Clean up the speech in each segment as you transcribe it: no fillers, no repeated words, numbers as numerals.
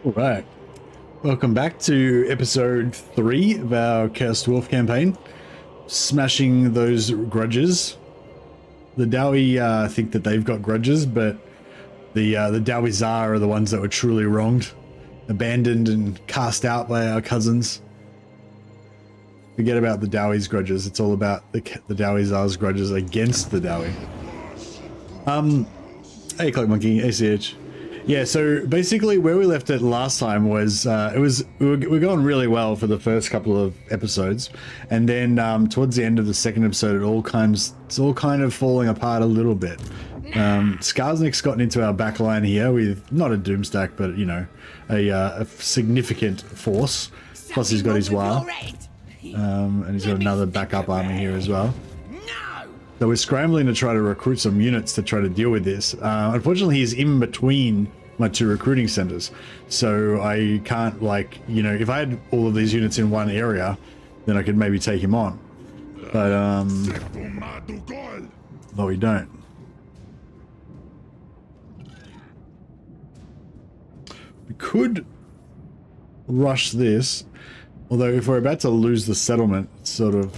All right. Welcome back to episode 3 of our Chaos Dwarf campaign. Smashing those grudges. The Dowie think that they've got grudges, but the Dowizar are the ones that were truly wronged, abandoned and cast out by our cousins. Forget about the Dowie's grudges. It's all about the Dowizar's grudges against the Dowie. Hey, Cloak Monkey, ACH. Yeah, so basically where we left it last time was we were going really well for the first couple of episodes, and then towards the end of the second episode, it's all kind of falling apart a little bit. Skarsnik's gotten into our back line here with not a doomstack, but you know, a significant force. Plus he's got his War, and he's got another backup army here as well. So we're scrambling to try to recruit some units to try to deal with this. Unfortunately, he's in between my two recruiting centers, so I can't, like, you know, if I had all of these units in one area, then I could maybe take him on. But we don't. We could rush this, although if we're about to lose the settlement, it's sort of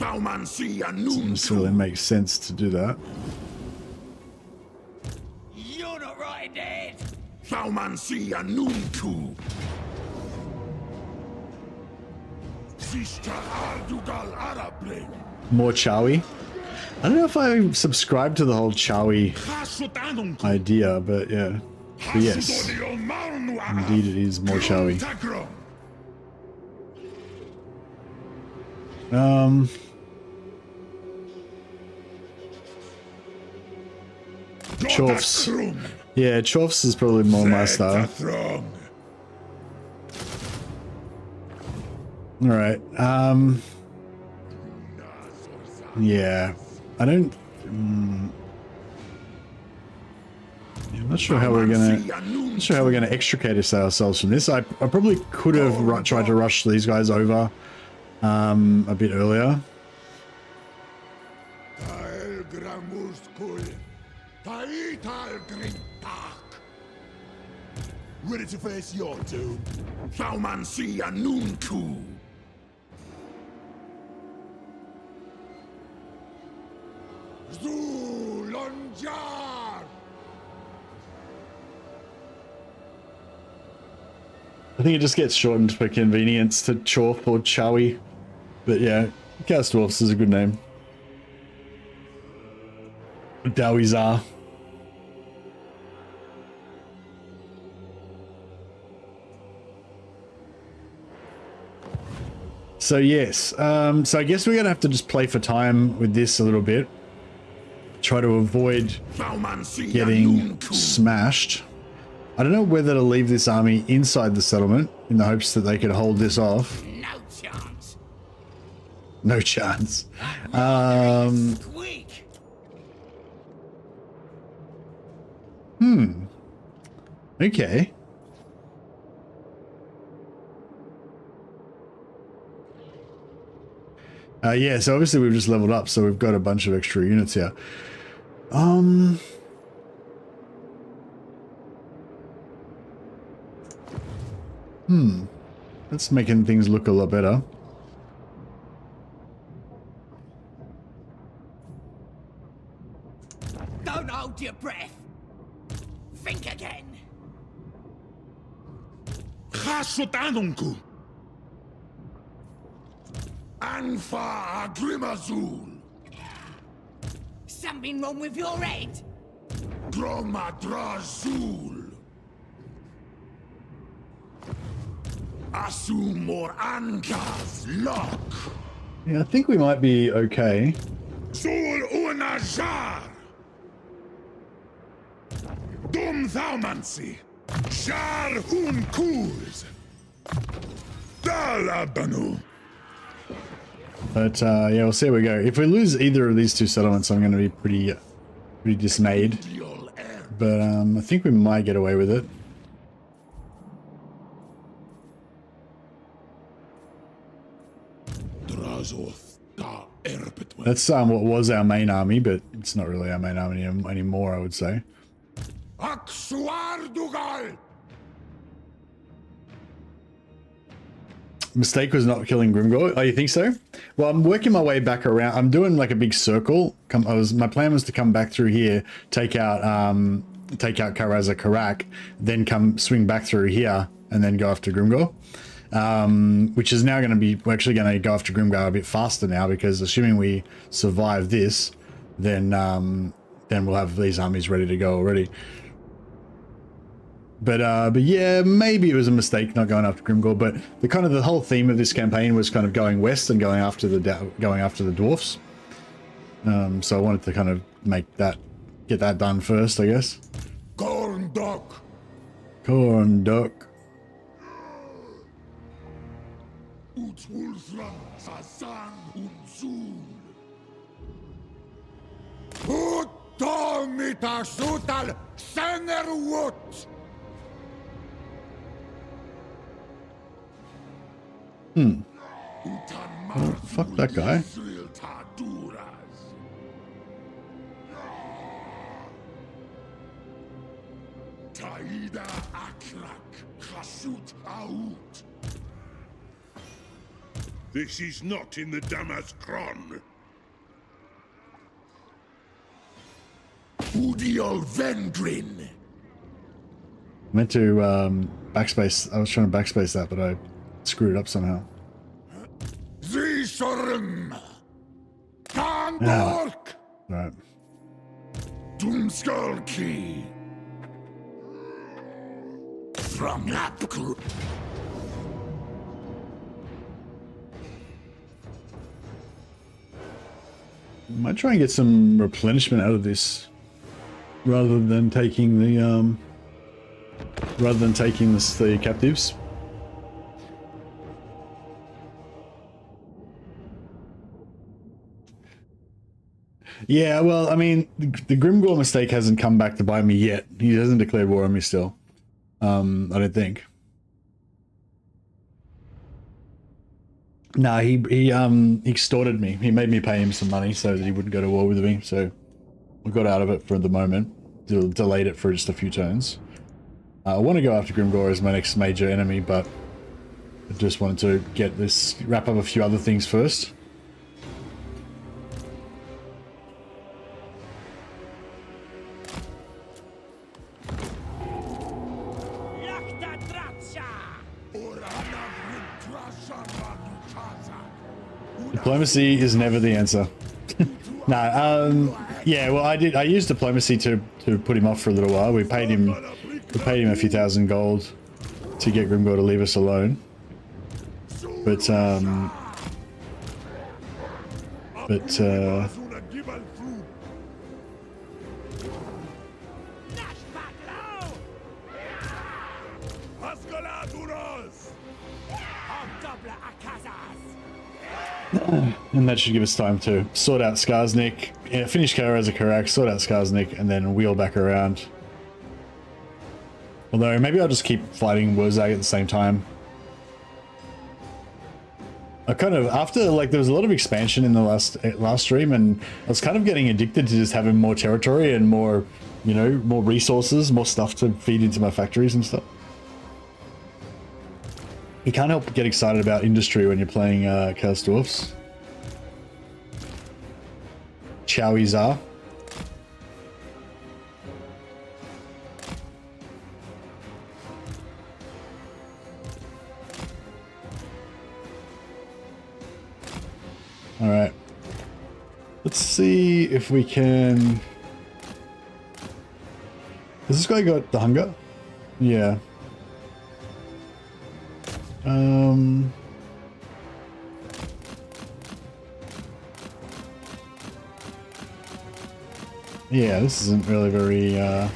doesn't necessarily make sense to do that. You're not right, Dad. More Chowie. I don't know if I subscribe to the whole Chowie idea, but yeah. But yes, indeed it is more Chowie. Dwarfs. Yeah, Dwarfs is probably more my style. Alright, yeah, I don't... I'm not sure how we're gonna extricate ourselves from this. I probably could have tried to rush these guys over a bit earlier. Ready to face your doom. I think it just gets shortened for convenience to Chorf or Chowie. But yeah, Chaos Dwarfs is a good name. Dowizar. So yes, so I guess we're gonna have to just play for time with this a little bit. Try to avoid getting smashed. I don't know whether to leave this army inside the settlement in the hopes that they could hold this off. No chance. No chance. Okay. Yeah, so obviously we've just leveled up, so we've got a bunch of extra units here. That's making things look a lot better. Don't hold your breath. Think again. Anfa Agrimazul. Something wrong with your head? Dromadrazul. Asumor Ankas Lock. Yeah, I think we might be okay. Zul Unajar. Dum Thaumansi. Jar Hun Kuz. Dalabanu. But yeah, we'll see how we go. If we lose either of these two settlements, I'm going to be pretty dismayed. But I think we might get away with it. That's what was our main army, but it's not really our main army anymore, I would say. mistake was not killing Grimgor. Oh, you think so? Well, I'm working my way back around. I'm doing like a big circle. My plan was to come back through here, take out Karaza Karak, then come swing back through here, and then go after Grimgor. Which is now going to be, we're actually going to go after Grimgor a bit faster now, because assuming we survive this, then we'll have these armies ready to go already. But yeah, maybe it was a mistake not going after Grimgor. But the whole theme of this campaign was kind of going west and going after the dwarfs. So I wanted to kind of get that done first, I guess. Corn duck. Corn duck. Utswulfram sasan unsul. Utomita sutal sengerwut. Oh, fuck that guy. Taida aklak khasut out. This is not in the Damas Kron. Udiol Vengrin. I meant to backspace. I was trying to backspace that, but I screwed it up somehow. Zishorm. Tandork. Right. Doomskulki. From Lapkru. I might try and get some replenishment out of this, rather than taking the the captives. Yeah, well, I mean, the Grimgor mistake hasn't come back to bite me yet. He hasn't declared war on me still. I don't think. Nah, he extorted me. He made me pay him some money so that he wouldn't go to war with me. So we got out of it for the moment. Delayed it for just a few turns. I want to go after Grimgor as my next major enemy, but I just wanted to wrap up a few other things first. Diplomacy is never the answer. No, yeah, well, I used diplomacy to put him off for a little while. We paid him a few thousand gold to get Grimgor to leave us alone. But and that should give us time to sort out Skarsnik, finish Karaza Karak, sort out Skarsnik, and then wheel back around. Although maybe I'll just keep fighting Wurzag at the same time. I kind of, after, like, there was a lot of expansion in the last stream, and I was kind of getting addicted to just having more territory and more, you know, more resources, more stuff to feed into my factories and stuff. You can't help but get excited about industry when you're playing Chaos Dwarfs. Chowies. Alright. Let's see if we can... Has this guy got the hunger? Yeah. Yeah, this isn't really very, I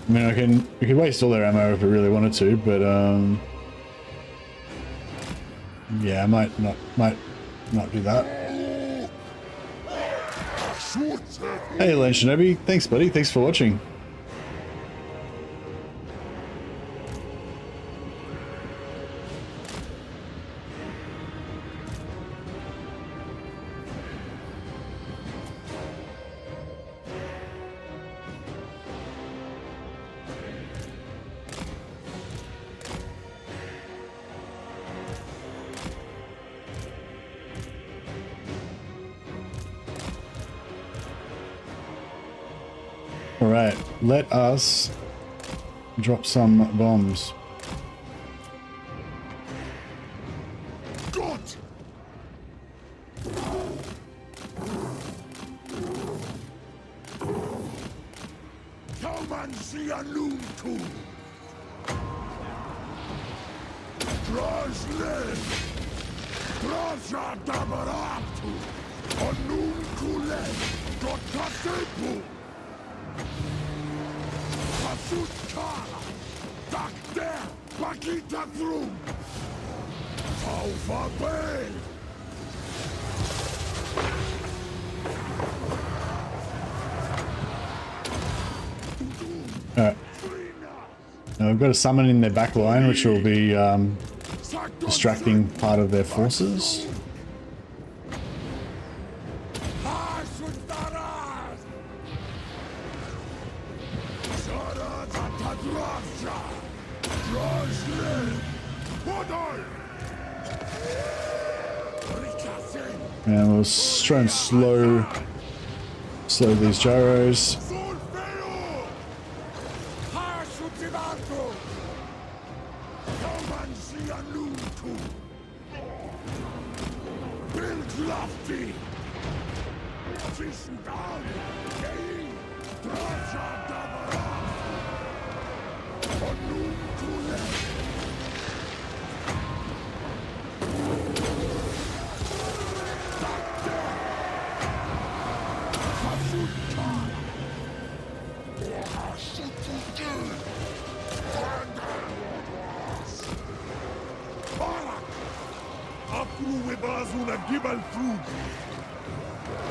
mean, we could waste all their ammo if we really wanted to, but, yeah, I might not do that. Hey, Len Shinobi, thanks, buddy. Thanks for watching. right, let us drop some bombs. Good. Come and see a noon too. Drosle. Drosha damaratu. A noon kule. Dotasepu. Kasutkara. Dakte. Pakita through. Alpha Bay. Alright. Now we've got a summon in their back line, which will be distracting part of their forces. And we'll try and slow these gyros.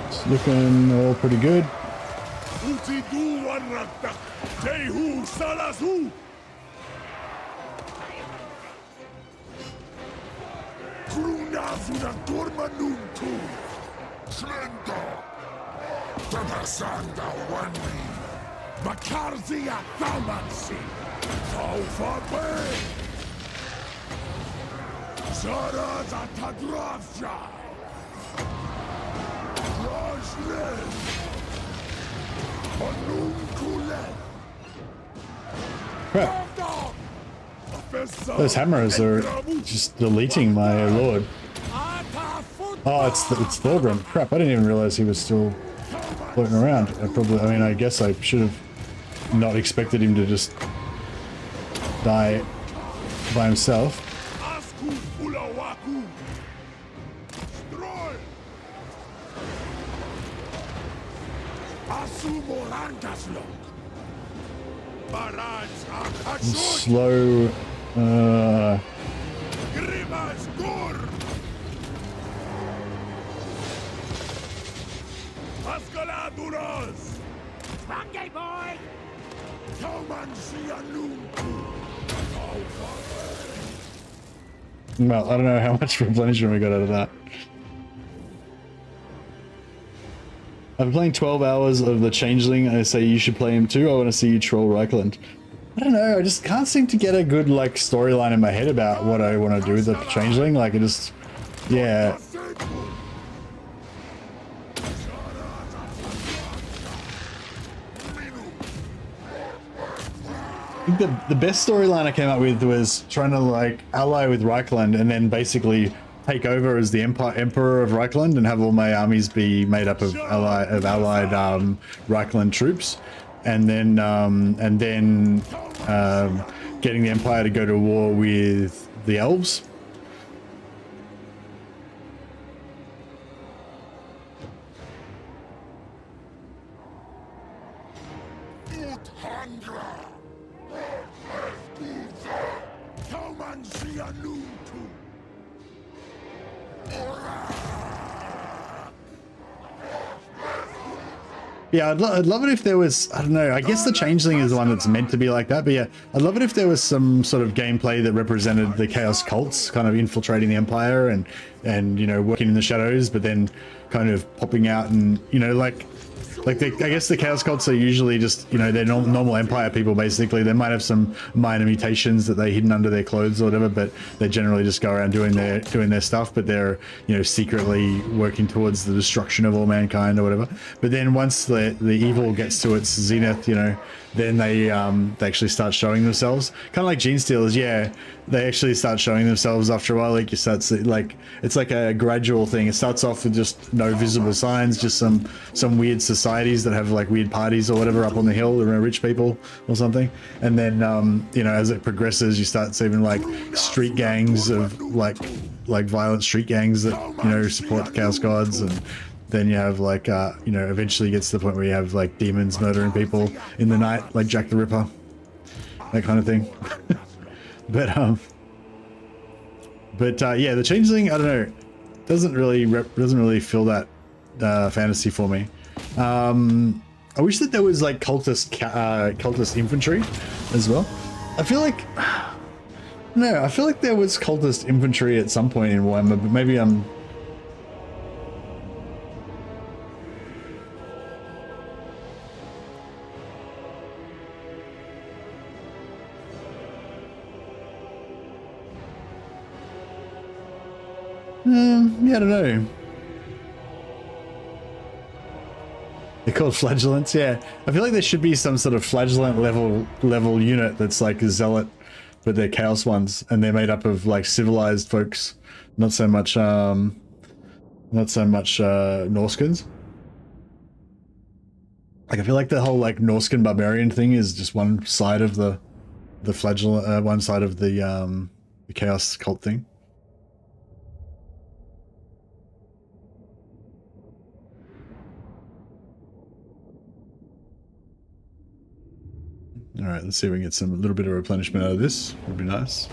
It's looking all pretty good. Crap. Those hammers are just deleting my lord. Oh, it's Thorgrim. Crap, I didn't even realize he was still floating around. I guess I should have not expected him to just die by himself. Slow. boy! Well, I don't know how much replenishment we got out of that. I've been playing 12 hours of the Changeling. I say you should play him too. I want to see you troll Reichland. I don't know. I just can't seem to get a good like storyline in my head about what I want to do with the Changeling. Like it just, yeah. I think the best storyline I came up with was trying to like ally with Reichland and then basically take over as the Emperor of Reichland and have all my armies be made up of allied Reichland troops, and then getting the Empire to go to war with the elves. Yeah, I'd love it if there was, I don't know, I guess the Changeling is the one that's meant to be like that, but yeah, I'd love it if there was some sort of gameplay that represented the Chaos Cults kind of infiltrating the Empire and you know, working in the shadows, but then kind of popping out and, you know, like, like I guess the chaos cults are usually just, you know, they're normal empire people basically. They might have some minor mutations that they hidden under their clothes or whatever, but they generally just go around doing their stuff, but they're, you know, secretly working towards the destruction of all mankind or whatever. But then once the evil gets to its zenith, you know, then they actually start showing themselves, kind of like gene stealers. Yeah, they actually start showing themselves after a while. Like you start to, like, it's like a gradual thing. It starts off with just no visible signs, just some weird societies that have like weird parties or whatever up on the hill, around rich people or something. And then you know, as it progresses, you start seeing like street gangs of like violent street gangs that, you know, support the chaos gods. And then you have like you know, eventually gets to the point where you have like demons murdering people in the night, like Jack the Ripper, that kind of thing. but yeah, the changeling, I don't know, doesn't really feel that fantasy for me. I wish that there was like cultist infantry as well. I feel like there was cultist infantry at some point in Warhammer, but maybe I'm. Yeah, I don't know. They're called flagellants, yeah. I feel like there should be some sort of flagellant level unit that's like a zealot, but they're chaos ones, and they're made up of like civilized folks, not so much Norskins. Like I feel like the whole like Norskin barbarian thing is just one side of the flagellant, one side of the chaos cult thing. All right, let's see if we can get a little bit of replenishment out of this. Would be nice.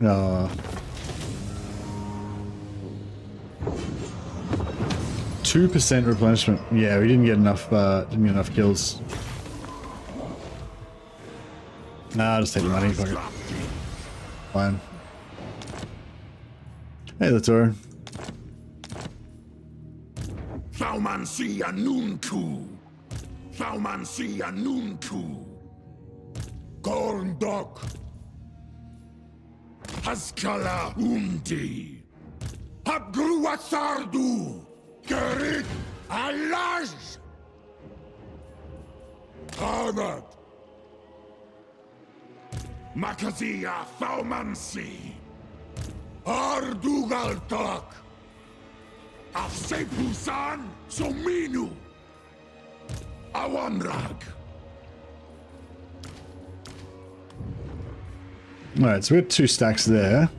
2% replenishment. Yeah, we didn't get enough. Didn't get enough kills. Nah, I'll just take the money. Fuck it. Fine. Hey, Latour. Thaumansia Nunku. Thaumansia Nunku. Gorndok. Haskala Undi. Habgrua Sardu. Gerit Alaj. Harvard. Makazia Thaumansi. Ardugaltak. Afsepusan Sominu. Awamrag. Alright, so we have 2 stacks there.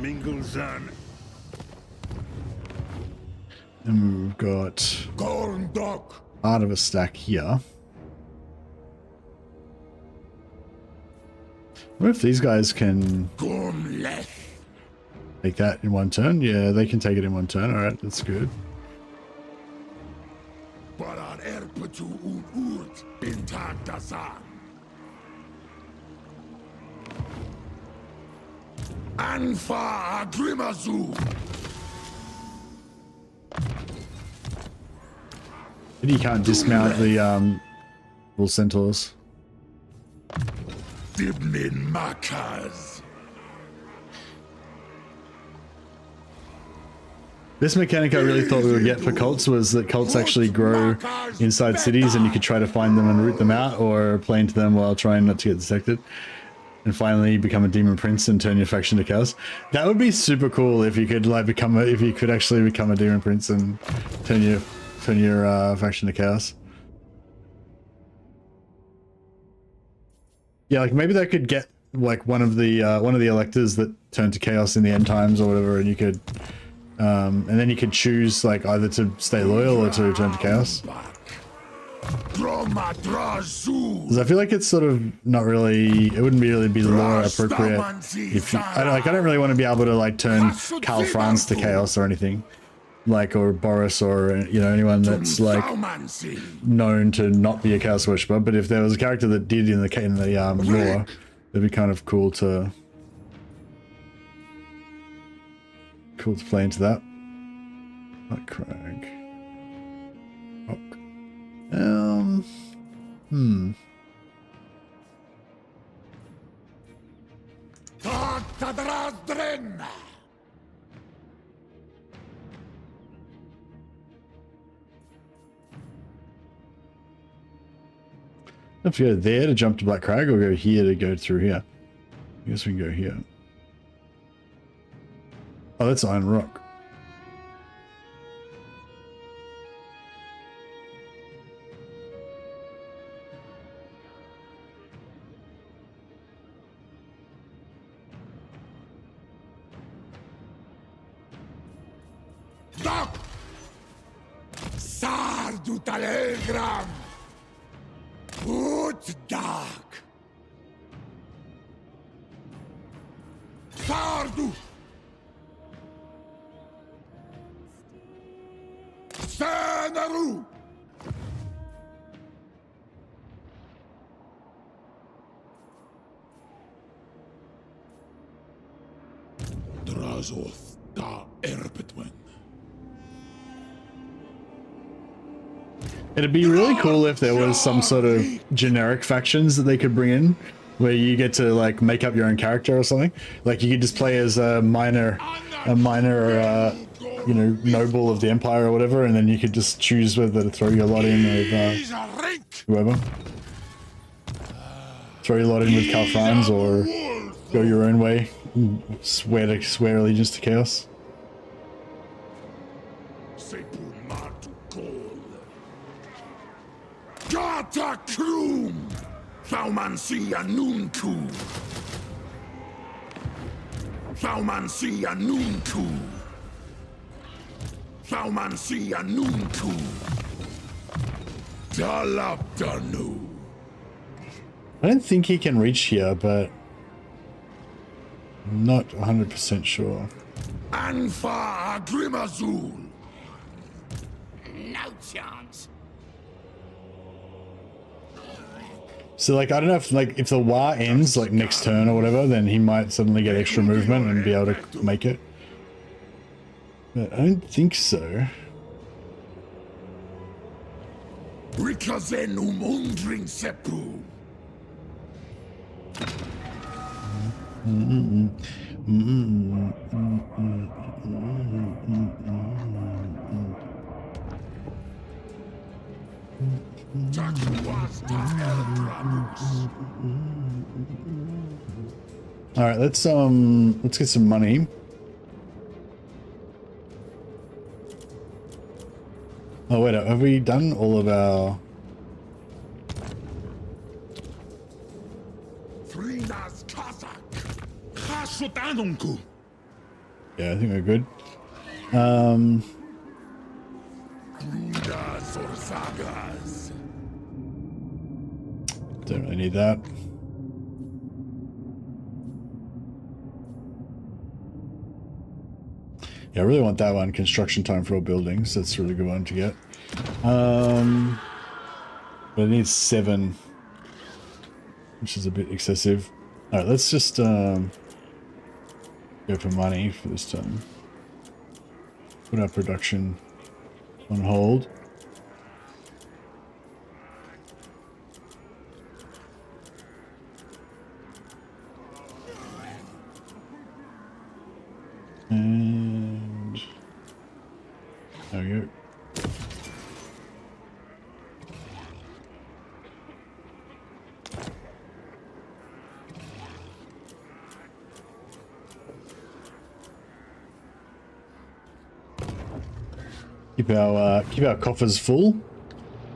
Minglezan. And we've got Gorndok. part of a stack here. What if these guys can Gormleth. take that in one turn? Yeah, they can take it in one turn. Alright, that's good. Baran Erpetu Urt Bintan Dasan. Anfa Agrimazu. Maybe you can't dismount the bull centaurs. Dibnin Makaz. This mechanic I really thought we would get for cults was that cults actually grow inside cities and you could try to find them and root them out, or play into them while trying not to get detected. And finally become a demon prince and turn your faction to chaos. That would be super cool if you could like if you could actually become a demon prince and turn your faction to chaos. Yeah, like maybe they could get like one of the electors that turn to chaos in the end times or whatever, and you could and then you could choose like either to stay loyal or to return to chaos. Because I feel like it's sort of not really, it wouldn't really be lore appropriate if you, I don't really want to be able to like turn Karl Franz to chaos or anything, like, or Boris, or, you know, anyone that's like known to not be a chaos worshipper. But if there was a character that did in the lore, it'd be kind of cool to play into that. Like Craig. Have to go there to jump to Black Crag, or go here to go through here? I guess we can go here. Oh, that's Iron Rock. Doc! Sardu telegram! Put dark! Sardu! Senaru! Drazoth da Erpetwen. It'd be really cool if there was some sort of generic factions that they could bring in, where you get to like make up your own character or something. Like you could just play as a minor, you know, noble of the Empire or whatever, and then you could just choose whether to throw your lot in with whoever. Throw your lot in with Calfrans or go your own way. Swear allegiance to Chaos. Gata Krum! Thaumansia Nunku! Thaumansia Nunku! Thaumansia Nunku! Dalapdanu! I don't think he can reach here, but I'm not 100% sure. Anfa Agrimazul! No chance. So like, I don't know if like if the war ends like next turn or whatever, then he might suddenly get extra movement and be able to make it. But I don't think so. Rikazenum undring sepru. All right, let's get some money. Oh wait, have we done all of our? Yeah, I think we're good. Don't really need that. Yeah, I really want that one. Construction time for all buildings. That's a really good one to get. But it needs 7, which is a bit excessive. All right, let's just go for money for this time. Put our production on hold. And there we go. Keep our coffers full.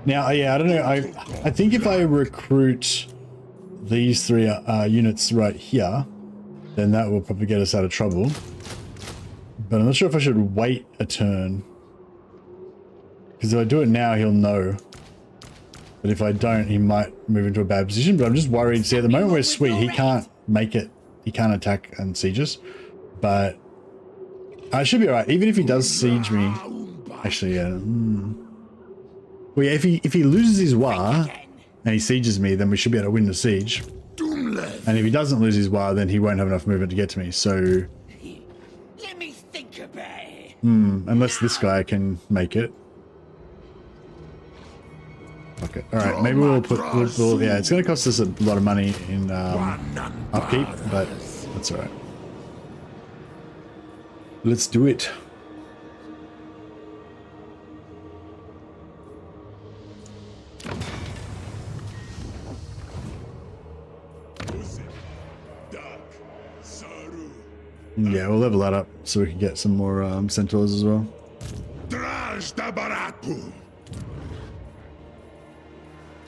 Now, yeah, I don't know. I think if I recruit these 3 units right here, then that will probably get us out of trouble. But I'm not sure if I should wait a turn. Because if I do it now, he'll know. But if I don't, he might move into a bad position. But I'm just worried. See, at the moment we're sweet. He can't make it. He can't attack and siege us. But I should be alright. Even if he does siege me. Actually, yeah. Well, yeah, if he loses his war and he sieges me, then we should be able to win the siege. And if he doesn't lose his war, then he won't have enough movement to get to me. So, Let me think about it. unless this guy can make it. fuck it. All right, maybe we'll put. Yeah, it's going to cost us a lot of money in upkeep, but that's all right. Let's do it. Yeah, we'll level that up so we can get some more centaurs as well.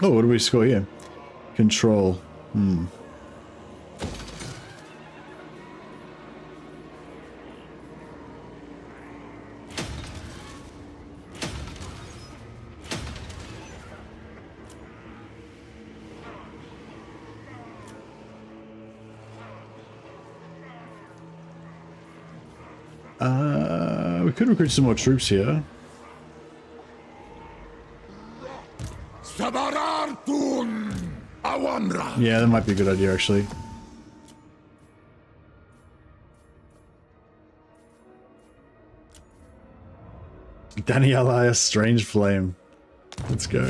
Oh, what do we score here? Control. We could recruit some more troops here. Yeah, that might be a good idea, actually. Daniela, Strange Flame. Let's go.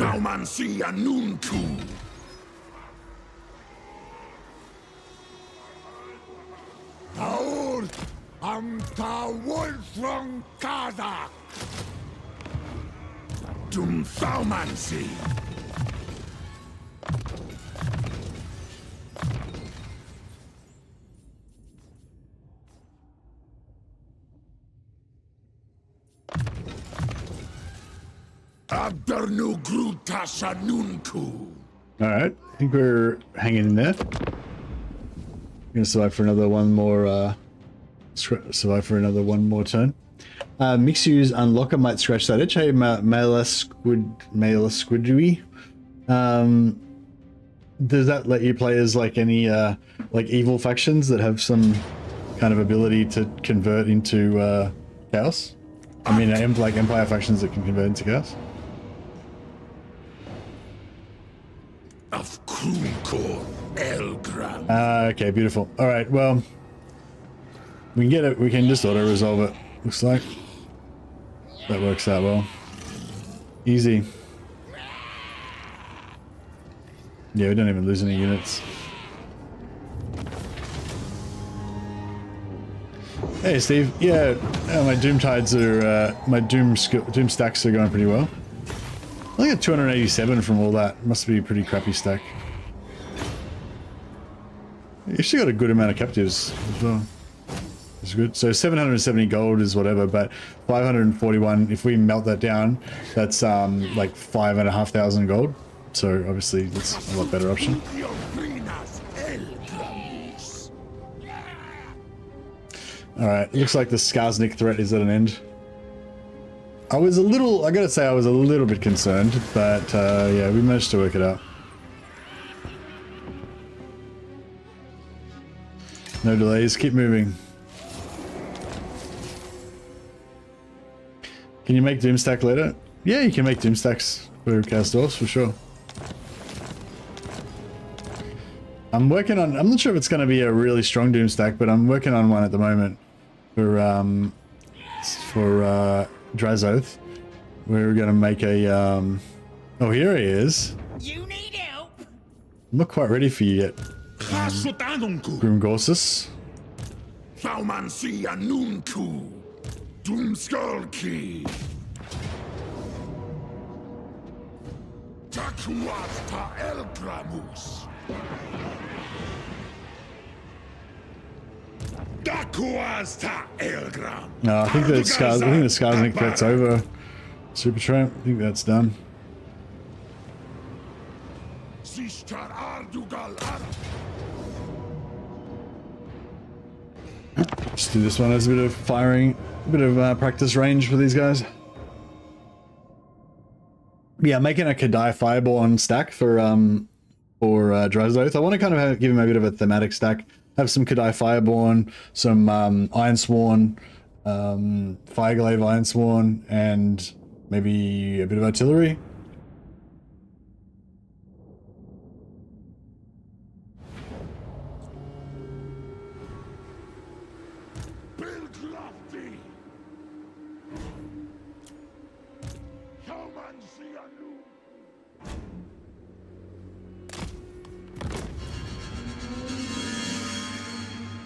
Alright, I think we're hanging in there. We're gonna survive for another one more turn. Mix use unlocker might scratch that itch. Hey, Mela Squidry. Does that let you play as like any like evil factions that have some kind of ability to convert into chaos? I mean, like Empire factions that can convert into chaos? Okay, beautiful. All right, well, we can get it. We can just auto resolve it. Looks like that works out well. Easy. Yeah, we don't even lose any units. Hey, Steve. Yeah, my Doom Tides are my Doom stacks are going pretty well. I got 287 from all that. Must be a pretty crappy stack. You actually got a good amount of captives as well. It's good. So 770 gold is whatever, but 541, if we melt that down, that's like 5,500 gold. So obviously that's a lot better option. Alright, looks like the Skarsnik threat is at an end. I gotta say I was a little bit concerned, but yeah, we managed to work it out. No delays, keep moving. Can you make Doomstack later? Yeah, you can make Doomstacks for Chaos Dwarfs for sure. I'm working on, I'm not sure if it's going to be a really strong Doomstack, but I'm working on one at the moment for Drazoth. We're going to make a, oh, here he is. You need help. I'm not quite ready for you yet. Grimgorsus. Doomskullki. Takuasta Elgramus. Dakuasta Elgram. No, I think the Skarsnik threat's over. Super Tramp, I think that's done. Just do this one as a bit of firing, a bit of practice range for these guys. Yeah, making a Kadai Fireborn stack for Drazoth. I want to kind of give him a bit of a thematic stack. Have some Kadai Fireborn, some Ironsworn, Fireglaive Ironsworn, and maybe a bit of artillery.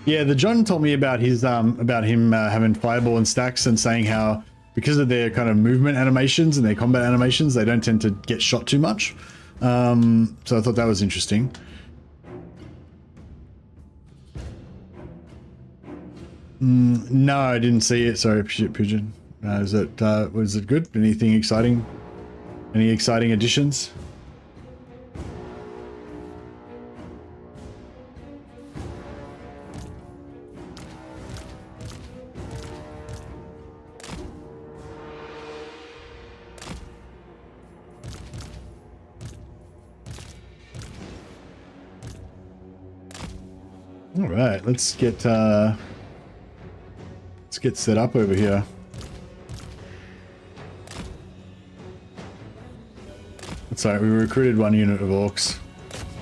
Yeah, the John told me about his about him having fireball and stacks and saying how because of their kind of movement animations and their combat animations, they don't tend to get shot too much. So I thought that was interesting. No, I didn't see it. Sorry, Pigeon. Was it good? Anything exciting? Any exciting additions? All right, let's get set up over here. That's all right. We recruited one unit of orcs.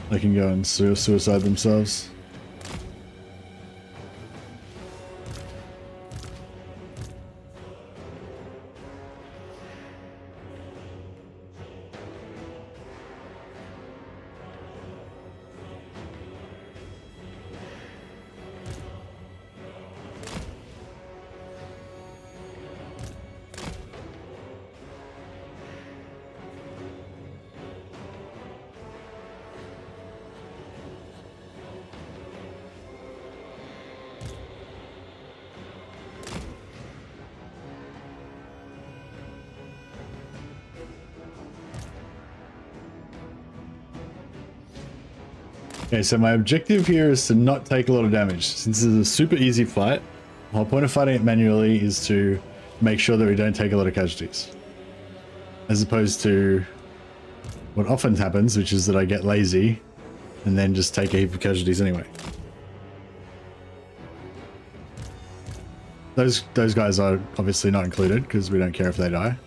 They can go and suicide themselves. Okay, so my objective here is to not take a lot of damage. Since this is a super easy fight, the whole point of fighting it manually is to make sure that we don't take a lot of casualties. As opposed to what often happens, which is that I get lazy and then just take a heap of casualties anyway. Those guys are obviously not included because we don't care if they die.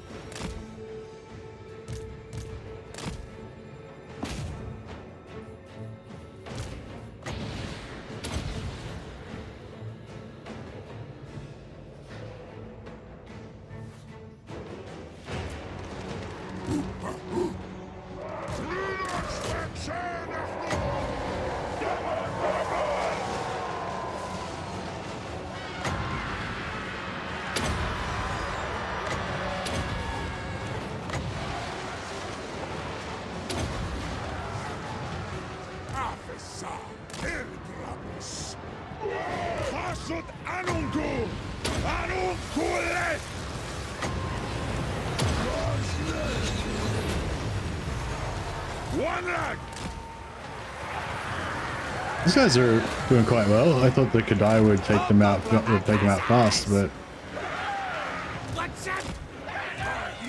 These guys are doing quite well. I thought the Kadai would take them out fast, but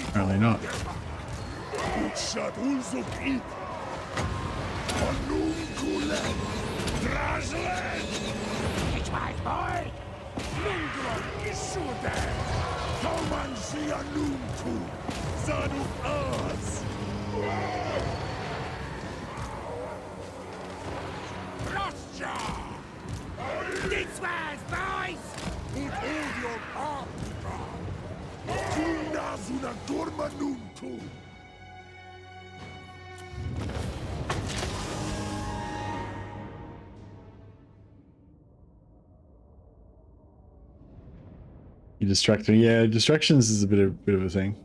apparently not. This was boys! Put all your arms down. Tuna zuna dorma nuntu. You distract me. Yeah, distractions is a bit of a thing.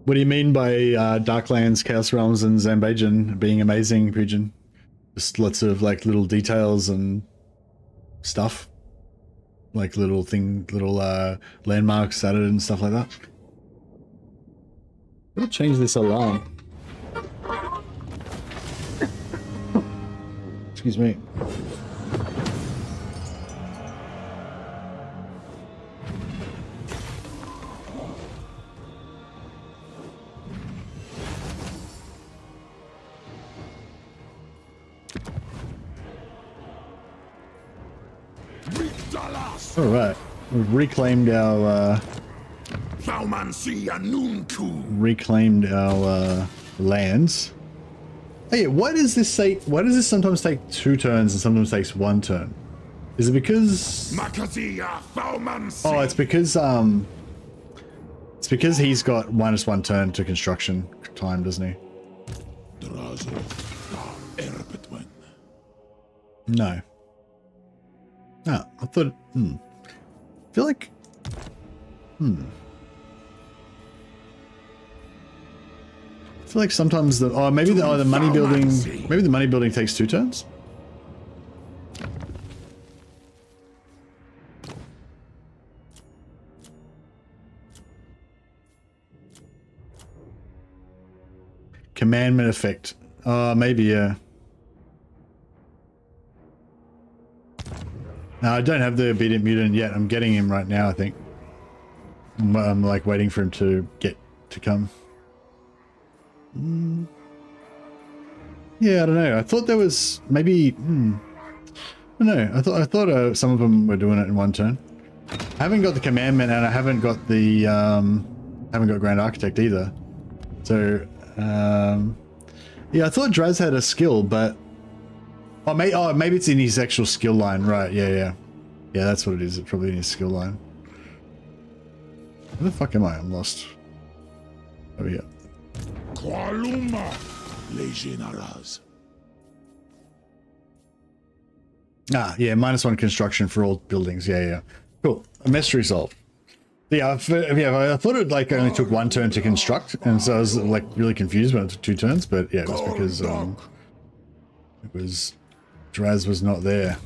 What do you mean by Darklands, Chaos Realms, and Zambajan being amazing, Pigeon? Just lots of like little details and stuff, like little landmarks added and stuff like that. I'm gonna change this alarm. Excuse me. All right, we've reclaimed our lands. Hey, why does this say? Why does this sometimes take 2 turns and sometimes takes 1 turn? Is it because? Oh, it's because he's got -1 turn to construction time, doesn't he? No. Ah, I thought. I feel like. I feel like sometimes the maybe the money building, maybe the money building takes 2 turns. Commandment effect. Maybe, yeah. No, I don't have the obedient mutant yet. I'm getting him right now, I think. I'm like waiting for him to come. Yeah, I don't know. I thought there was maybe. I don't know. I thought some of them were doing it in 1 turn. I haven't got the commandment, and I haven't got the haven't got Grand Architect either. So yeah, I thought Draz had a skill, but maybe it's in his actual skill line, right? Yeah, that's what it is. It's probably in his skill line. Where the fuck am I? I'm lost. Over here. Qualuma, Legionaras. Ah, yeah, -1 construction for all buildings. Yeah. Cool. A mystery solved. Yeah, I thought it like only took 1 turn to construct, and so I was like really confused when it took 2 turns. But yeah, it was because Draz was not there.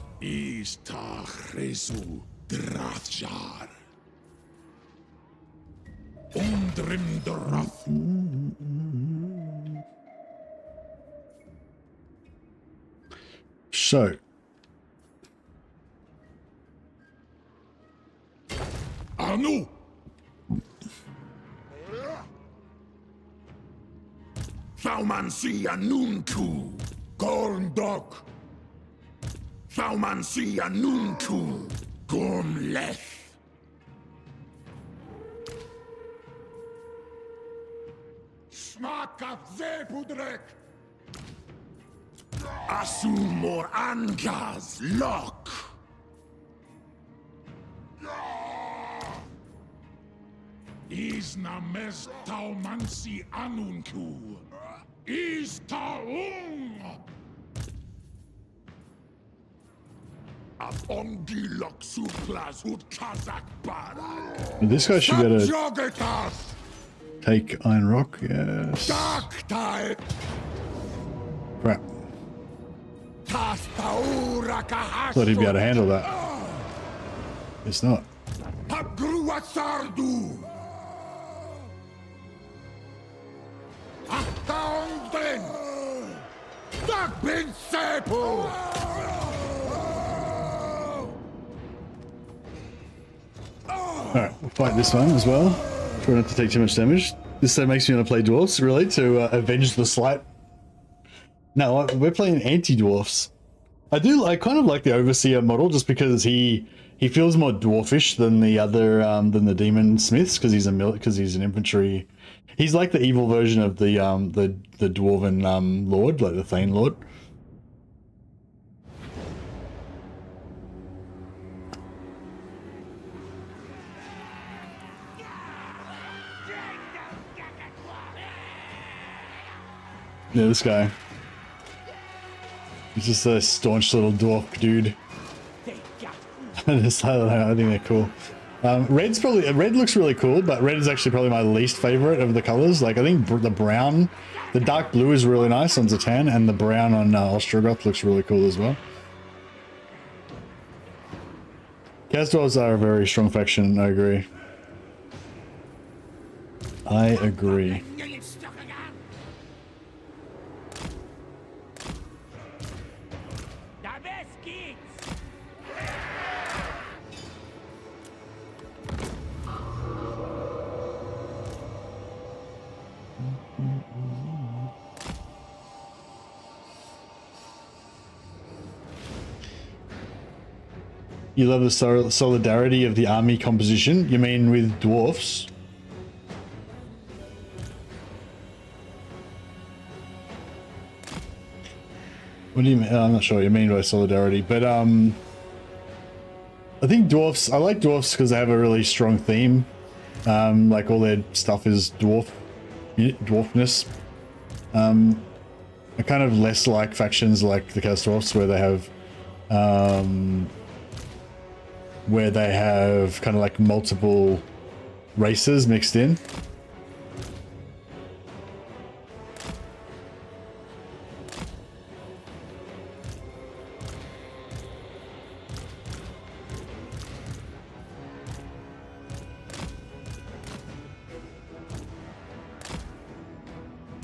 So. Anu! Thaumansia Nunku! Gorndok! Thaumansia Nunku! Gormleth! Smakat Zepudrek! Asumor Angas Lock! Isna mes Taumansi Anunku. Is Taung. Afongilok Suklas Ut Kazak Bara. This guy should be able to take Iron Rock, yes. Crap. Thought he'd be able to handle that. It's not. Alright, we'll fight this one as well. Try not to take too much damage. This makes me want to play Dwarfs, really, to avenge the slight. No, we're playing anti-Dwarfs. I kind of like the Overseer model just because he feels more dwarfish than the other than the Demon Smiths because he's an infantry. He's like the evil version of the Dwarven Lord, like the Thane Lord. Yeah, this guy. He's just a staunch little dwarf dude. I think they're cool. Red looks really cool, but red is actually probably my least favorite of the colors. Like I think the brown, the dark blue is really nice on Zatan, and the brown on Ostrogoth looks really cool as well. Kazdors are a very strong faction. I agree. I agree. You love the solidarity of the army composition? You mean with dwarfs? What do you mean? I'm not sure what you mean by solidarity, but I think dwarfs, I like dwarfs because they have a really strong theme. Like all their stuff is dwarfness. I kind of less like factions like the Kazdorfs where they have where they have kind of like multiple races mixed in.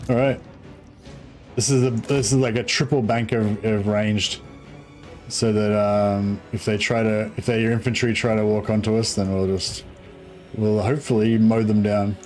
All right, this is like a triple bank of ranged, so that if your infantry try to walk onto us, then we'll hopefully mow them down.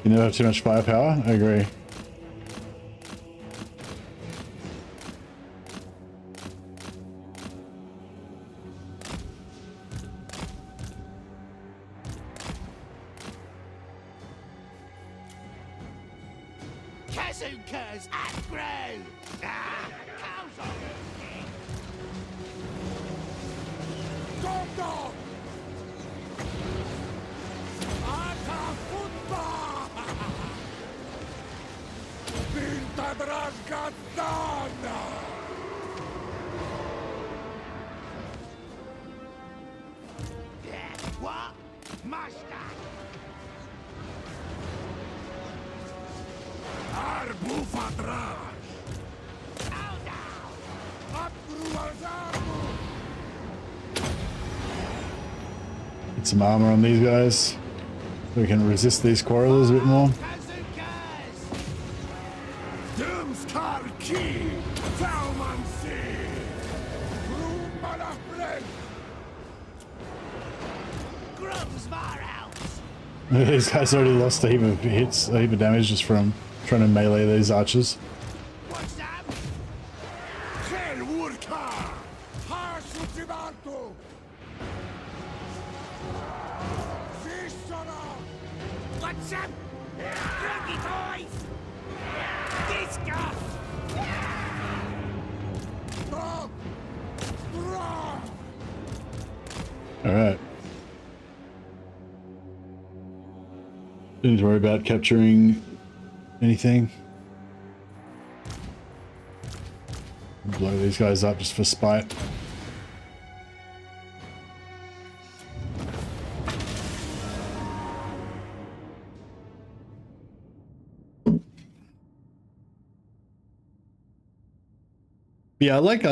You never have too much firepower? I agree. Kazukas and grow. Cows on Dog dog! Atafutba! Pinta dragkatana! What? Mustache. Arbufadrash! Cow down. Abruazamu! Get some armor on these guys. So we can resist these quarrelers a bit more. Kazukas. Dumskarki! Taumansi! Rumalafred! Grubs Varhouse. These guys already lost a heap of hits, a heap of damage just from trying to melee these archers. What's that? Helwurka! Hashutibarto! Vishara! What's up? Druggy toys. Discuss. Stop! Drop! Alright. Don't need to worry about capturing anything. Blow these guys up just for spite. Yeah, I like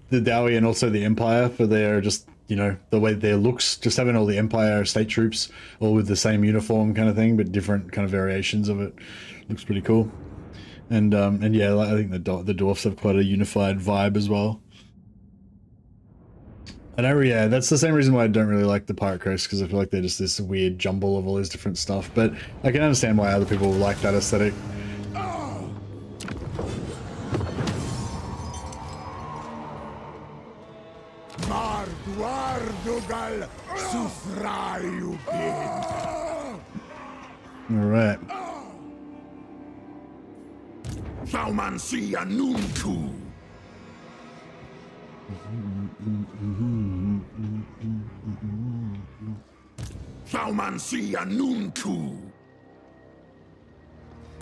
the Dowie and also the Empire for their just, you know, the way their looks, just having all the Empire state troops all with the same uniform kind of thing, but different kind of variations of it. Looks pretty cool. And yeah, I think the Dwarfs have quite a unified vibe as well. And yeah, that's the same reason why I don't really like the Pirate Coast, because I feel like they're just this weird jumble of all this different stuff. But I can understand why other people like that aesthetic. Marduardugal Sufrayu Alright. Saumansia Nunku Saumansia Nunku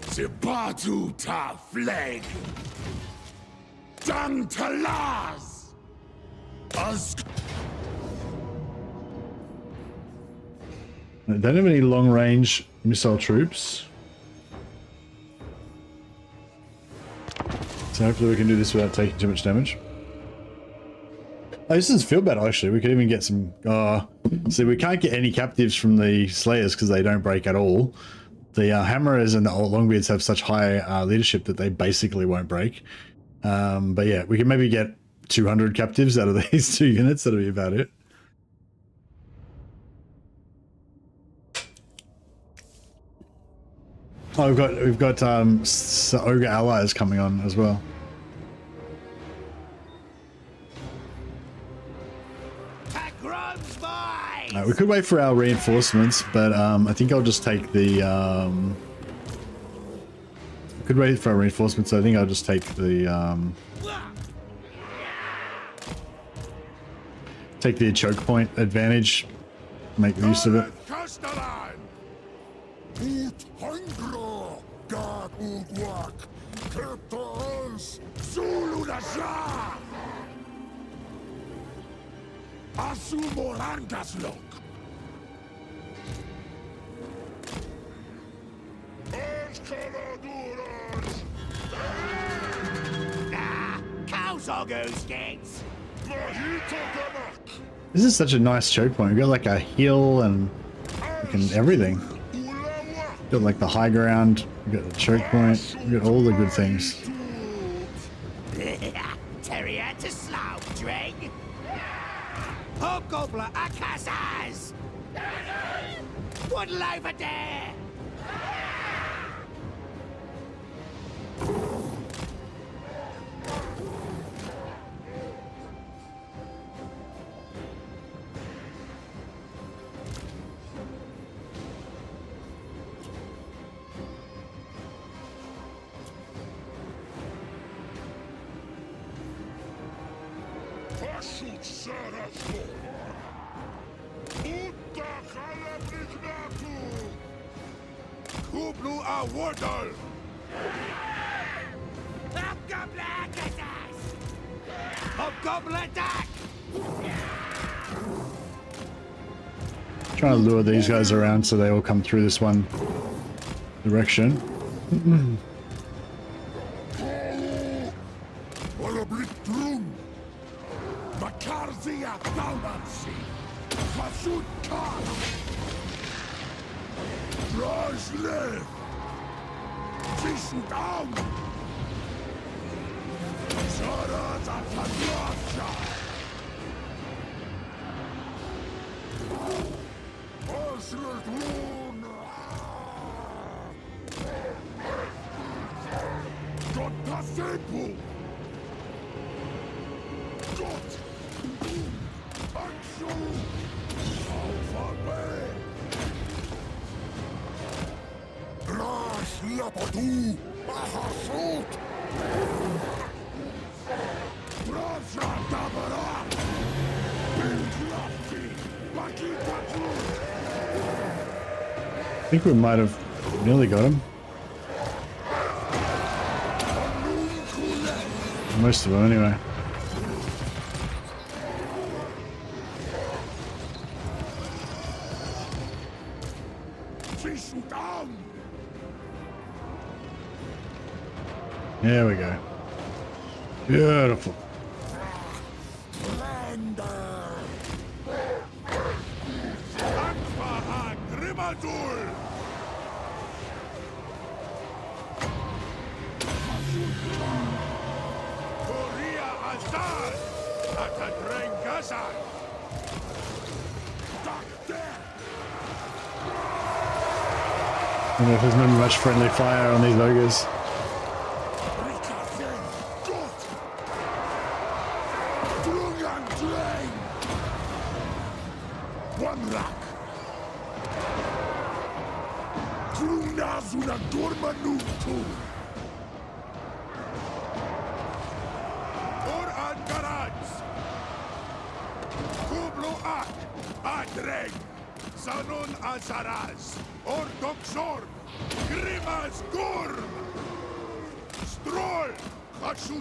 Zibatu Ta Fleg Dantalaz Usk They don't have any long-range missile troops. So hopefully we can do this without taking too much damage. Oh, this doesn't feel bad, actually. We could even get some... see, we can't get any captives from the Slayers because they don't break at all. The Hammerers and the Longbeards have such high leadership that they basically won't break. But yeah, we can maybe get 200 captives out of these 2 units. That'll be about it. Oh, we've got ogre allies coming on as well. We could wait for our reinforcements, but I think I'll just take the. Could wait for our reinforcements. So I think I'll just take the. Take the choke point advantage. Make use of it. Cows are goose gates. This is such a nice choke point. We got like a hill and fucking everything. Got like the high ground. We got the choke point. We got all the good things. Terrier to slough, drink. Hobgobbler Akassas! One life a day! Kublu a Wardle! Hobgobbler Akassas! Hobgobbler attack! Trying to lure these guys around so they all come through this one direction. I think we might have nearly got him. Most of them, anyway. There we go. Beautiful. I don't know if there's not much friendly fire on these ogres.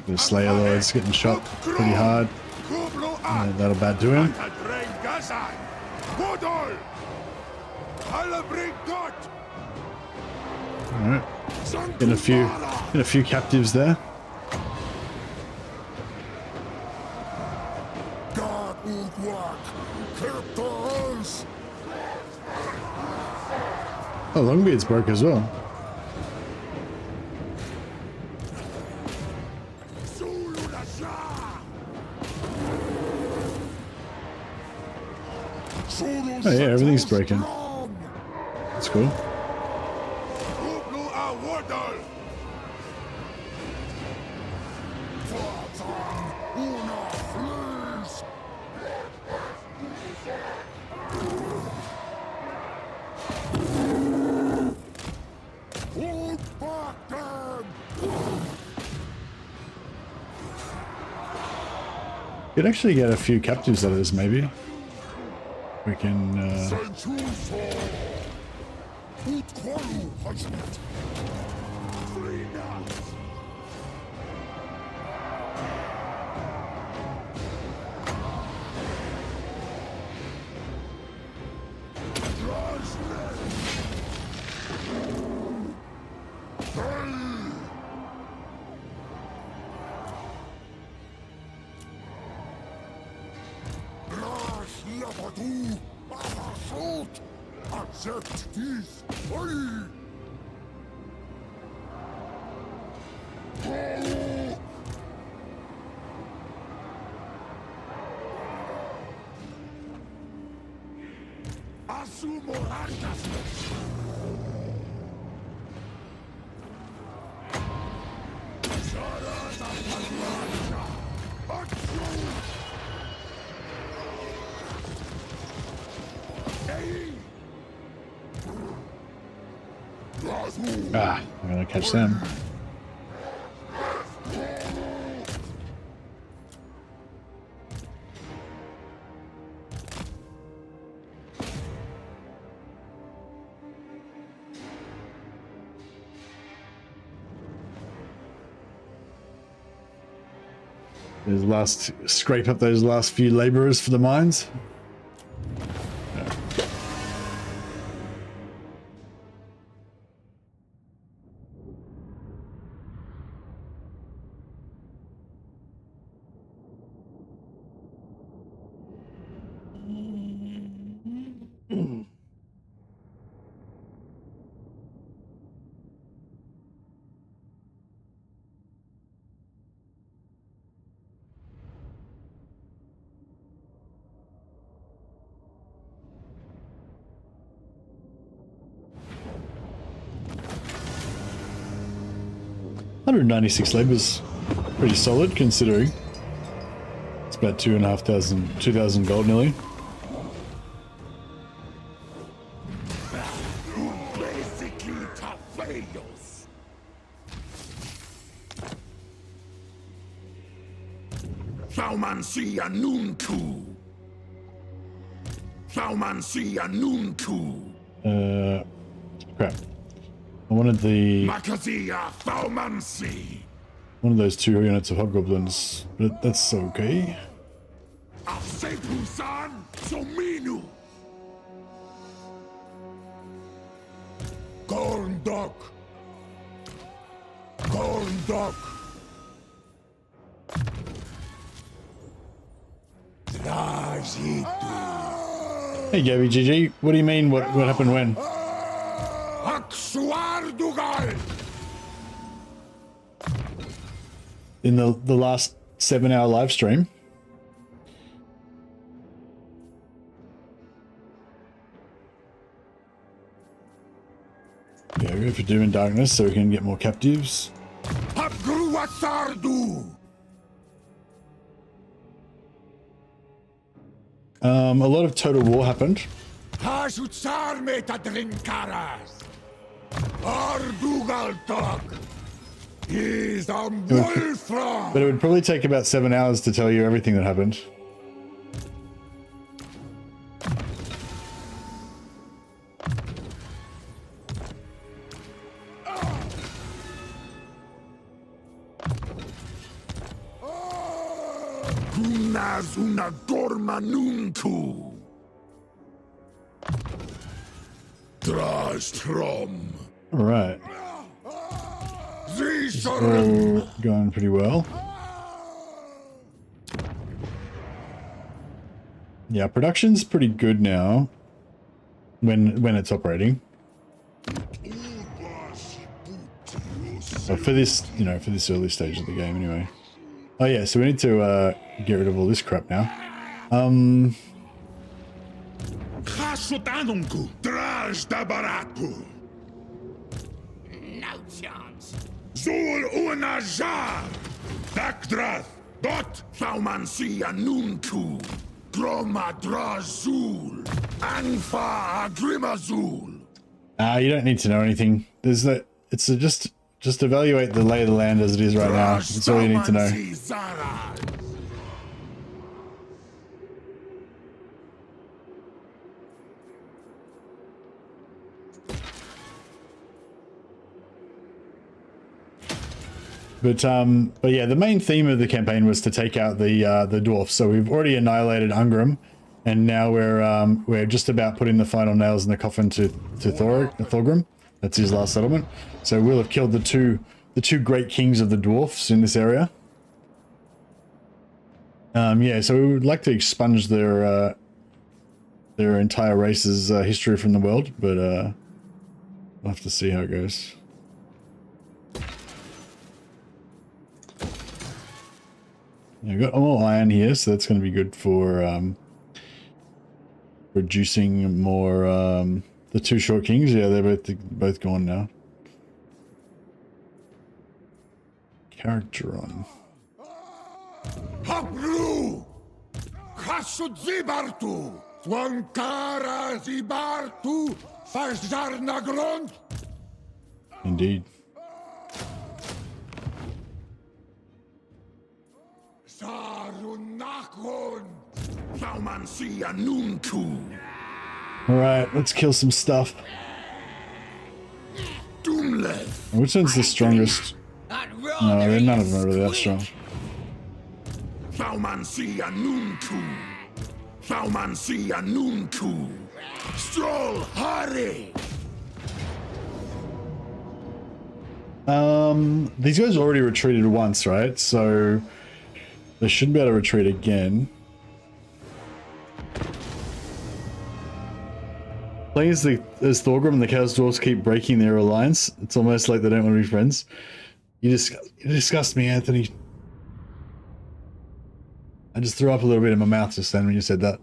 The Slayer Lord's getting shot pretty hard. And that'll about do him. Alright. Getting a few captives there. Oh, Longbeard's broke as well. Oh yeah, everything's breaking. That's cool. Could actually get a few captives out of this, maybe. We can, Accept this. Asumo hartas. I'm gonna catch them. Scrape up those last few laborers for the mines. $196 labor's pretty solid considering it's about 2,000 gold nearly. Thaumancia nuntu. Thaumancia nuntu. Crap. I wanted one of those 2 units of hobgoblins, but that's okay. Gorndok. Hey Gabby GG, what do you mean what happened when? In the last 7-hour live stream. Yeah, we go for Doom and Darkness so we can get more captives. A lot of Total War happened. But it would probably take about 7 hours to tell you everything that happened. All right. This is all going pretty well. Yeah, production's pretty good now when it's operating. Well, for this, for this early stage of the game anyway. Oh yeah, so we need to get rid of all this crap now. Sutanunku, Draj da Baratu, No chance. Zul Unajar, Dakdrath, Dot Thaumansia Nunku, Groma Drazul, Anfa Agrimazul. You don't need to know anything. There's no. It's just evaluate the lay of the land as it is right now. That's all you need to know. But yeah, the main theme of the campaign was to take out the dwarfs. So we've already annihilated Ungrim, and now we're just about putting the final nails in the coffin to Thorgrim. That's his last settlement. So we'll have killed the two great kings of the dwarfs in this area. Yeah, so we would like to expunge their entire race's history from the world, but we'll have to see how it goes. We've got all iron here, so that's going to be good for reducing more. The two short kings, yeah, they're both gone now. Character on. Hapru! Hasudzibartu! Twankara Zibartu! Fajarnagrond! Indeed. Sarunakon! Thaumansia Nunku! Alright, let's kill some stuff. Which one's the strongest? No, none of them are really that strong. Thaumansia Nunku! Thaumansia Nunku! Stroll Hari! These guys already retreated once, right? So they should be able to retreat again. Playing as Thorgrim and the Chaos Dwarfs keep breaking their alliance, it's almost like they don't want to be friends. You disgust me, Anthony. I just threw up a little bit in my mouth just then when you said that.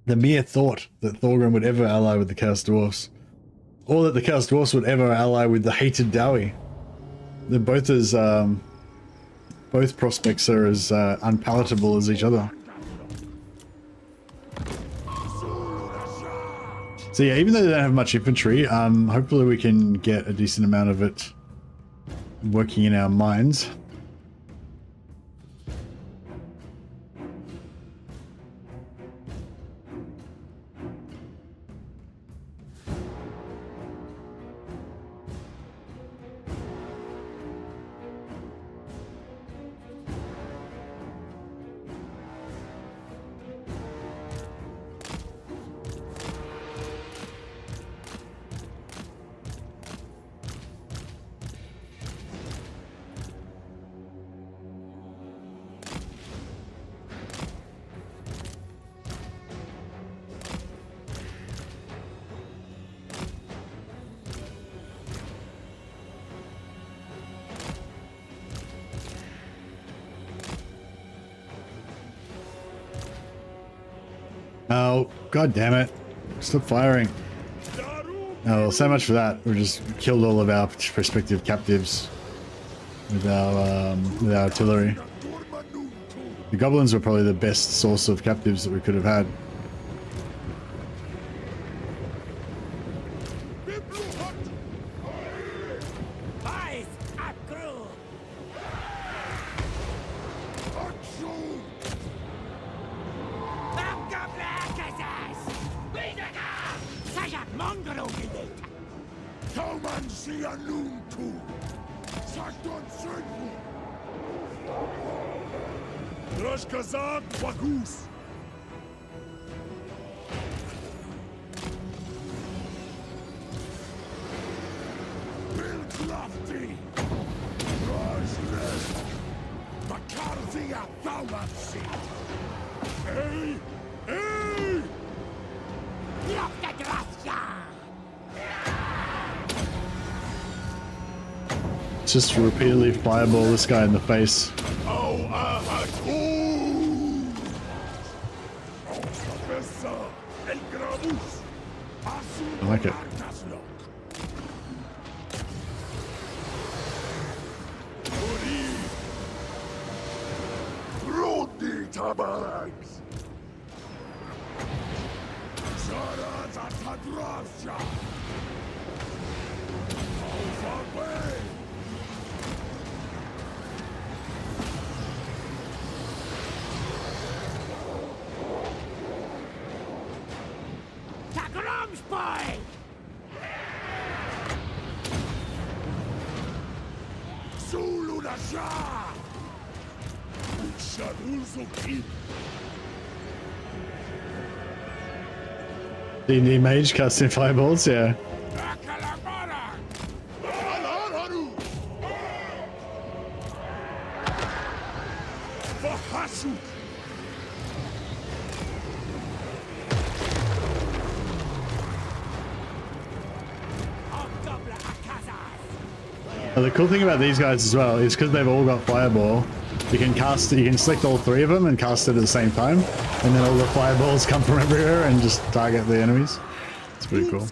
The mere thought that Thorgrim would ever ally with the Chaos Dwarfs, or that the Chaos Dwarfs would ever ally with the hated Dowie. They're both as both prospects are as unpalatable as each other. So yeah, even though they don't have much infantry, hopefully we can get a decent amount of it working in our minds. Oh, god damn it. Stop firing. Oh, so much for that. We just killed all of our prospective captives with our artillery. The goblins were probably the best source of captives that we could have had. Just repeatedly fireball this guy in the face. I like it. Rodni Tabarax. Zarazata Dwarfs. Away. Takarams, boy! Zulu Nasha. Sharuzuki. D&D mage casting fireballs, yeah. Akalamara. Alararu. Fahasu. The cool thing about these guys as well is because they've all got fireball, you can select all three of them and cast it at the same time, and then all the fireballs come from everywhere and just target the enemies. It's pretty cool.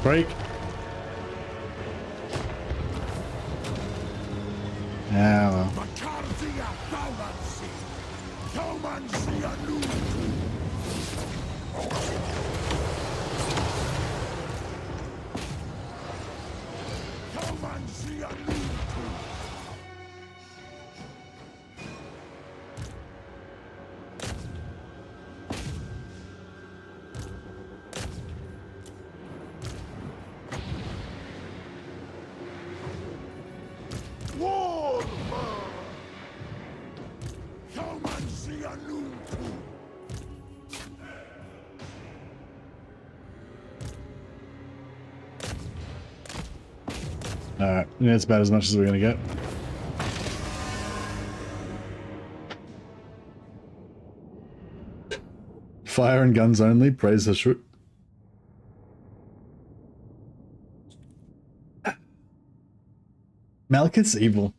Break. Yeah, well. Alright, yeah, it's about as much as we're gonna get. Fire and guns only, praise the shoot. Malekith's evil.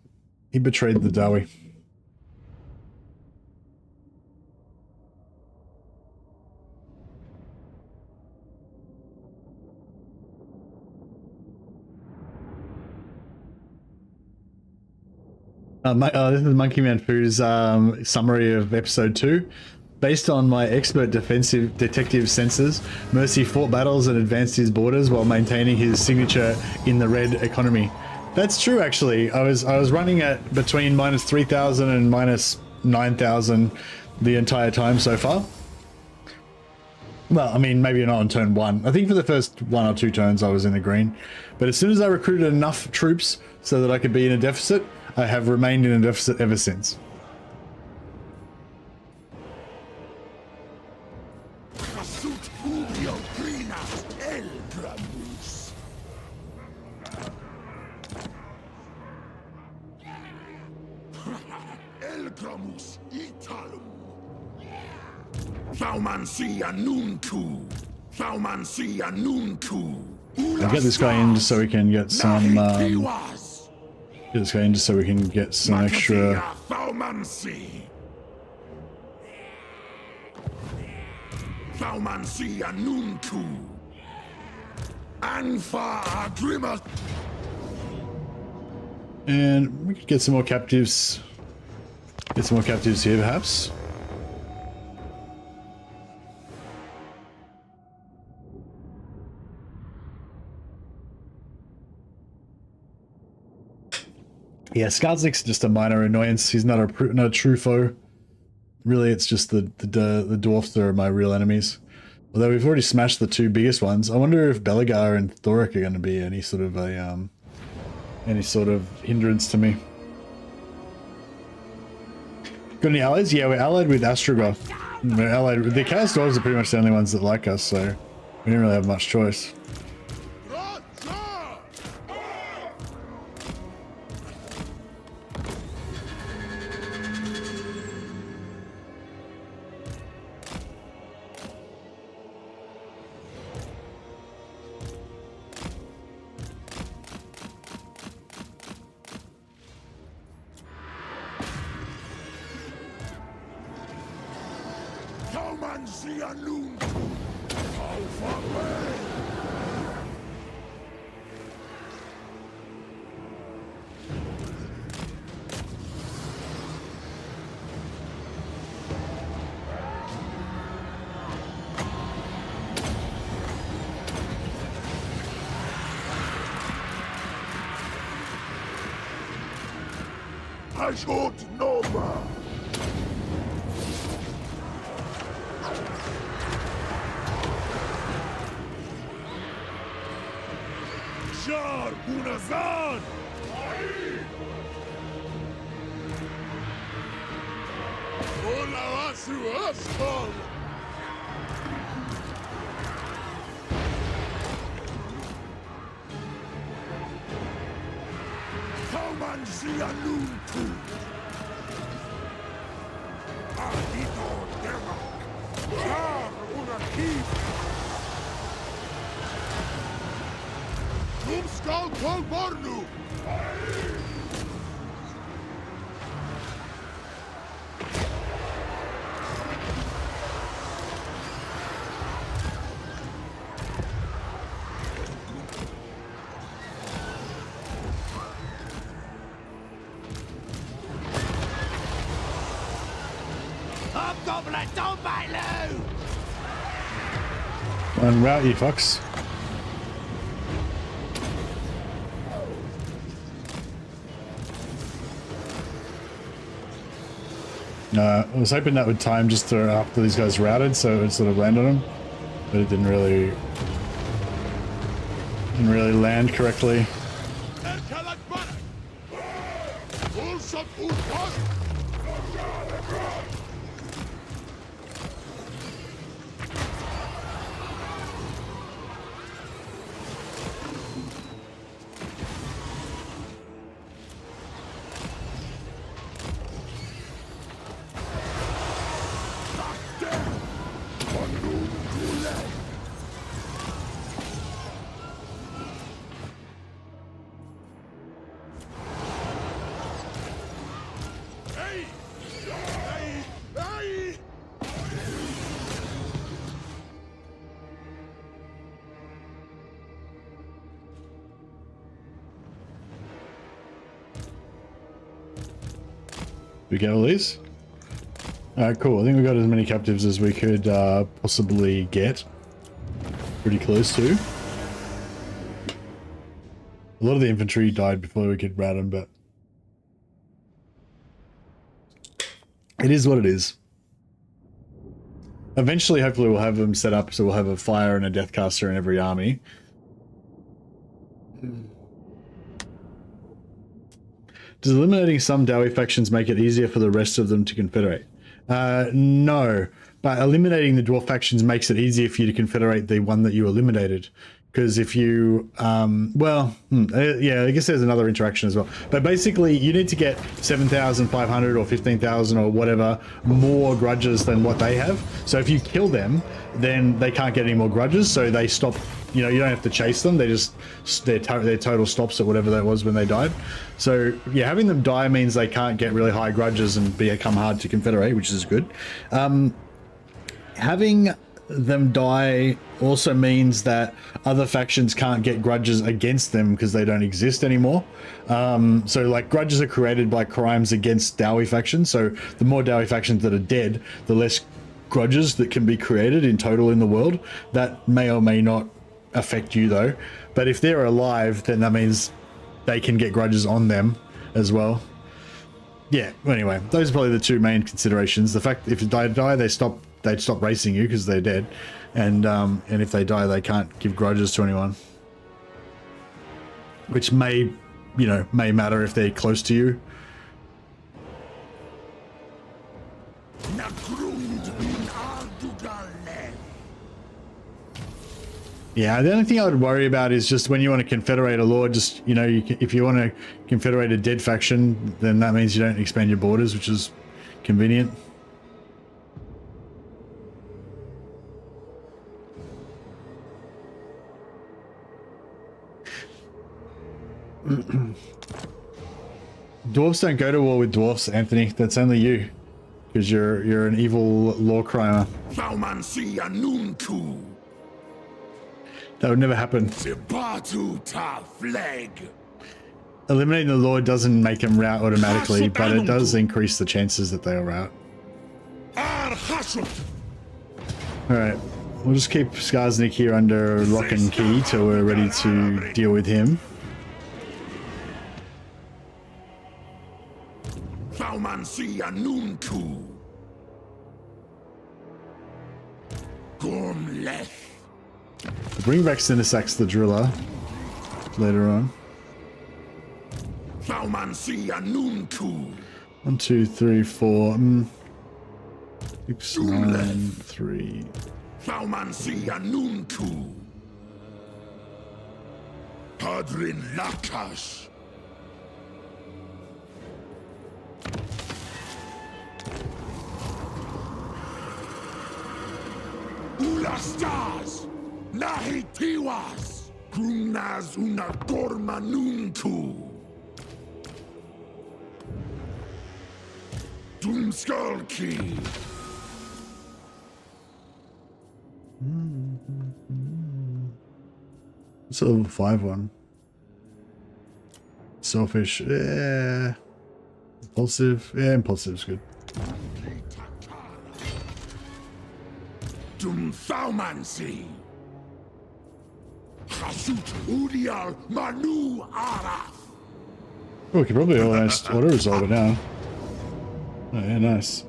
He betrayed the Dawi. This is Monkey Man Foo's summary of episode 2. Based on my expert defensive detective senses, Mercy fought battles and advanced his borders while maintaining his signature in the red economy. That's true, actually. I was running at between minus 3,000 and minus 9,000 the entire time so far. Well, I mean, maybe not on turn 1. I think for the first 1 or 2 turns I was in the green. But as soon as I recruited enough troops so that I could be in a deficit, I have remained in a deficit ever since. I'll get this guy in just so we can get some get this guy in just so we can get some extra and we could get some more captives. Get some more captives here perhaps. Yeah, Skaznik's just a minor annoyance. He's not a true foe. Really, it's just the dwarfs that are my real enemies. Although we've already smashed the 2 biggest ones. I wonder if Belagar and Thoric are going to be any sort of hindrance to me. Got any allies? Yeah, we're allied with Astrogoth. We're allied. The Chaos Dwarves are pretty much the only ones that like us, so we don't really have much choice. Sianun. Auf away. I should know more. Shar Bunazan! Hola Asu Asfal! Kauman Sianun tu! Adito Demak! Shar Unakif! Skal Kol Bornu! Hobgoblin, don't bite low! Unroute you fucks. I was hoping that would time just after these guys routed, so it would sort of land on them, but it didn't really land correctly. We get all these? Alright, cool. I think we got as many captives as we could possibly get. Pretty close to. A lot of the infantry died before we could rout them, but it is what it is. Eventually, hopefully we'll have them set up so we'll have a fire and a deathcaster in every army. Does eliminating some Dowie factions make it easier for the rest of them to confederate? No, but eliminating the dwarf factions makes it easier for you to confederate the one that you eliminated. Because if you, yeah, I guess there's another interaction as well. But basically, you need to get 7,500 or 15,000 or whatever more grudges than what they have. So if you kill them, then they can't get any more grudges. So they stop. You know, you don't have to chase them. They just their total stops at whatever that was when they died. So yeah, having them die means they can't get really high grudges and become hard to confederate, which is good. Having them die also means that other factions can't get grudges against them because they don't exist anymore. So like grudges are created by crimes against Dowie factions. So the more Dowie factions that are dead, the less grudges that can be created in total in the world. That may or may not affect you though, but if they're alive, then that means they can get grudges on them as well. Yeah, anyway, those are probably the two main considerations. The fact if they die, they'd stop racing you because they're dead, and if they die, they can't give grudges to anyone, which may matter if they're close to you. Yeah, the only thing I would worry about is just when you want to confederate a lord, just, you know, if you want to confederate a dead faction, then that means you don't expand your borders, which is convenient. Dwarfs don't go to war with dwarfs, Anthony. That's only you. because you're an evil law crimer. Thaumansia nunku. That would never happen. Zibatu ta flag. Eliminating the law doesn't make them route automatically, but it does increase the chances that they'll route. Alright, we'll just keep Skarsnik here under lock and key till we're ready to deal with him. Thaumansia nunku. Gormleth. We'll bring back Cinesax the Driller later on. Thaumansia nunku. 1, 2, 3, 4. 6, 9, 3. Thaumansia nunku. Padrin Lakash. Ulastas. Nahitiwas. Grumnas unatorma nunku. Doomskulki. It's a level 5 one. Selfish, yeah. Impulsive, yeah, impulsive's good. Doomthaumancy. Hasut Udial Manu Araf. Oh, we could probably almost auto resolve it now. Oh yeah, nice.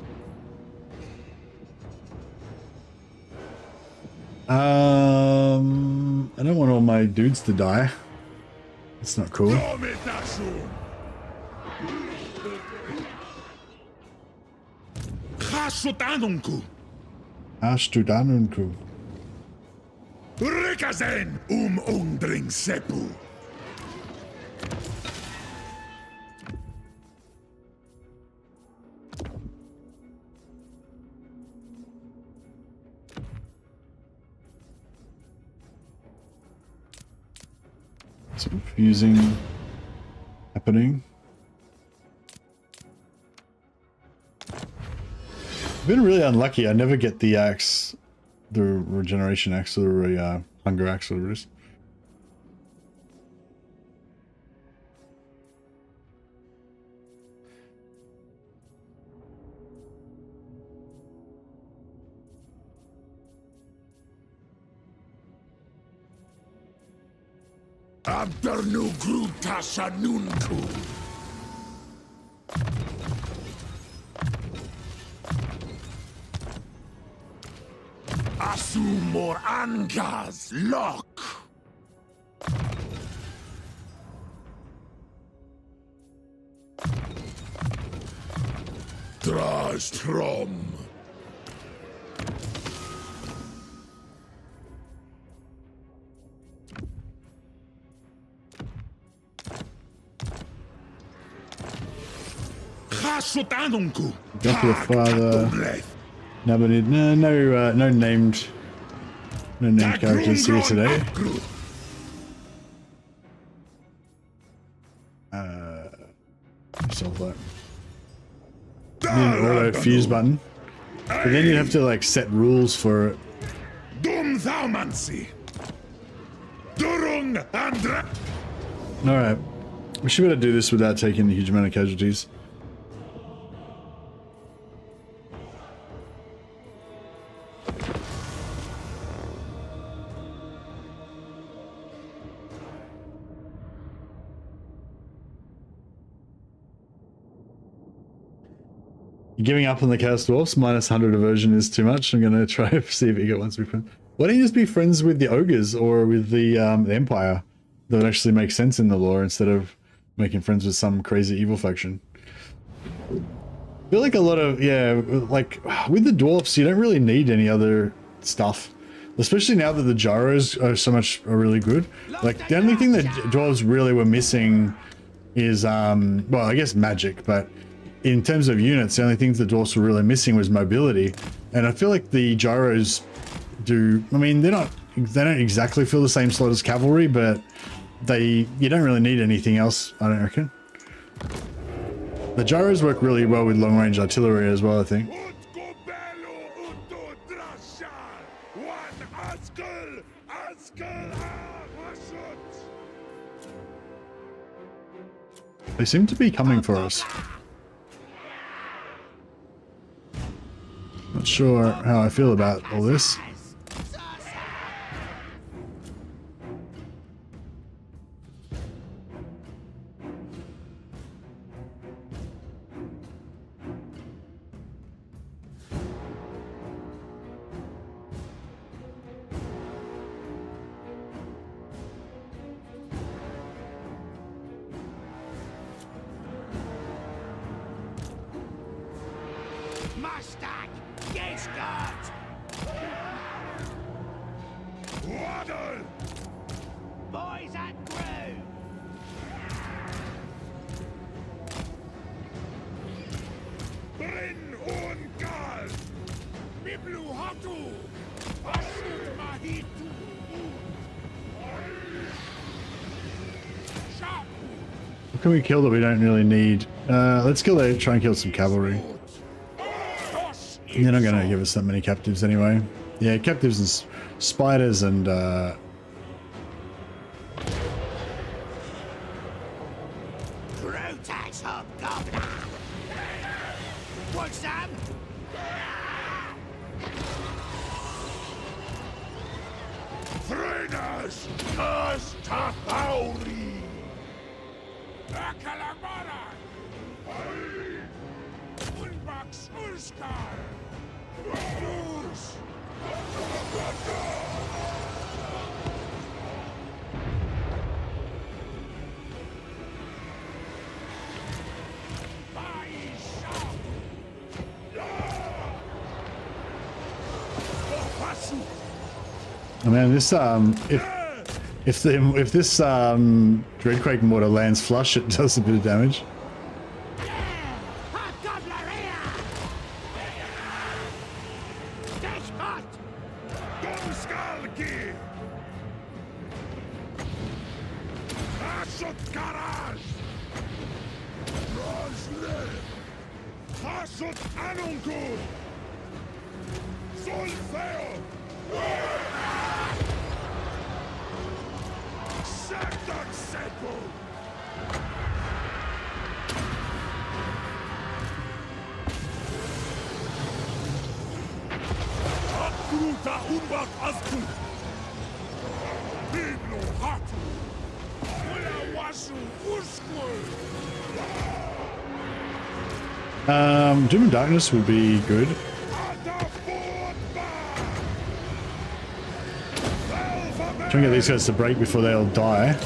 I don't want all my dudes to die. That's not cool. Hasutanunku. Ashtudanunku. Rikazen undring sepu. Some fusing happening. I've been really unlucky. I never get the axe, the regeneration axe, or the hunger axe, whatever it is. Abdernu Gruta Shanunku. Asumor Angas Lock. Drastrom. Go for the father. No, but no named characters here today. Solve that. Need an auto fuse button, but then you have to like set rules for it. All right, we should be able to do this without taking a huge amount of casualties. Giving up on the Chaos Dwarfs, minus 100 aversion is too much. I'm going to try to see if Ego wants to be friends. Why don't you just be friends with the Ogres or with the Empire? That would actually make sense in the lore instead of making friends with some crazy evil faction. I feel like a lot of, yeah, like with the Dwarfs, you don't really need any other stuff. Especially now that the gyros are really good. Like the only thing that Dwarves really were missing is, well, I guess magic, but in terms of units, the only things the Dwarfs were really missing was mobility. And I feel like the gyros do, I mean, they don't exactly fill the same slot as cavalry, but you don't really need anything else, I don't reckon. The gyros work really well with long-range artillery as well, I think. They seem to be coming for us. Not sure how I feel about all this. Mustang, yes, God. Waddle. Boys and crew. Bryn on gal. Biblu hatu. Asut mahitu. Sharp. What can we kill that we don't really need? Let's try and kill some cavalry. They're not going to give us that many captives anyway. Yeah, captives and spiders and Protax hobgoblin. What's that? Threnas Castathauri. Akalamara. Unbax Ulskar. Urs. oh man, this if this Dreadquake mortar lands flush, it does a bit of damage. Doom and Darkness would be good. Try and get these guys to break before they all die.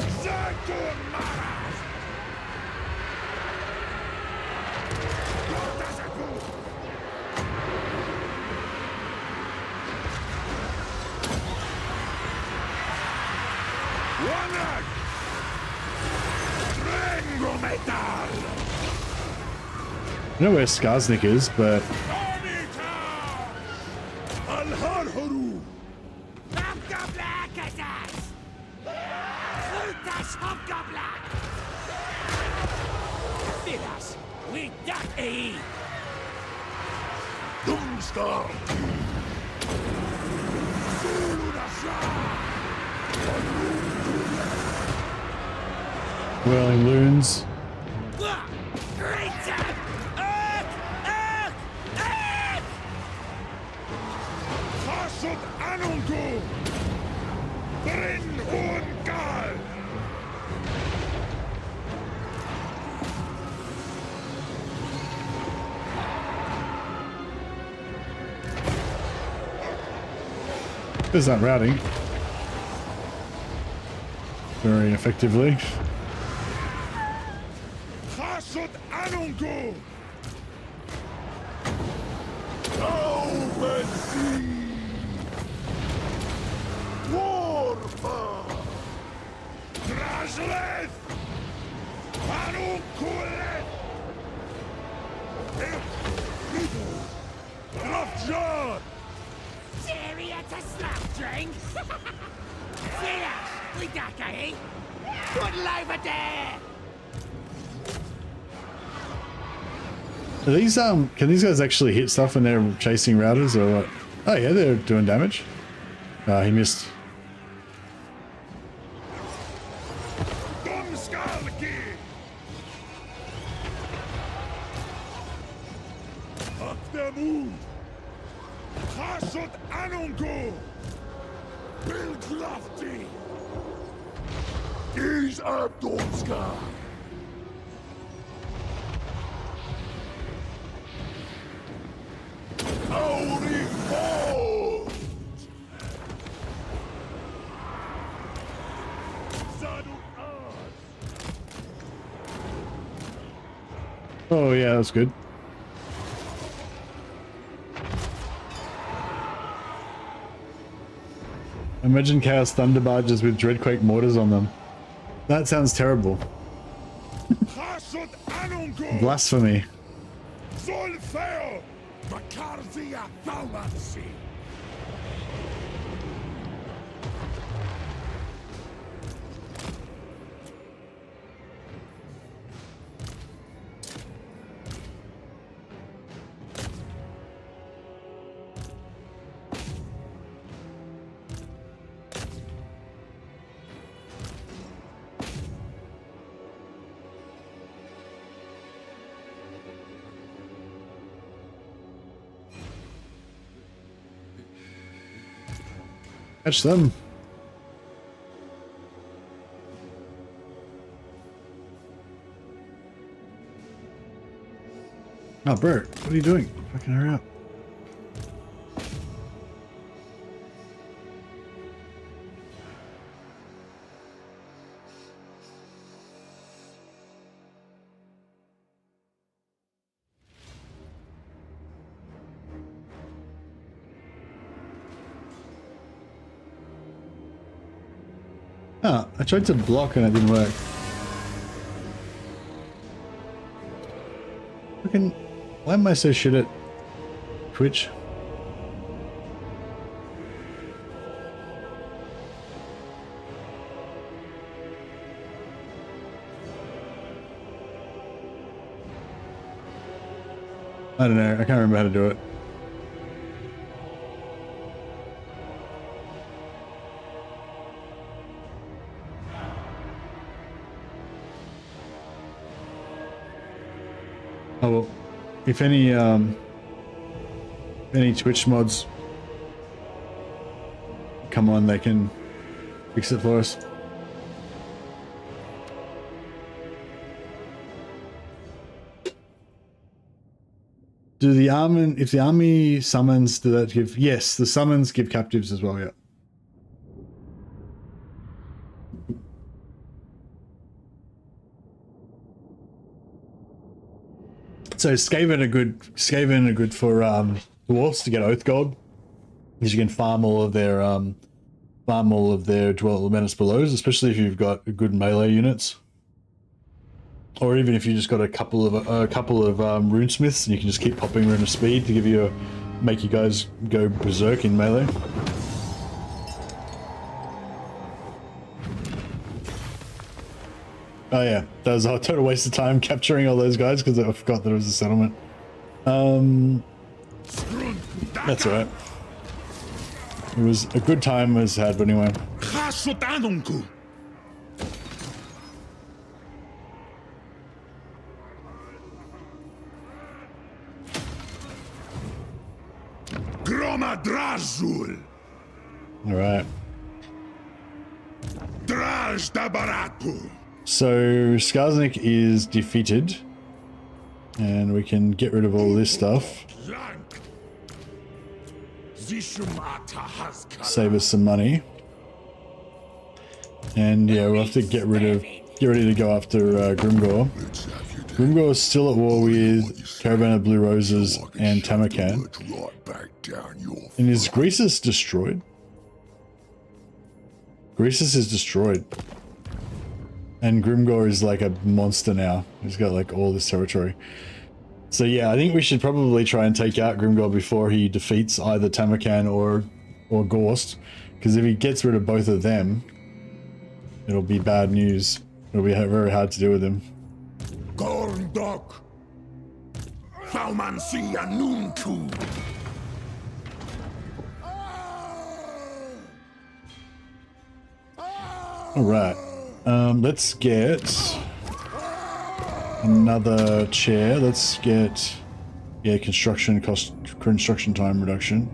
I don't know where Skarsnik is, but Whirling Loons. There's that routing very effectively. Are these can these guys actually hit stuff when they're chasing routers or what? Oh yeah, they're doing damage. Oh, he missed. Oh yeah, that's good. Imagine Chaos Thunder Barges with Dreadquake mortars on them. That sounds terrible. Blasphemy. Catch them. Oh, Bert, what are you doing? Fucking hurry up. Oh, I tried to block and it didn't work. Fucking, why am I so shit at Twitch? I don't know, I can't remember how to do it. Oh well, if any Twitch mods come on, they can fix it for us. Do the army, if the army summons, do that give? Yes, the summons give captives as well. Yeah. So Skaven are good for dwarfs to get oath gold, because you can farm all of their dwell menace belows, especially if you've got good melee units, or even if you just got a couple of runesmiths and you can just keep popping rune of speed to give you make you guys go berserk in melee. Oh yeah, that was a total waste of time capturing all those guys because I forgot that it was a settlement. That's alright. It was a good time was had, but anyway. Alright. So Skarsnik is defeated, and we can get rid of all this stuff. Save us some money. And yeah, we'll have to get ready to go after Grimgor. Grimgor is still at war with Caravan of Blue Roses and Tamarkan. And is Greasus destroyed? Greasus is destroyed. And Grimgor is like a monster now. He's got like all this territory. So yeah, I think we should probably try and take out Grimgor before he defeats either Tamarkan or Gorst. Because if he gets rid of both of them, it'll be bad news. It'll be very hard to deal with him. Baumancia Nunku. All right. Let's get another chair. Let's get, yeah, construction time reduction.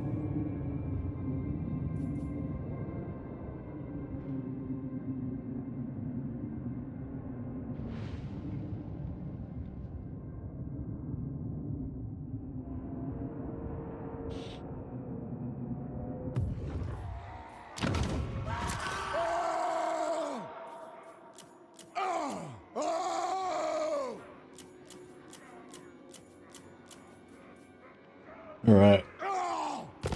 All right.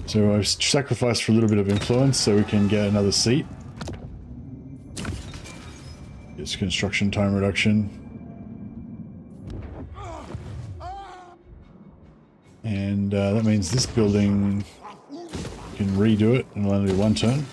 So I've sacrificed for a little bit of influence so we can get another seat. It's construction time reduction. And that means this building can redo it and only do one turn.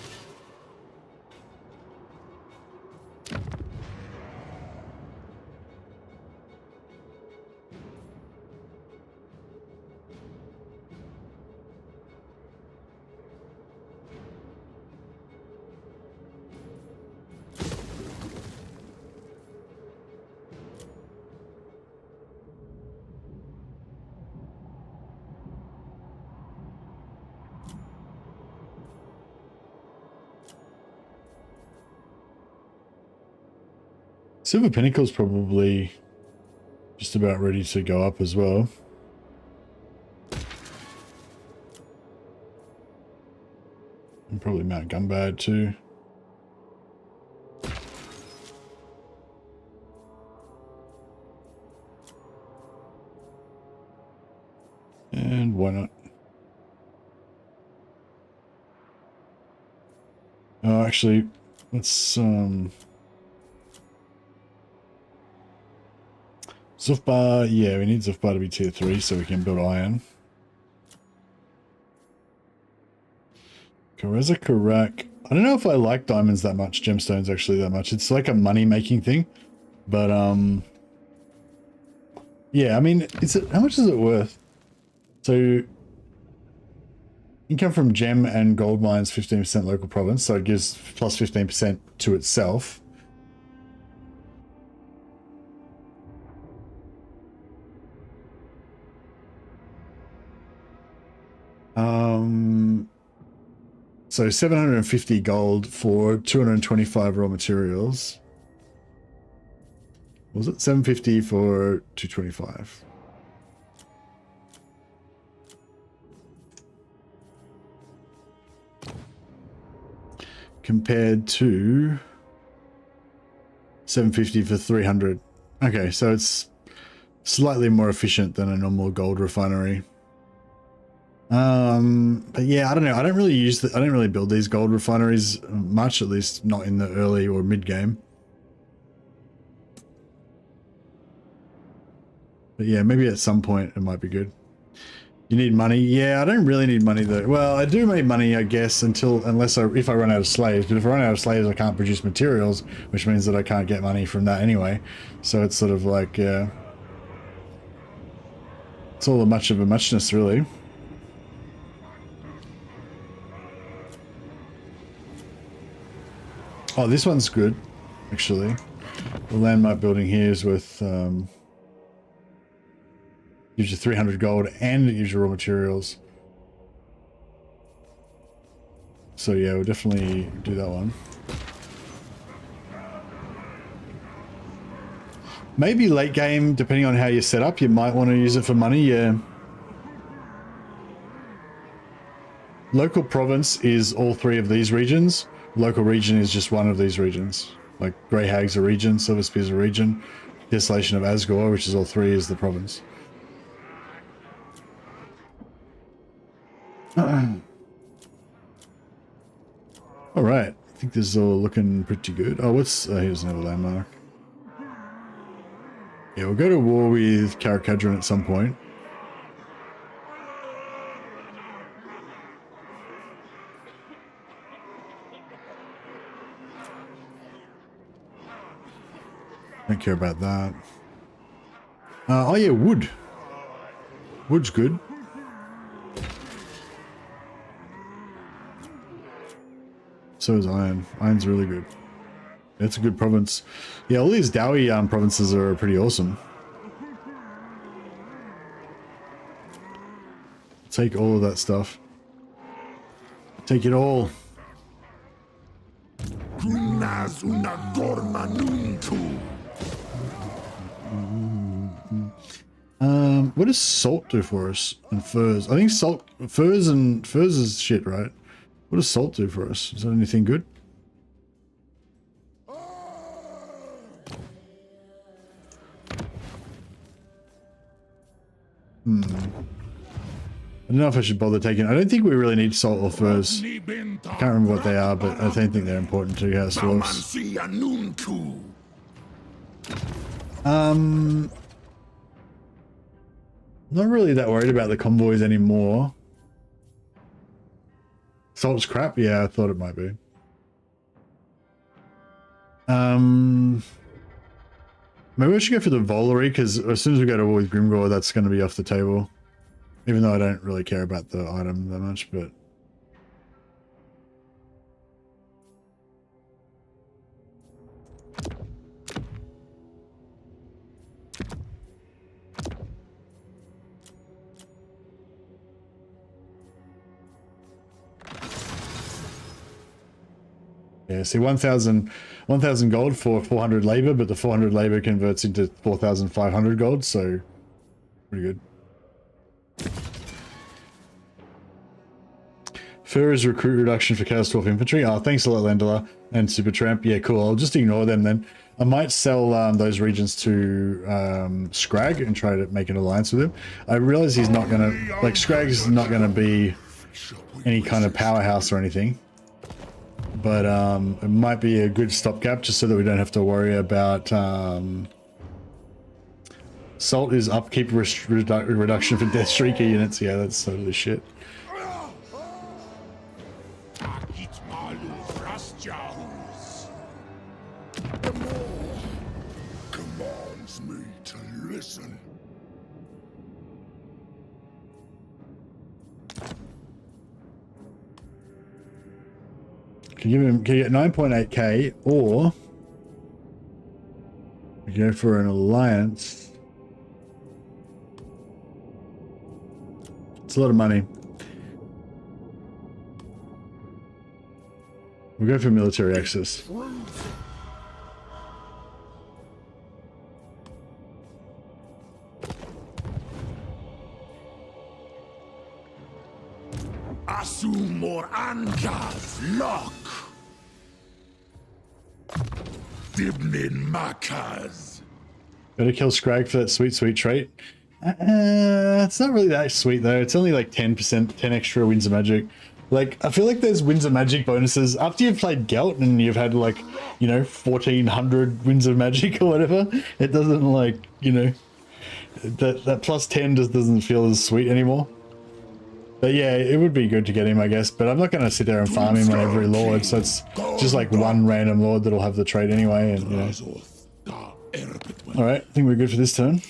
Silver Pinnacle's probably just about ready to go up as well. And probably Mount Gumbad too. And why not? Oh, actually, let's Zufbar, yeah, we need Zufbar to be tier 3 so we can build iron. Kareza Karak. I don't know if I like diamonds that much, gemstones actually that much. It's like a money making thing. But yeah, I mean, how much is it worth? So income from gem and gold mines 15% local province, so it gives plus 15% to itself. So 750 gold for 225 raw materials. Was it 750 for 225? Compared to 750 for 300. Okay, so it's slightly more efficient than a normal gold refinery. But yeah, I don't know. I don't really build these gold refineries much, at least not in the early or mid game. But yeah, maybe at some point it might be good. You need money? Yeah, I don't really need money though. Well, I do make money, I guess, if I run out of slaves. But if I run out of slaves, I can't produce materials, which means that I can't get money from that anyway. So it's sort of like, it's all a much of a muchness, really. Oh, this one's good, actually. The landmark building here is worth, gives you 300 gold and it gives you raw materials. So yeah, we'll definitely do that one. Maybe late game, depending on how you set up, you might want to use it for money, yeah. Local province is all 3 of these regions. Local region is just one of these regions. Like Grey Hag's a region, Silver Spear's a region, Desolation of Asgore, which is all 3, is the province. Alright, I think this is all looking pretty good. Oh, here's another landmark. Yeah, we'll go to war with Karakadran at some point. Don't care about that. Oh yeah, wood. Wood's good. So is iron. Iron's really good. It's a good province. Yeah, all these Dowie provinces are pretty awesome. Take all of that stuff. Take it all. What does salt do for us? And furs. I think furs is shit, right? What does salt do for us? Is that anything good? I don't know if I should bother taking. I don't think we really need salt or furs. I can't remember what they are, but I don't think they're important to House Dwarfs. Not really that worried about the convoys anymore. Salt's crap? Yeah, I thought it might be. Maybe we should go for the Volary, because as soon as we go to war with Grimgor, that's going to be off the table. Even though I don't really care about the item that much, but... Yeah, see, 1,000 gold for 400 labor, but the 400 labor converts into 4,500 gold, so pretty good. Fur is recruit reduction for Chaos Dwarf infantry. Oh, thanks a lot, Landela and Supertramp. Yeah, cool. I'll just ignore them then. I might sell those regions to Scrag and try to make an alliance with him. I realize he's not gonna, like, Scrag's not gonna be any kind of powerhouse or anything. But it might be a good stopgap just so that we don't have to worry about salt is upkeep reduction for death streaker units. Yeah, that's totally shit. Commands me to listen. Can you get 9.8k, or we go for an alliance. It's a lot of money. We'll go for military access. Asumor Angas Lock. Dibnin Makaz. Better kill Scrag for that sweet trait. It's not really that sweet though. It's only like 10%, 10 extra Winds of Magic. Like, I feel like there's Winds of Magic bonuses after you've played Gelt and you've had like, you know, 1,400 Winds of Magic or whatever. It doesn't, like, you know, that plus 10 just doesn't feel as sweet anymore. But yeah, it would be good to get him, I guess. But I'm not going to sit there and farm him on every lord, so it's just like one random lord that'll have the trait anyway. And you know. All right, I think we're good for this turn.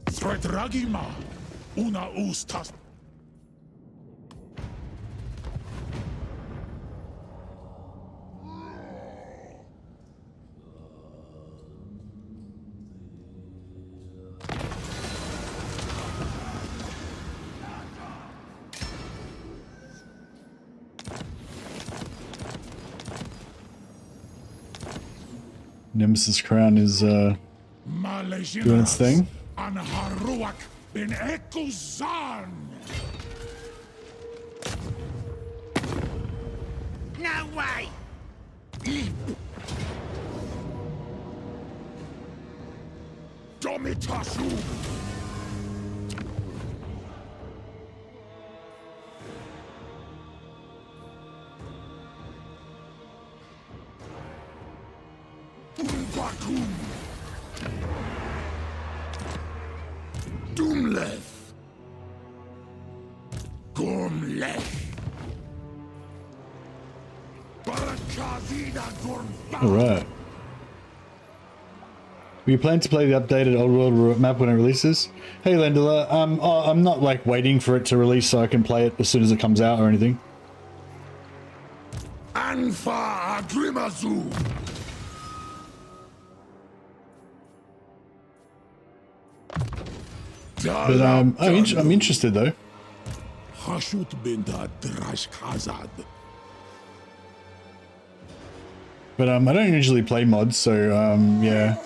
Thretragima, una ustas. Nemesis Crown is doing its thing. No way! Domitasu. Doomleth. Alright. We plan to play the updated old world map when it releases. Hey Lendela, I'm not like waiting for it to release so I can play it as soon as it comes out or anything. Anfa Agrimazu. But I'm interested though. Hashut binta drash khazad. But I don't usually play mods, so yeah.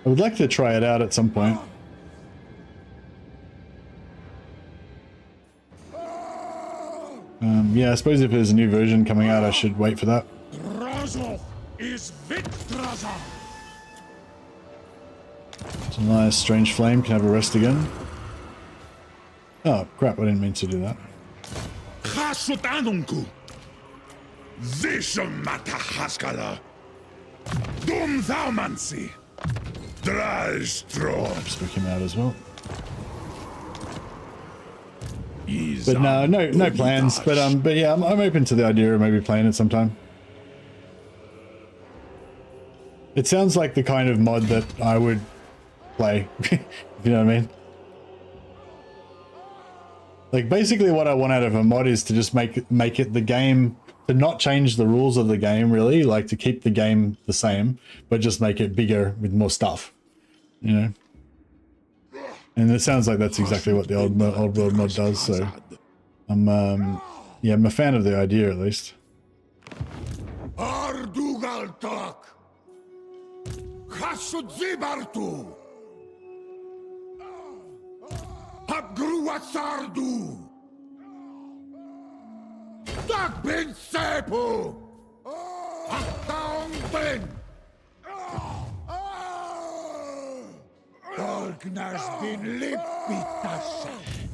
I would like to try it out at some point. Yeah, I suppose if there's a new version coming out, I should wait for that. It's a nice strange flame, can have a rest again. Oh crap, I didn't mean to do that. Spook him out as well. But no plans. But yeah, I'm open to the idea of maybe playing it sometime. It sounds like the kind of mod that I would play. If you know what I mean? Like basically what I want out of a mod is to just make it the game, to not change the rules of the game really, like to keep the game the same, but just make it bigger with more stuff, you know? And it sounds like that's exactly what the old world mod does, so I'm yeah, I'm a fan of the idea at least.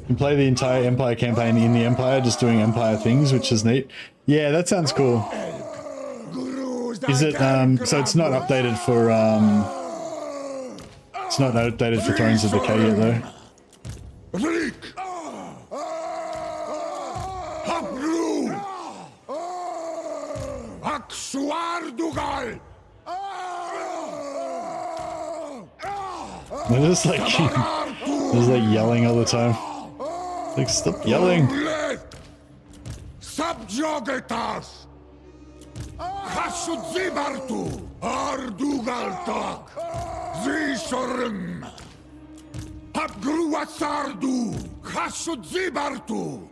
You can play the entire Empire campaign in the Empire, just doing Empire things, which is neat. Yeah, that sounds cool. Is it so it's not updated for Thrones of Decay yet though? They're just like yelling all the time. Like, stop yelling. Subjugatas. Hasudzibartu. Ardugaltak. Zishorm. Habgruasardu. Hasudzibartu.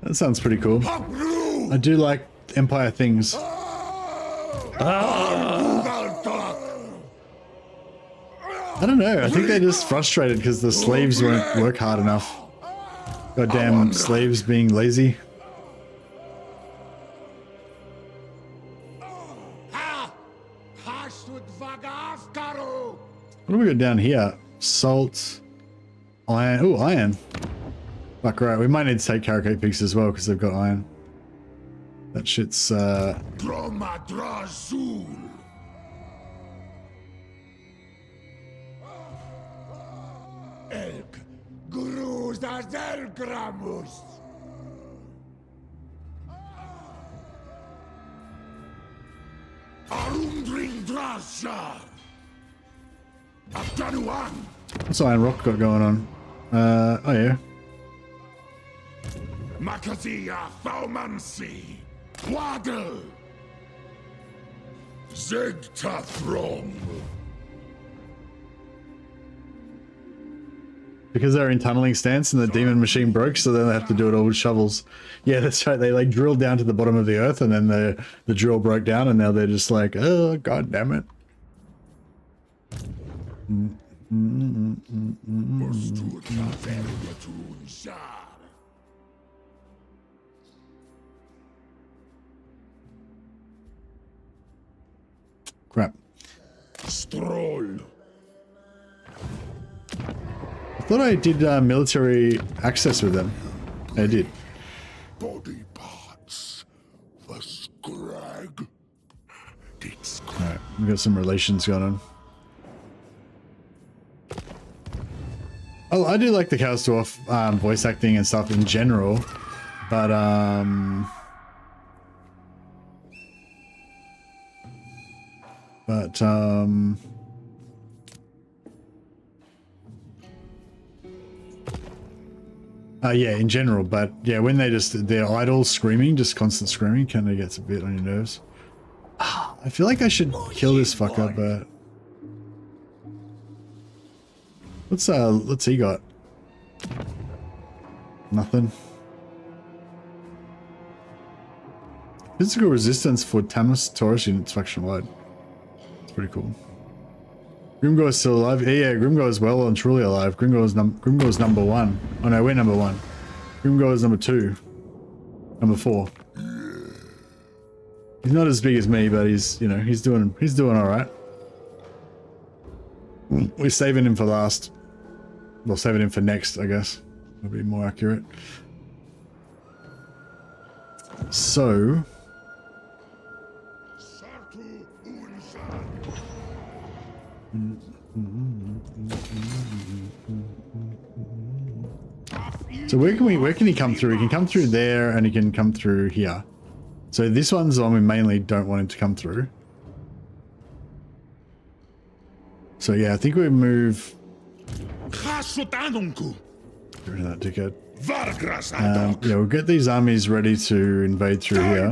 That sounds pretty cool. I do like Empire things. I don't know, I think they're just frustrated because the slaves won't work hard enough. Goddamn slaves being lazy. What do we got down here? Salt, iron. Oh, iron. Fuck right, we might need to take Karakate Peaks as well because they've got iron. That shit's Elk Gurus as Elgramus. Arundring Drasha. Aftanuan. What's Iron Rock got going on? Oh yeah. Makazia Faumansi. Waddle. Zegtathrom. Because they're in tunneling stance and the demon machine broke, so then they have to do it all with shovels. Yeah, that's right. They like drilled down to the bottom of the earth and then the drill broke down and now they're just like, oh, god damn it. Crap. Stroll. I thought I did military access with them. I did. Body parts. The scrag. The Alright, we got some relations going on. Oh, I do like the Chaos Dwarf voice acting and stuff in general, but yeah, in general, but yeah, when they're idle screaming, just constant screaming, kind of gets a bit on your nerves. I feel like I should kill this fucker, but what's he got? Nothing. Physical resistance for Tamus Taurus units faction wide. It's pretty cool. Grimgor is still alive. Yeah, Grimgor is well and truly alive. Grimgor is number 1. Oh no, we're number 1. Grimgor is number 2. Number 4. He's not as big as me, but he's, you know, he's doing all right. We're saving him for last. Well, saving him for next, I guess. Would be more accurate. So. So where can he come through? He can come through there, and he can come through here. So this one's the one we mainly don't want him to come through. So yeah, I think we move. Get rid of that dickhead. Yeah, we'll get these armies ready to invade through here.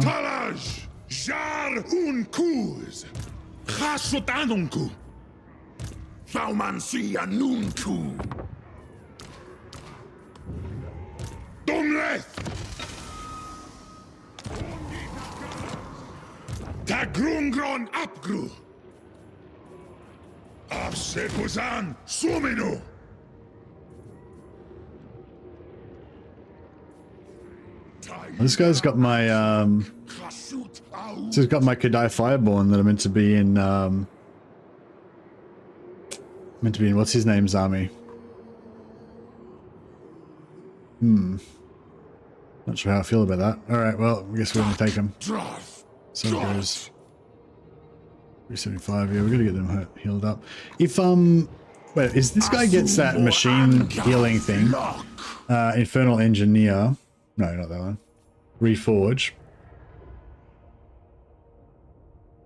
Tagrungron apgru. Afsepuzan suminu. This guy's got my he's got my Kadai Fireborn that I'm meant to be in what's his name's army. Not sure how I feel about that. Alright, well, I guess we're gonna take him. So it goes 375, yeah, we gotta get them healed up. If wait, is this guy gets that machine healing thing? Infernal Engineer. No, not that one. Reforge.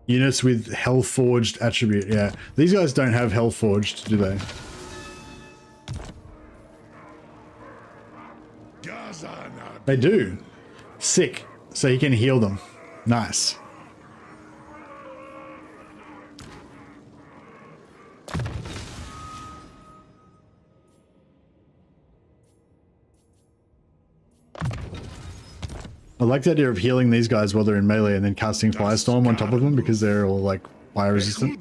Units with Hellforged attribute, yeah. These guys don't have Hellforged, do they? They do. Sick. So he can heal them. Nice. I like the idea of healing these guys while they're in melee and then casting Firestorm on top of them because they're all like fire resistant.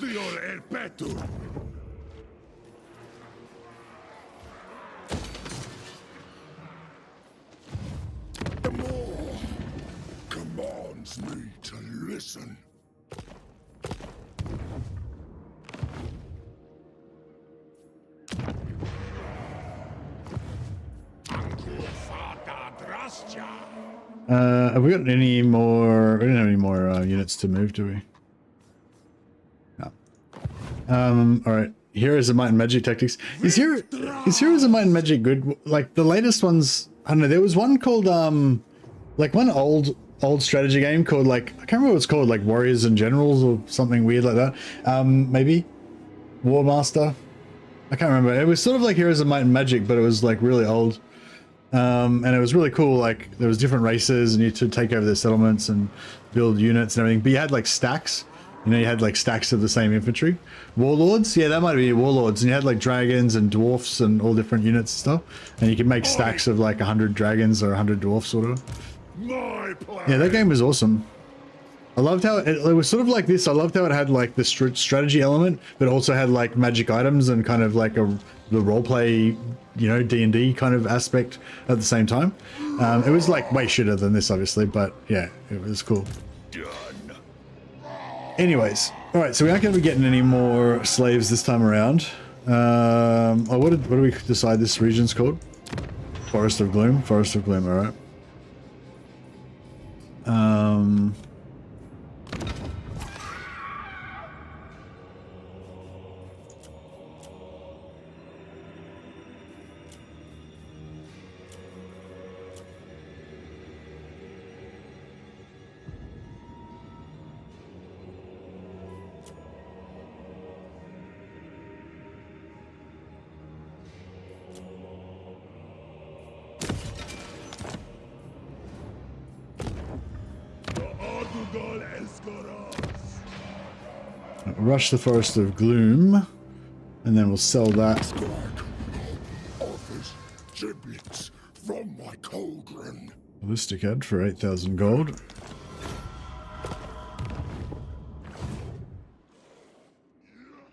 The more commands me to listen. Have we got any more? We don't have any more units to move, do we? No. All right. Heroes of Might and Magic tactics. Is Heroes of Might and Magic good? Like the latest ones. I don't know. There was one called like one old strategy game called like I can't remember what it's called, like Warriors and Generals or something weird like that. Maybe War Master. I can't remember. It was sort of like Heroes of Might and Magic, but it was like really old. And it was really cool. Like there was different races and you had to take over their settlements and build units and everything, but you had like stacks, you know, you had like stacks of the same infantry. Warlords, yeah, that might be warlords, and you had like dragons and dwarfs and all different units and stuff, and you could make stacks of like 100 dragons or 100 dwarfs sort of. Yeah, that game was awesome. I loved how it was sort of like this. I loved how it had like the strategy element, but also had like magic items and kind of like the roleplay, you know, D&D kind of aspect at the same time. It was like way shitter than this, obviously, but yeah, it was cool. Anyways, all right, so we aren't going to be getting any more slaves this time around. What do we decide this region's called? Forest of Gloom. Forest of Gloom. All right. Rush the Forest of Gloom, and then we'll sell that. Offers giblets from my cauldron. Ballistic head for 8,000 gold.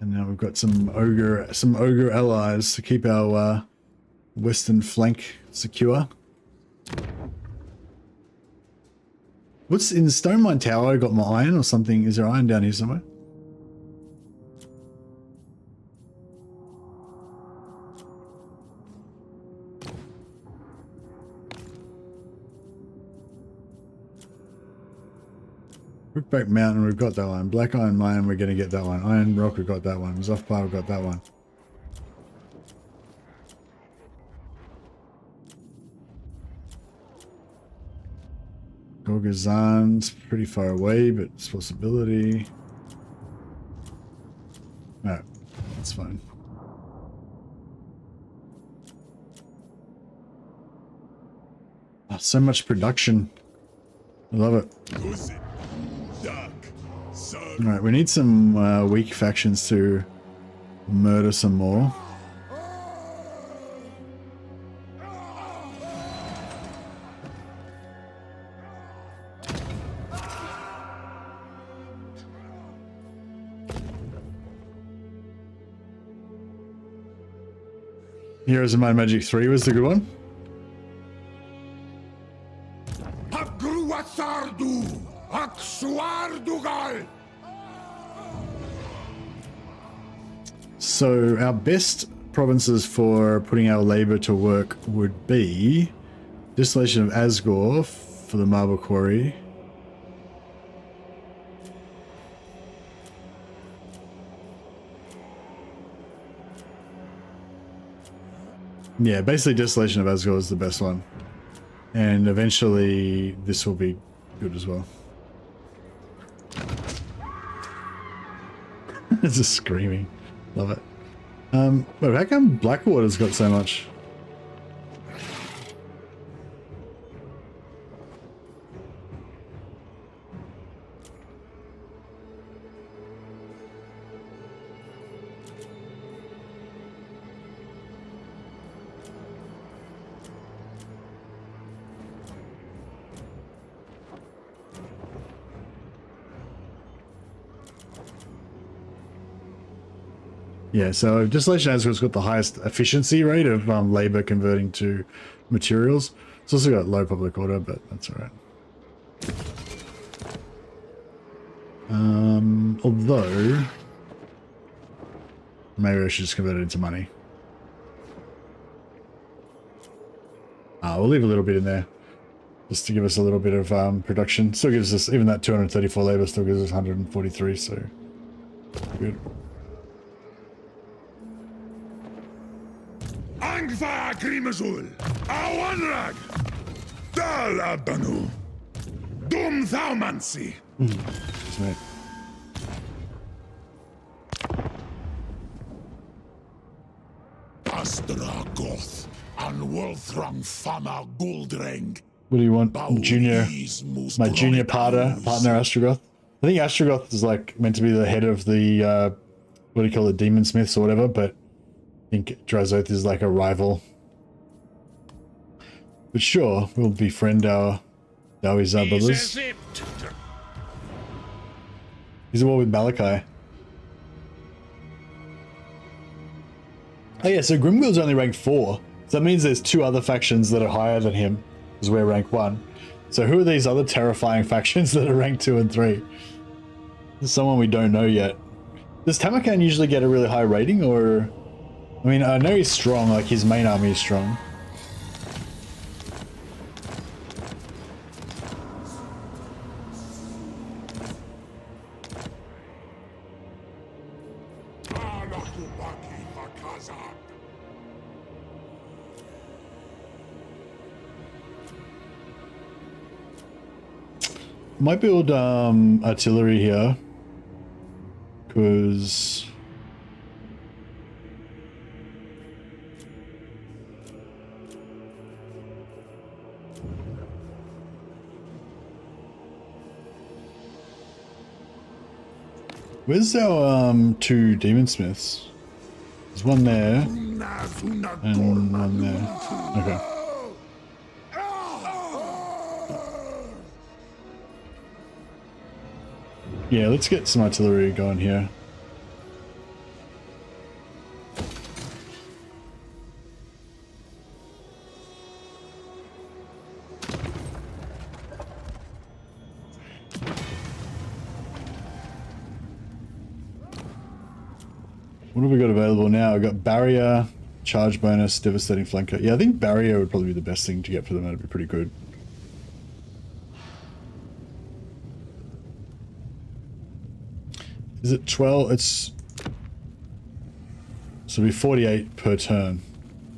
And now we've got some ogre allies to keep our western flank secure. What's in Stone Mine Tower? I got my iron or something. Is there iron down here somewhere? Brookback Mountain, we've got that one. Black Iron Mine, we're going to get that one. Iron Rock, we've got that one. Zophbar, we've got that one. Gorgazan's pretty far away, but it's a possibility. No, that's fine. Oh, so much production. I love it. Alright, we need some weak factions to murder some more. Heroes of Might and Magic 3 was the good one. So our best provinces for putting our labor to work would be Distillation of Asgore for the Marble Quarry. Yeah, basically Distillation of Asgore is the best one. And eventually this will be good as well. It's just screaming. Love it. Wait, how come Blackwater's got so much? Yeah, so Distillation Asgore's got the highest efficiency rate of labor converting to materials. It's also got low public order, but that's alright. Although maybe I should just convert it into money. We'll leave a little bit in there just to give us a little bit of production. Still gives us, even that 234 labor still gives us 143, so good. Angva Grimazul, Awanrag, Dalabanu, Dum Thaumansi. Right. Astra Goth, and Wolfram Fama Guldreng. What do you want, Junior? My junior partner Astrogoth. I think Astrogoth is like meant to be the head of the what do you call it, Demon Smiths or whatever, but I think Drazoth is like a rival. But sure, we'll befriend our Dawizar brothers. He's at war with Malachi. Oh yeah, so Grimgul's only ranked 4. So that means there's 2 other factions that are higher than him, because we're rank 1. So who are these other terrifying factions that are ranked 2 and 3? There's someone we don't know yet. Does Tamakan usually get a really high rating, or... I mean, I know he's strong, like his main army is strong. Might build artillery here, because Where's our two demon smiths? There's one there and one there. Okay. Yeah, let's get some artillery going here. What have we got available now? We've got barrier, charge bonus, devastating flanker. Yeah, I think barrier would probably be the best thing to get for them. That'd be pretty good. Is it 12? It's... So it'd be 48 per turn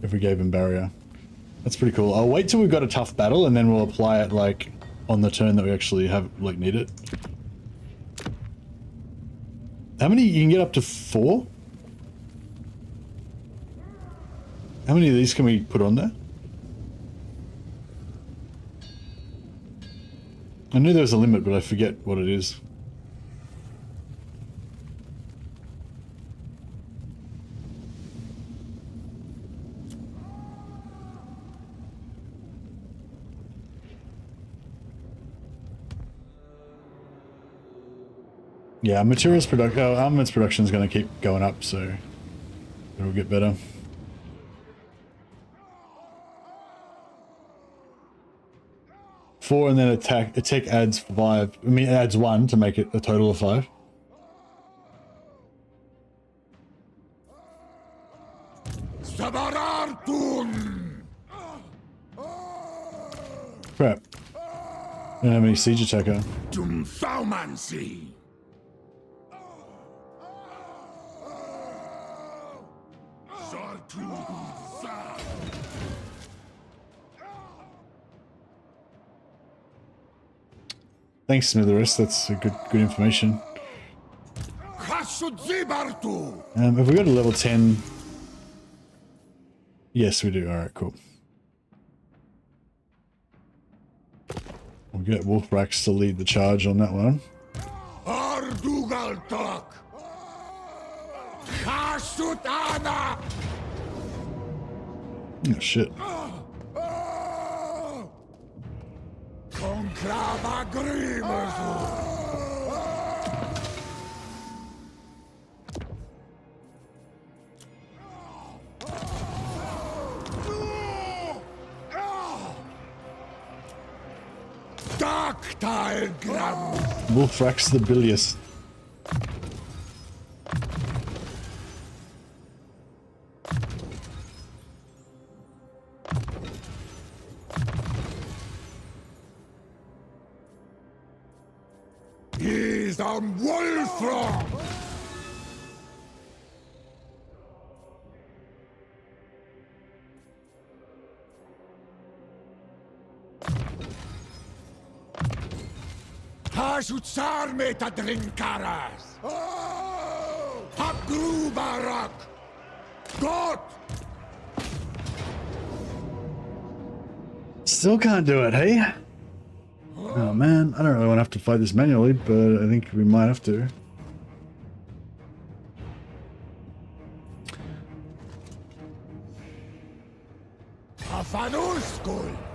if we gave him barrier. That's pretty cool. I'll wait till we've got a tough battle and then we'll apply it like on the turn that we actually have, like, need it. How many? You can get up to 4? How many of these can we put on there? I knew there was a limit, but I forget what it is. Yeah, materials production, armaments production is going to keep going up, so it'll get better. Four and then attack. Attack adds 5. I mean, it adds 1 to make it a total of 5. Crap. I don't have any siege attacker. Thanks, Smitherus. That's a good information. Have we got a level 10? Yes, we do. Alright, cool. We'll get Wolfrax to lead the charge on that one. Oh, shit. Wolfrax the Bilious. He's on Wolfram! Hashutsar meta drinkaras! Hakrubarak! God! Still can't do it, hey? Oh man, I don't really want to have to fight this manually, but I think we might have to.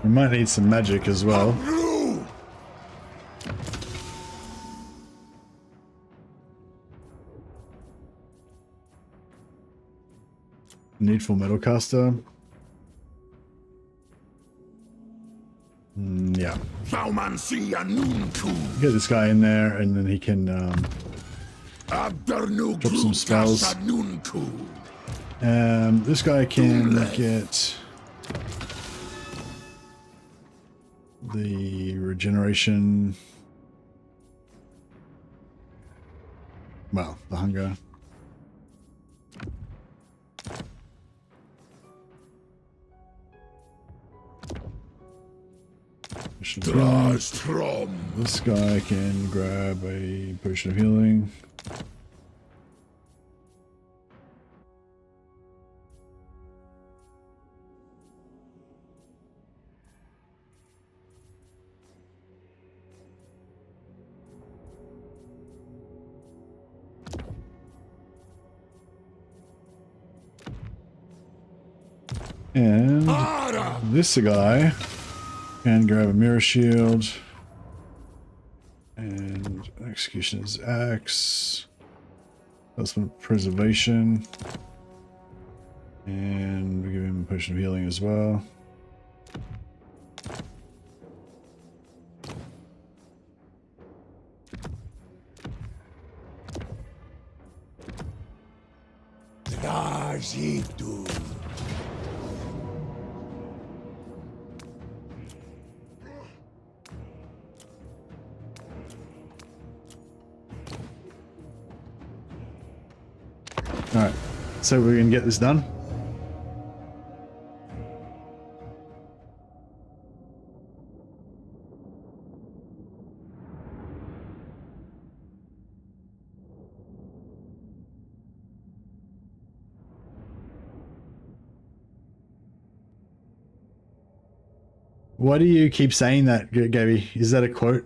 We might need some magic as well. Needful metal caster. Yeah. Get this guy in there, and then he can drop some spells. This guy can get the regeneration. Well, the hunger. This guy can grab a potion of healing. And this guy can grab a mirror shield. And Executioner's Axe. That's some preservation. And we give him a potion of healing as well. Tragitu. Alright, so we can get this done. Why do you keep saying that, Gabby? Is that a quote?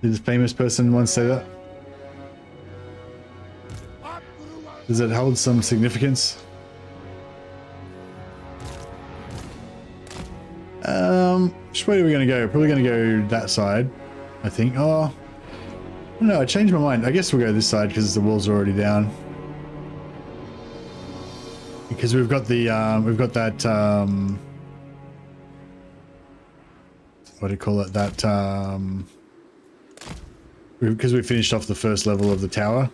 Did this famous person once say that? Does it hold some significance? Which way are we going to go? Probably going to go that side, I think. Oh, no, I changed my mind. I guess we'll go this side because the walls are already down. Because we've got the, we've got that, what do you call it? That, because we finished off the first level of the tower.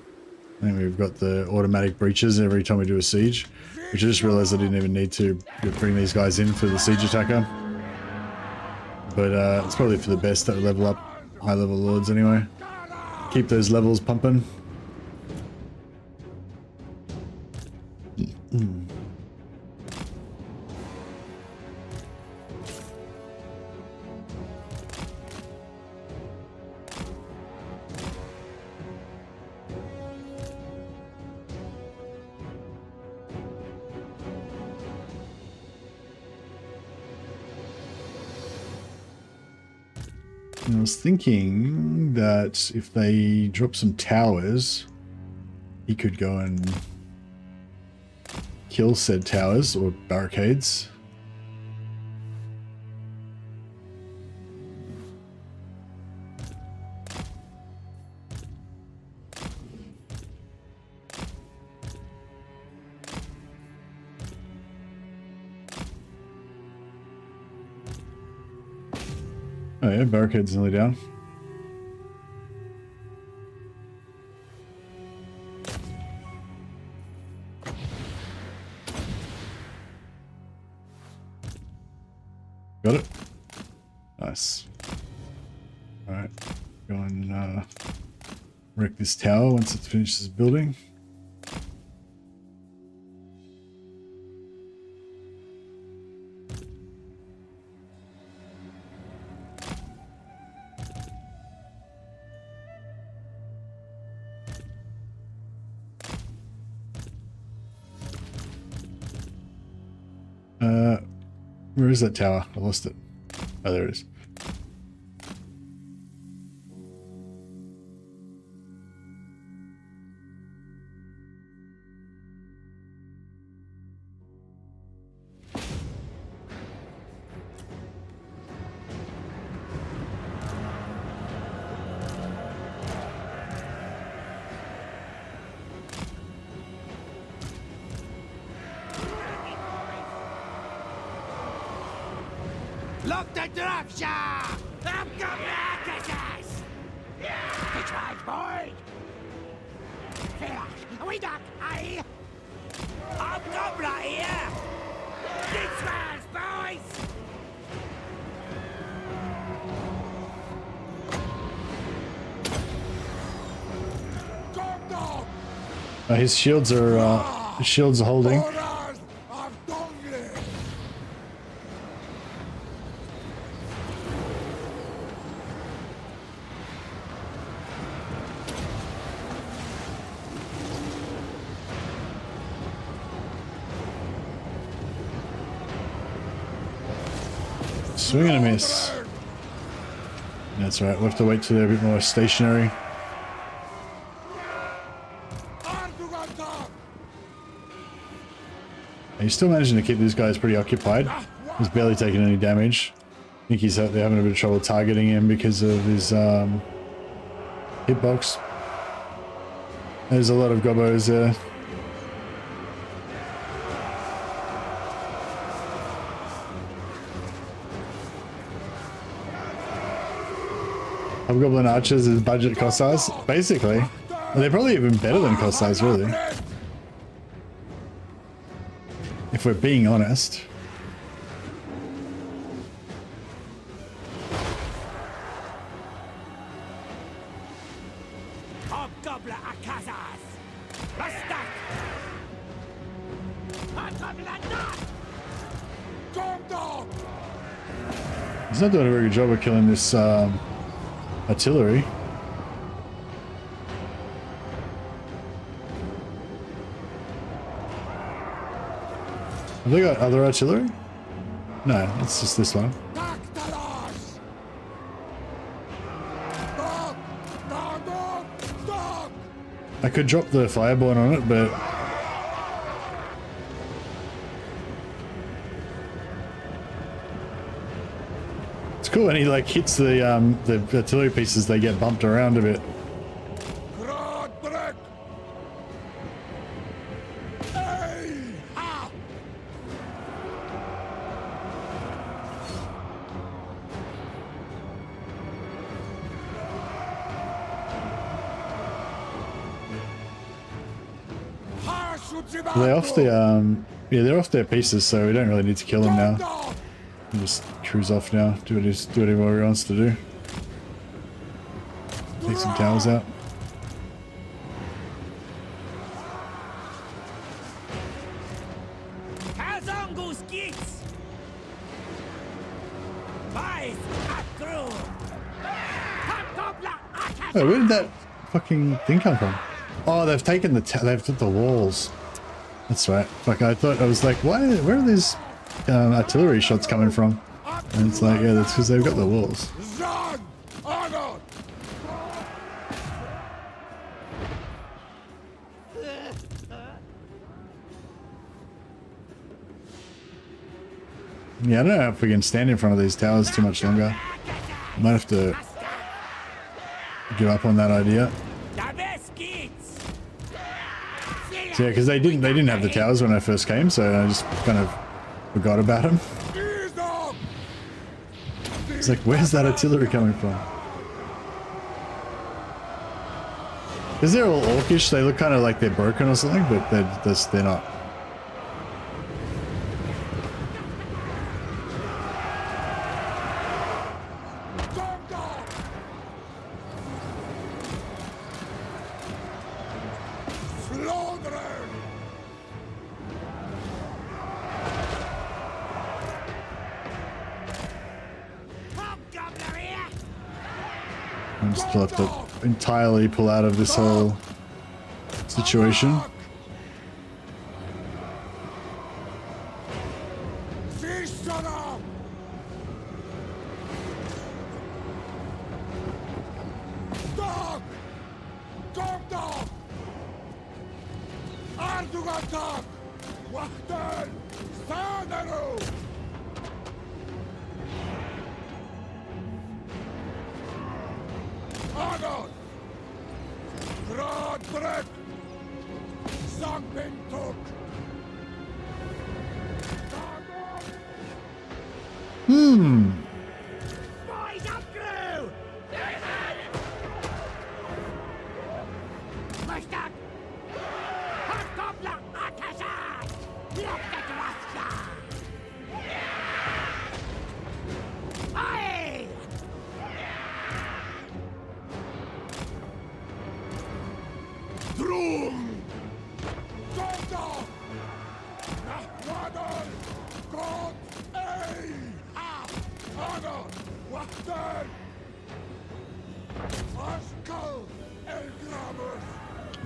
And we've got the automatic breaches every time we do a siege. Which I just realized I didn't even need to bring these guys in for the siege attacker. But it's probably for the best that we level up high level lords anyway. Keep those levels pumping. I was thinking that if they drop some towers, he could go and kill said towers or barricades. Oh yeah, barricade's nearly down. Got it? Nice. Alright, go and wreck this tower once it finishes building. Where is that tower? I lost it. Oh, there it is. Look the Dwarfs! I've got Grudges! The tribe's boy! Here, we duck, aye! I've got right here! This man's boys! His shields are holding. Swing and a miss. That's right, we'll have to wait till they're a bit more stationary. he's still managing to keep these guys pretty occupied. He's barely taking any damage. I think they're having a bit of trouble targeting him because of his hitbox. There's a lot of gobbos there. Hobgoblin archers is budget Kossars, basically. Well, they're probably even better than Kossars, really. If we're being honest. He's not doing a very good job of killing this artillery. Have they got other artillery? No, it's just this one. I could drop the fireborn on it, but it's cool when he like hits the artillery pieces. They get bumped around a bit. They're off the yeah, they're off their pieces, so we don't really need to kill them now. We'll just cruise off now. Do whatever he wants to do. Take some towers out. Oh, where did that fucking thing come from? Oh, they've taken they've took the walls. That's right. Fuck, I thought, I was like, where are these artillery shots coming from? And it's like, yeah, that's because they've got the walls. Yeah, I don't know if we can stand in front of these towers too much longer. Might have to give up on that idea. So, yeah, because they didn't have the towers when I first came, so I just kind of forgot about them. It's like, where's that artillery coming from? Because they're all orcish, they look kind of like they're broken or something, but they're not. I'm just have to entirely pull out of this whole situation.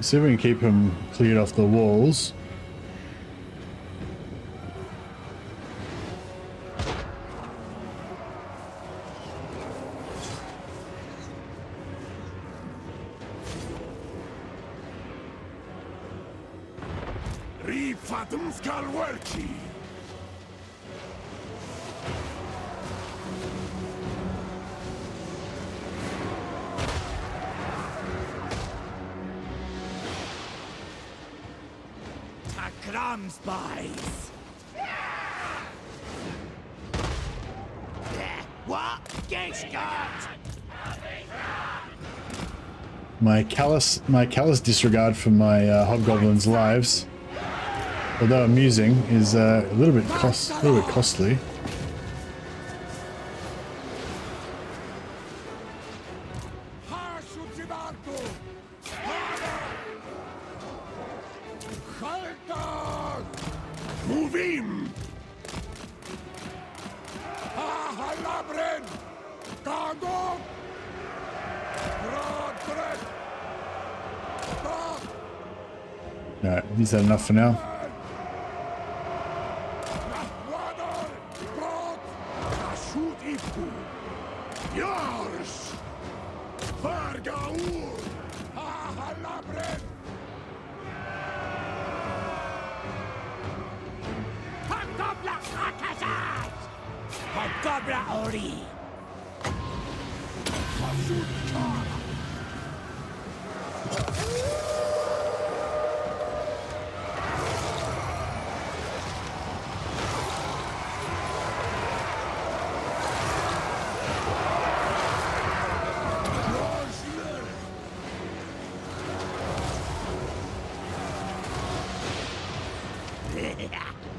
See if we can keep him cleared off the walls. Bufatum Skalwerki. Crumbs, boys. What? Guess not. My callous disregard for my hobgoblins' lives, although amusing, is a little bit costly. Move in! Halabren! Gago! Alright, is that enough for now? Yars! Vargaur! Halabren! Hobgobla Akazaz! Hobgobla Ori!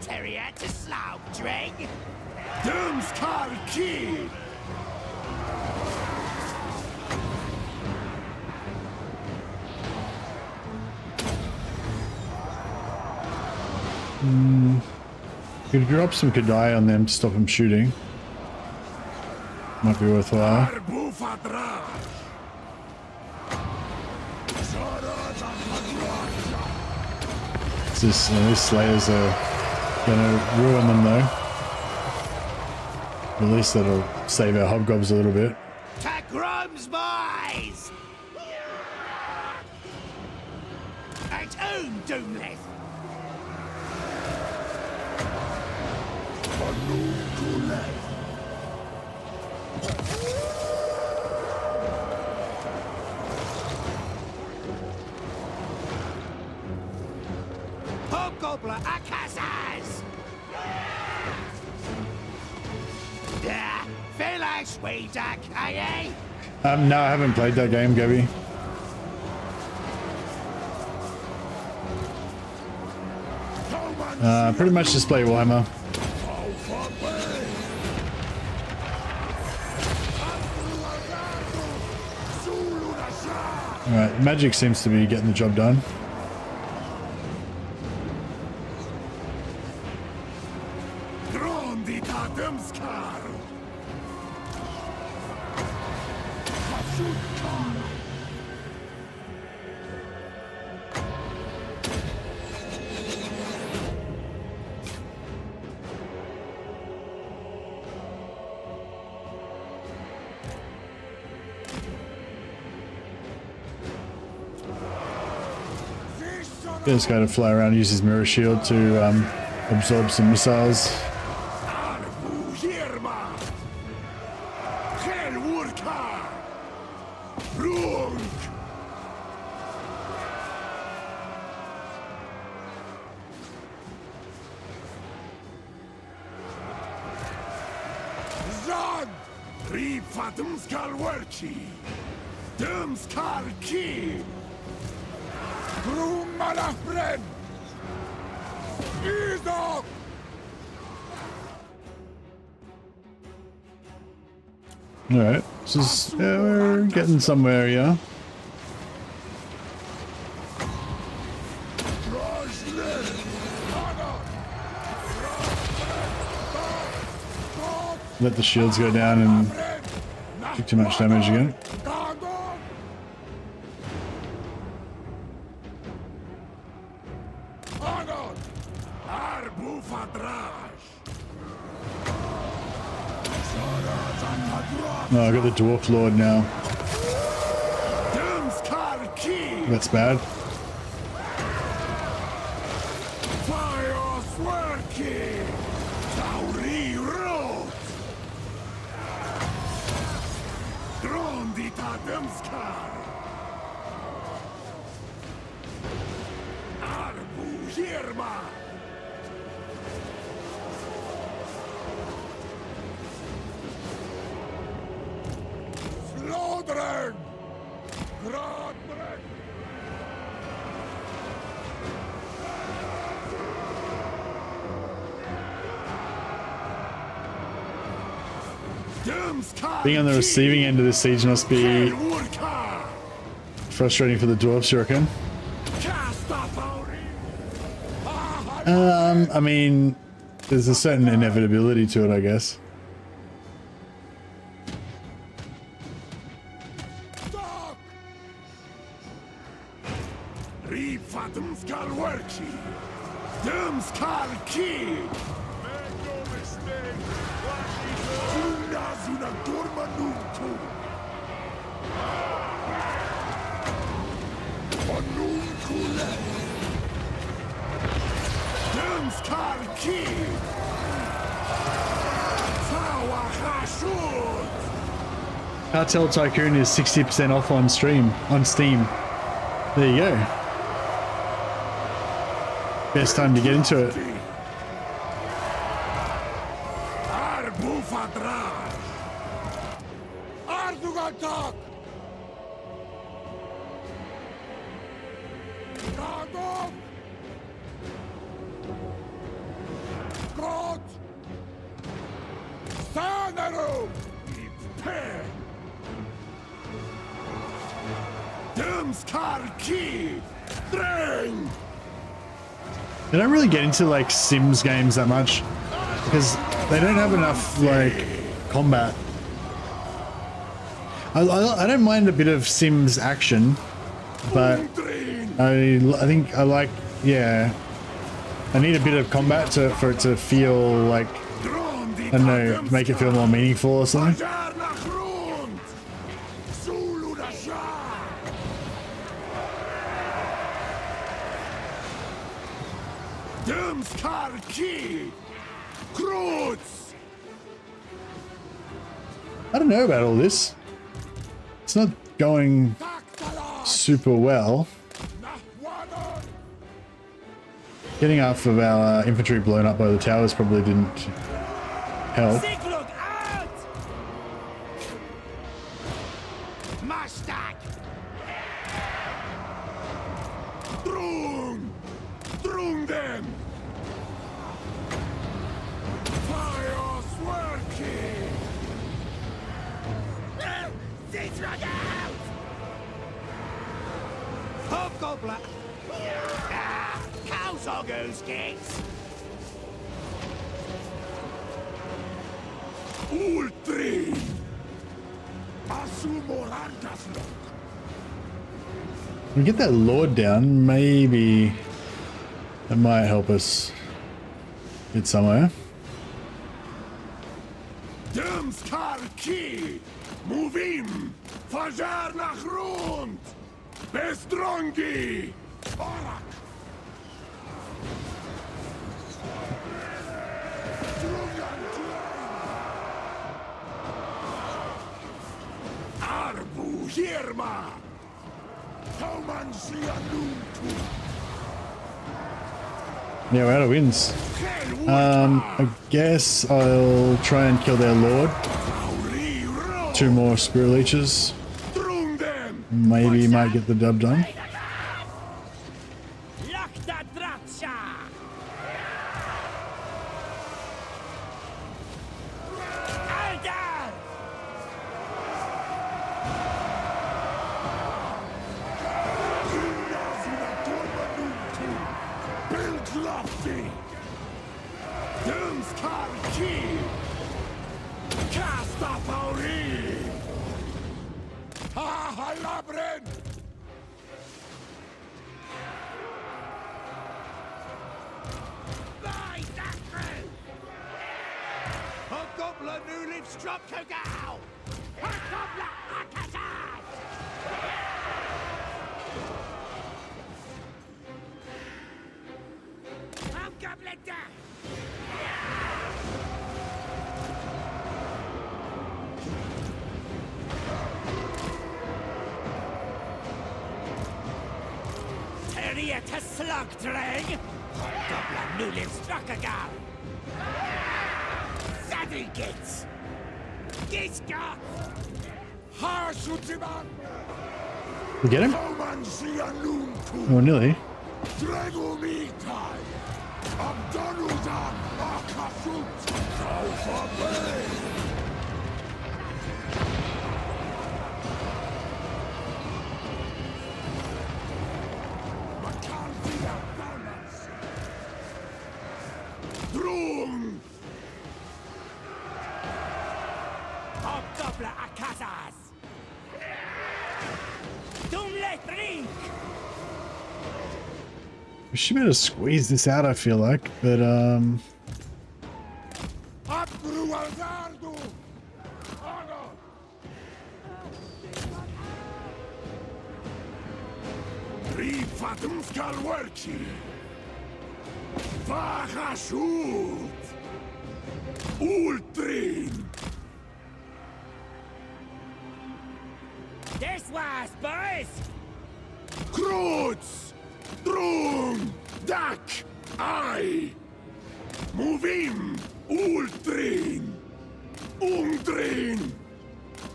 Terrier to slough, Dreg! Dumskal Kid! Could drop some Kadai on them to stop them shooting. Might be worthwhile. These slayers are gonna ruin them though. At least that'll save our hobgobs a little bit. Tagrums, boys! At own Doomless! Hobgoblin Akazaz! Felix Weedak, aye? No, I haven't played that game, Gabby. Pretty much just play Warhammer. Alright, magic seems to be getting the job done. Get this guy to fly around and use his mirror shield to absorb some missiles. Alright, this is, we're getting somewhere, yeah. Let the shields go down and take too much damage again. Oh, I got the Dwarf Lord now. That's bad. Adamskar. Arbu Hirma. Slodren. Gradbrek. Being on the receiving end of this siege must be frustrating for the dwarves, you reckon? I mean, there's a certain inevitability to it, I guess. Cartel Tycoon is 60% off on Steam. There you go. Best time to get into it. They don't really get into like Sims games that much because they don't have enough like combat. I don't mind a bit of Sims action, but I think I like, yeah, I need a bit of combat for it to feel like, I don't know, make it feel more meaningful or something. I don't know about all this. It's not going super well. Getting half of our infantry blown up by the towers probably didn't help. We get that lord down, maybe that might help us get somewhere. Move in! Fajar nach rund! Bestrongi! Barak! Arbu Hirma! Yeah, we're out of wins. I guess I'll try and kill their lord. 2 more spirit leeches. Maybe might get the dub done. Maria to slug drang. Goblin newly struck again. Saddle gets. Giska. Harsutiman. We get him? Kauman sianunku. Oh, nearly. Dragomitai. Abdanuda akasut. Saufabe. Makardia balance. Drum. Hobgoblin akazas. Dumle drink. We should be able to squeeze this out, I feel like, but Abruazardo. Ano. Rifatum skalwerki. Vahashut. Ultrin. This was, boys. Krutz. Drum. Dak. I. Movim. Ultrin. Ungtrin.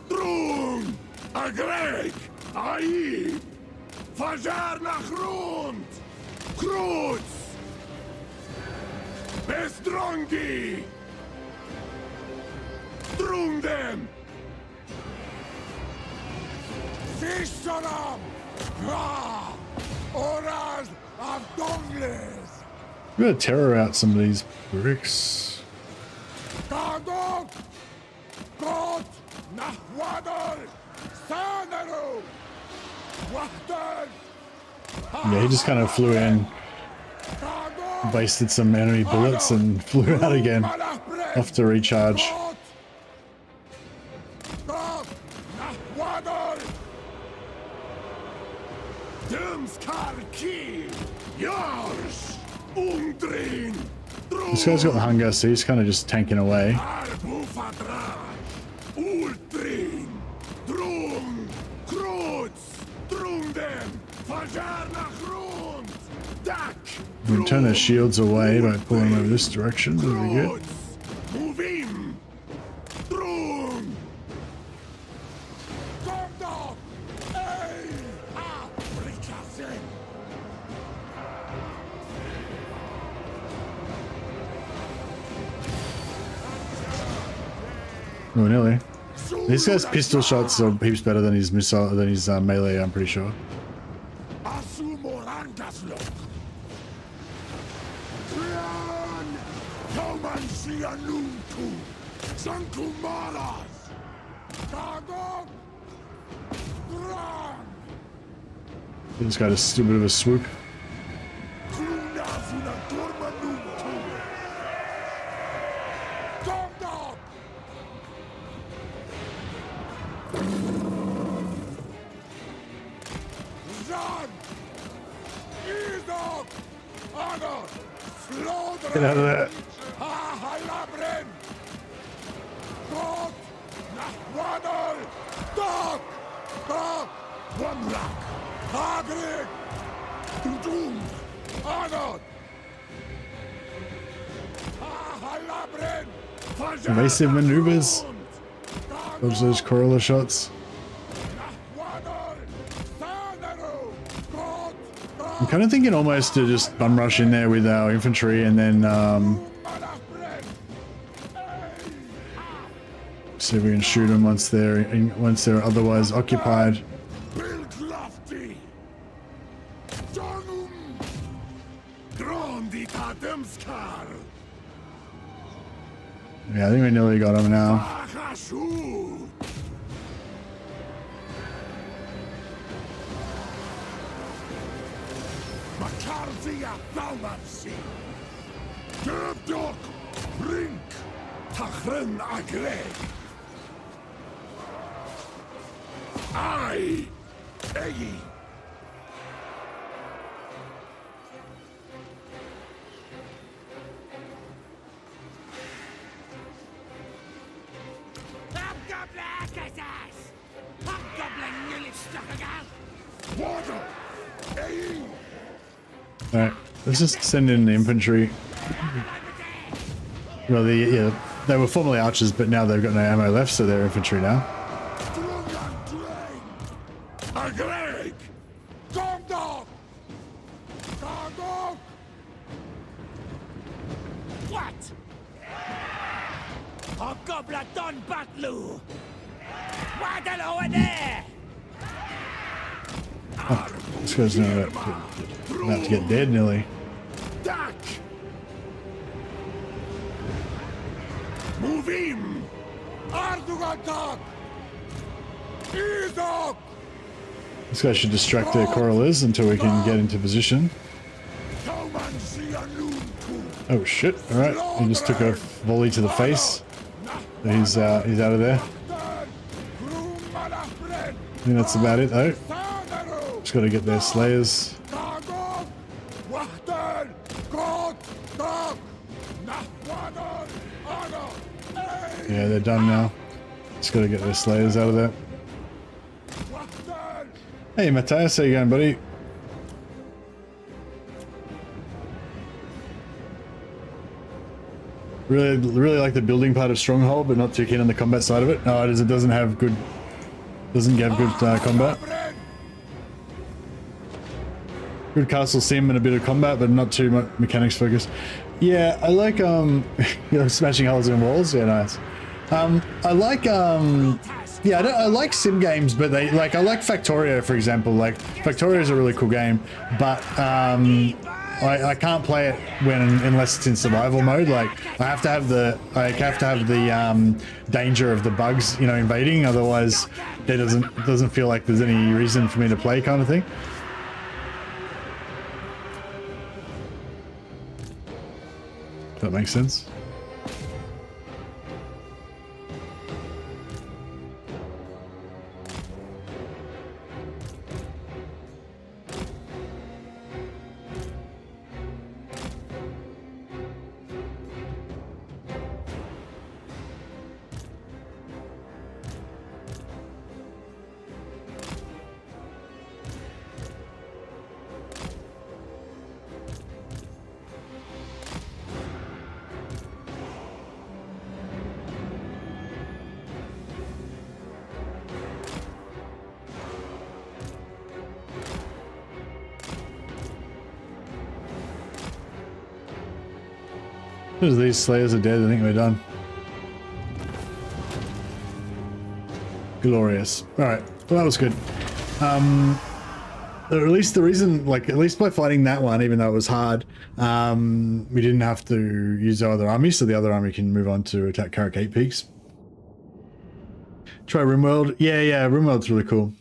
Drum. Agreg. Ai. Fajar nach rund. Krutz. Bestrongi. Drum dem. Fisharam. Ah. Oras of Dongles. we gotta terror out some of these bricks. Gardok. God. Nahwadal. Sanaru. Wahdan. Yeah, he just kind of flew in, Gardok. wasted some enemy bullets, and flew out again. Off to recharge. God. Nahwadal. Dumskarki. Yours. Ungdrin. This guy's got the hunger, so he's kind of just tanking away. Arbufadra. Ultrin. Drum. Krutz. Drum dem. Fajar nach rund. Dak. We can turn their shields away by pulling them over this direction. Really good. Movim. Drum. Gomdok. Ey. Ah. Rikasen. Oh, nearly. This guy's pistol shots are heaps better than his missile, than his melee, I'm pretty sure. Asumorangaslo. Trian. Kaumansianunku. Sankumaras. Kagok. Dran. This guy just a bit of a swoop. Krunazuna Dormanunku. Gomdok. Zan. Idok. Agon. Slaughter. Get out of there. Halabren. God. Nahwadal. Dok. Dok. Wamrak. Hagrid. Dudum. Agon. Halabren. Evasive maneuvers. Dodge those Corolla shots. I'm kind of thinking almost to just bum rush in there with our infantry and then see if we can shoot them once they're otherwise occupied. Yeah, I think we nearly got him now. Makardia Balmansi. Döbdok. Brink. Tachren Agreg. I. Egi. Hobgoblin akazas. Hobgoblin newly struck again. Water. Egi. Alright, let's just send in the infantry. Well, they were formerly archers, but now they've got no ammo left, so they're infantry now. What? I've got blood on Batlu. Waddle over there. This guy's now about to get dead nearly. Duck! Move him! Ardugatak! Izok! This guy should distract their corralers until we can get into position. Oh shit, alright. He just took a volley to the face. He's out of there. I think that's about it though. Just gotta get their slayers. Yeah, they're done now. Just gotta get their slayers out of there. Hey Matthias, how you going, buddy? Really like the building part of Stronghold, but not too keen on the combat side of it. No, it doesn't have good combat. Good castle sim and a bit of combat, but not too much mechanics focused. Yeah, I like you know, smashing holes in walls. Yeah, nice. I like yeah, I like sim games, but I like Factorio, for example. Like Factorio is a really cool game, but I can't play it unless it's in survival mode. Like I have to have the danger of the bugs, you know, invading. Otherwise, it doesn't feel like there's any reason for me to play, kind of thing. If that makes sense. As soon as these slayers are dead, I think we're done. Glorious. Alright, well that was good. At least the reason, like, at least by fighting that one, even though it was hard, we didn't have to use our other army, so the other army can move on to attack Karakate Peaks. Try RimWorld. Yeah, RimWorld's really cool.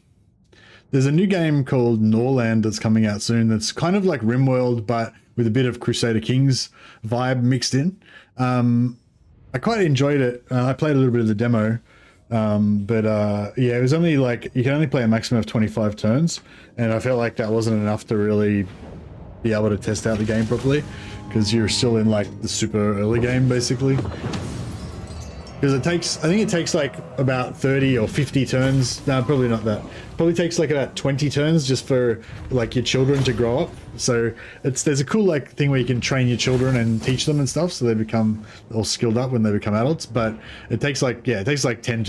There's a new game called Norland that's coming out soon that's kind of like RimWorld, but with a bit of Crusader Kings vibe mixed in. I quite enjoyed it. I played a little bit of the demo, but yeah, it was only like, you can only play a maximum of 25 turns, and I felt like that wasn't enough to really be able to test out the game properly, because you're still in like the super early game basically. Because I think it takes like about 30 or 50 turns. No, probably not that. Probably takes like about 20 turns just for like your children to grow up. So there's a cool like thing where you can train your children and teach them and stuff, so they become all skilled up when they become adults. But it takes like, yeah, it takes like 10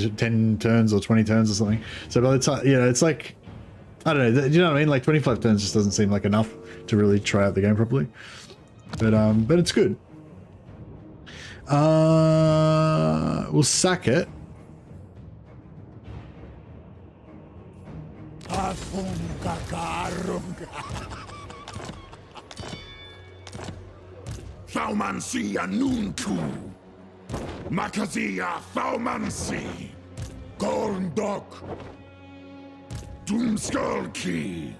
turns or 20 turns or something. So by the time, you know, it's like, I don't know, do you know what I mean? Like 25 turns just doesn't seem like enough to really try out the game properly. But it's good. We'll sack it. Thaumansi Anuntu Makazia Thaumansi Gorndok Doomskullki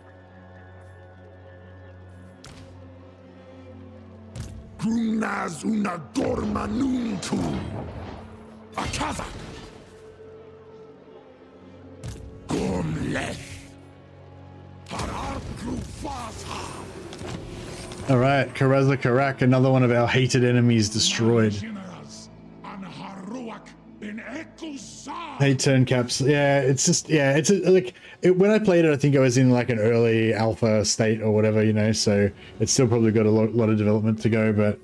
Grunaz una Gormanuntu Akazak Gormleth Pararkrufasa. All right, Karaza Karak, another one of our hated enemies destroyed. 8 turn caps. Yeah, it's just, yeah, it's like when I played it, I think I was in like an early alpha state or whatever, you know, so it's still probably got a lot of development to go, but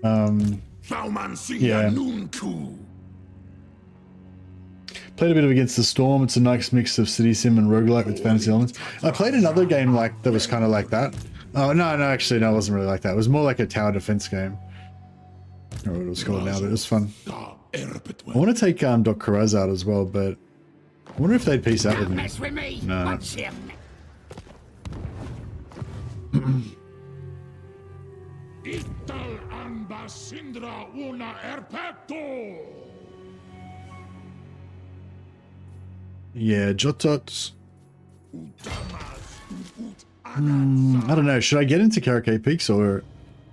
yeah. Played a bit of Against the Storm. It's a nice mix of city sim and roguelike with fantasy elements. I played another game like that was kind of like that. Oh, no, actually, no, it wasn't really like that. It was more like a tower defense game. I don't know what it was called now, but it was fun. I want to take Doc Carraz out as well, but I wonder if they'd peace out with me. No. Yeah, Jotots. I don't know. Should I get into Karakay Peaks, or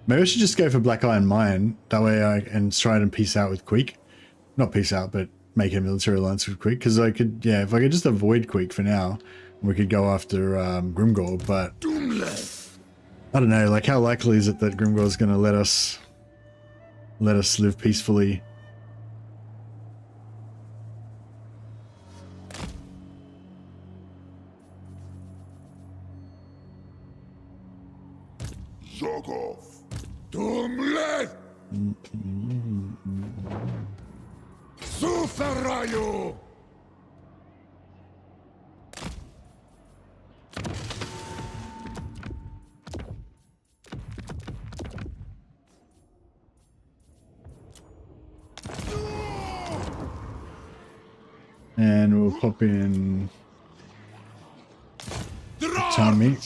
maybe I should just go for Black Iron Mine? That way I can try and peace out with Queek. Not peace out, but make a military alliance with Queek. Because I could, yeah, if I could just avoid Queek for now, we could go after Grimgor. But I don't know. Like, how likely is it that Grimgor is going to let us live peacefully? Zogov, Dumle, Suferayo. And we'll pop in Tommy.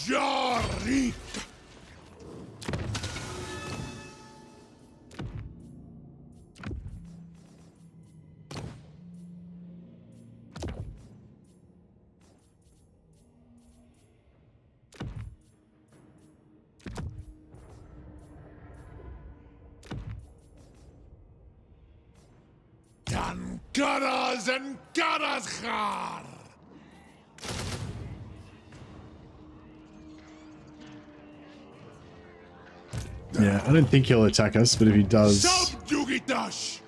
Garas and Garashar! Yeah, I don't think he'll attack us, but if he does, Subjugitash!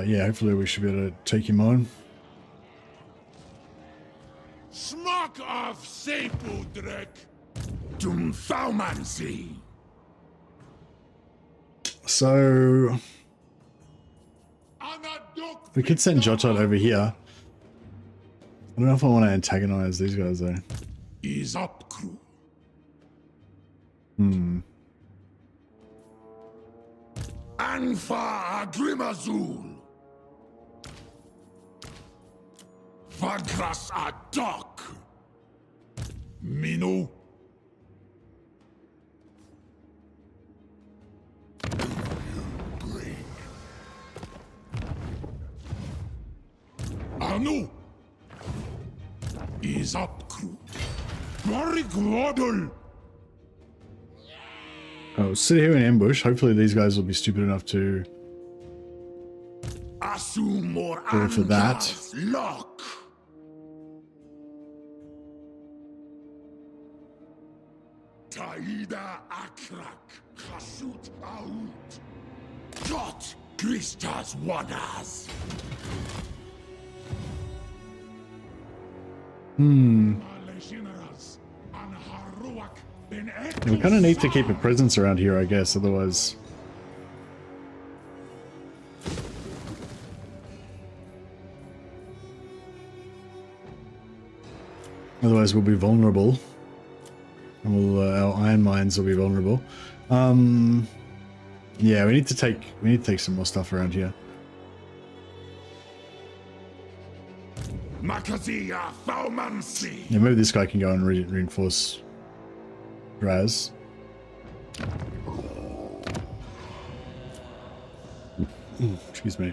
yeah, hopefully we should be able to take him on. Smock of Sepudrek! Dumfaumansi! So we could send Jotot over here. I don't know if I want to antagonize these guys though. Is up crew. Anfa Agrimazul. Vagras Adok. Minu. Anu is up crew. Oh, sit here in ambush. Hopefully these guys will be stupid enough to go for that. Lock. Taida Akrak. Hasut out. Jot Kristas Wadas. We kind of need to keep a presence around here, I guess, otherwise... Otherwise we'll be vulnerable. And our iron mines will be vulnerable. Yeah, we need to take some more stuff around here. Makazia Faumansi. Yeah, maybe this guy can go and reinforce Raz. Excuse me.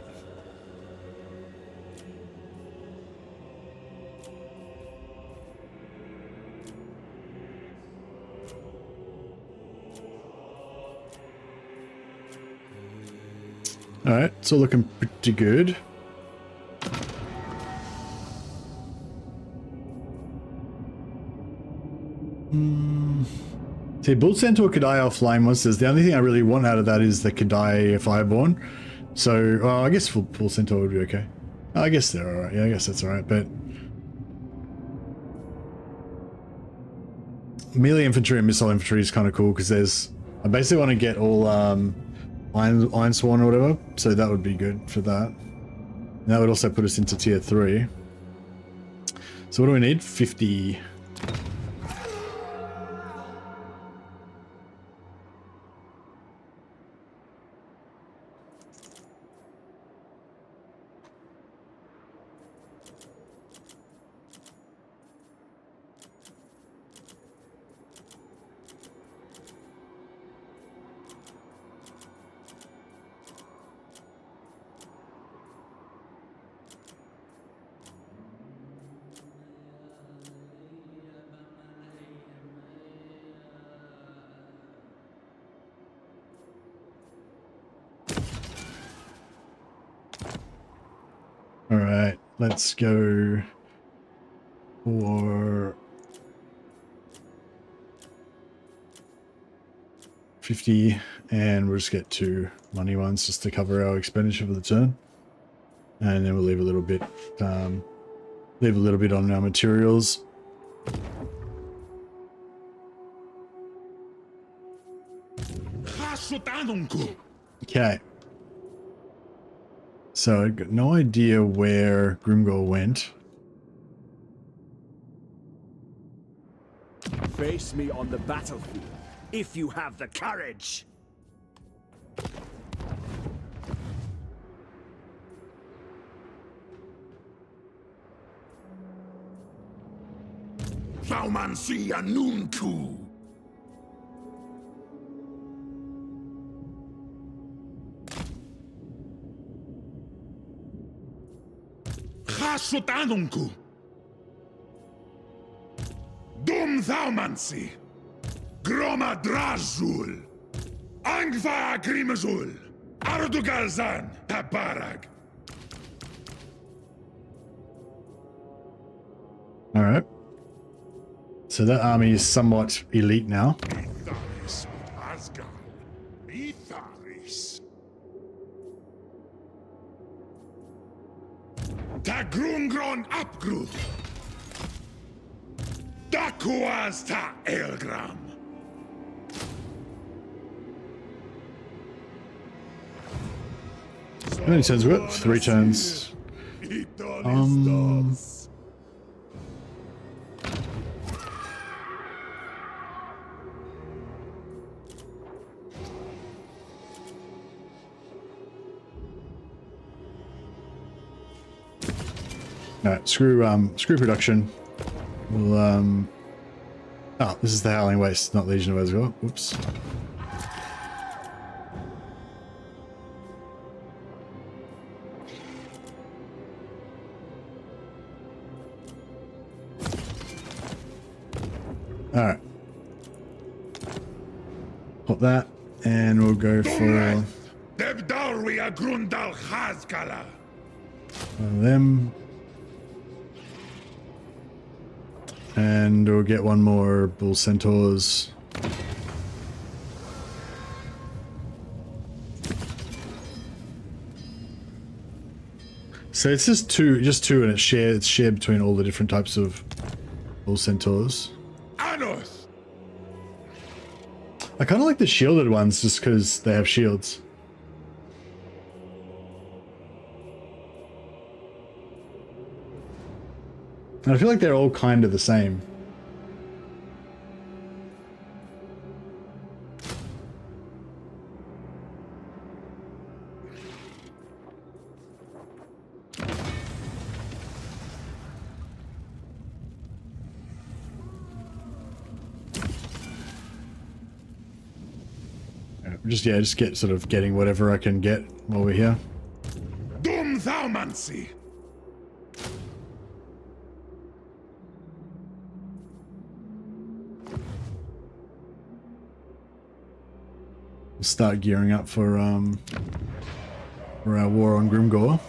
All right, it's all looking pretty good. See, Bull Centaur could die off flying monsters. The only thing I really want out of that is the Kadai Fireborn. So, I guess Bull Centaur would be okay. I guess they're alright. Yeah, I guess that's alright, but melee infantry and missile infantry is kind of cool because there's... I basically want to get all Iron Sworn or whatever, so that would be good for that. And that would also put us into tier 3. So what do we need? 50. All right, let's go for 50, and we'll just get 2 money ones just to cover our expenditure for the turn, and then we'll leave a little bit on our materials. Okay. So I got no idea where Grimgor went. Face me on the battlefield, if you have the courage. Thaumansi Anunku. Chasutanunku. Dum Thaumansi. Groma Drazul. Angva Grimazul. Ardugalzan Tabarag. All right. So that army is somewhat elite now. Itharis Asgal. Itharis. Tagrungron Apgruth. Dakuaz ta Elgram. How many turns we got? 3 turns. Alright, screw production. We'll oh, this is the Howling Waste, not Legion of Asgore. Oops. Alright. Pop that, and we'll go for Debdalria Grundal Hazgala. them. And we'll get one more Bull Centaurs. So it's just two, and it's shared between all the different types of Bull Centaurs. Anos. I kind of like the shielded ones just because they have shields. And I feel like they're all kind of the same. Just get sort of getting whatever I can get while we're here. Dum Thaumansi. We'll start gearing up for our war on Grimgor.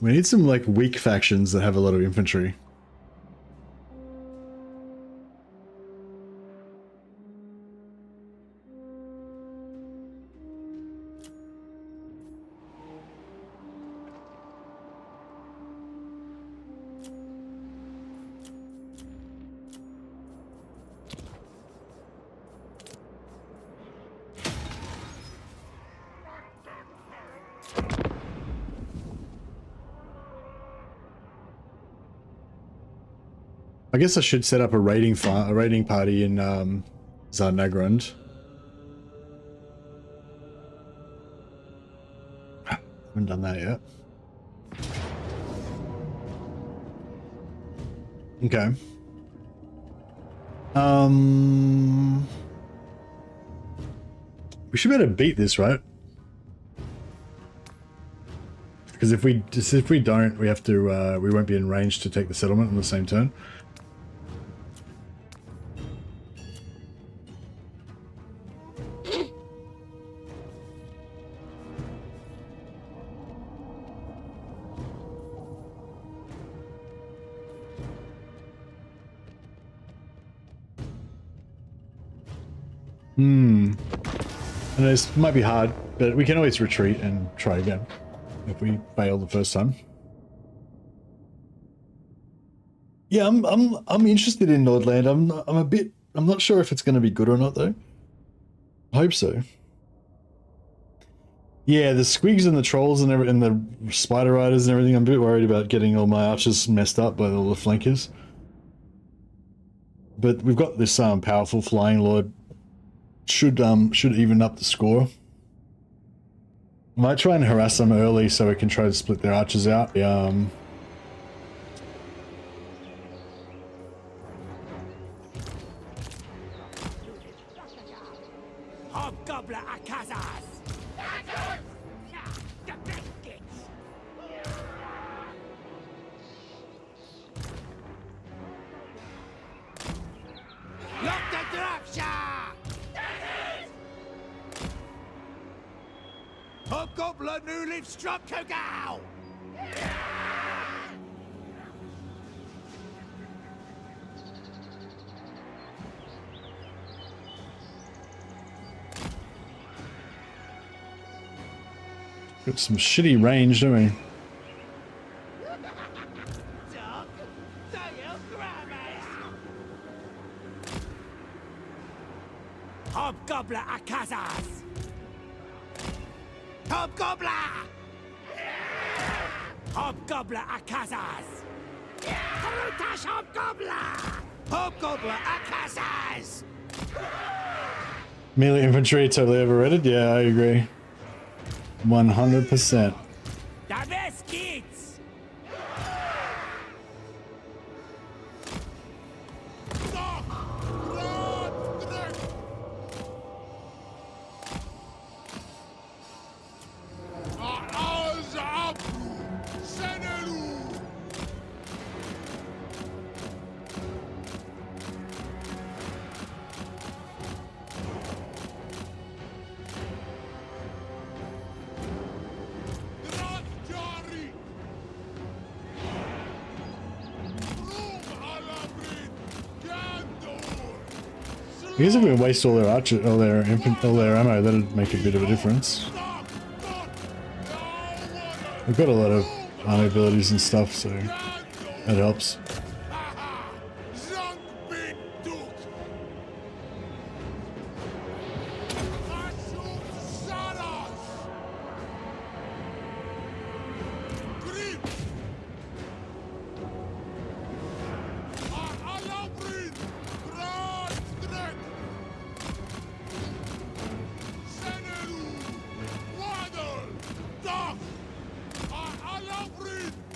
We need some like weak factions that have a lot of infantry. I guess I should set up a raiding party in Zarnagrund. Haven't done that yet. Okay. We should be able to beat this, right? Because if we don't, we have to we won't be in range to take the settlement on the same turn. And this might be hard, but we can always retreat and try again if we fail the first time. Yeah, I'm interested in Nordland. I'm not sure if it's going to be good or not though. I hope so. Yeah, the squigs and the trolls and the spider riders and everything. I'm a bit worried about getting all my archers messed up by all the flankers. But we've got this powerful flying lord. Should even up the score. Might try and harass them early so we can try to split their archers out. Hobgoblin Akazas! Lock the dropshot! Hobgoblin New Live Struck Kogal! Got some shitty range, don't we? Hobgoblin Akazas! Hobgoblin! Hobgoblin Akazas! Harutash Hobgoblin! Hobgoblin Akazas! Melee infantry totally overrated? Yeah, I agree. 100%. The best kids! I guess if we waste all their ammo, that'd make a bit of a difference. We've got a lot of army abilities and stuff, so that helps.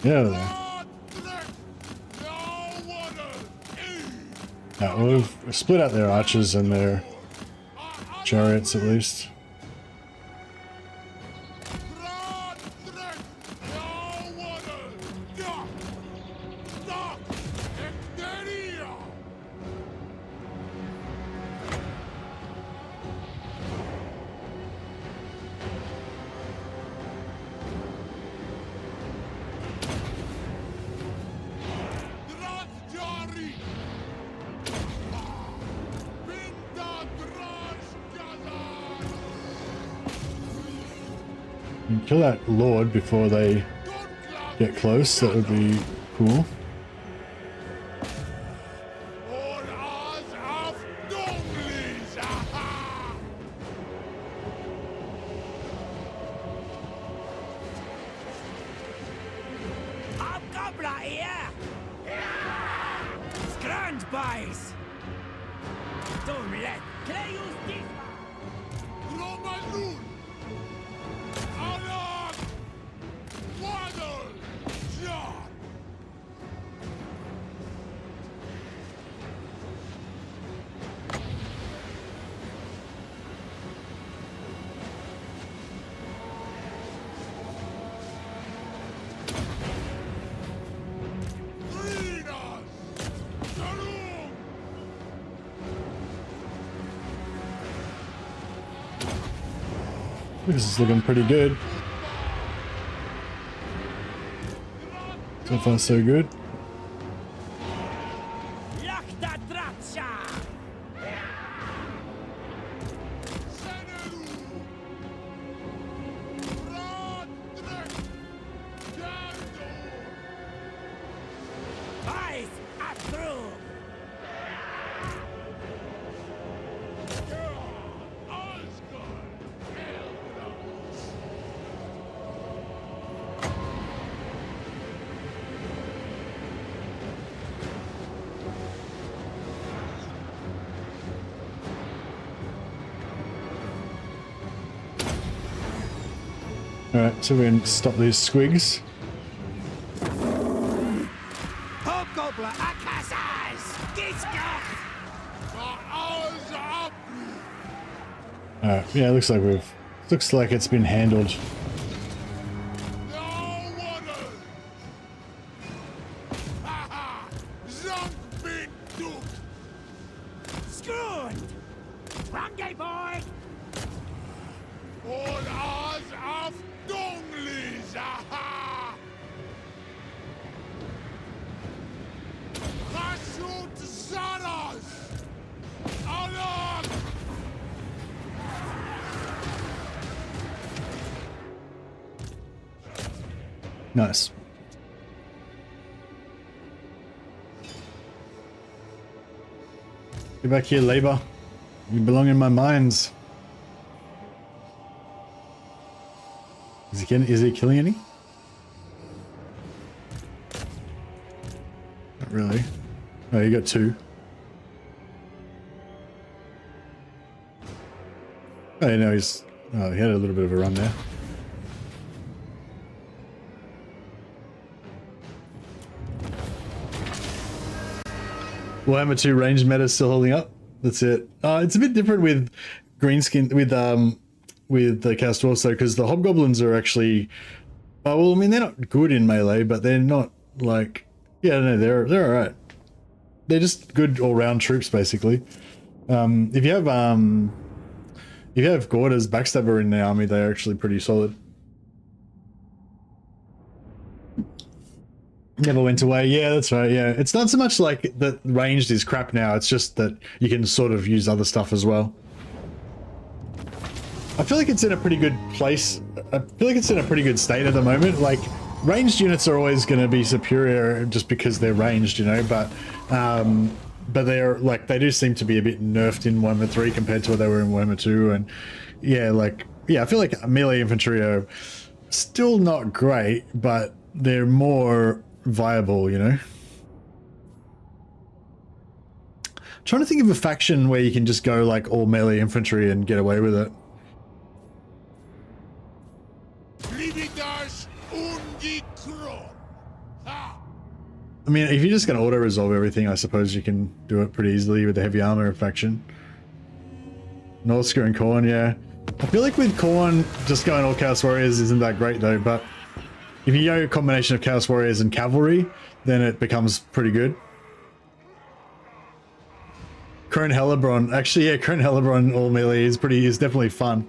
Yeah. Now we've split out their archers and their chariots at least. And kill that lord before they get close. That would be cool. This is looking pretty good. So far, so good. Alright, so we're going to stop these squigs. Alright, yeah, it looks like looks like it's been handled. Nice. Get back here, labor. You belong in my mines. Is he killing any? Not really. Oh, you got two. Oh, no, he had a little bit of a run there. Warhammer 2 ranged meta still holding up. That's it. It's a bit different with greenskin with the Chaos Dwarfs though, because the hobgoblins are actually, well, I mean, they're not good in melee, but they're not like, yeah, no, they're all right. They're just good all-round troops basically. If you have Gorda's Backstabber in the army, they're actually pretty solid. Never went away. Yeah, that's right. Yeah, it's not so much like that ranged is crap now. It's just that you can sort of use other stuff as well. I feel like it's in a pretty good place. I feel like it's in a pretty good state at the moment. Like, ranged units are always going to be superior just because they're ranged, you know, but they're like, they do seem to be a bit nerfed in Warhammer 3 compared to what they were in Warhammer 2. And yeah, like, yeah, I feel like melee infantry are still not great, but they're more viable, you know. Trying to think of a faction where you can just go like all melee infantry and get away with it. I mean, if you're just going to auto-resolve everything, I suppose you can do it pretty easily with the heavy armor faction. Northscrew and Khorne, yeah. I feel like with Khorne, just going all Chaos Warriors isn't that great though, but if you go a combination of Chaos Warriors and Cavalry, then it becomes pretty good. Crone Hellebron, actually, yeah, Crone Hellebron all melee is definitely fun.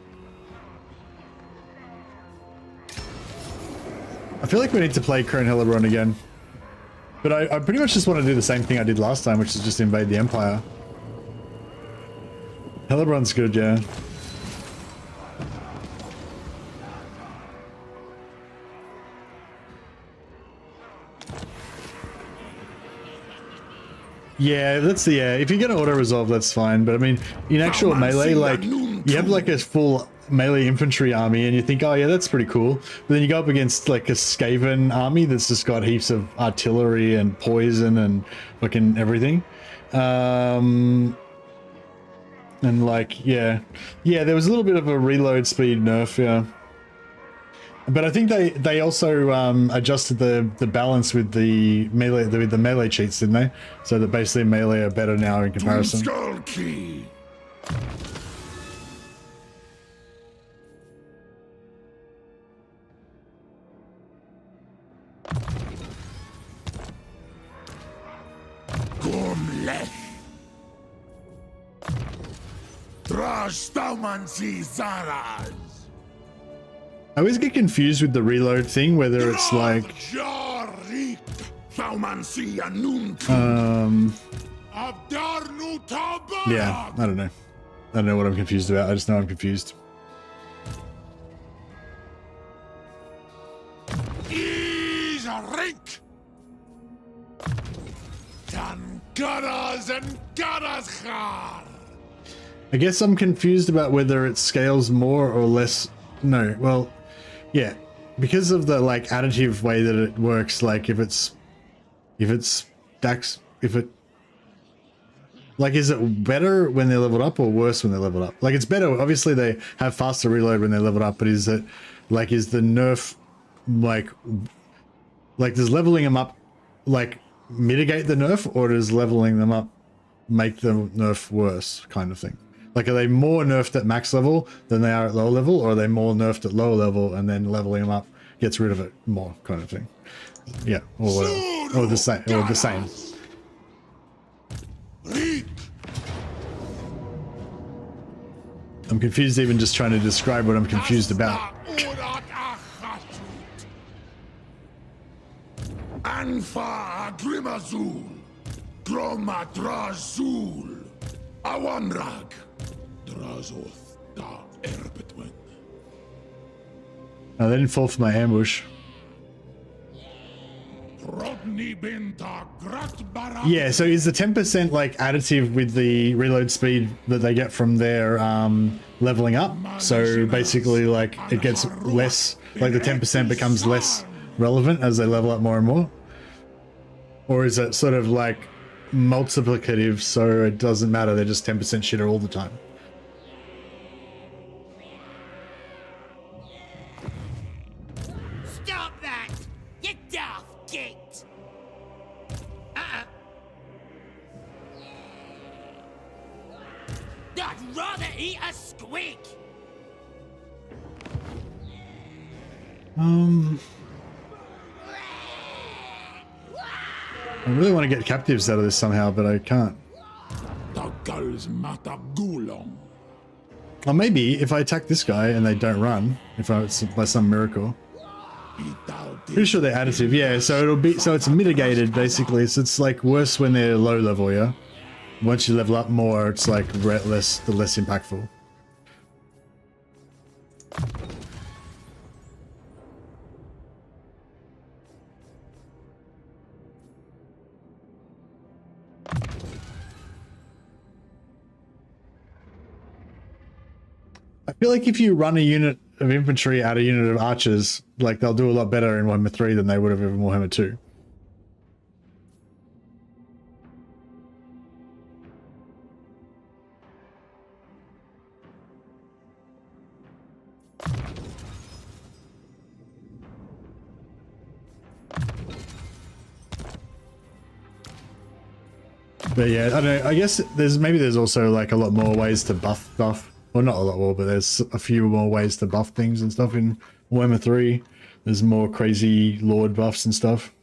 I feel like we need to play Crone Hellebron again. But I pretty much just want to do the same thing I did last time, which is just invade the Empire. Hellebron's good, yeah. Yeah, that's the, yeah, if you get an auto-resolve, that's fine. But I mean, in actual melee, like, you have like a full melee infantry army and you think, oh yeah, that's pretty cool. But then you go up against like a Skaven army that's just got heaps of artillery and poison and fucking everything. And like, yeah, there was a little bit of a reload speed nerf, yeah. But I think they also adjusted the balance with the melee cheats, didn't they? So that basically melee are better now in comparison. Skull key. Gormlech. Drastaumansi Zaraz. I always get confused with the reload thing, whether it's like yeah, I don't know. I don't know what I'm confused about. I just know I'm confused. I guess I'm confused about whether it scales more or less. No, well, yeah, because of the like additive way that it works. Like if it like, is it better when they're leveled up or worse when they're leveled up? Like it's better. Obviously, they have faster reload when they're leveled up, but is it like, is the nerf like does leveling them up like mitigate the nerf, or does leveling them up make the nerf worse, kind of thing? Like, are they more nerfed at max level than they are at low level, or are they more nerfed at lower level and then leveling them up gets rid of it more, kind of thing? Yeah, or whatever. Or the same, or the same. I'm confused even just trying to describe what I'm confused about. Anfa Grimazul, Gromatrazul, Awanrag, Drazoth da Erbetwen. Oh, they didn't fall for my ambush. Yeah, so is the 10% like additive with the reload speed that they get from their leveling up? So basically, like, it gets less, like the 10% becomes less relevant as they level up more and more? Or is it sort of like multiplicative, so it doesn't matter, they're just 10% shitter all the time? Stop that! You daft git! I'd rather eat a squig! I really want to get captives out of this somehow, but I can't. Or maybe if I attack this guy and they don't run, if it's by some miracle. Pretty sure they're additive, yeah. So it'll be, so it's mitigated basically. So it's like worse when they're low level, yeah. Once you level up more, it's like less impactful. I feel like if you run a unit of infantry at a unit of archers, like they'll do a lot better in Warhammer 3 than they would have in Warhammer 2. But yeah, I don't know, I guess there's also like a lot more ways to buff stuff. Well, not a lot more, but there's a few more ways to buff things and stuff in Warhammer 3. There's more crazy lord buffs and stuff.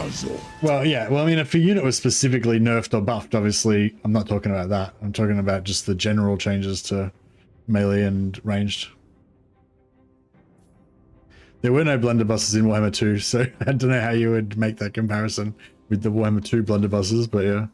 Drazo. Well, yeah. Well, I mean, if a unit was specifically nerfed or buffed, obviously, I'm not talking about that. I'm talking about just the general changes to melee and ranged. There were no blunderbusses in Warhammer 2, so I don't know how you would make that comparison with the Warhammer 2 blunderbusses, but yeah.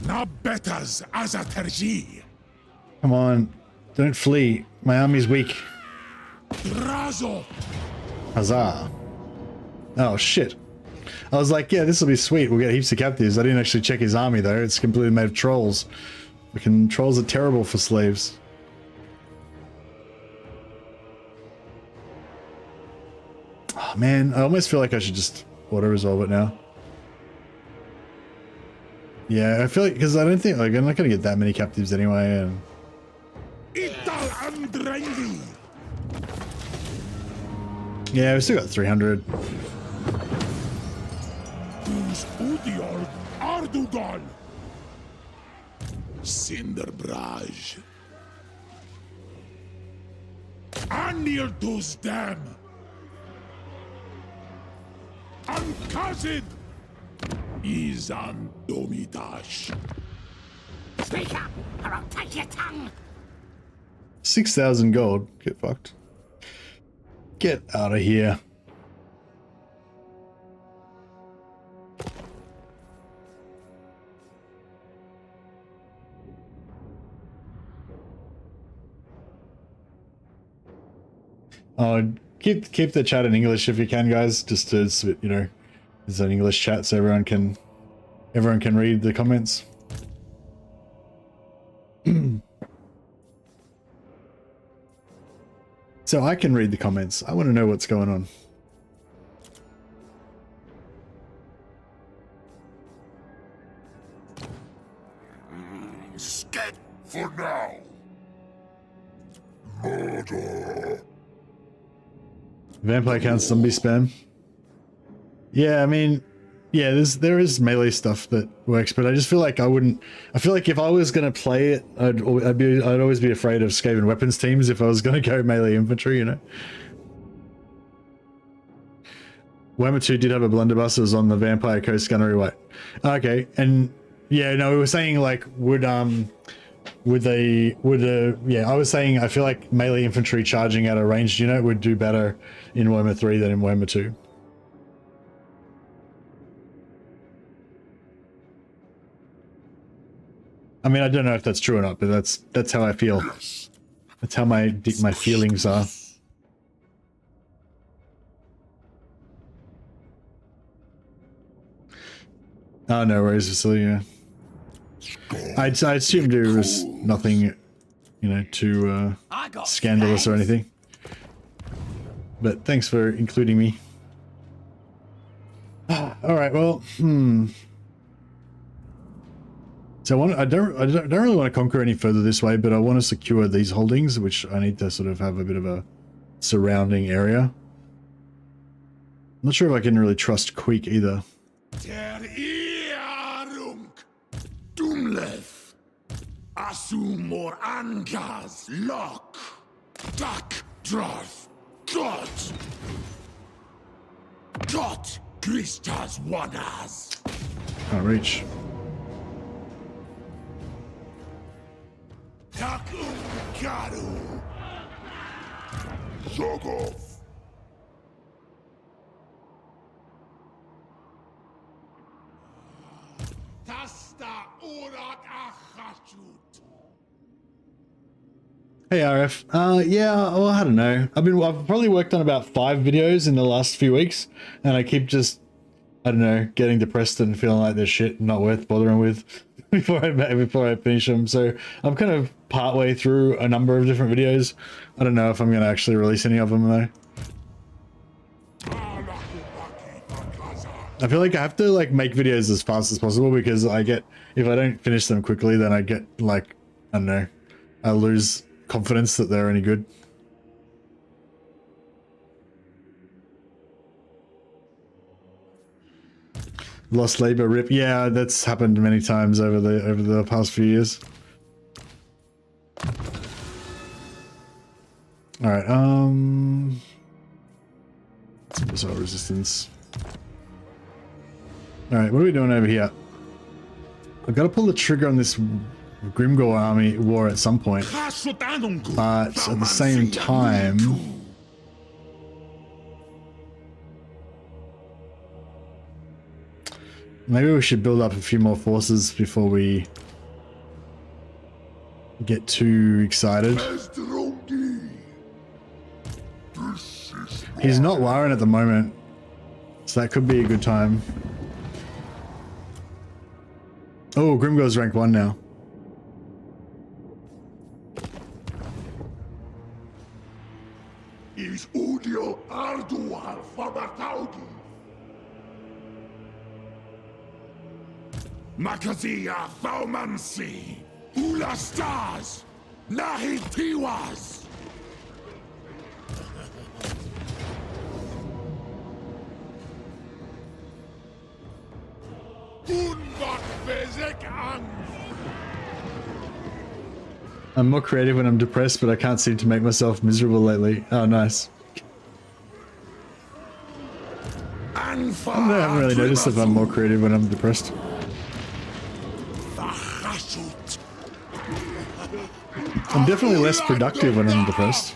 Na betas as a tergi. Come on, don't flee. My army's weak. Drazo. Huzzah. Oh, shit. I was like, yeah, this will be sweet. We'll get heaps of captives. I didn't actually check his army, though. It's completely made of trolls. Freaking trolls are terrible for slaves. Oh, man, I almost feel like I should just auto-resolve it now. Yeah, I feel like, because I don't think, like, I'm not going to get that many captives anyway, and... Ital Andrendi. Yeah, we still got 300. Who's Udiol Ardugal? Cinderbraj. Anil dos them. Uncousin. Izan Domidash. Speak up, or I'll take your tongue. 6,000 gold. Get fucked. Get out of here. Oh, keep the chat in English if you can, guys. Just to, you know, it's an English chat so everyone can read the comments. So I can read the comments. I want to know what's going on. Sket for now. Murder. Vampire counts zombie spam. Yeah, I mean, yeah, there is melee stuff that works, but I just feel like I feel like if I was gonna play it, I'd always be afraid of Skaven weapons teams if I was gonna go melee infantry, you know. Warhammer 2 did have a blunderbuss. It was on the Vampire Coast Gunnery White. Okay, and yeah, no, we were saying like yeah, I was saying I feel like melee infantry charging at a ranged unit would do better in Warhammer 3 than in Warhammer 2. I mean, I don't know if that's true or not, but that's how I feel. That's how my feelings are. Oh, no worries, Vasilia. I assumed it was nothing, you know, too scandalous or anything. But thanks for including me. All right, well, So I don't really want to conquer any further this way, but I want to secure these holdings, which I need to sort of have a bit of a surrounding area. I'm not sure if I can really trust Queek either. Der Iarunk. Dumlef. Asumor Angas. Lock. Duck. Dwarf. Dot. Dot. Christas Wanas. Can't reach. Takum Zogov. Tasta Urat Achashut. Hey RF. Yeah, well, I don't know. I've probably worked on about 5 videos in the last few weeks, and I keep just, I don't know, getting depressed and feeling like there's shit not worth bothering with before I finish them. So I'm kind of partway through a number of different videos. I don't know if I'm going to actually release any of them though. I feel like I have to like make videos as fast as possible because I get, if I don't finish them quickly, then I get like, I don't know, I lose confidence that they're any good. Lost labor rip. Yeah, that's happened many times over the past few years. All right. Missile resistance. All right. What are we doing over here? I've got to pull the trigger on this Grimgor army war at some point, but at the same time, maybe we should build up a few more forces before we get too excited. He's not wiring at the moment, so that could be a good time. Oh, Grimgor's rank 1 now. Is Udio Arduar Fabataudi? Makazia Thaumansi, Ulastas, Nahitiwas. I'm more creative when I'm depressed, but I can't seem to make myself miserable lately. Oh, nice. I haven't really noticed if I'm more creative when I'm depressed. I'm definitely less productive when I'm depressed.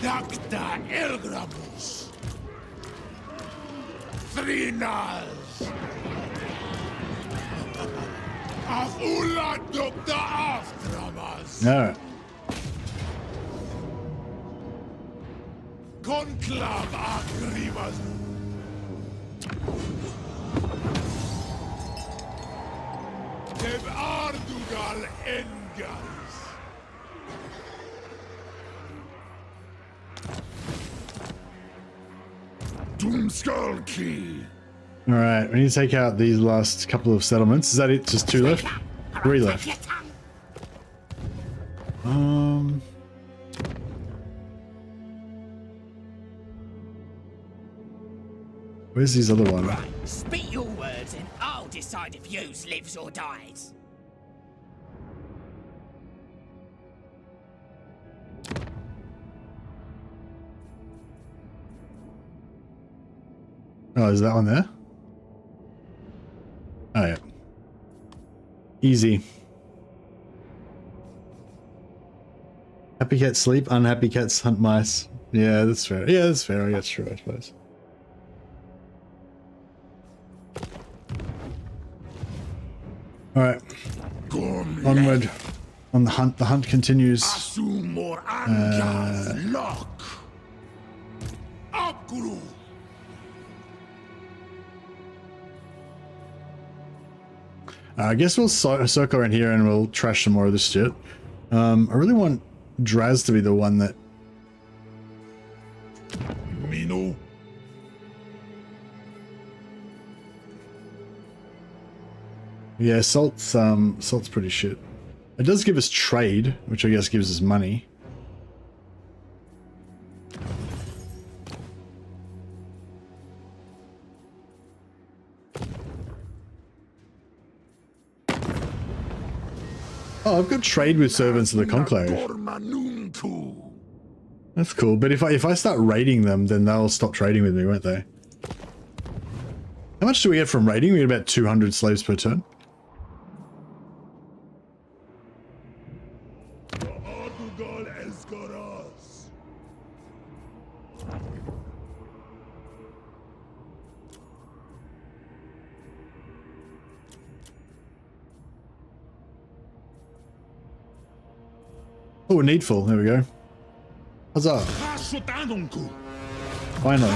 Dr. Elgramus. Thrinas. Of Ula Dr. Aftramas. Alright. Conclave Agrivas. Deb Ardugal Engels. Doomskull. Alright, we need to take out these last couple of settlements. Is that it? Just 2 left? 3 left. Where's these other one? Right, speak your words and I'll decide if youse lives or dies. Oh, is that one there? Oh, yeah. Easy. Happy cats sleep, unhappy cats hunt mice. Yeah, that's fair. Yeah, that's fair. That's true, I suppose. Alright. Onward. On the hunt. The hunt continues. I guess we'll circle around here and we'll trash some more of this shit. I really want Draz to be the one that... Mino. Yeah, salt's pretty shit. It does give us trade, which I guess gives us money. Oh, I've got trade with servants of the Conclave. That's cool, but if I start raiding them, then they'll stop trading with me, won't they? How much do we get from raiding? We get about 200 slaves per turn. Oh, needful. There we go. Huzzah. Finally.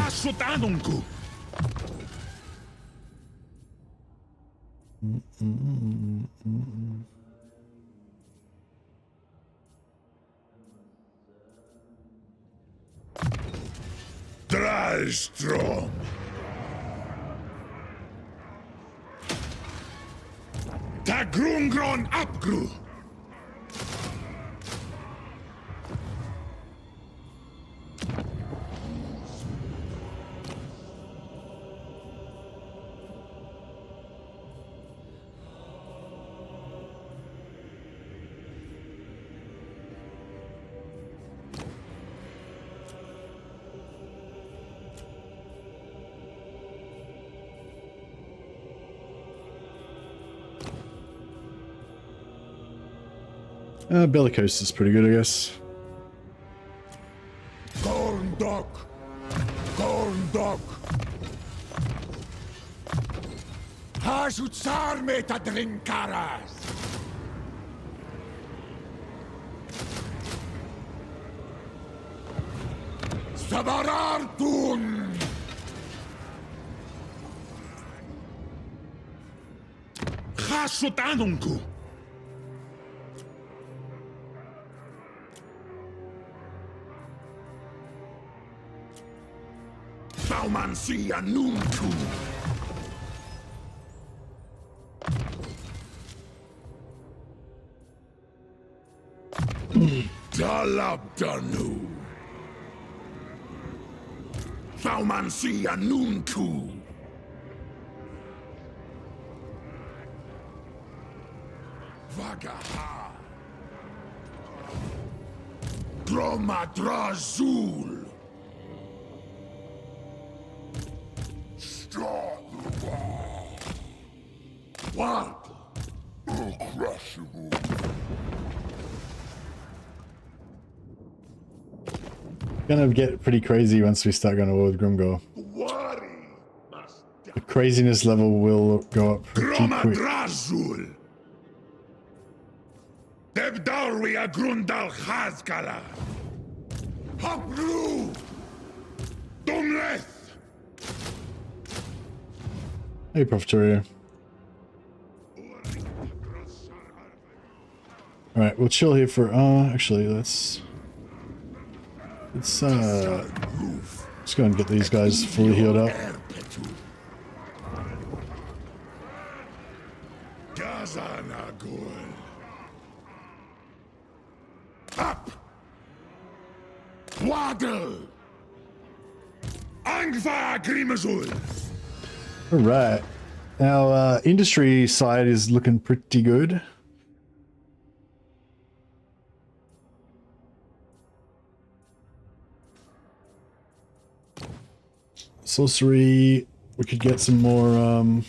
Drystrom. a grungron upgru. Bellicose is pretty good, I guess. Corn dog. Corn dog. Hasutsar meta drinkaras. Sabarartun. Hasutanunku. Saumansia nuntu. Dalabdanu. Saumansia nuntu. Vagaha. Dromadrazul. What? Uncrushable. Gonna get pretty crazy once we start going to war with Grimgor. The craziness level will go up pretty quick. Dromadrazul. Debdarwi agrundal Hazkala. Hopru. Dumleth. Hey, Profiteria. Alright, we'll chill here for, actually, let's go and get these guys fully healed up. Up! Waddle! Angva Grimazul! Alright. Our industry side is looking pretty good. Sorcery, we could get some more,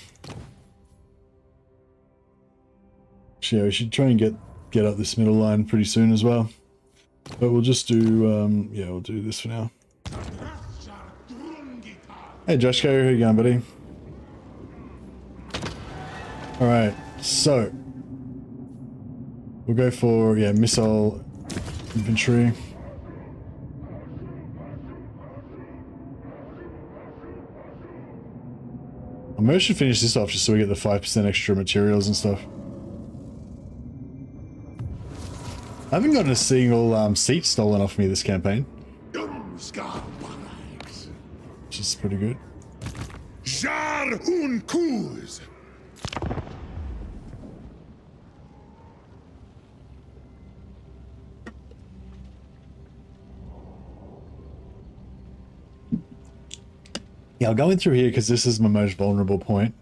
actually, yeah, we should try and get up this middle line pretty soon as well. But we'll just do, yeah, we'll do this for now. Hey Joshko, how you going, buddy? Alright, so we'll go for, yeah, missile infantry. I maybe I should finish this off just so we get the 5% extra materials and stuff. I haven't gotten a single seat stolen off me this campaign, which is pretty good. Jar un kuz. Yeah, I'll go in through here because this is my most vulnerable point.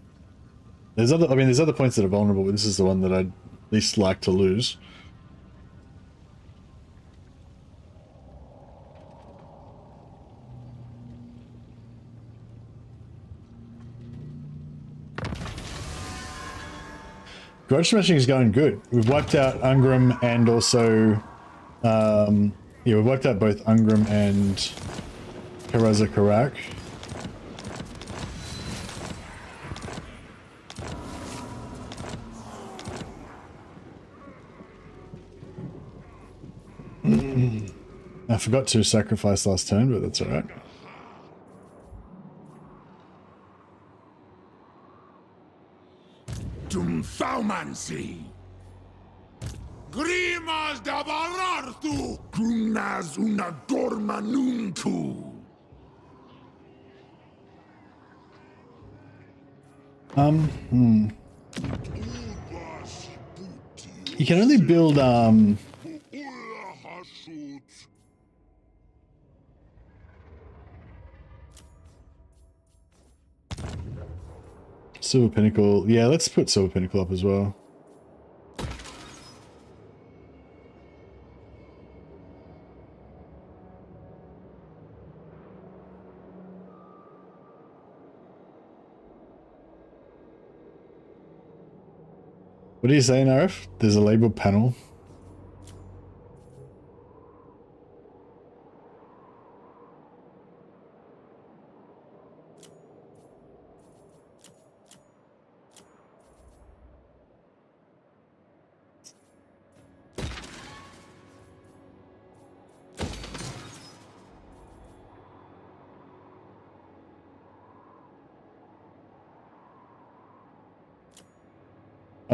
There's other, I mean, there's other points that are vulnerable, but this is the one that I'd least like to lose. Grudge smashing is going good. We've wiped out Ungram and also, yeah, we've wiped out both Ungram and Karaza Karak. I forgot to sacrifice last turn, but that's alright. Tumthaumansi. Grimas da barartu. Kunas una dormanuntu. You can only build Silver Pinnacle. Yeah, let's put Silver Pinnacle up as well. What are you saying, Arif? There's a label panel.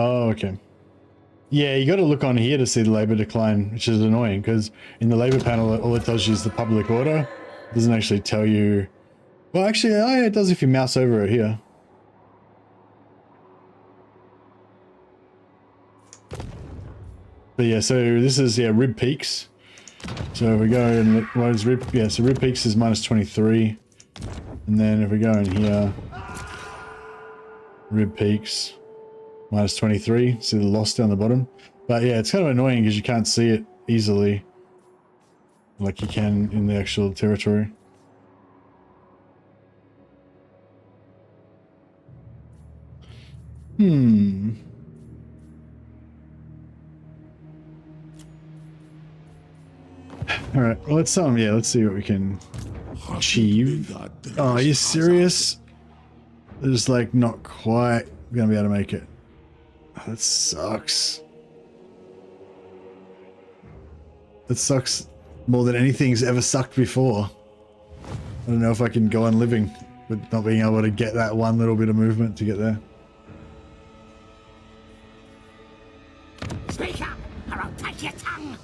Oh, okay. Yeah, you got to look on here to see the labor decline, which is annoying because in the labor panel, all it tells you is the public order. It doesn't actually tell you. Well, actually, oh, yeah, it does if you mouse over it here. But yeah, so this is rib peaks. So if we go and look, what is rib? Yeah, so rib peaks is -23, and then if we go in here, rib peaks. -23, see the loss down the bottom. But yeah, it's kind of annoying because you can't see it easily like you can in the actual territory. All right, well, let's see what we can achieve. Oh, are you serious? It's like not quite gonna be able to make it. Oh, that sucks. That sucks more than anything's ever sucked before. I don't know if I can go on living with not being able to get that one little bit of movement to get there. Speak up, or I'll take your tongue.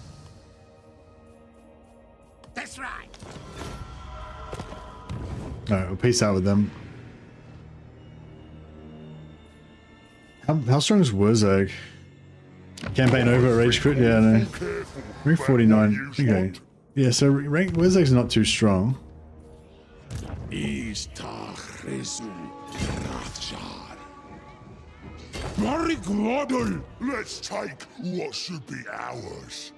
That's right. Alright, we'll peace out with them. How strong is Wurzag? Campaign over at Rage Crit? Yeah, no. Rank 49. Okay. Yeah, so rank Wurzag's not too strong. Let's take what should be ours.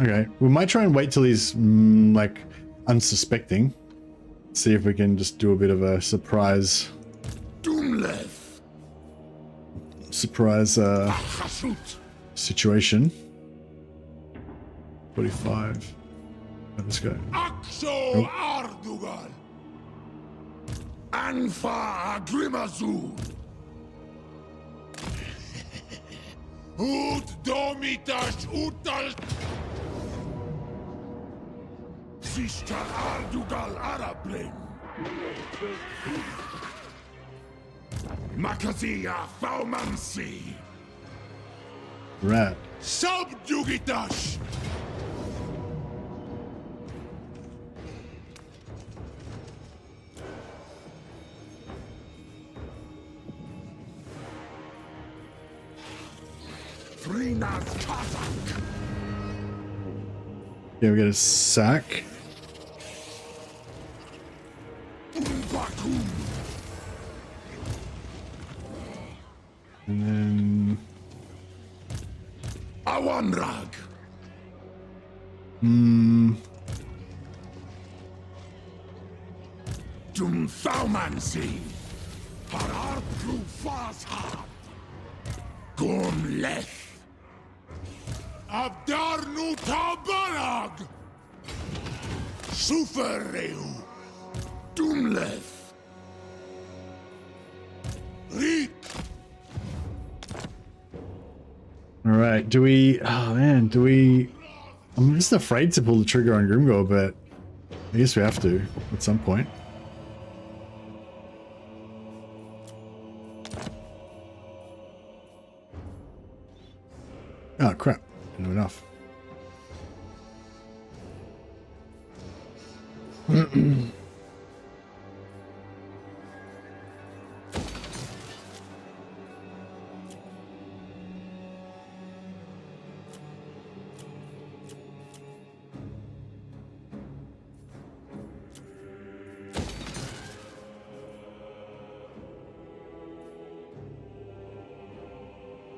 Okay. We might try and wait till he's like unsuspecting. See if we can just do a bit of a surprise. Surprise situation. 45. Let's go. Axo Ardugal. Anfa Agrimazu. Ut Domitas Utal. Sister Ardugal Arablin. Makazia Faumansi. Rat. Subjugitash. Trinas Kazak. Yeah, we got a sack. Umbakum. And then Awanrag. Dumfaumansi. Parartru Fashad. Gumleth. Abdarnu Tabarag. Sufereu. Dumleth. Rik. all right. Do we? Oh man, do we? I'm just afraid to pull the trigger on Grimgor, but I guess we have to at some point. Oh crap! Not enough.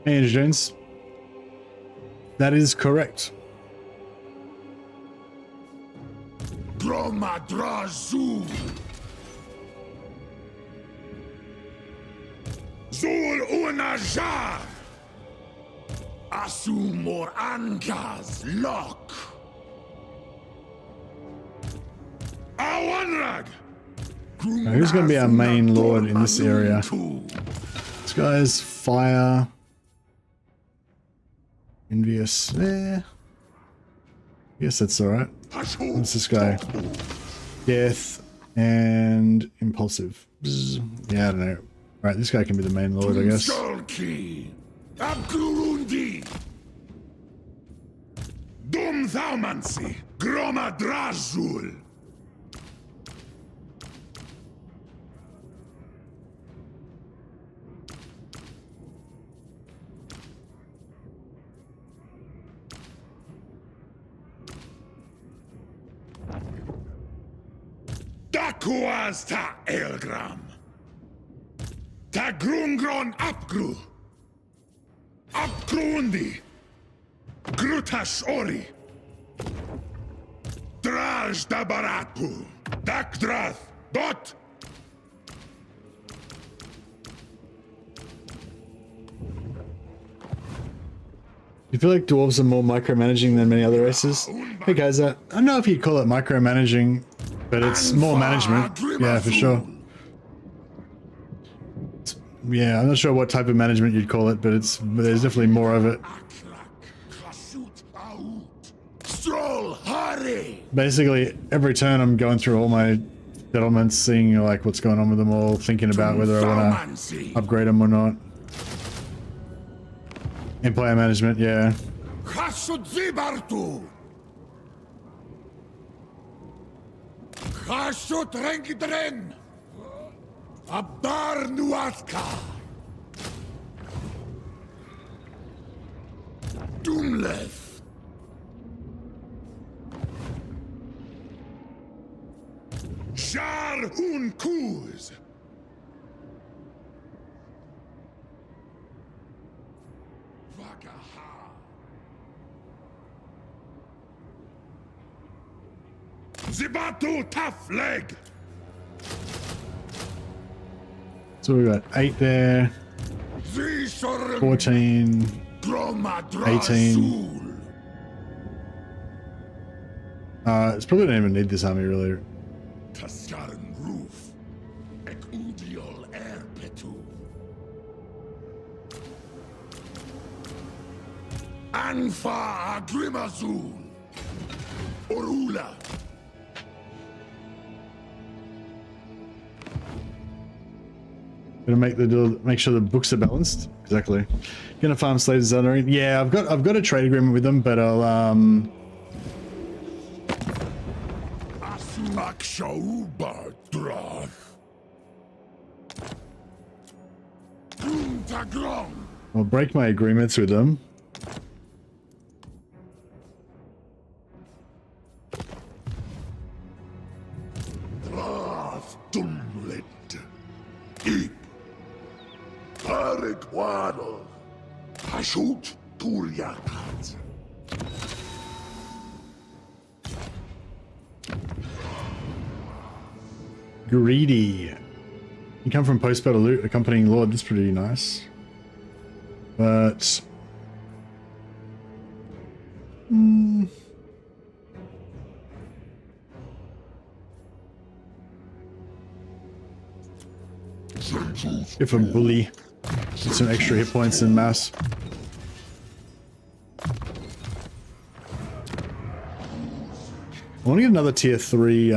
Hey, Jones. That is correct. Dromadrazu. Zul Unajar. Asumor Ankas Lock. Awanrag. Now, who's going to be our main lord in this area? This guy's fire. Envious. Eh. Yes, that's alright. What's this guy? Death and impulsive. Bzz. Yeah, I don't know. Right, this guy can be the main lord, I guess. Abgurundi. Dum Thaumansi. Gromadrazul. Dakuas ta Elgram. Ta Grungron Apgru. Apgrundi. Grutash Ori. Draj da Baratu. Dakdrath. Dot. You feel like dwarves are more micromanaging than many other races? Hey guys, I don't know if you'd call it micromanaging, but it's more management. Yeah, for sure. Yeah, I'm not sure what type of management you'd call it, but there's definitely more of it. Basically, every turn I'm going through all my settlements, seeing like what's going on with them all, thinking about whether I want to upgrade them or not. Empire management, yeah. Khashut Renkidren. Abdar Nuatka. Doomleth. Jar Hun Kuz. Vakaha. Zibatu Tough Leg. So we got 8 there, 14, 18. It's probably don't even need this army really. Kaskaran Roof. Ekudiol Erpetu. Anfa Agrimazul. Orula. Gonna make sure the books are balanced. Exactly. Gonna farm slaves under. Yeah, I've got a trade agreement with them, but I'll I'll break my agreements with them. Greedy. You come from post-battle loot, accompanying Lord. That's pretty nice. But... if a bully with some extra hit points and mass. I want to get another tier 3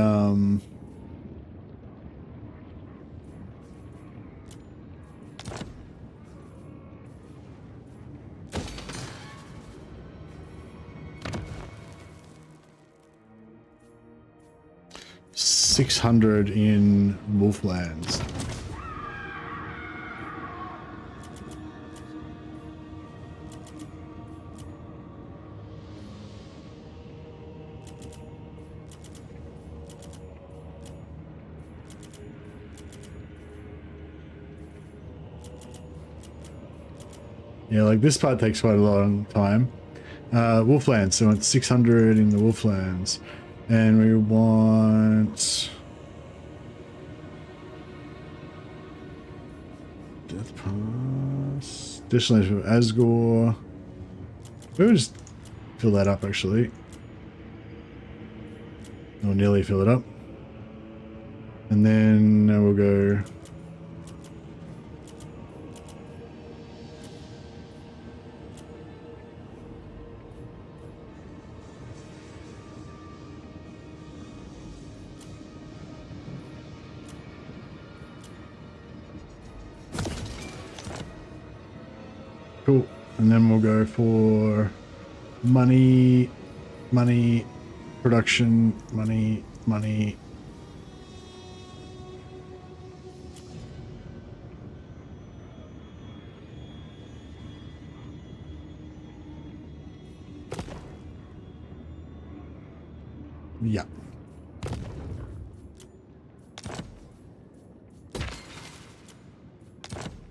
600 in Wolflands. Yeah, like this part takes quite a long time. Wolflands, so it's 600 in the Wolflands. And we want... Death Pass. Additionally for Asgore. We'll just fill that up actually. Or nearly fill it up. And then we'll go... Cool. And then we'll go for money, production, money. Yeah.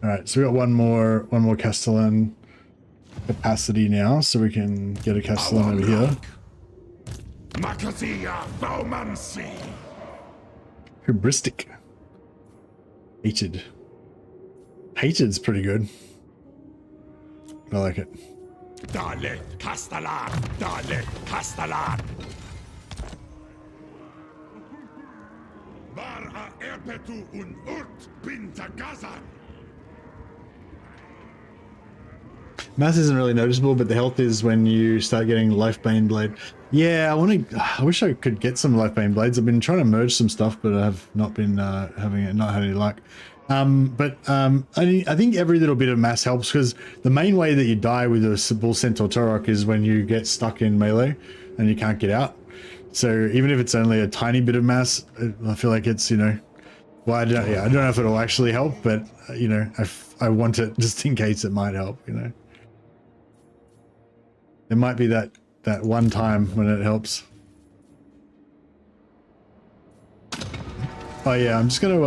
All right, so we got one more Castellan capacity now, so we can get a Castellan over here. Hubristic. Hated's pretty good. I like it. Dale, Castellan. Var a erpetu un urt binta gazan. Mass isn't really noticeable, but the health is when you start getting Lifebane Blade. Yeah, I wish I could get some Lifebane Blades. I've been trying to merge some stuff, but I have not been not had any luck. I think every little bit of mass helps, because the main way that you die with a Bull Centaur Torok is when you get stuck in melee and you can't get out. So even if it's only a tiny bit of mass, I feel like it's, you know, well, I don't know if it'll actually help, but you know, I want it just in case it might help, you know. There might be that one time when it helps. Oh yeah, I'm just gonna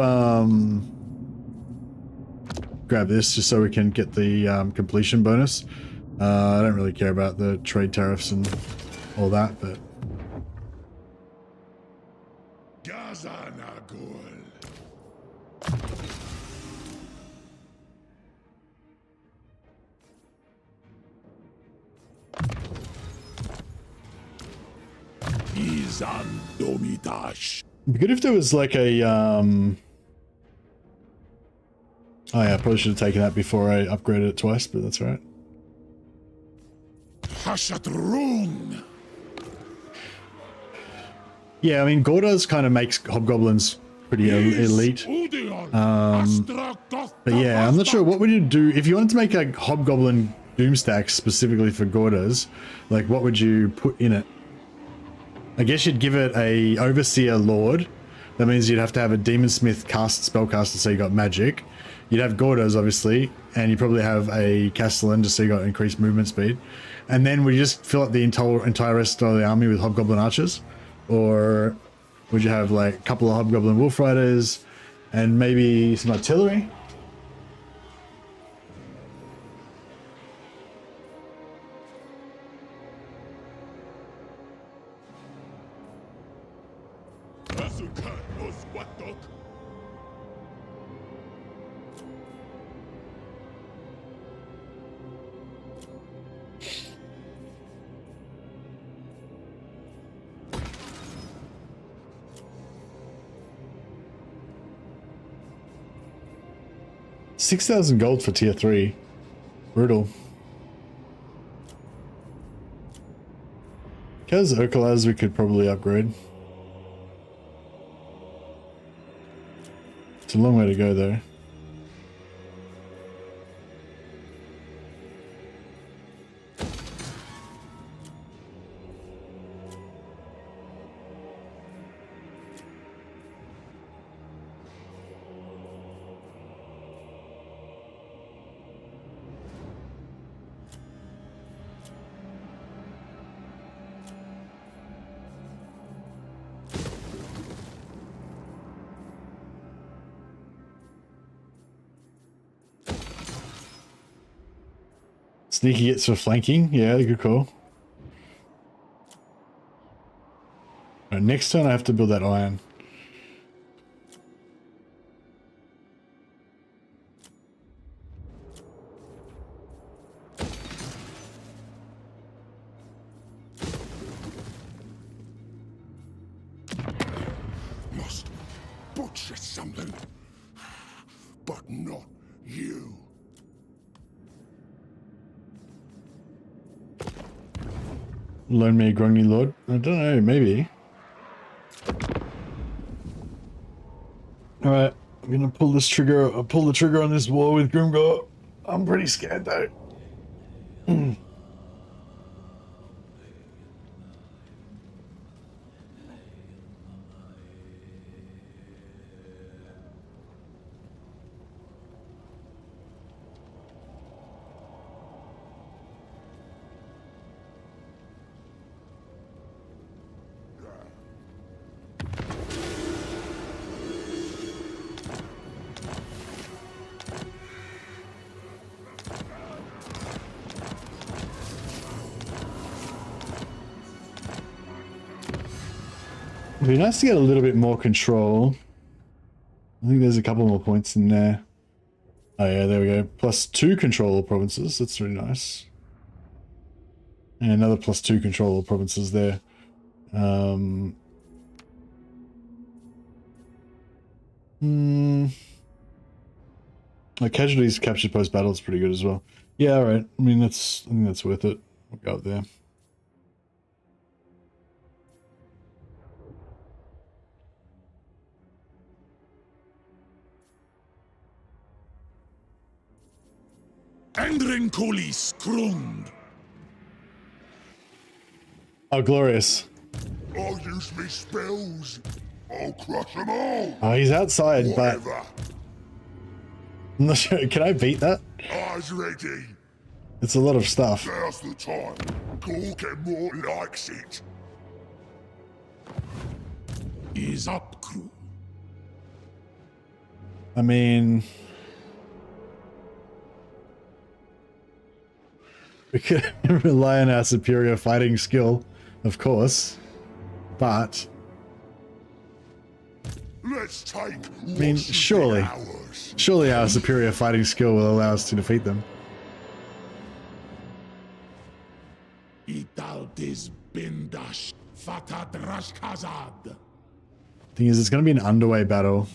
grab this just so we can get the completion bonus. I don't really care about the trade tariffs and all that, but Domidash. it'd be good if there was like a oh yeah, I probably should have taken that before I upgraded it twice, but that's all right. Hashatrung. Yeah, I mean, Gordas kind of makes hobgoblins pretty elite. But yeah, I'm not sure what would you do if you wanted to make a hobgoblin doomstack specifically for Gordas. Like, what would you put in it? I guess you'd give it a Overseer Lord. That means you'd have to have a Demonsmith spellcaster, so you got magic. You'd have Gordas, obviously, and you probably have a Castellan, just so you got increased movement speed. And then would you just fill up the entire rest of the army with Hobgoblin Archers? Or would you have like a couple of Hobgoblin Wolf Riders and maybe some artillery? $6,000 gold for tier 3. Brutal. Kaz Okalaz we could probably upgrade. It's a long way to go though. Sneaky hits for flanking. Yeah, good call. Right, next turn I have to build that iron. Must butcher something, but not you. Loan me a Grogny Lord? I don't know, maybe. Alright, I'm gonna pull this trigger. I'll pull the trigger on this war with Grimgor. I'm pretty scared though. It'd be nice to get a little bit more control. I think there's a couple more points in there. Oh yeah, there we go. +2 control all provinces. That's really nice. And another +2 control all provinces there. Like casualties captured post battle is pretty good as well. Yeah, alright. I mean, I think that's worth it. We'll go up there. Endring Colis Krund. Oh, glorious. I'll use me spells. I'll crush them all. Oh, he's outside, but Whatever. I'm not sure. Can I beat that? Eyes ready. It's a lot of stuff. Now's the time. Gork more likes it. Is up, crew. I mean, we could rely on our superior fighting skill, of course, but Let's take. I mean, surely our superior fighting skill will allow us to defeat them. Italtis bindash fatat rashkazad. Thing is, it's going to be an underway battle.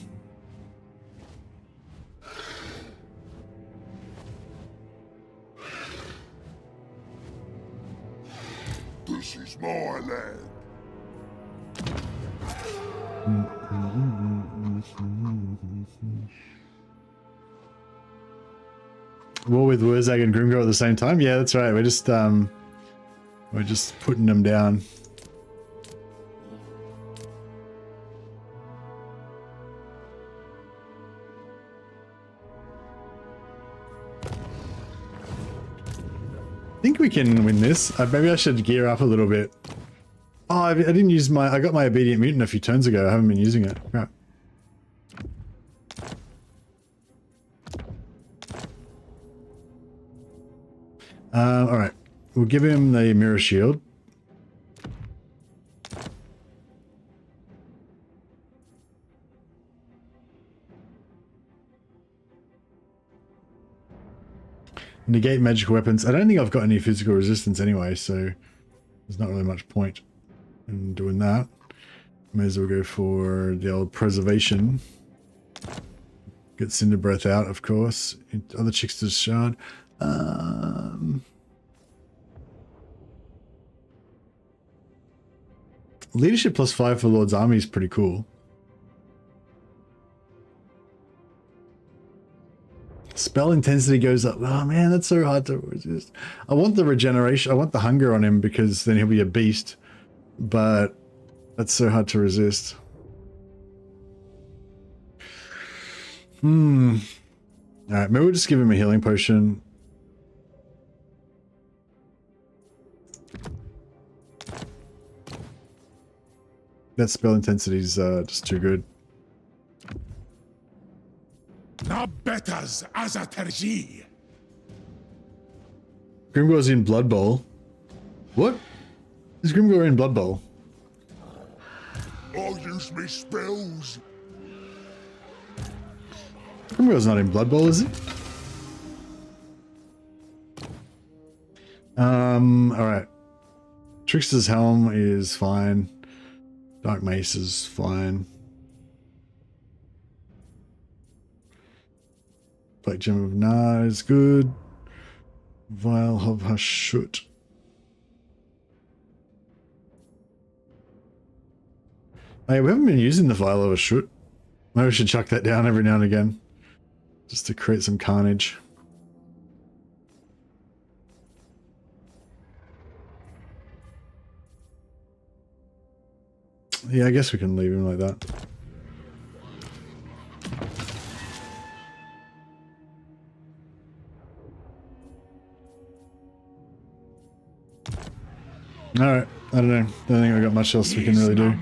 This is my land. War with Wurzag and Grimgor at the same time? Yeah, that's right. We're just putting them down. I think we can win this. Maybe I should gear up a little bit. Oh, I didn't use my... I got my Obedient Mutant a few turns ago. I haven't been using it. Crap. Alright. We'll give him the Mirror Shield. Negate magical weapons. I don't think I've got any physical resistance anyway, so there's not really much point in doing that. May as well go for the old preservation. Get Cinder Breath out, of course. Other Trickster's Shard. Leadership +5 for Lord's Army is pretty cool. Spell intensity goes up. Oh man, that's so hard to resist. I want the regeneration. I want the hunger on him because then he'll be a beast. But that's so hard to resist. Alright, maybe we'll just give him a healing potion. That spell intensity is just too good. Na betas azaterji. Grimgor's in Blood Bowl. What? Is Grimgor in Blood Bowl? I'll use me spells. Grimgor's not in Blood Bowl, is he? Alright. Trickster's Helm is fine. Dark Mace is fine. Black Gem of Na is good. Vial of Hashut. Hey, we haven't been using the Vial of Hashut. Maybe we should chuck that down every now and again. Just to create some carnage. Yeah, I guess we can leave him like that. Alright, I don't know. I don't think I've got much else we can really do.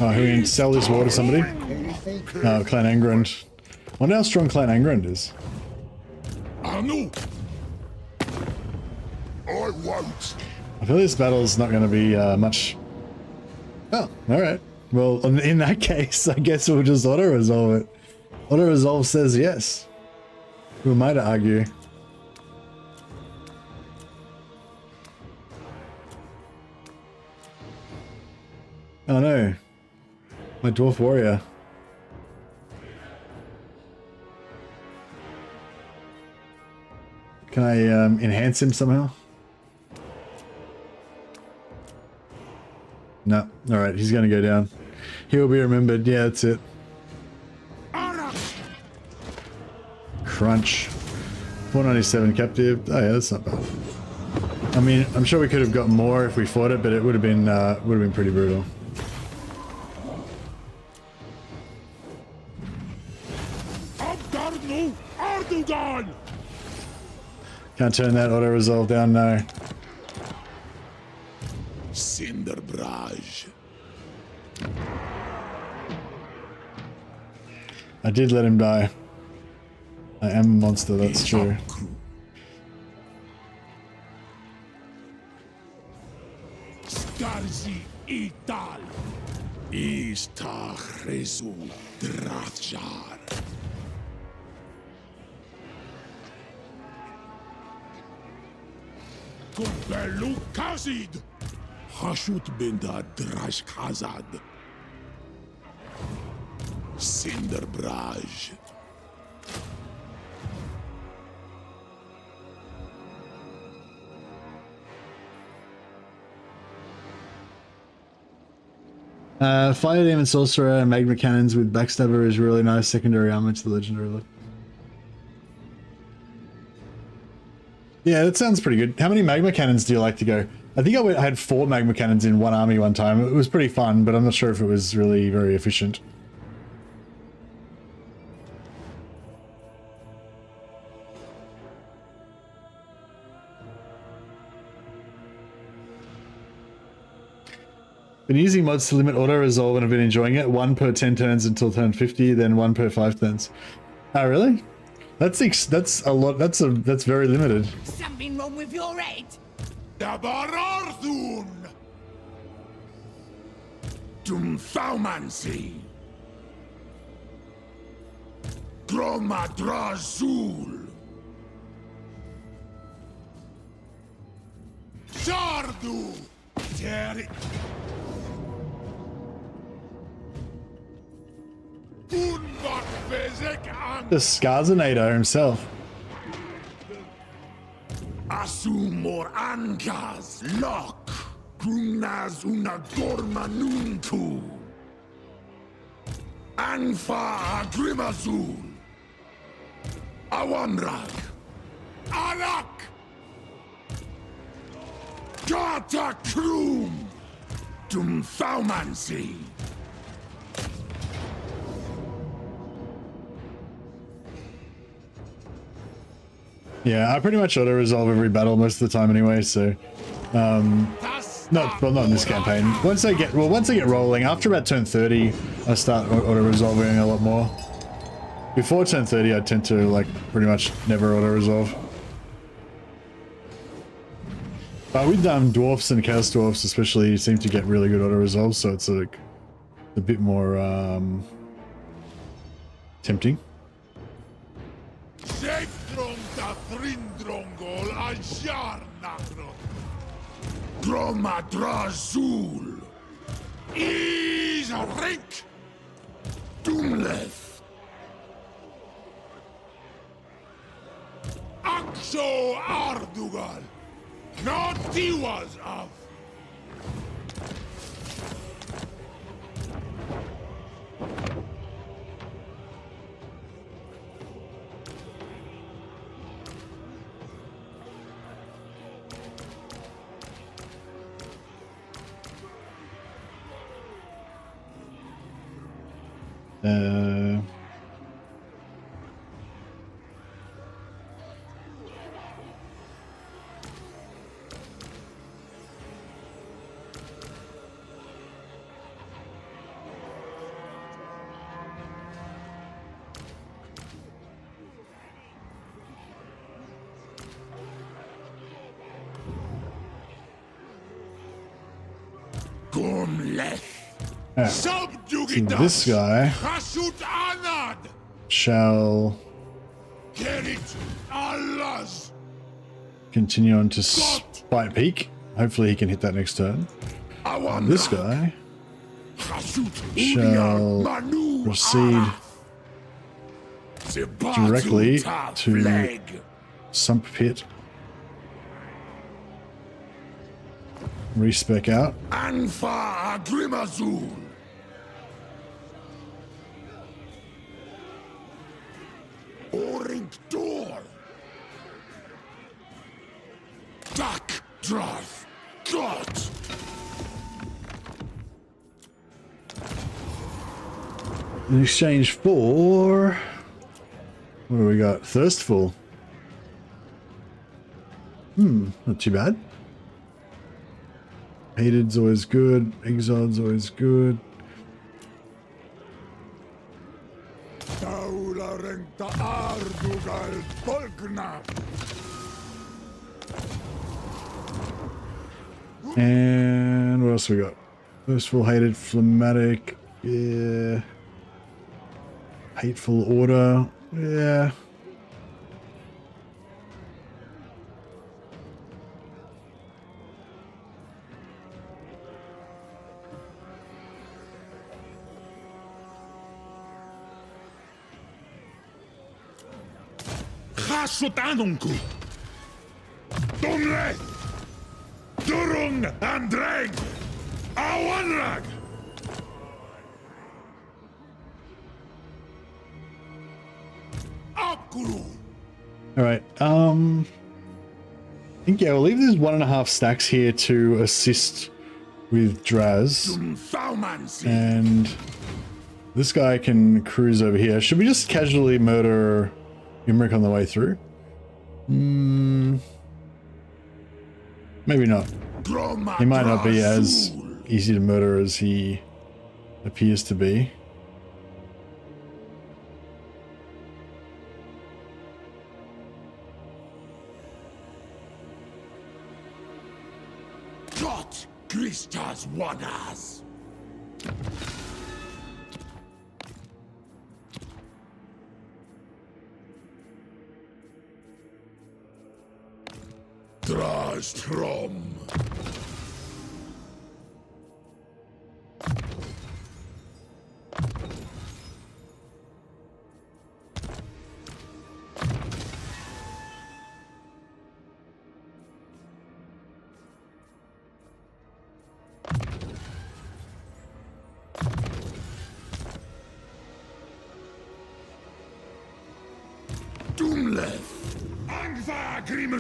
Oh, who can sell this war to somebody? Oh, Clan Angrand. I wonder how strong Clan Angrand is. I won't. I feel this battle's not going to be much... Oh, alright. Well, in that case, I guess we'll just auto-resolve it. Auto-resolve says yes. Who am I to argue? Oh no. My Dwarf Warrior. Can I enhance him somehow? No. Alright, he's gonna go down. He will be remembered. Yeah, that's it. Crunch. 497 captive. Oh yeah, that's not bad. I mean, I'm sure we could have got more if we fought it, but it would have been pretty brutal. Can't turn that auto-resolve down, no. Cinderbrage. I did let him die. I am a monster, that's true. Starzi Ital. Istachresu Drachjar. Kumbelu Kazid. Hashut Binda Drash Kazad. Cinderbrage. Fire Demon Sorcerer and Magma Cannons with Backstabber is really nice secondary armor to the Legendary look. Yeah, that sounds pretty good. How many Magma Cannons do you like to go? I think I had 4 Magma Cannons in one army one time. It was pretty fun, but I'm not sure if it was really very efficient. Been using mods to limit auto-resolve and I've been enjoying it. 1 per 10 turns until turn 50, then 1 per 5 turns. Oh, really? That's a lot. That's very limited. Something wrong with your head? Dabararthun. Dumthaumansi. Dromadrazul. Sardu. Terry. The Skarzanator himself. Asumor Angas Lock Grunaz Unagormanunku Anfa Grimazul Awamrak Arak Gata Krum Dumthaumansi. Yeah, I pretty much auto-resolve every battle most of the time anyway, so... not in this campaign. Once I get rolling, after about turn 30, I start auto-resolving a lot more. Before 10:30, I tend to like pretty much never auto resolve. But with dwarfs and chaos dwarfs, especially, you seem to get really good auto resolve, so it's like a bit more tempting. Dromadrazul is a rink. Doomleth. Axo Ardugal. Not Tiwas of. So this guy shall continue on to Spite Peak. Hopefully he can hit that next turn. And this guy shall proceed directly to Sump Pit. Respec out. Anfa Grimazul. Orink door. Duck Dwarf. God. In exchange for, what do we got? Thirstful. Not too bad. Hated's always good. Exil's always good. And what else we got? Thirstful, hated, phlegmatic. Yeah. Hateful order. Yeah. Sotanunku. Dumle. Durung Andreg. Awanrag. Akuru. All right. I think, yeah, we'll leave these 1.5 stacks here to assist with Draz. And this guy can cruise over here. Should we just casually murder Imric on the way through? Maybe not. He might not be as easy to murder as he appears to be. Got Krista's Wanas. Drastrom.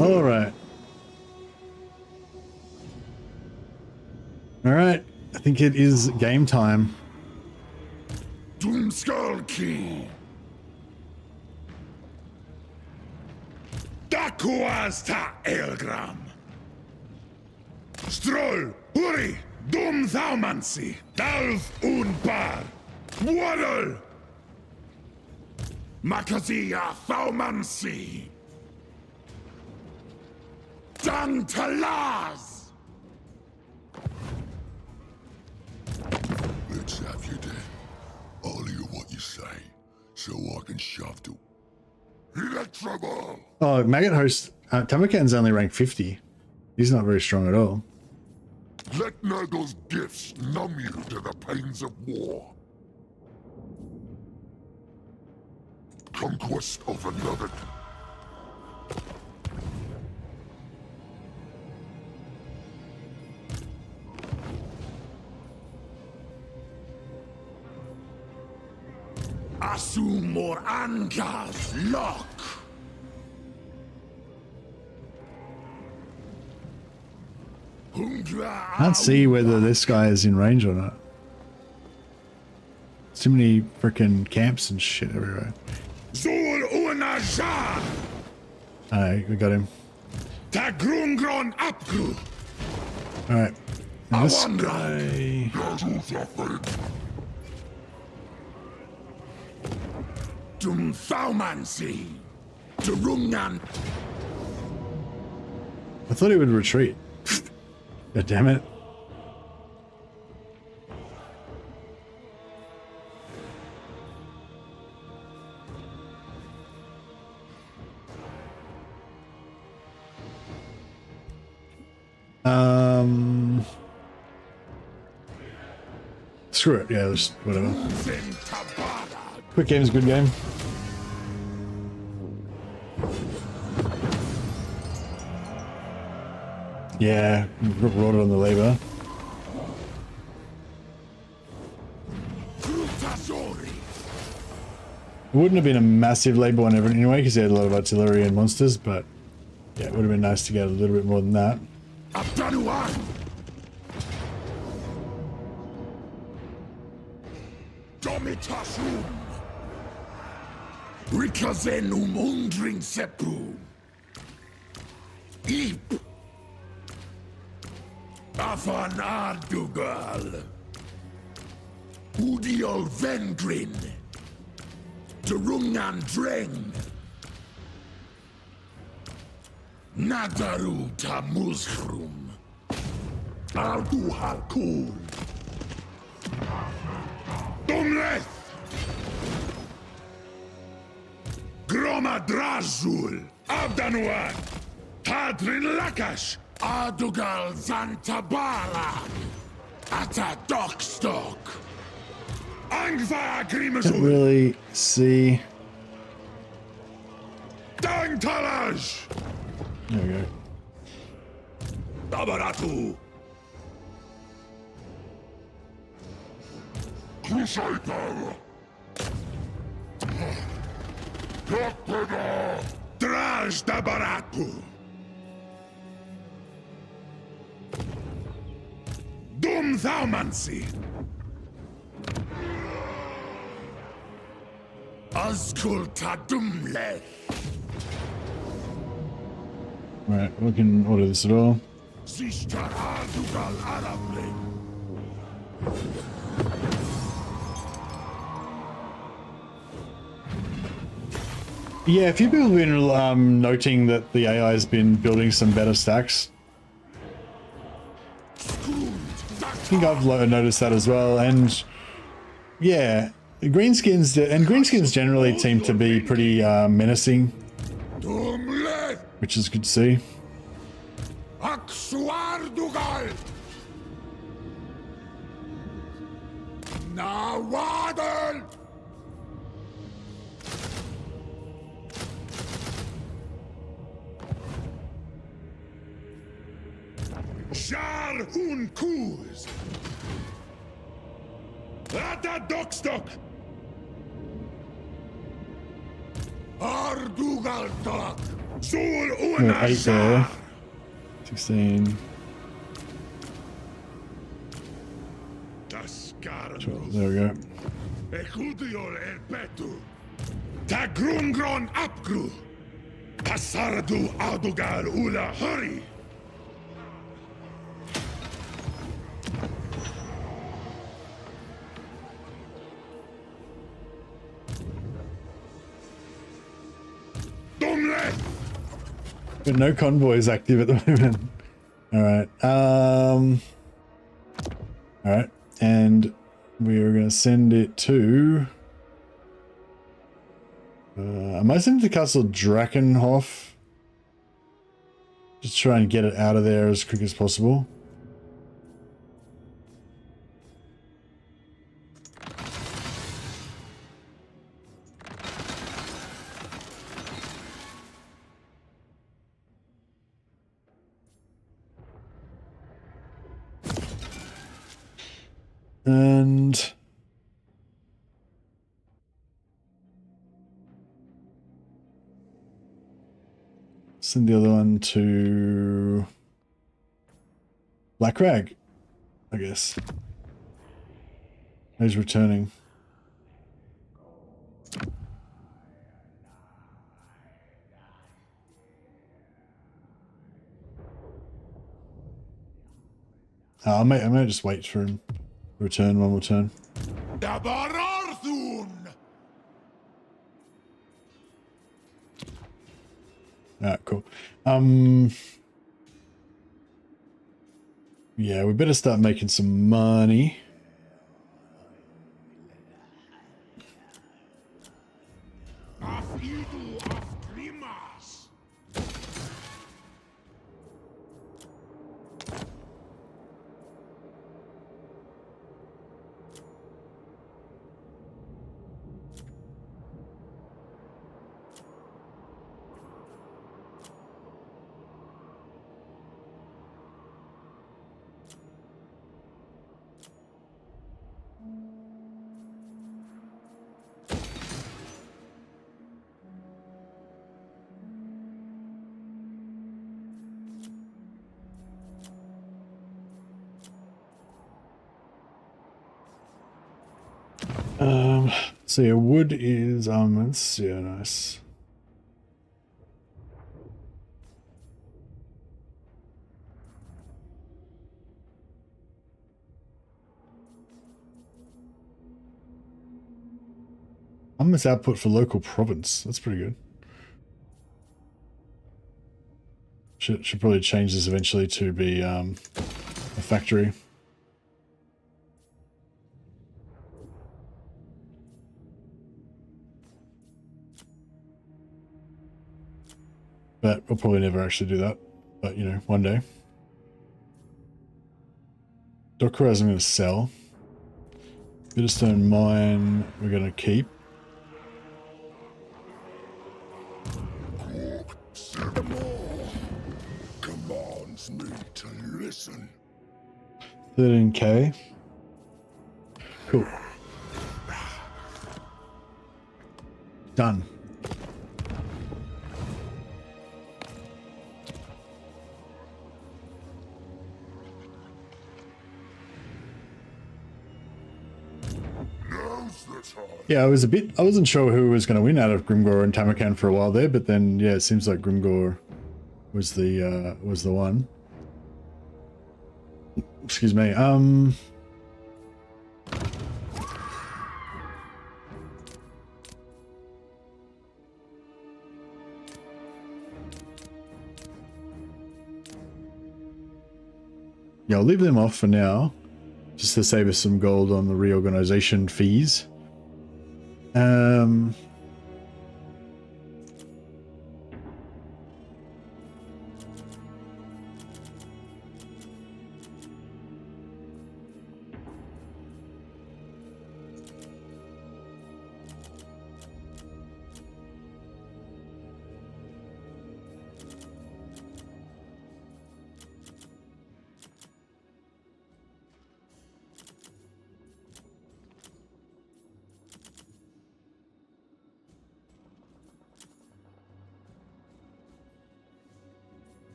All right. All right. I think it is game time. Doomskull Key. Dakuasta Elgram. Stroll, Huri, Dum Thaumansi, Dalf Unbar, Waddle. Makazia Thaumansi. Dantalaz. Let's have you then. I'll hear what you say, so I can shove to. Electroball. Oh, Maggot Host. Tamakan's only rank 50. He's not very strong at all. Let Nurgle's gifts numb you to the pains of war. Conquest of another. Asumor Angas Lock. Can't see whether this guy is in range or not. Too many freaking camps and shit everywhere. Alright, we got him. Alright. This guy. I thought he would retreat. God damn it. Screw it. Yeah, just whatever. Quick game's a good game. Yeah, rolled it on the labor. It wouldn't have been a massive labor one anyway, because he had a lot of artillery and monsters, but yeah, it would have been nice to get a little bit more than that. Rikazenum undring sepru. Eep. Afan Ardugal. Udiol Vengrin. Durungan Dreng. Nadaru Tamuzhrum. Ardu Harkul. Dumleth. Groma Drazul. Abdanuan. Tadrin Lakash. Adugal Zantabara. Ata Dockstock. Angva Can't Grimazul. really see. Dangtalaj. There we go. Dabaratu. Crusader. Draj Dabaratu. Dum Thaumansi. Azkulta Dumle. Right, we can order this at all. Zishtar Adugal Arable. Yeah, a few people have been noting that the AI has been building some better stacks. I think I've noticed that as well, and yeah, greenskins generally seem to be pretty menacing, which is good to see. Aksuardugal. Nawadal. Shar hun kuz. Ata Dockstock. Ardugal Dock. Zul 8 there. 16. 12, there we go. Ecudiol el petu. Tagrungron apgru. Pasardu Adugal ula hurry. But no convoys active at the moment. All right. All right. And we are going to send it to... I might send it to Castle Drakenhof. Just try and get it out of there as quick as possible. And send the other one to Black Rag, I guess. He's returning. I might just wait for him to return one more turn. Alright, cool. Yeah, we better start making some money. So yeah, wood is almonds. Yeah, nice. Almonds output for local province. That's pretty good. Should probably change this eventually to be a factory. But we'll probably never actually do that. But, you know, one day. Dockerizing I'm going to sell. Bitterstone mine we're going to keep. Commands me to listen. 13k. Cool. Done. Yeah, I wasn't sure who was going to win out of Grimgor and Tamakan for a while there, but then yeah, it seems like Grimgor was the one. Excuse me. Yeah, I'll leave them off for now, just to save us some gold on the reorganization fees. And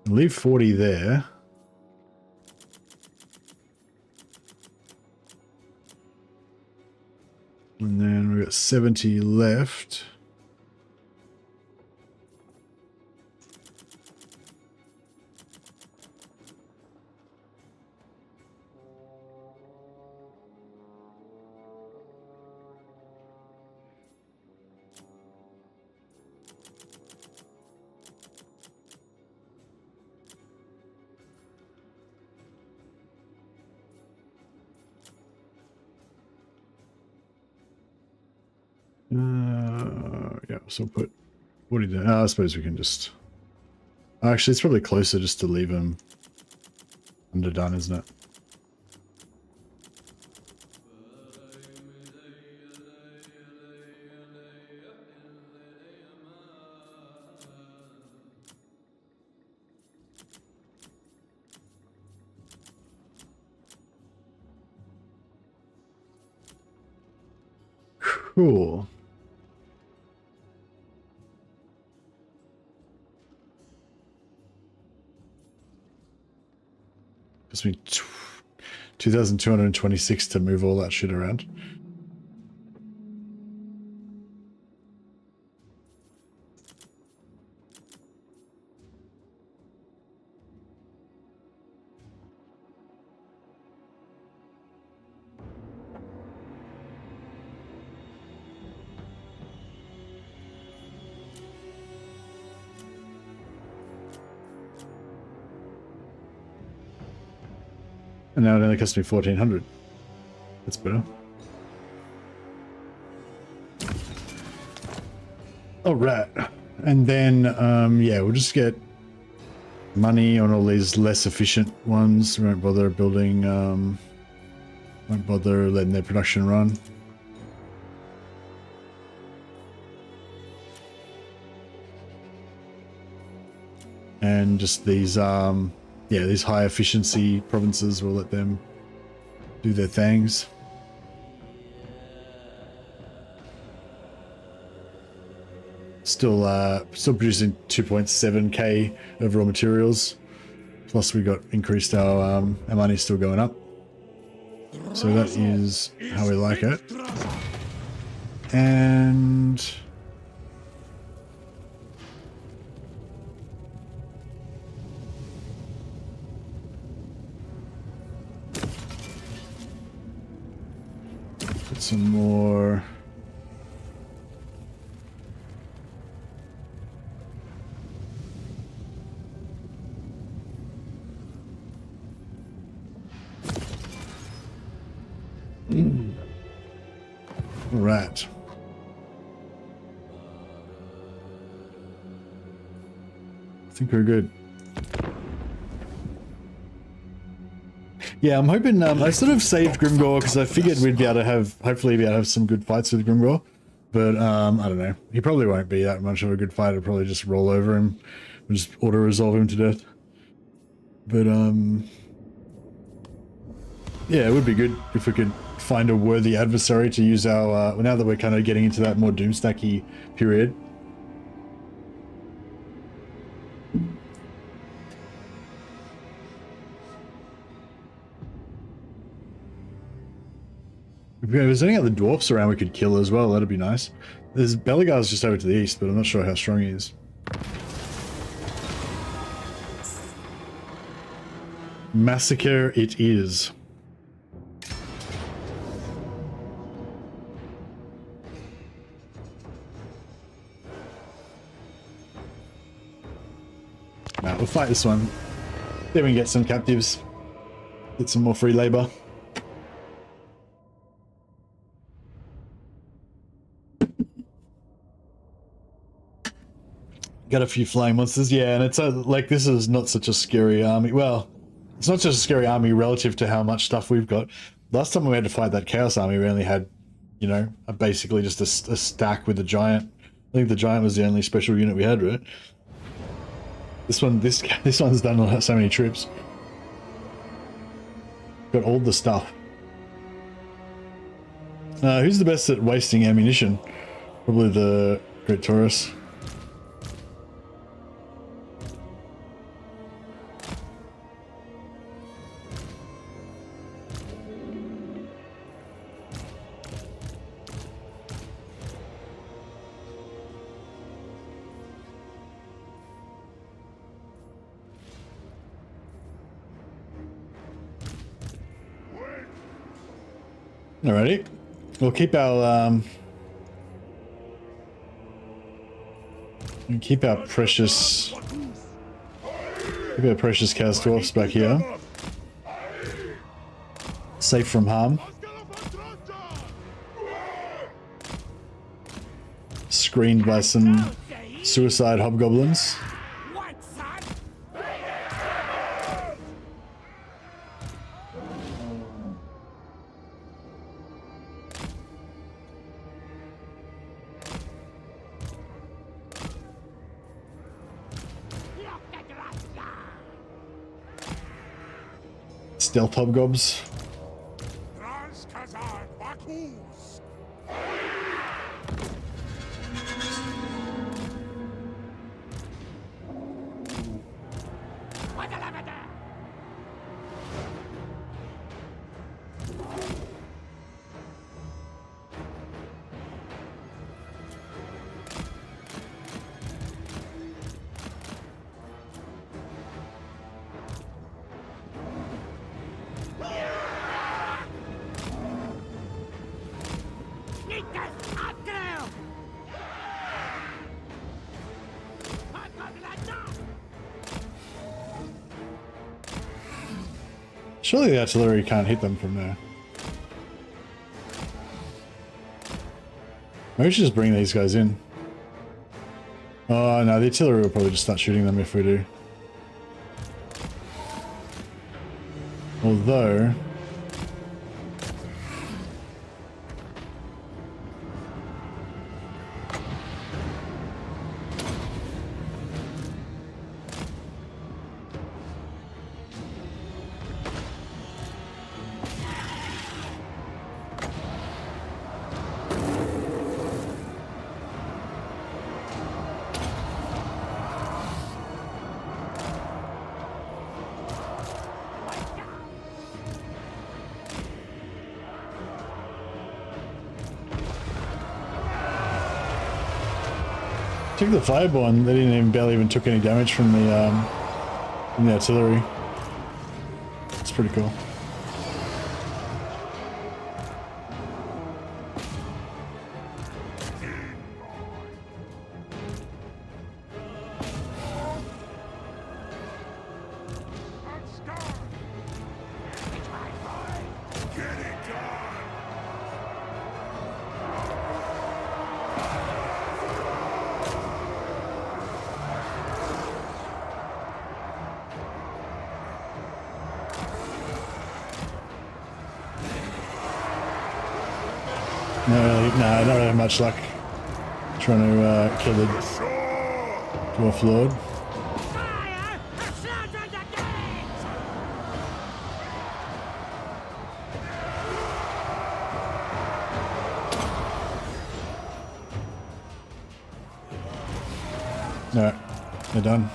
leave 40 there. And then we've got 70 left. so we'll put 40 down. Oh, I suppose we can just... Actually, it's probably closer just to leave them underdone, isn't it? Cool. Gives me 2,226 to move all that shit around. And now it only costs me 1,400. That's better. All right. And then, yeah, we'll just get money on all these less efficient ones. We won't bother building, won't bother letting their production run. And just these, yeah, these high efficiency provinces, will let them do their things. Still producing 2.7k overall materials. Plus we got increased our money still going up. So that is how we like it. And put some more. Right. I think we're good. Yeah, I'm hoping, I sort of saved Grimgore because I figured we'd be able to have, hopefully be able to have some good fights with Grimgore. But, I don't know. He probably won't be that much of a good fight. I'll probably just roll over him. We'll just auto-resolve him to death. But, yeah, it would be good if we could find a worthy adversary to use our, well, now that we're kind of getting into that more Doomstacky period. If there's any other dwarfs around we could kill as well, that'd be nice. There's Belegar's just over to the east, but I'm not sure how strong he is. Massacre it is. Nah, we'll fight this one. Then we can get some captives. Get some more free labor. Got a few flying monsters, yeah, and it's like this is not such a scary army. Well, it's not just a scary army relative to how much stuff we've got. Last time we had to fight that Chaos army, we only had, you know, basically just a stack with the Giant. I think the Giant was the only special unit we had, right? This one's done so many trips. Got all the stuff. Who's the best at wasting ammunition? Probably the Great Taurus. Alrighty, we'll keep our precious Chaos Dwarfs back here, safe from harm. screened by some suicide hobgoblins. What, son? Stealth hobgobs. Surely the artillery can't hit them from there. Maybe we should just bring these guys in. Oh no, the artillery will probably just start shooting them if we do. Although... Took the fireborn, they didn't even barely even took any damage from the artillery. It's pretty cool. Not really have much luck trying to kill the Dwarf Lord. No, they're done.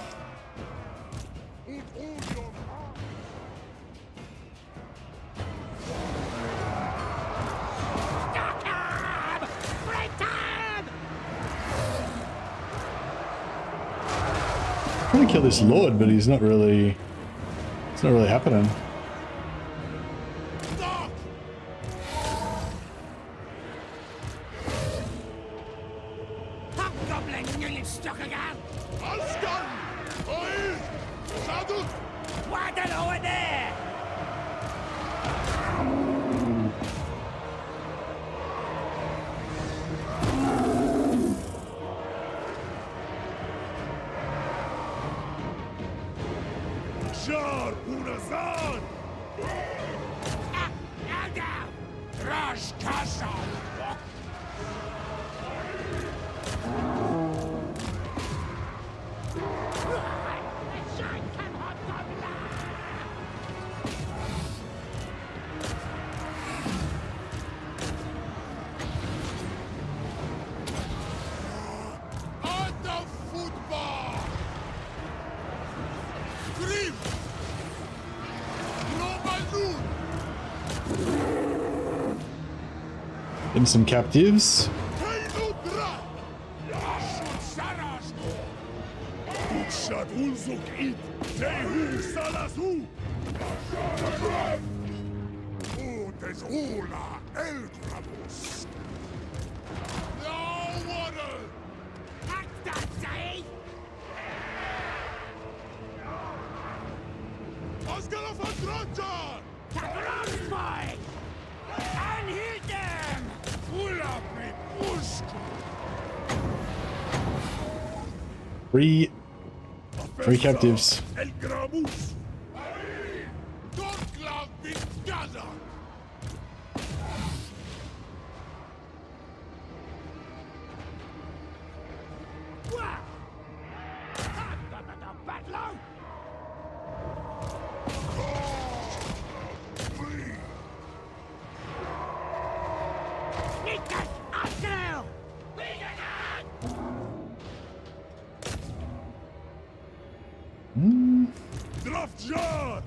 Trying to kill this Lord, but he's not really. It's not really happening. Hobgoblin nearly stuck again. Waddle over there. Now down! Rush Castle! Getting some captives. Free captives. El Gramus. Conclav Vingada. Wow! I've got the battle! Sneakers up now! Drafjar.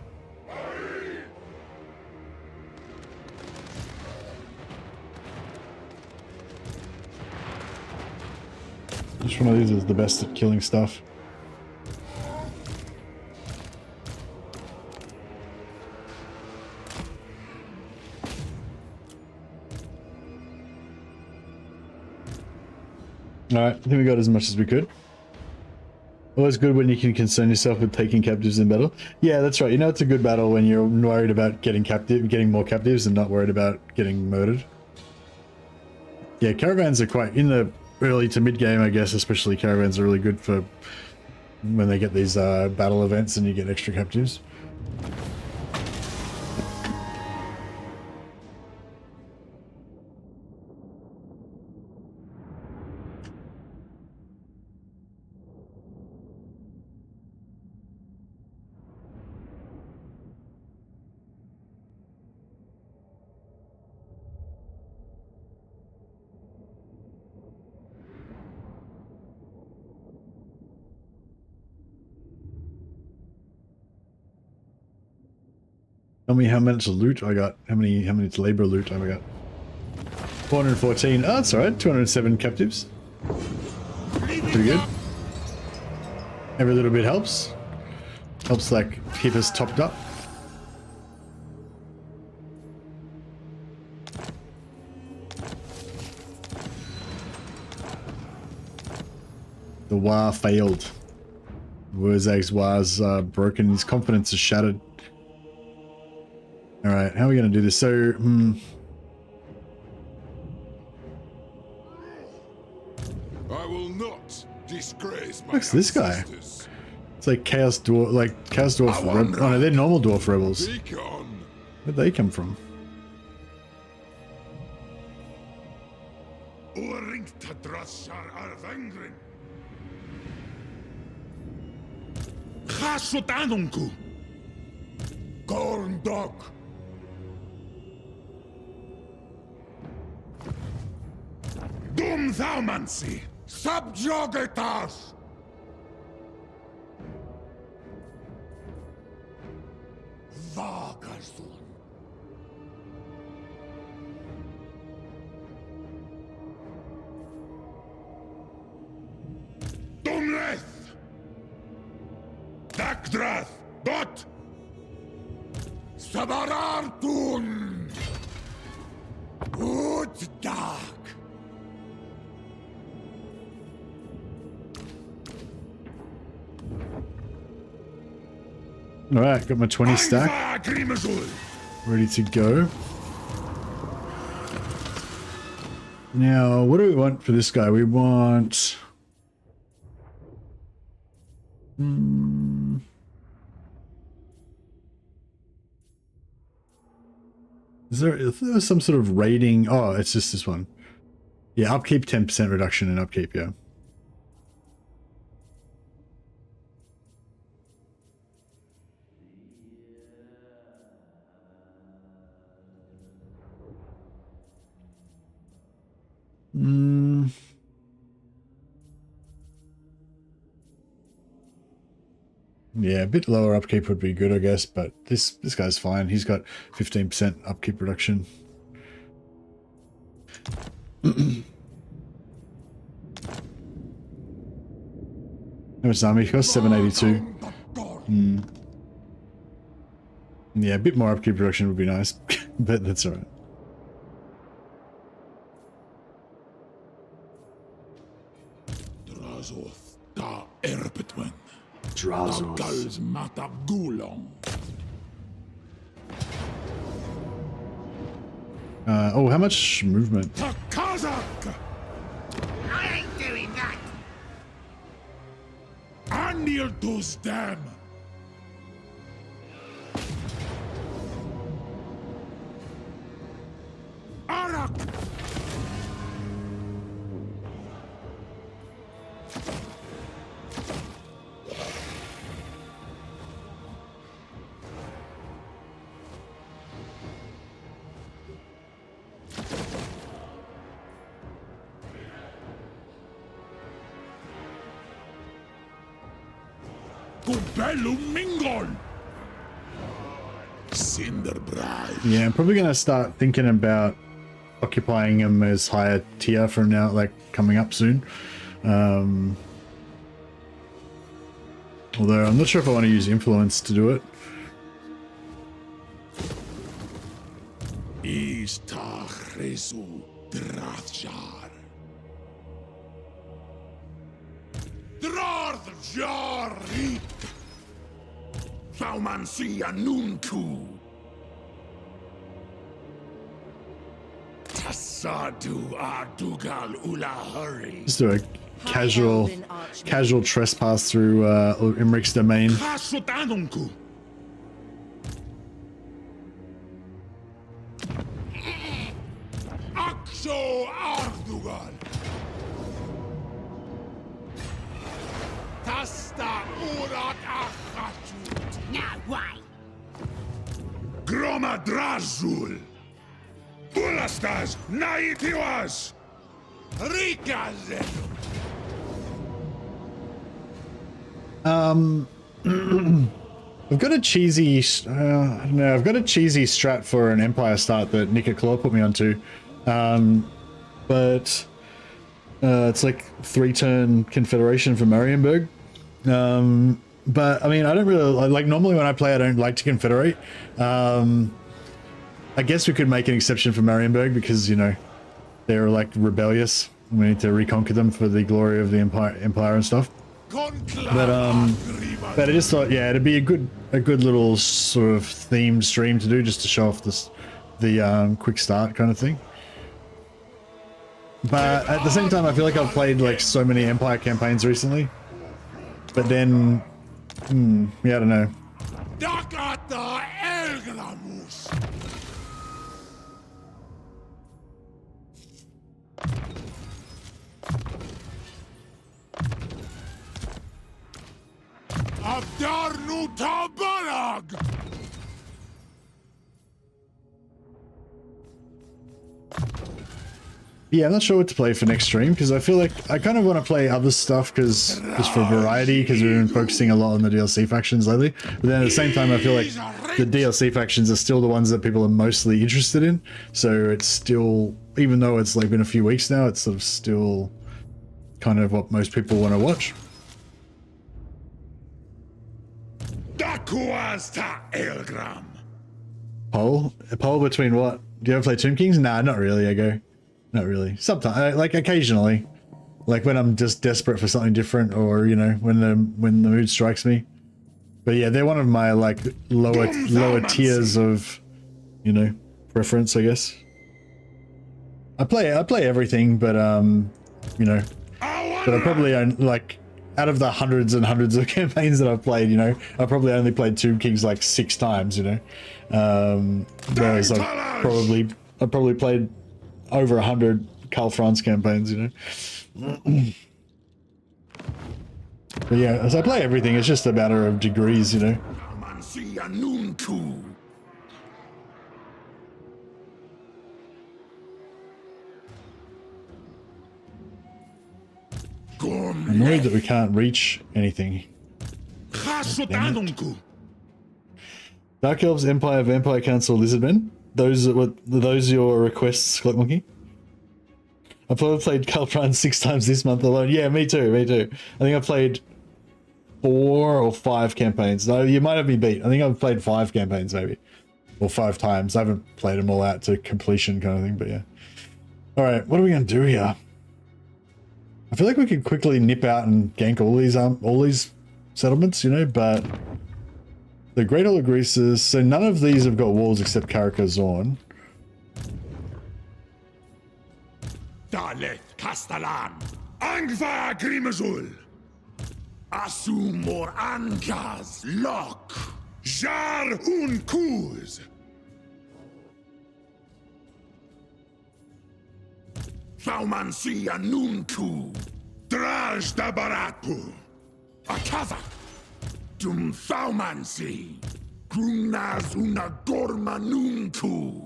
Which one of these is the best at killing stuff? Alright, I think we got as much as we could. Always good when you can concern yourself with taking captives in battle. Yeah, that's right. You know it's a good battle when you're worried about getting more captives and not worried about getting murdered. Yeah, caravans are quite, in the early to mid game, I guess, especially caravans are really good for when they get these battle events and you get extra captives. Tell me how much loot I got. How many labor loot have I got? 414. Oh, that's alright. 207 captives. Pretty good. Every little bit helps. Helps like keep us topped up. The war failed. Wurzag's war's broken. His confidence is shattered. Alright, how are we going to do this? So, I will not disgrace my What's this guy? ancestors. It's like Chaos Dwarf. Oh no, they're normal Dwarf rebels. Beacon. Where'd they come from? Oringta drassar arvengrin. Chasut anunku. Corn dog. Dum thaumancy. Subjugatas. Vagasun. Dumleth. Dakdrath. Dot. Sabarartun. Utdag. Alright, got my 20 stack. Ready to go. Now, what do we want for this guy? We want... Is there some sort of rating? Oh, it's just this one. Yeah, upkeep 10% reduction in upkeep, yeah. Yeah, a bit lower upkeep would be good, I guess, but this guy's fine. He's got 15% upkeep reduction. How much army cost? 782. Yeah, a bit more upkeep reduction would be nice, but that's alright. Drazoth da Erpetwen. Drazoth. Gals Matagulong. Oh, how much movement? Takazak. I ain't doing that! Anil dos dem. Arak. Cubellum Mingol! Cinderbride. Yeah, I'm probably gonna start thinking about occupying him as higher tier from now, like coming up soon. Although I'm not sure if I want to use influence to do it. Istachresu Drathjar. Drathjarit. Faumansia Nunku. Tassadu Ardugal Ulahuri. Just do a casual trespass through Imric's domain. Hasutanunku. Akso Ardugal. Tasta Urat Achachut. Now why? Groma Drazul. Bulastas Naitiwas. Rikazen. I've got a cheesy, I don't know, I've got a cheesy strat for an Empire start that Nika Claw put me onto. But it's like 3-turn Confederation for Marienburg. But I mean, I don't really, like normally when I play, I don't like to Confederate. I guess we could make an exception for Marienburg because, you know, they're like rebellious. We need to reconquer them for the glory of the Empire and stuff. But I just thought, yeah, it'd be a good little sort of themed stream to do just to show off the quick start kind of thing. But at the same time, I feel like I've played like so many Empire campaigns recently. But then, yeah, I don't know. Dakata Elgramus. Abdarnu Tabarag. Yeah, I'm not sure what to play for next stream because I feel like I kind of want to play other stuff just for variety because we've been focusing a lot on the DLC factions lately. But then at the same time, I feel like the DLC factions are still the ones that people are mostly interested in. So it's still, even though it's like been a few weeks now, it's sort of still kind of what most people want to watch. Dakuasta Elgram. Poll between what? Do you ever play Tomb Kings? Nah, not really. I go, not really. Sometimes, like occasionally, like when I'm just desperate for something different, or you know, when the mood strikes me. But yeah, they're one of my like lower tiers of, you know, preference, I guess. I play everything, but you know, but I probably like. Out of the hundreds and hundreds of campaigns that I've played, you know, I probably only played Tomb Kings like 6 times, you know. Whereas I probably played over 100 Karl Franz campaigns, you know. But yeah, as I play everything, it's just a matter of degrees, you know. I'm worried that we can't reach anything. Dark Elves, Empire, Vampire Council, Lizardmen. Those your requests, Clock Monkey? I've probably played Karl Franz 6 times this month alone. Yeah, me too. I think I've played 4 or 5 campaigns. No, you might have me beat. I think I've played 5 campaigns maybe. Or 5 times. I haven't played them all out to completion kind of thing, but yeah. Alright, what are we going to do here? I feel like we could quickly nip out and gank all these settlements, you know, but the Great Hall of Greases, so none of these have got walls except Carcassonne. Dalet Castellan. Angva Grimazul. Asumor Ankas Lok Jar un Kuz Thaumansia Nunku Draj da Baratu Akaza Dum Thaumansi Grunaz una Gorma Nunku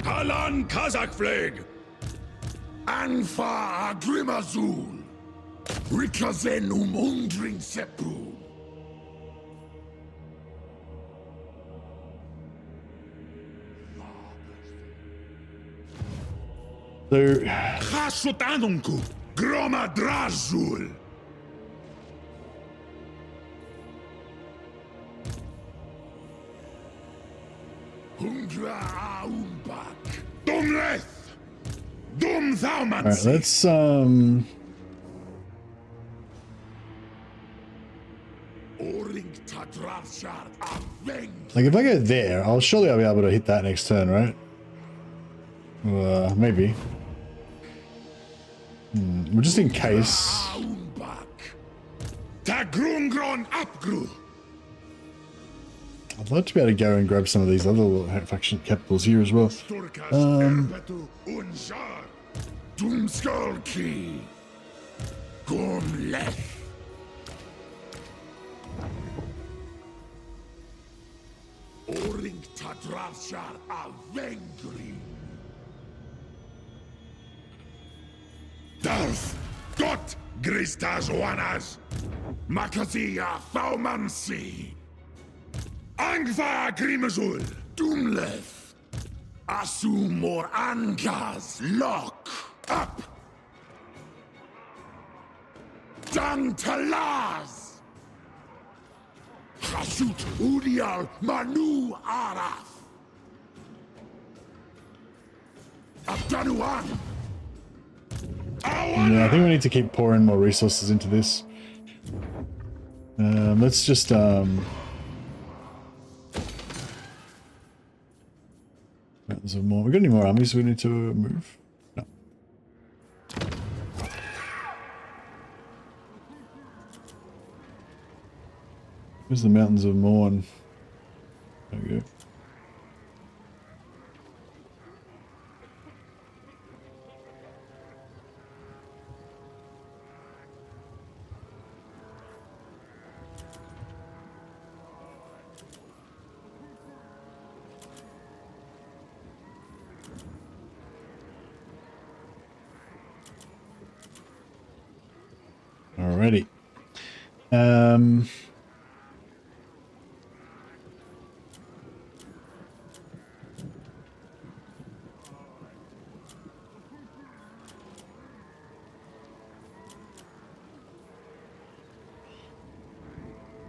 Halan Kazakfleg Anfa Agrimazul Rikazenum Undring Sepu So, Khasutanunku Groma Drazul Hungra Aumbak Dumleth Dum alright, Thaumansi let's Oring Tadravshar Aveng like if I go there, I'll be able to hit that next turn, right? Maybe. Well, just in case. Aumbak Tagrungron Apgru I'd love to be able to go and grab some of these other faction capitals here as well. Turkas Erbetu Unjar Dumskalki Gomleth Oring Tadravshar Avengri Darth Got Gristas Wanas Makazia Thaumansi Angva Grimazul Dumleth Asumor Angas Lock Up Dantalaz Hasut Udial Manu Araf Abdanuan Yeah, I think we need to keep pouring more resources into this. Let's just mountains of more. We got any more armies we need to move? No. Where's the mountains of Morn? There we go. Alrighty.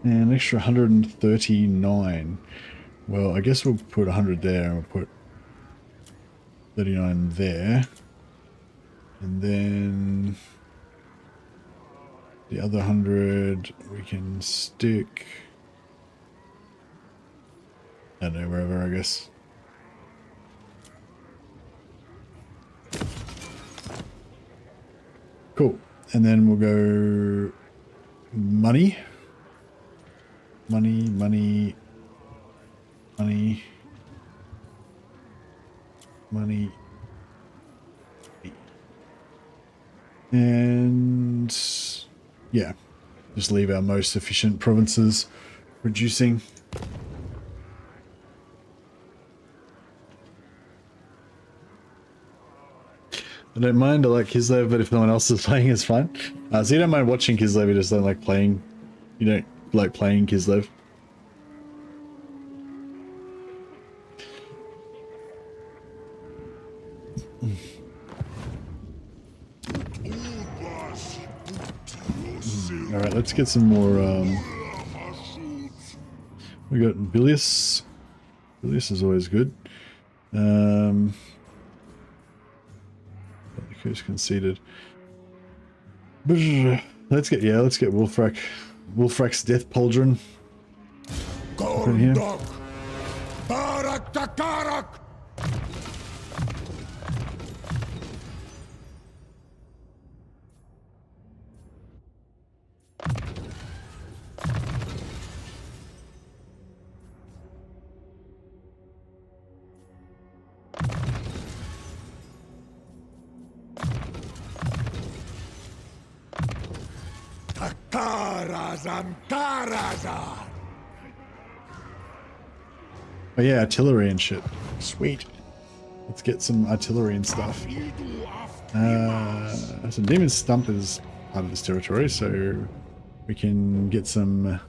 An extra 139. Well, I guess we'll put 100 there and we'll put 39 there. And then the other 100 we can stick, I don't know, wherever, I guess. Cool. And then we'll go money. Money, money, money, money. And yeah, just leave our most efficient provinces producing. I don't mind, I like Kislev, but if no one else is playing, it's fine. So you don't mind watching Kislev, you just don't like playing. You don't like playing Kislev. Alright, let's get some more, we got Bilius. Bilius is always good. The coast conceded. Let's get Wolfrak. Wolfrak's Death Pauldron. In here. Takarak! Tarazan Tarazan! Oh yeah, artillery and shit. Sweet. Let's get some artillery and stuff. So Demon Stump is part of this territory, so we can get some...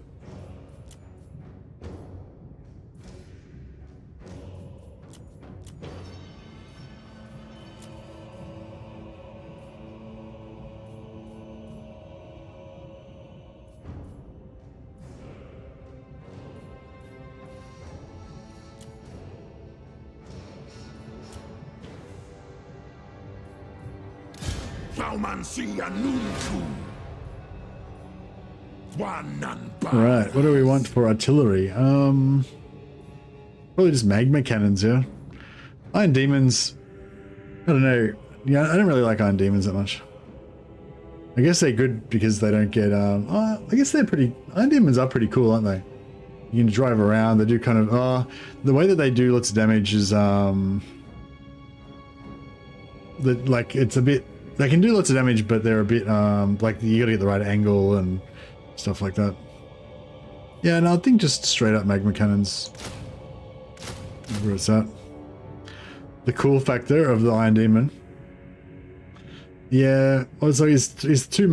Right, what do we want for artillery? Probably just magma cannons, yeah. Iron demons, I don't know. Yeah, I don't really like iron demons that much. I guess they're good because they don't get, I guess they're pretty, iron demons are pretty cool, aren't they? You can drive around, they do kind of, the way that they do lots of damage is, like, it's a bit, they can do lots of damage, but they're a bit, like, you gotta get the right angle and stuff like that. Yeah, no, I think just straight up magma cannons. Where it's at. The cool factor of the Iron Demon. Yeah, also is 3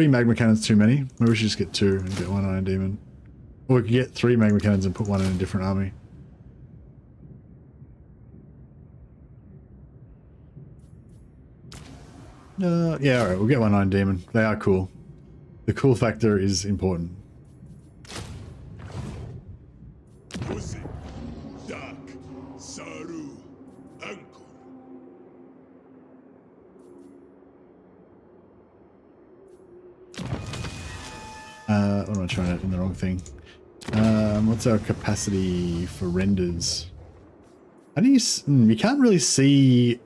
magma cannons too many? Maybe we should just get 2 and get 1 Iron Demon. Or we could get 3 magma cannons and put 1 in a different army. Yeah, alright, we'll get 1 Iron Demon. They are cool. The cool factor is important. What am I trying to in the wrong thing? What's our capacity for renders? How do you? You can't really see.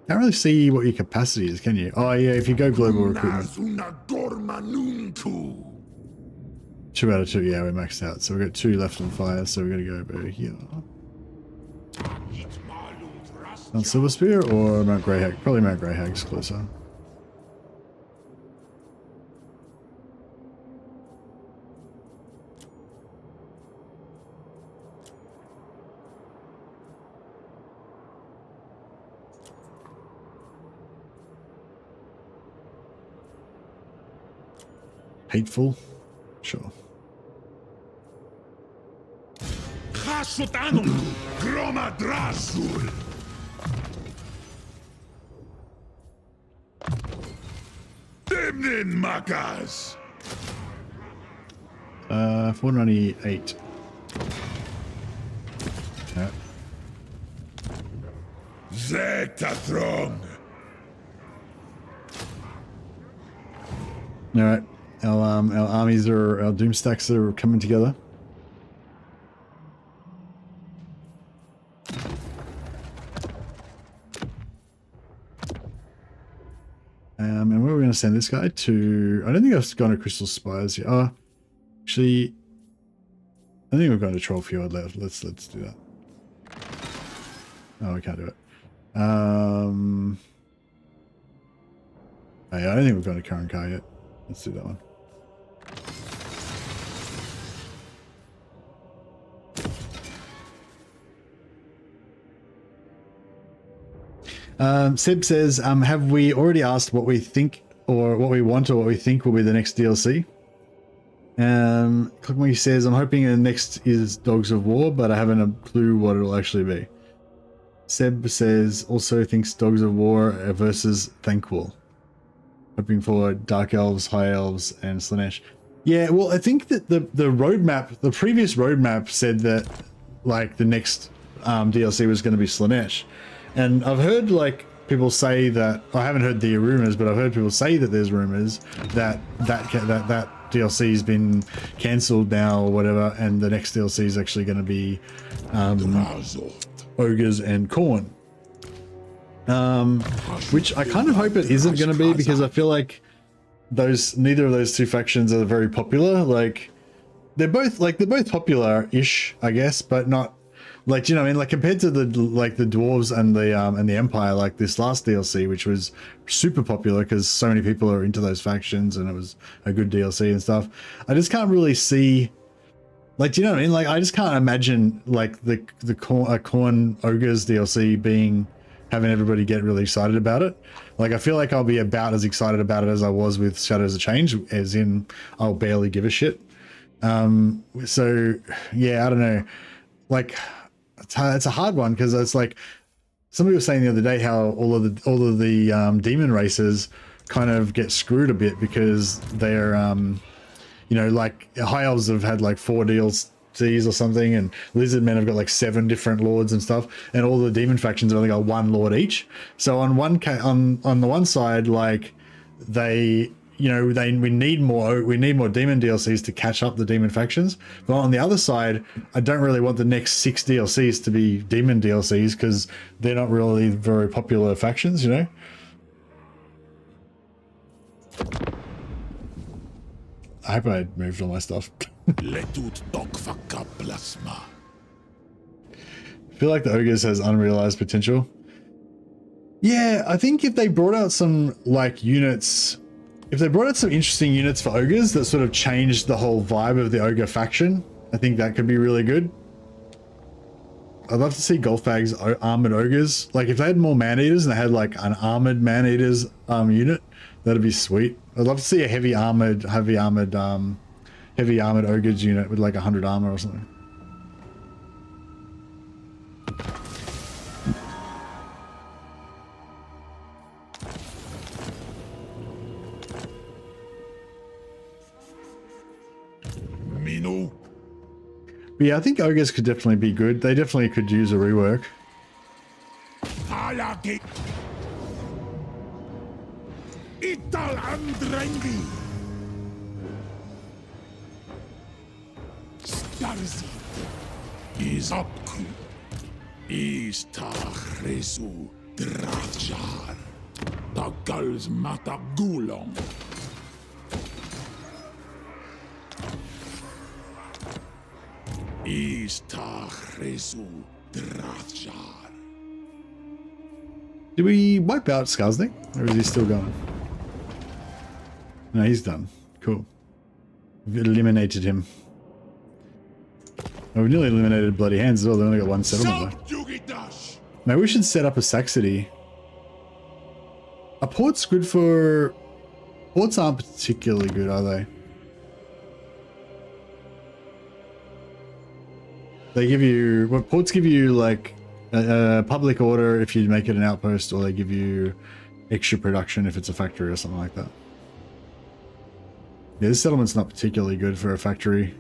Can't really see what your capacity is, can you? Oh yeah, if you go global recruitment. 2 out of 2, yeah, we're maxed out. So we've got 2 left on fire, so we're gonna go over here. On Silver Spear or Mount Greyhag? Probably Mount Greyhag's closer. Hateful? Sure. Demnin Makas! 498. Yeah. Zetathrong! Alright. Our armies are, our doom stacks are coming together. And where are we going to send this guy to? I don't think I've gone to Crystal Spires yet. Oh, actually, I think we've gone to Troll Fjord left. Let's do that. Oh, we can't do it. Oh, yeah, I don't think we've gone to Karankar yet. Let's do that one. Seb says, have we already asked what we think or what we want or what we think will be the next DLC? Clickmonkey says, I'm hoping the next is Dogs of War, but I haven't a clue what it'll actually be. Seb says, also thinks Dogs of War versus Thankful. Hoping for Dark Elves, High Elves, and Slanesh. Yeah, well, I think that the roadmap, the previous roadmap said that, like, the next DLC was going to be Slanesh. And I've heard, like, people say that, I haven't heard the rumors, but I've heard people say that there's rumors that DLC has been cancelled now or whatever, and the next DLC is actually going to be ogres and Khorne. Which I kind of hope it isn't going to be, because I feel like neither of those two factions are very popular. Like they're both popular-ish, I guess, but not like, do you know what I mean? Like compared to the dwarves and the Empire, like this last DLC, which was super popular because so many people are into those factions and it was a good DLC and stuff. I just can't really see, like, do you know what I mean? Like I just can't imagine like the Khorne Ogres DLC having everybody get really excited about it. Like I feel like I'll be about as excited about it as I was with Shadows of Change, as in I'll barely give a shit. So yeah, I don't know. Like it's a hard one, because it's like somebody was saying the other day how all of the demon races kind of get screwed a bit because they're you know, like high elves have had like 4 DLCs or something, and lizard men have got like 7 different lords and stuff, and all the demon factions have only got 1 lord each. So on the one side, like we need more demon DLCs to catch up the demon factions, but on the other side, I don't really want the next 6 DLCs to be demon DLCs, because they're not really very popular factions, you know. I hope I moved all my stuff. I feel like the ogres has unrealized potential. Yeah, I think if they brought out some like units, if they brought out some interesting units for ogres that sort of changed the whole vibe of the ogre faction, I think that could be really good. I'd love to see Golfbag's armored ogres. Like if they had more man-eaters and they had like an armored man-eaters unit, that'd be sweet. I'd love to see a heavy armored ogres unit with like 100 armor or something. But yeah, I think ogres could definitely be good. They definitely could use a rework. Did we wipe out Skarsnik, or is he still going? No, he's done. Cool. We've eliminated him. Oh, we nearly eliminated Bloody Hands as well. They only got 1 settlement left. Maybe we should set up a Saxony. A port's good for... Ports aren't particularly good, are they? They give you... Well, ports give you, like, a public order if you make it an outpost, or they give you extra production if it's a factory or something like that. Yeah, this settlement's not particularly good for a factory.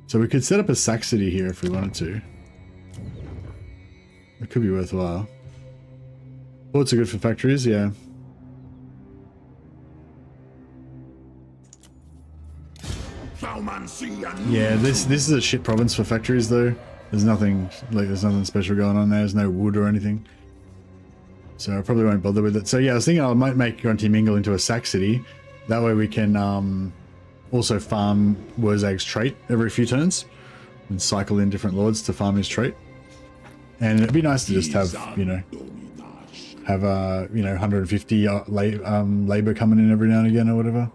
So we could set up a Saxony here if we wanted to. It could be worthwhile. Ports are good for factories, yeah. Yeah, this is a shit province for factories though. There's nothing special going on there. There's no wood or anything. So I probably won't bother with it. So yeah, I was thinking I might make Grunty Mingle into a Saxony. That way we can also farm Wurzag's trait every few turns and cycle in different lords to farm his trait. And it'd be nice to just have, you know, 150 labor coming in every now and again or whatever.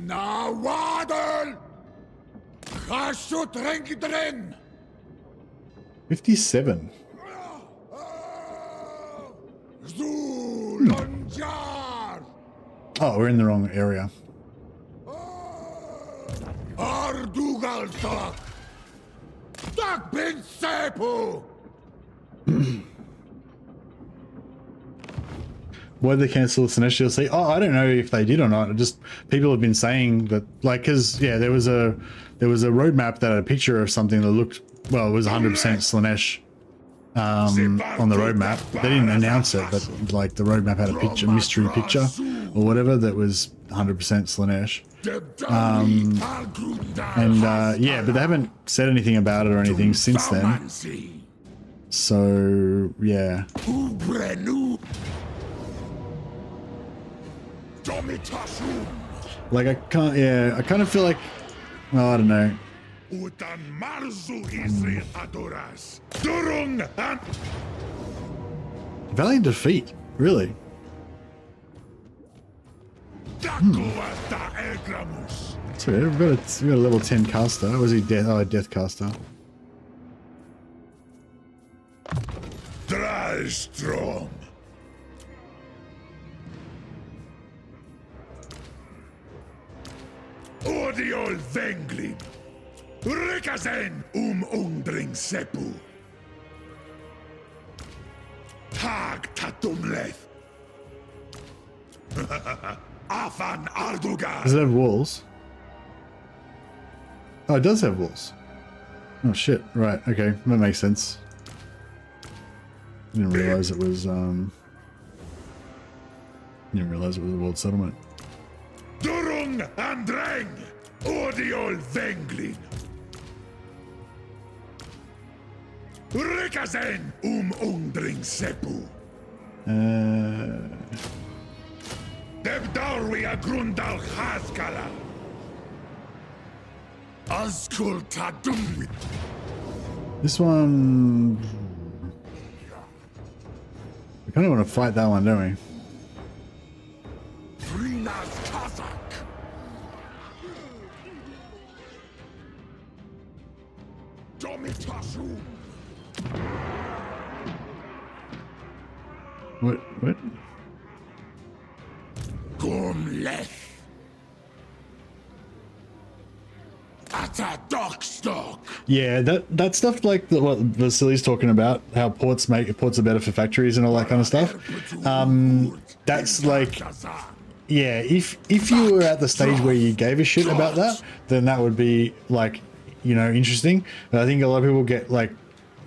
Na wadel! 57. Oh, we're in the wrong area. Why did they cancel the Sinestro DLC? Oh, I don't know if they did or not. Just people have been saying that, like, because yeah, there was a roadmap that had a picture of something that looked, well, it was 100% Slanesh on the roadmap. They didn't announce it, but like the roadmap had a picture, mystery picture or whatever that was 100% Slanesh. Yeah, but they haven't said anything about it or anything since then. So yeah. Like I can't. Yeah, I kind of feel like. Well, I don't know. Valiant defeat, really? So we've got a level 10 caster. Was he death? Oh, a death caster. Dry strong. Odiol Vengli. Rikazen undring sepu. Tag tatumleth. Afan Ardugas. Does it have walls? Oh, it does have walls. Oh shit! Right. Okay, that makes sense. Didn't realize it was. Didn't realize it was a world settlement. Durung Andreng. Odiol Venglin. Rikazen undring sepu. Debdarwi agrundal Haskala. Azkul Tadum. This one. We kind of want to fight that one, don't we? Frinas Kazak. Domitasum. What? Gumleth. Ata Dockstock. Yeah, that stuff like what Vasily's talking about, how ports are better for factories and all that kind of stuff. That's like, yeah, if you were at the stage where you gave a shit about that, then that would be like, you know, interesting. But I think a lot of people get like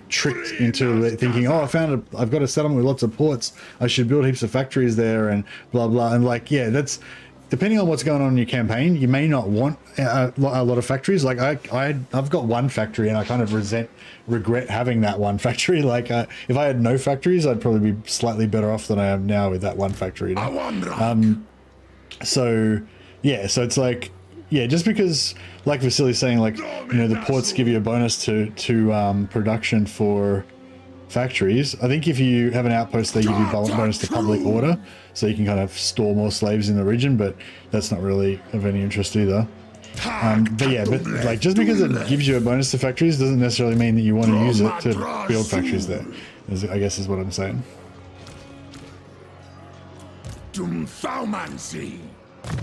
tricked into thinking, oh, I've got a settlement with lots of ports, I should build heaps of factories there and blah blah. And like, yeah, that's depending on what's going on in your campaign, you may not want a lot of factories. Like I've got one factory and I kind of regret having that one factory. Like if I had no factories, I'd probably be slightly better off than I am now with that one factory, you know? So yeah, so it's like, yeah, just because, like Vasily's saying, like, you know, the ports give you a bonus to production for factories. I think if you have an outpost, they give you bonus to public order, so you can kind of store more slaves in the region, but that's not really of any interest either. But yeah, but like just because it gives you a bonus to factories doesn't necessarily mean that you want to use it to build factories there, I guess is what I'm saying.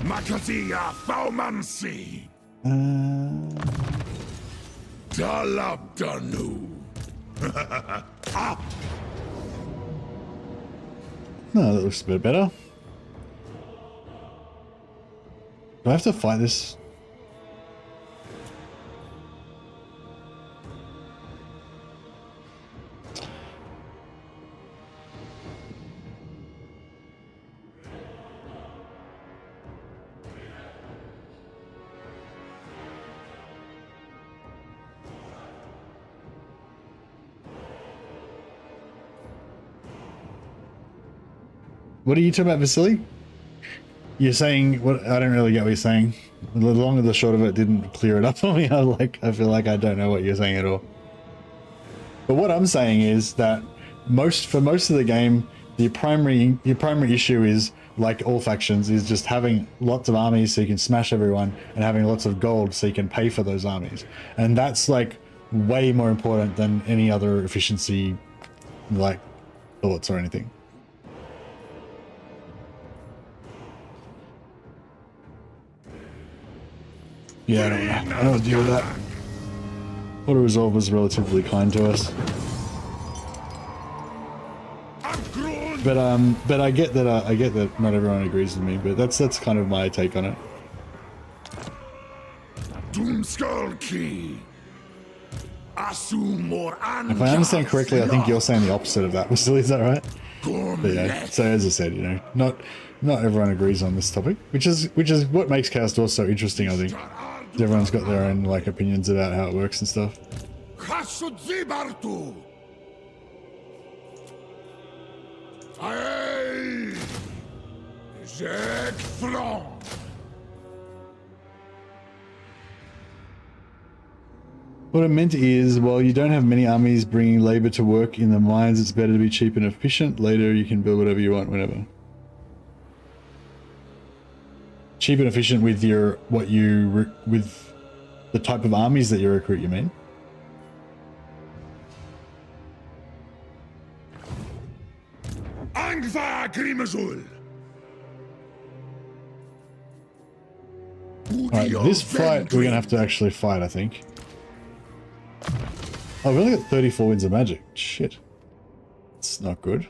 Makasia Faumansi. Dalabdanu. No, that looks a bit better. Do I have to fight this? What are you talking about, Vasily? You're saying what? I don't really get what you're saying. The long and the short of it didn't clear it up for me. I feel like I don't know what you're saying at all. But what I'm saying is that for most of the game, your primary issue is, like all factions, is just having lots of armies so you can smash everyone, and having lots of gold so you can pay for those armies. And that's like way more important than any other efficiency, like thoughts or anything. Yeah, I don't want to deal with that. Auto Resolve was relatively kind to us. But I get that not everyone agrees with me, but that's kind of my take on it. If I understand correctly, I think you're saying the opposite of that, Vasily, is that right? But yeah, so as I said, you know, not everyone agrees on this topic, which is what makes Chaos Dwarfs so interesting, I think. Everyone's got their own like opinions about how it works and stuff. What it meant is, while you don't have many armies bringing labor to work in the mines, it's better to be cheap and efficient. Later, you can build whatever you want, whenever. Cheap and efficient with your with the type of armies that you recruit, you mean? Alright, this fight we're gonna have to actually fight, I think. Oh, we've only got 34 winds of magic. Shit. It's not good.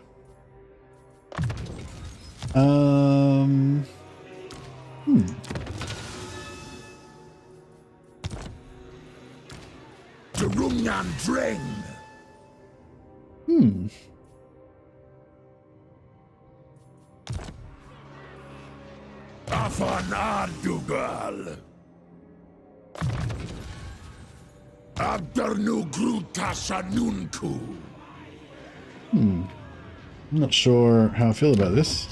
Afan Ardugal. I'm not sure how I feel about this.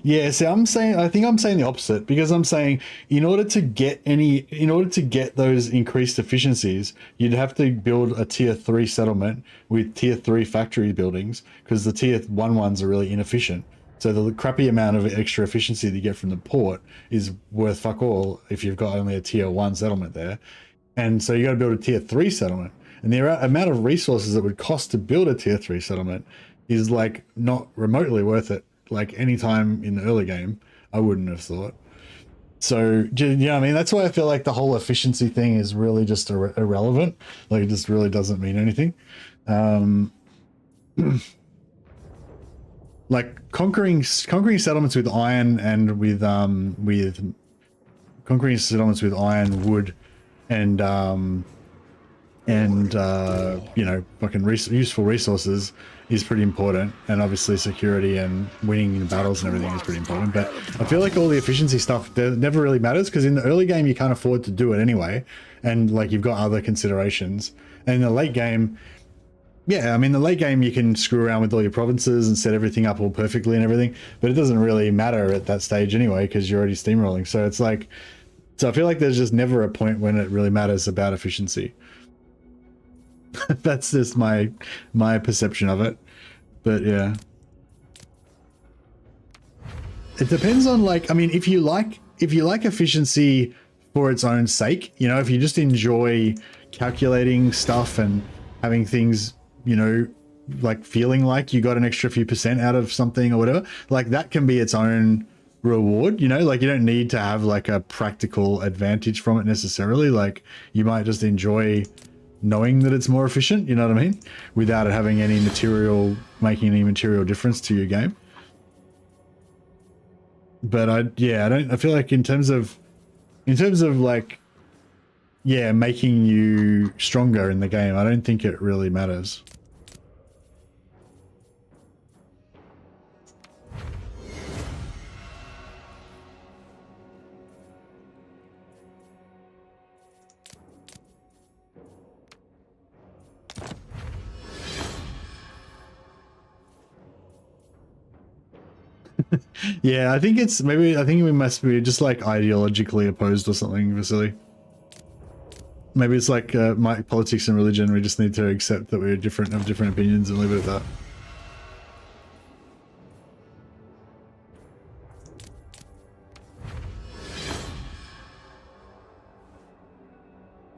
Yeah, see, I think I'm saying the opposite, because I'm saying in order to get those increased efficiencies, you'd have to build a tier 3 settlement with tier 3 factory buildings, because the tier 1 ones are really inefficient. So the crappy amount of extra efficiency that you get from the port is worth fuck all if you've got only a tier 1 settlement there. And so you got to build a tier 3 settlement. And the amount of resources it would cost to build a tier 3 settlement is like not remotely worth it. Like any time in the early game, I wouldn't have thought. So, you know what I mean? That's why I feel like the whole efficiency thing is really just irrelevant. Like, it just really doesn't mean anything. Like conquering settlements with iron and with conquering settlements with iron, wood, and you know, fucking useful resources is pretty important, and obviously security and winning in battles and everything is pretty important. But I feel like all the efficiency stuff never really matters, because in the early game you can't afford to do it anyway, and like you've got other considerations. And in the late game, yeah, I mean, the late game you can screw around with all your provinces and set everything up all perfectly and everything, but it doesn't really matter at that stage anyway, because you're already steamrolling. So it's like, so I feel like there's just never a point when it really matters about efficiency. That's just my perception of it. But yeah, it depends on, like, I mean, if you like efficiency for its own sake, you know, if you just enjoy calculating stuff and having things, you know, like feeling like you got an extra few % out of something or whatever, like that can be its own reward, you know, like you don't need to have like a practical advantage from it necessarily. Like you might just enjoy knowing that it's more efficient, you know what I mean, without it having any making any material difference to your game. But I feel like in terms of like, yeah, making you stronger in the game, I don't think it really matters. Yeah, I think we must be just like ideologically opposed or something, Vasily. Maybe it's like my politics and religion. We just need to accept that we're different, have different opinions, and leave it at that.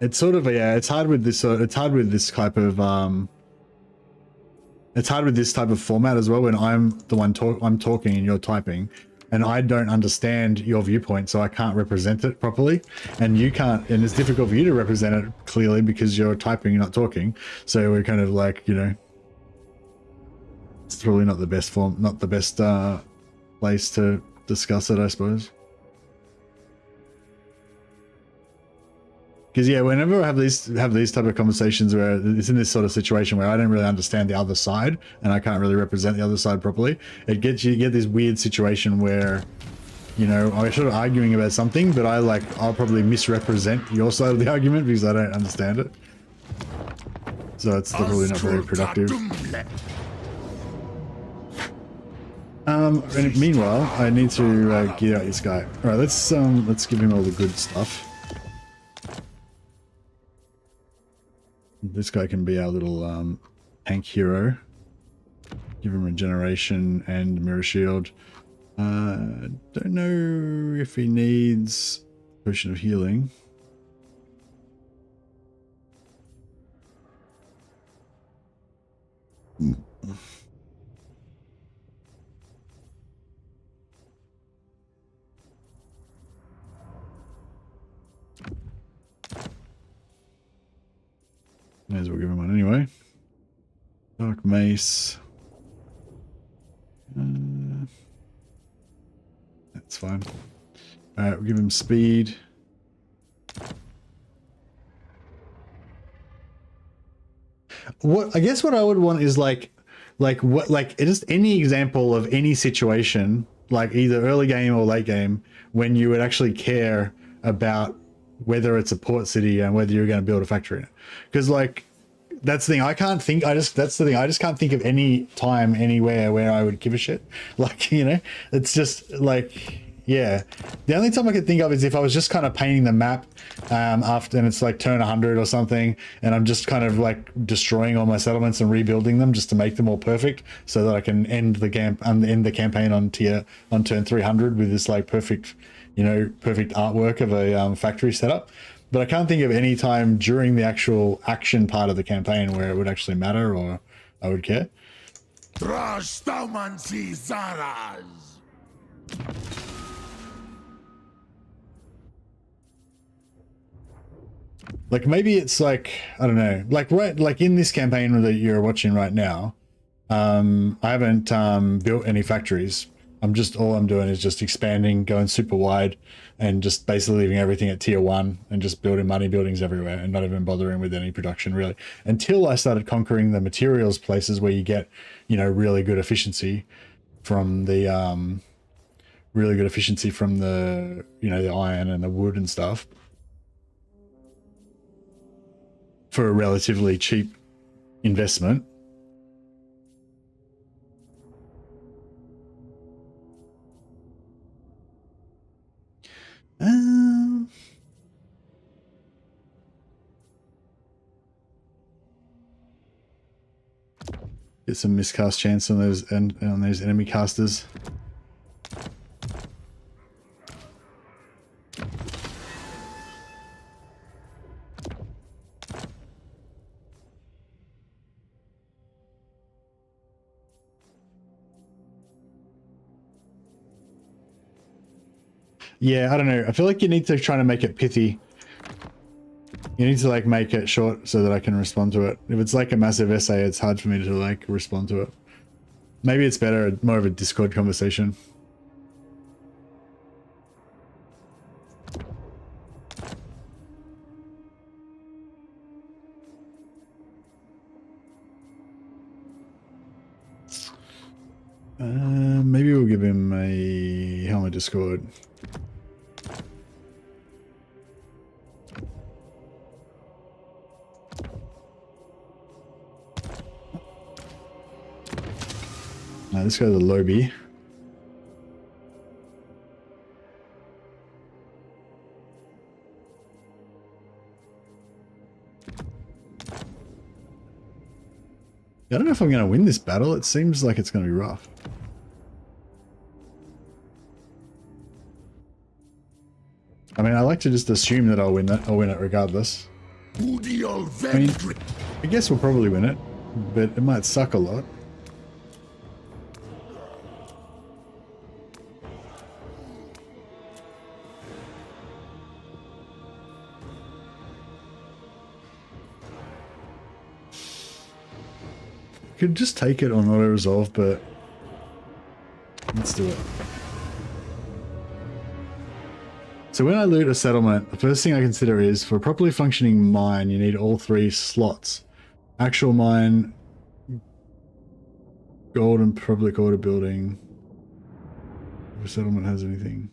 It's sort of it's hard with this. It's hard with this type of It's hard with this type of format as well, when I'm the one I'm talking and you're typing. and I don't understand your viewpoint, so I can't represent it properly, and you can't, and it's difficult for you to represent it clearly because you're typing, you're not talking. So we're kind of like, you know, it's probably not the best form, not the best place to discuss it, I suppose. Because yeah, whenever I have these type of conversations where it's in this sort of situation where I don't really understand the other side and I can't really represent the other side properly, you get this weird situation where, you know, I'm sort of arguing about something, but I'll probably misrepresent your side of the argument because I don't understand it. So it's probably not very productive. And meanwhile, I need to get out this guy. All right, let's give him all the good stuff. This guy can be our little tank hero. Give him regeneration and mirror shield. Don't know if he needs potion of healing. May as well give him one anyway. Dark mace. That's fine. Alright, we'll give him speed. What I guess what I would want is like just any example of any situation, like either early game or late game, when you would actually care about whether it's a port city and whether you're going to build a factory in it. Because like that's the thing, that's the thing, I just can't think of any time anywhere where I would give a shit. Like, you know, it's just like, yeah, the only time I could think of is if I was just kind of painting the map after, and it's like turn 100 or something, and I'm just kind of like destroying all my settlements and rebuilding them just to make them all perfect so that I can end the campaign on turn 300 with this like perfect, you know, perfect artwork of a factory setup. But I can't think of any time during the actual action part of the campaign where it would actually matter or I would care. Like maybe it's like, I don't know, like in this campaign that you're watching right now, I haven't built any factories. All I'm doing is just expanding, going super wide, and just basically leaving everything at tier 1 and just building money buildings everywhere and not even bothering with any production really. Until I started conquering the materials places where you get, you know, really good efficiency from the, you know, the iron and the wood and stuff for a relatively cheap investment. Get some miscast chance on those and on those enemy casters. Yeah, I don't know. I feel like you need to try to make it pithy. You need to like make it short so that I can respond to it. If it's like a massive essay, it's hard for me to like respond to it. Maybe it's better, more of a Discord conversation. Maybe we'll give him a helmet Discord. Now this guy's a lobby. I don't know if I'm going to win this battle. It seems like it's going to be rough. I mean, I like to just assume that I'll win it. I'll win it regardless. I mean, I guess we'll probably win it, but it might suck a lot. could just take it on auto resolve, but let's do it. So when I loot a settlement, the first thing I consider is, for a properly functioning mine, you need all 3 slots. Actual mine, gold and public order building. If a settlement has anything.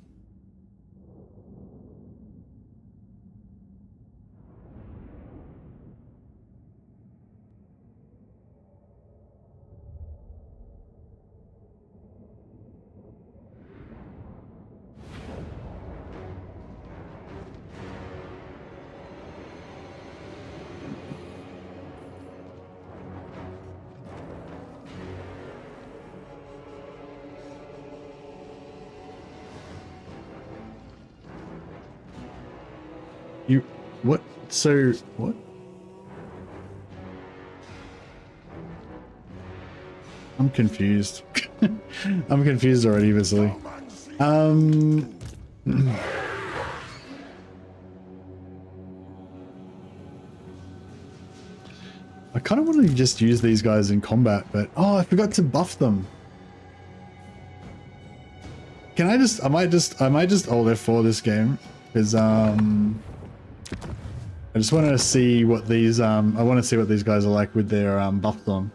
You, what? So, what? I'm confused. I'm confused already, Vasily. I kind of want to just use these guys in combat, but oh, I forgot to buff them. Can I just? I might just hold F4 this game, because I just want to see what these I want to see what these guys are like with their buffs on.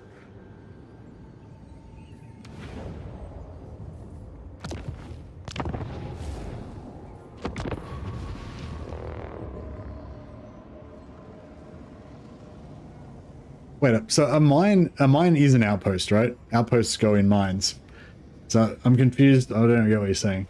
Wait up. So a mine is an outpost, right? Outposts go in mines. So I'm confused. I don't get what you're saying.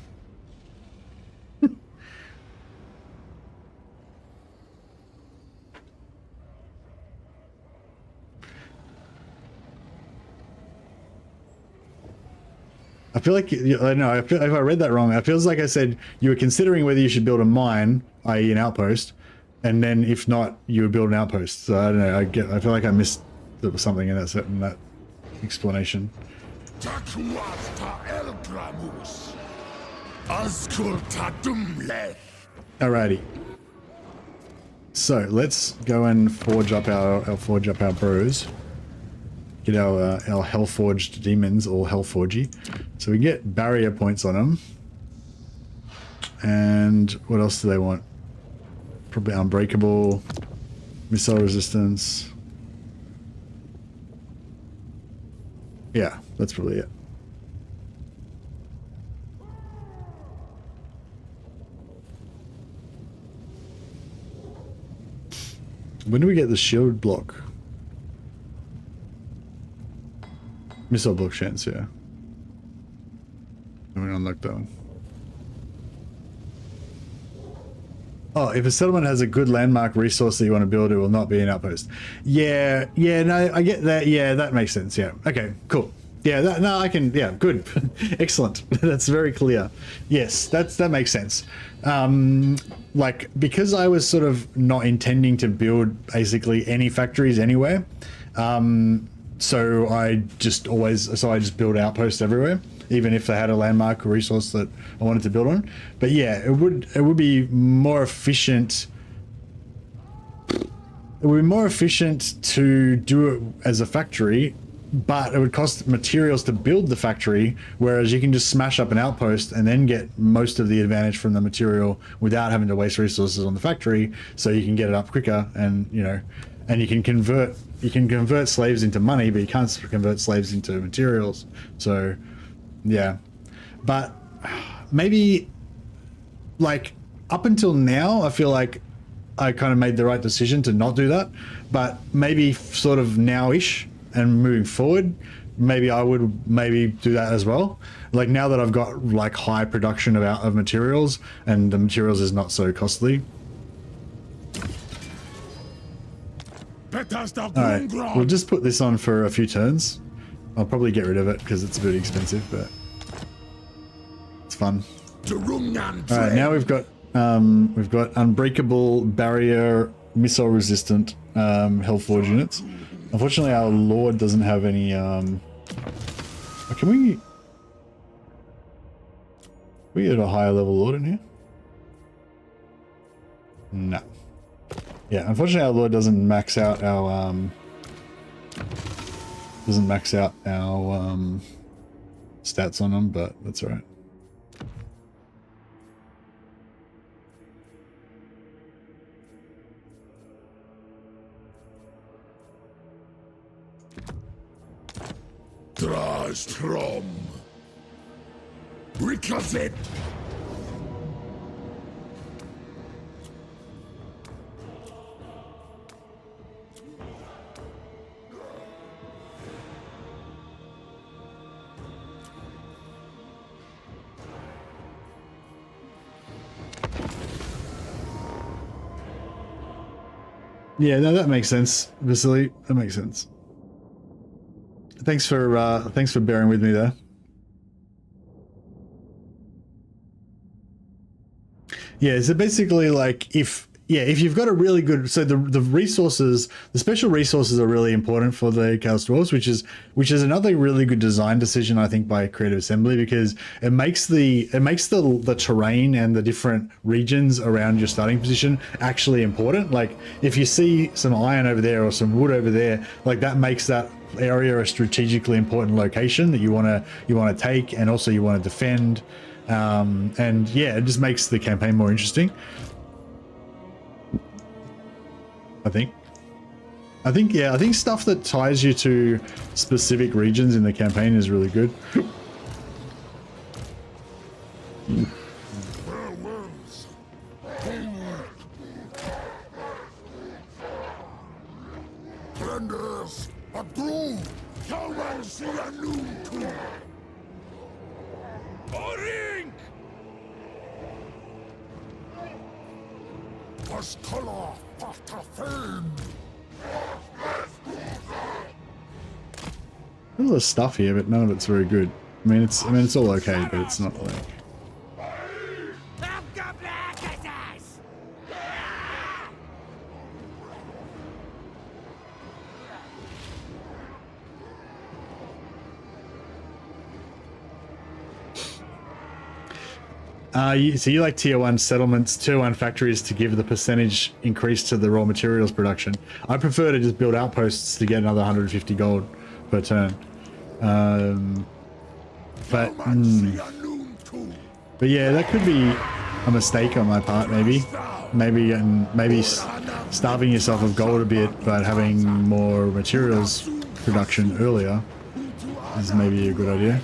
I feel like, I know, if I read that wrong, it feels like I said you were considering whether you should build a mine, i.e. an outpost, and then if not, you would build an outpost. So I don't know, I feel like I missed something in that explanation. Alrighty. So let's go and forge up our bros. Get our hell-forged demons, all hell-forgy. So we get barrier points on them. And what else do they want? Probably unbreakable, missile resistance. Yeah, that's probably it. When do we get the shield block? Missile block chance, yeah. I'm gonna unlock that one. Oh, if a settlement has a good landmark resource that you want to build, it will not be an outpost. Yeah, no, I get that. Yeah, that makes sense. Yeah. Okay, cool. Yeah, yeah, good. Excellent. That's very clear. Yes, that makes sense. Like, because I was sort of not intending to build basically any factories anywhere, so I just build outposts everywhere, even if they had a landmark resource that I wanted to build on. But yeah, it would be more efficient. It would be more efficient to do it as a factory, but it would cost materials to build the factory, whereas you can just smash up an outpost and then get most of the advantage from the material without having to waste resources on the factory, so you can get it up quicker, and and you can convert slaves into money, but you can't convert slaves into materials. So yeah, but maybe, like, up until now, I feel like I kind of made the right decision to not do that, but maybe sort of now-ish and moving forward, maybe I would do that as well. Like, now that I've got like high production of materials, and the materials is not so costly. Alright, we'll just put this on for a few turns. I'll probably get rid of it because it's a bit expensive, but it's fun. Alright, now we've got unbreakable, barrier, missile resistant Hellforge units. Unfortunately, our Lord doesn't have any. Can we get a higher level Lord in here? No. Yeah, unfortunately, our Lord doesn't max out our Doesn't max out our stats on them, but that's all right. Strom. Ricochet. Yeah, no, that makes sense, Vasily. That makes sense. Thanks for bearing with me there. Yeah, so basically, like, if you've got a really good, so the resources, the special resources are really important for the Chaos Dwarfs, which is another really good design decision, I think, by Creative Assembly, because it makes the terrain and the different regions around your starting position actually important. Like, if you see some iron over there or some wood over there, like, that makes that area a strategically important location that you want to take, and also you want to defend. And yeah, it just makes the campaign more interesting. I think stuff that ties you to specific regions in the campaign is really good. There's a lot of stuff here, but none of it's very good. I mean, it's all okay, but it's not like. So you like tier 1 settlements, tier 1 factories to give the percentage increase to the raw materials production. I prefer to just build outposts to get another 150 gold per turn. But yeah, that could be a mistake on my part, maybe starving yourself of gold a bit, but having more materials production earlier is maybe a good idea.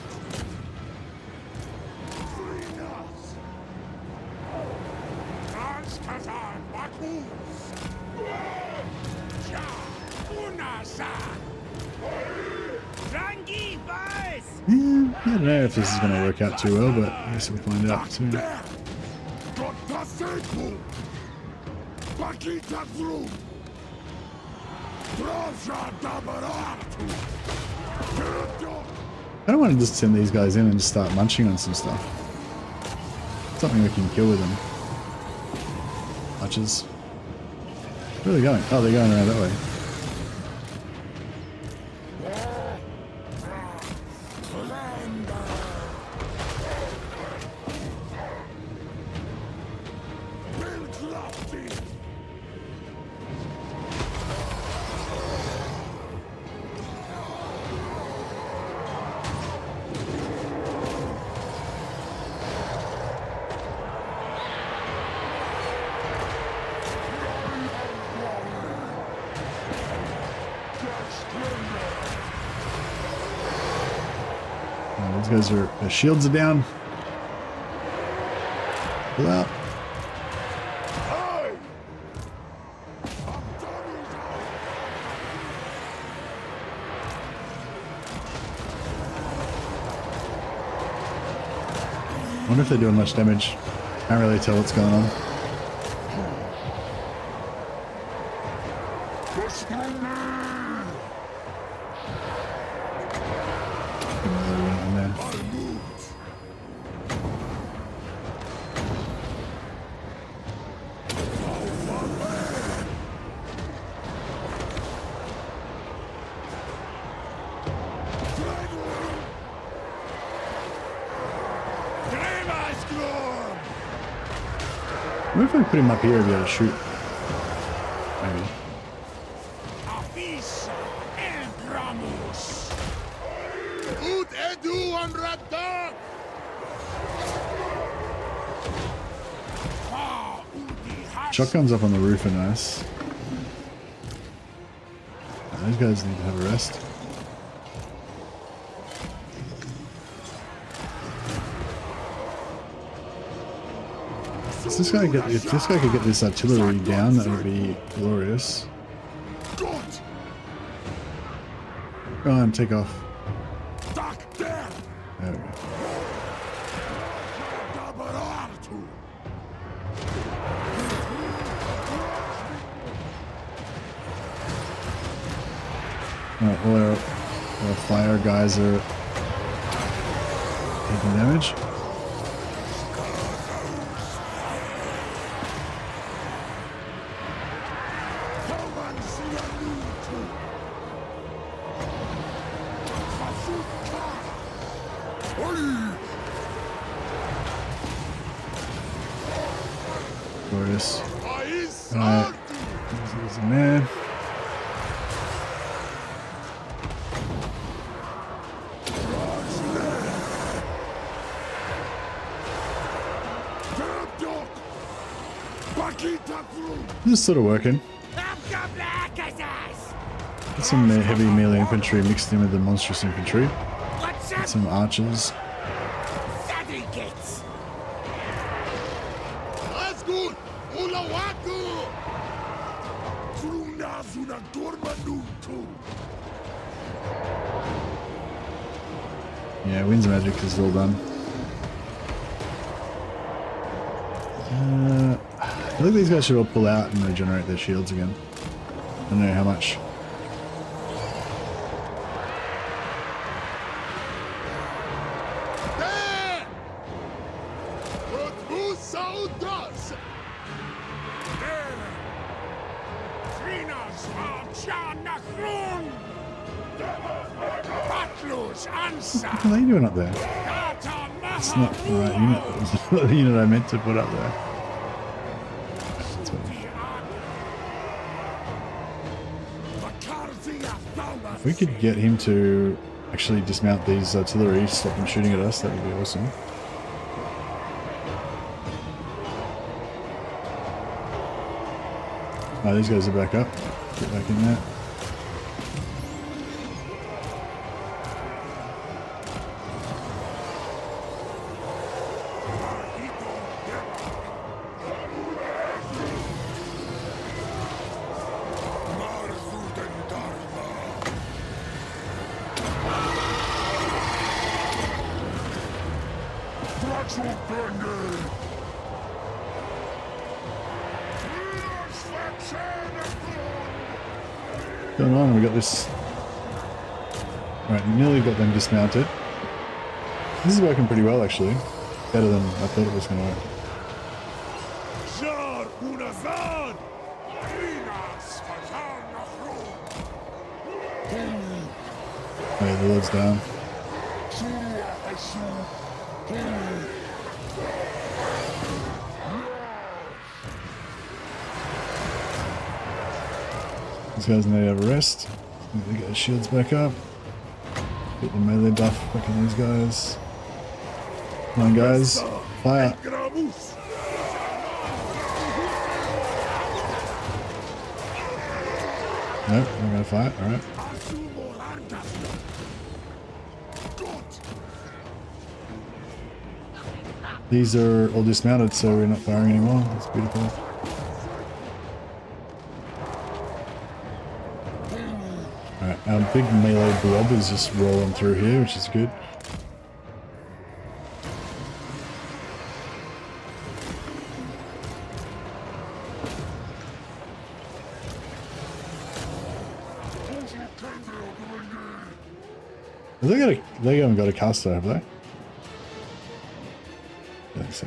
I don't know if this is going to work out too well, but I guess we'll find out soon. I don't want to just send these guys in and just start munching on some stuff. Something we can kill with them. Archers. Where are they going? Oh, they're going around that way. Their shields are down. Pull out. I wonder if they're doing much damage. Can't really tell what's going on. What if I put him up here to be able to shoot? Maybe. Shotguns up on the roof are nice. Those guys need to have a rest. If this guy could get this artillery down, that would be glorious. Go on, take off. There we go. Alright, all our fire guys are taking damage. Glorious. Alright, there's a man. This is sort of working. Get some heavy melee infantry mixed in with the monstrous infantry. Get some archers. Yeah, Winds Magic is all done. I think these guys should all pull out and regenerate their shields again. I don't know how much. What are they doing up there? It's not the right unit. It's not the unit I meant to put up there. If we could get him to actually dismount these artillery, stop them shooting at us, that would be awesome. Oh, these guys are back up. Get back in there. Going on, we got this. Right, nearly got them dismounted. This is working pretty well actually. Better than I thought it was going to work. Oh yeah, the Lord's down. These guys need to have a rest. Need to get their shields back up. Get the melee buff back on these guys. Come on guys, fire! Nope, we're gonna fight, alright. These are all dismounted, so we're not firing anymore. That's beautiful. Alright, our big melee blob is just rolling through here, which is good. They haven't got a caster, have they? I think so.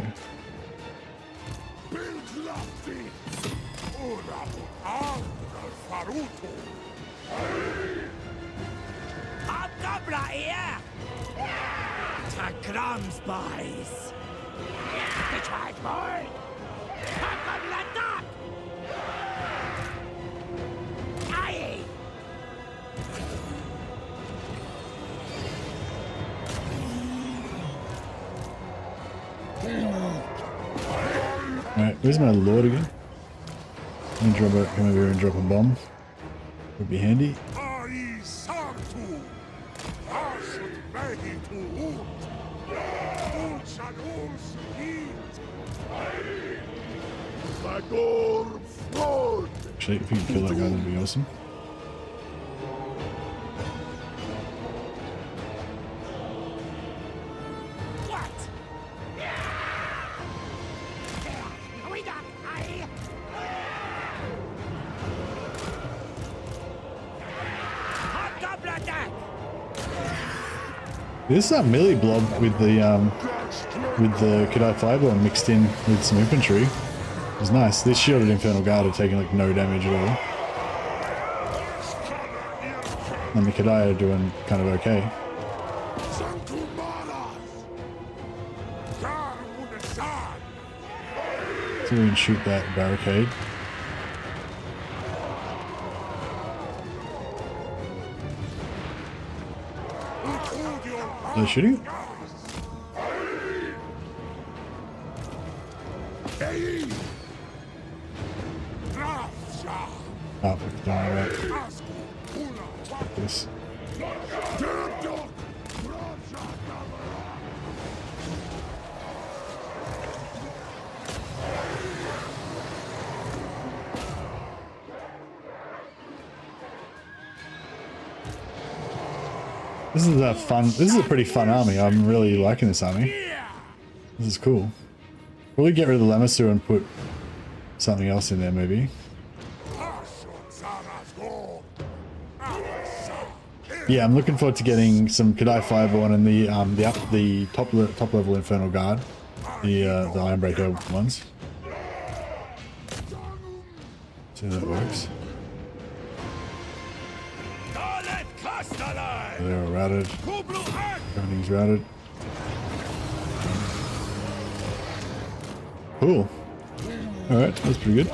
Where's my lord again? Let me drop a, come over here and drop a bomb. Would be handy. Actually, if we can kill that guy, that'd be awesome. This is a melee blob with the Kadai Fireball mixed in with some infantry. It was nice. This shielded Infernal Guard are taking like no damage at all. And the Kadai are doing kind of okay. So we can shoot that barricade. Are they shooting? Oh, don't worry about this. This is a fun. This is a pretty fun army. I'm really liking this army. This is cool. Probably get rid of the Lamassu and put something else in there, maybe. Yeah, I'm looking forward to getting some Kadai Fireborn and the top level Infernal Guard, the Ironbreaker ones. See how that works. They're all routed. Everything's routed. Cool. Alright, that's pretty good.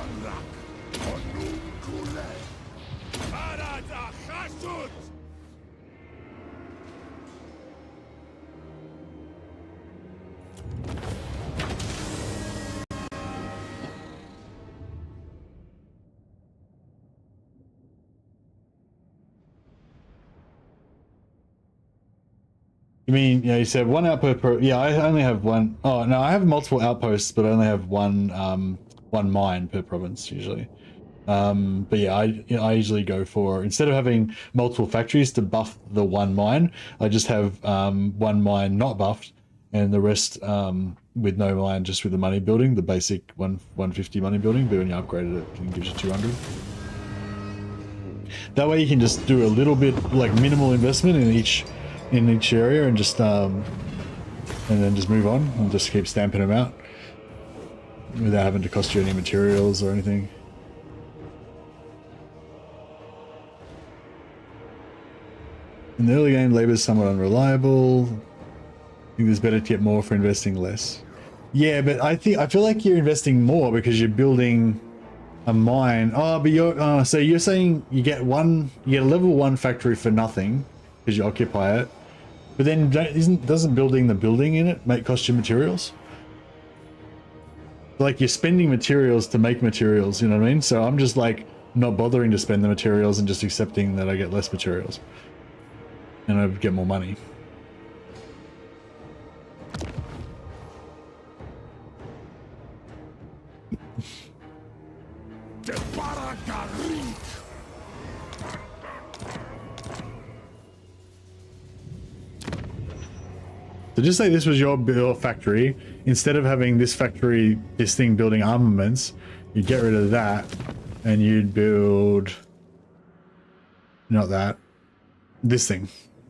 You mean, yeah, you said one outpost per, yeah, I only have one. Oh, no, I have multiple outposts, but I only have one mine per province usually. But yeah, I usually go for, instead of having multiple factories to buff the one mine, I just have one mine not buffed and the rest with no mine, just with the money building, the basic 150 money building, but when you upgraded it, it gives you 200. That way you can just do a little bit, like minimal investment in each area and just and then just move on and just keep stamping them out without having to cost you any materials or anything. In the early game, labor is somewhat unreliable. I think it's better to get more for investing less. Yeah, but I feel like you're investing more because you're building a mine. Oh, but you're so you're saying you get a level 1 factory for nothing because you occupy it. But then doesn't building the building in it cost you materials? Like you're spending materials to make materials, you know what I mean? So I'm just like not bothering to spend the materials and just accepting that I get less materials. And I get more money. So just say this was your factory. Instead of having this factory, this thing building armaments, you'd get rid of that and you'd build, not that, this thing.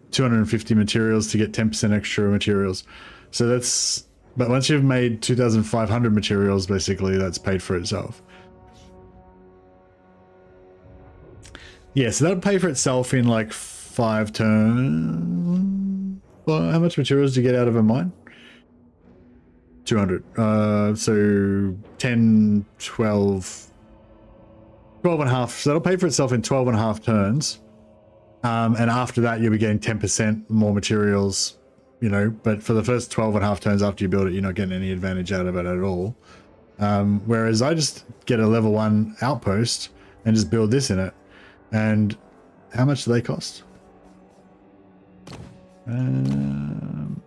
250 materials to get 10% extra materials. So that's, but once you've made 2,500 materials, basically that's paid for itself. Yeah, so that'll pay for itself in like 5 turns. Well, how much materials do you get out of a mine? 200. So 10, 12 and a half. So that'll pay for itself in 12 and a half turns. And after that, you'll be getting 10% more materials, you know, but for the first 12 and a half turns after you build it, you're not getting any advantage out of it at all. Whereas I just get a level 1 outpost and just build this in it. And how much do they cost? Can't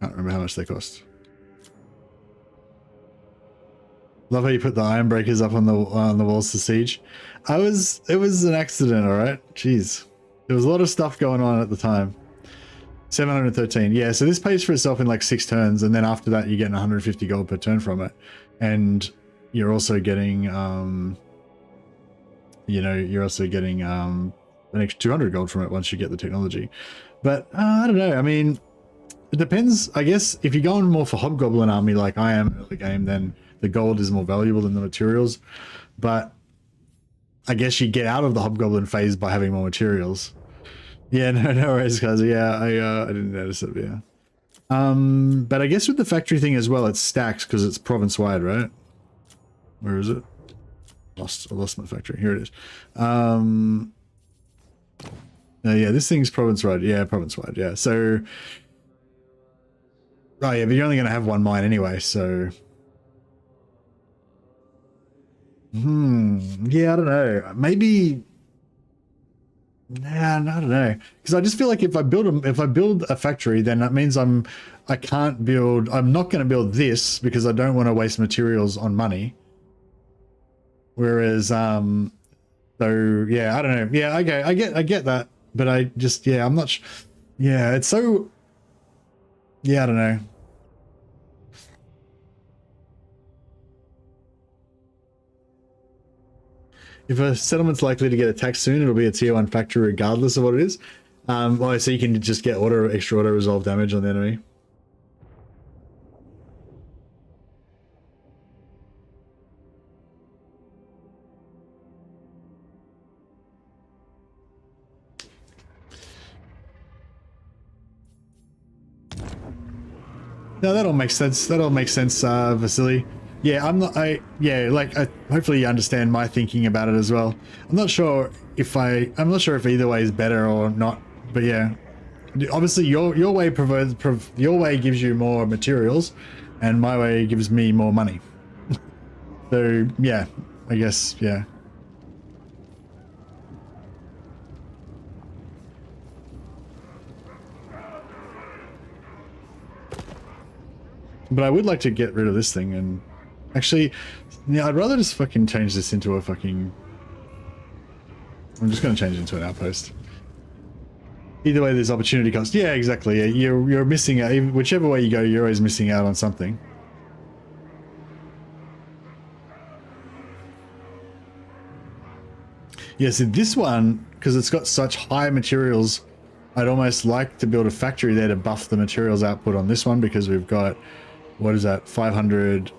remember how much they cost. Love how you put the iron breakers up on the walls to siege. It was an accident, all right. Jeez, there was a lot of stuff going on at the time. 713. Yeah, so this pays for itself in like 6 turns, and then after that you get 150 gold per turn from it, and you're also getting you're also getting an extra 200 gold from it once you get the technology. But I don't know. I mean, it depends. I guess if you're going more for Hobgoblin army like I am in the game, then the gold is more valuable than the materials. But I guess you get out of the Hobgoblin phase by having more materials. Yeah, no worries, guys. Yeah, I didn't notice it. Yeah. But I guess with the factory thing as well, it stacks because it's province-wide, right? Where is it? I lost my factory. Here it is. Yeah, this thing's province-wide. Yeah, province-wide. Yeah. So, oh yeah, but you're only going to have 1 mine anyway. So, yeah, I don't know. Maybe. Nah, I don't know. Because I just feel like if I build a factory, then that means I'm not going to build this because I don't want to waste materials on money. Whereas, so yeah, I don't know. Yeah, okay, I get that, but I just, yeah, I'm not. Yeah, it's so. Yeah, I don't know. If a settlement's likely to get attacked soon, it'll be a tier 1 factory regardless of what it is. Well, so you can just get extra auto resolve damage on the enemy. No, that all makes sense. That all makes sense, Vasily. Yeah, hopefully you understand my thinking about it as well. I'm not sure if either way is better or not, but yeah. Obviously your way your way gives you more materials and my way gives me more money. So, yeah, I guess, yeah. But I would like to get rid of this thing and actually, yeah, I'd rather just fucking change this into a fucking... I'm just going to change it into an outpost. Either way, there's opportunity cost. Yeah, exactly. Yeah, you're missing out. Whichever way you go, you're always missing out on something. Yeah, so this one, because it's got such high materials, I'd almost like to build a factory there to buff the materials output on this one, because we've got, what is that, 500,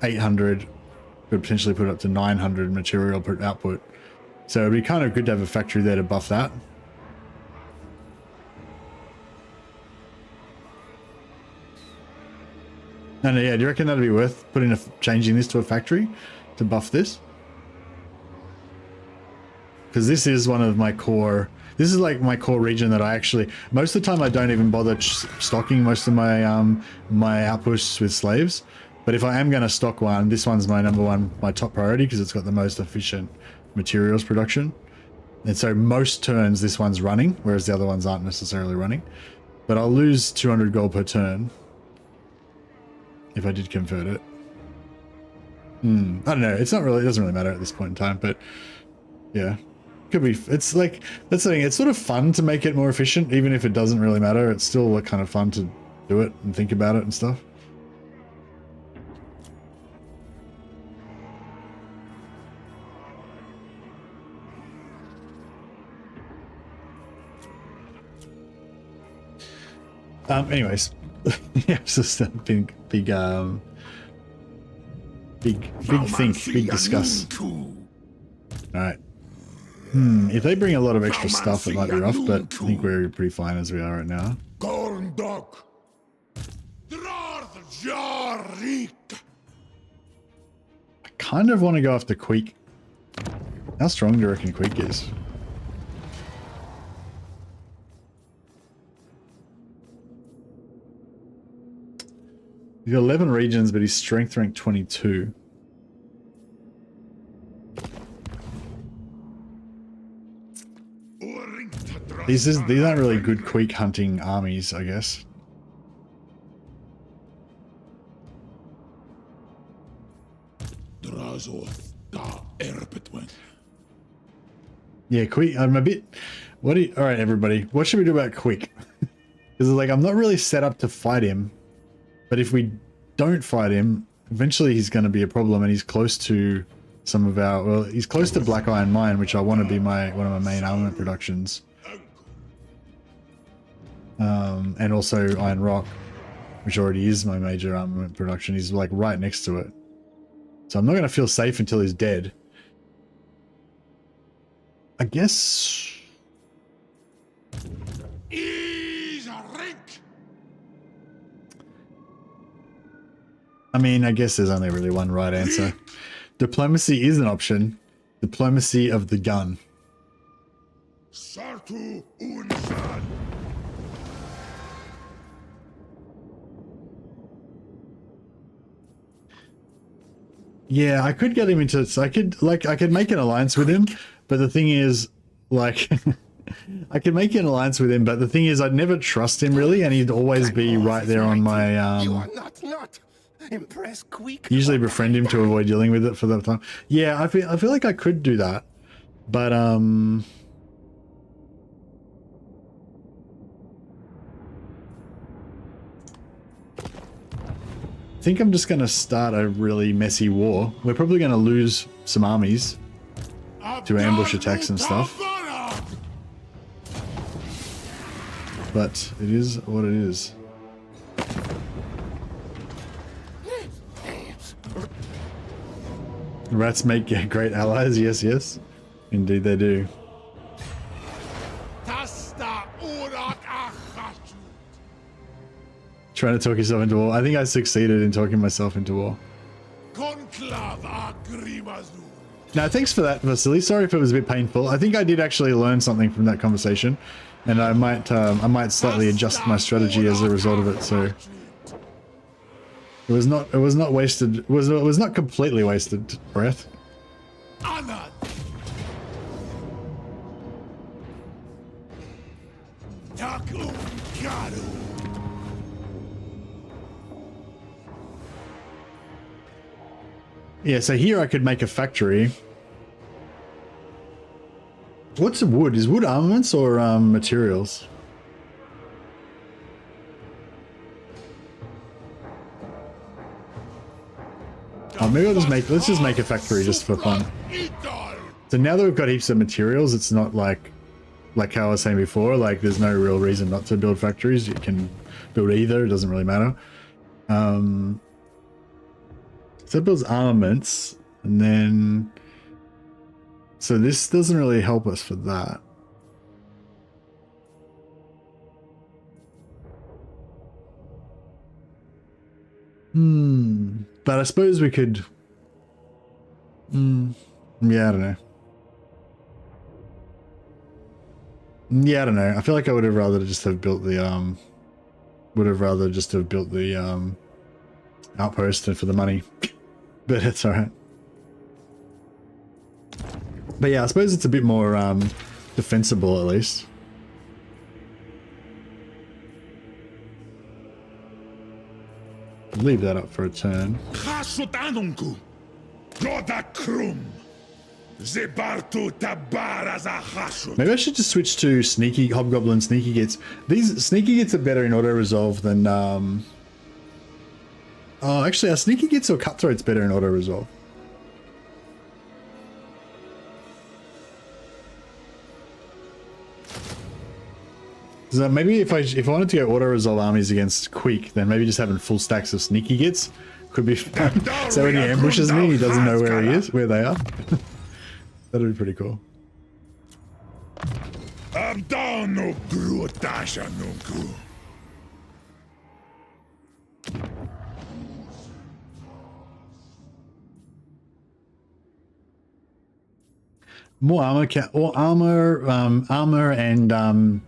800, could potentially put it up to 900 material per output. So it'd be kind of good to have a factory there to buff that. And yeah, do you reckon that'd be worth changing this to a factory to buff this? Because this is one of my core, this is like my core region that I actually, most of the time I don't even bother stocking most of my my outposts with slaves. But if I am going to stock one, this one's my number one, my top priority, because it's got the most efficient materials production. And so most turns this one's running, whereas the other ones aren't necessarily running. But I'll lose 200 gold per turn if I did convert it. I don't know. It's not really, it doesn't really matter at this point in time, but yeah. Could be, it's like, that's the thing, it's sort of fun to make it more efficient, even if it doesn't really matter. It's still like kind of fun to do it and think about it and stuff. Anyways, yeah, it's just a big discuss. All right. If they bring a lot of extra stuff, it might be rough, but I think we're pretty fine as we are right now. I kind of want to go after Queek. How strong do you reckon Queek is? He's got 11 regions, but he's strength rank 22. These aren't really good quick hunting armies, I guess. Yeah, quick. I'm a bit. All right, everybody. What should we do about quick? Because like I'm not really set up to fight him, but if we don't fight him, eventually he's going to be a problem, and he's close to some of our. Well, he's close to Black Iron Mine, which I want to be one of my main armament productions. And also Iron Rock, which already is my major armament production. He's like right next to it. So I'm not going to feel safe until he's dead. I guess... I mean, I guess there's only really one right answer. Diplomacy is an option. Diplomacy of the gun. Yeah, I could get him into. I could make an alliance with him, but the thing is, like, I could make an alliance with him, but the thing is, I'd never trust him really, and he'd always be right there on my. You are not impress quick. Usually befriend him to avoid dealing with it for that time. Yeah, I feel like I could do that, but I think I'm just going to start a really messy war. We're probably going to lose some armies to ambush attacks and stuff. But it is what it is. Rats make great allies, yes, yes. Indeed they do. Trying to talk yourself into war. I think I succeeded in talking myself into war. Now, thanks for that, Vasily. Sorry if it was a bit painful. I think I did actually learn something from that conversation, and I might slightly adjust my strategy as a result of it. So it was not wasted. It was not completely wasted breath. Yeah, so here I could make a factory. What's wood? Is wood armaments or materials? Oh, maybe let's just make a factory just for fun. So now that we've got heaps of materials, it's not like how I was saying before, like there's no real reason not to build factories. You can build either, it doesn't really matter. So it builds armaments, and then... So this doesn't really help us for that. But I suppose we could... Yeah, I don't know. Yeah, I don't know. I feel like I would have rather just have built the, outpost for the money. But it's alright. But yeah, I suppose it's a bit more defensible at least. Leave that up for a turn. Maybe I should just switch to sneaky hobgoblin sneaky gits. These sneaky gits are better in auto resolve than oh, actually, are sneaky gits or cutthroats better in auto resolve? So maybe if I wanted to go auto resolve armies against Quick, then maybe just having full stacks of sneaky gits could be fun. So when he ambushes me, he doesn't know where he is, where they are. That'd be pretty cool. More armor and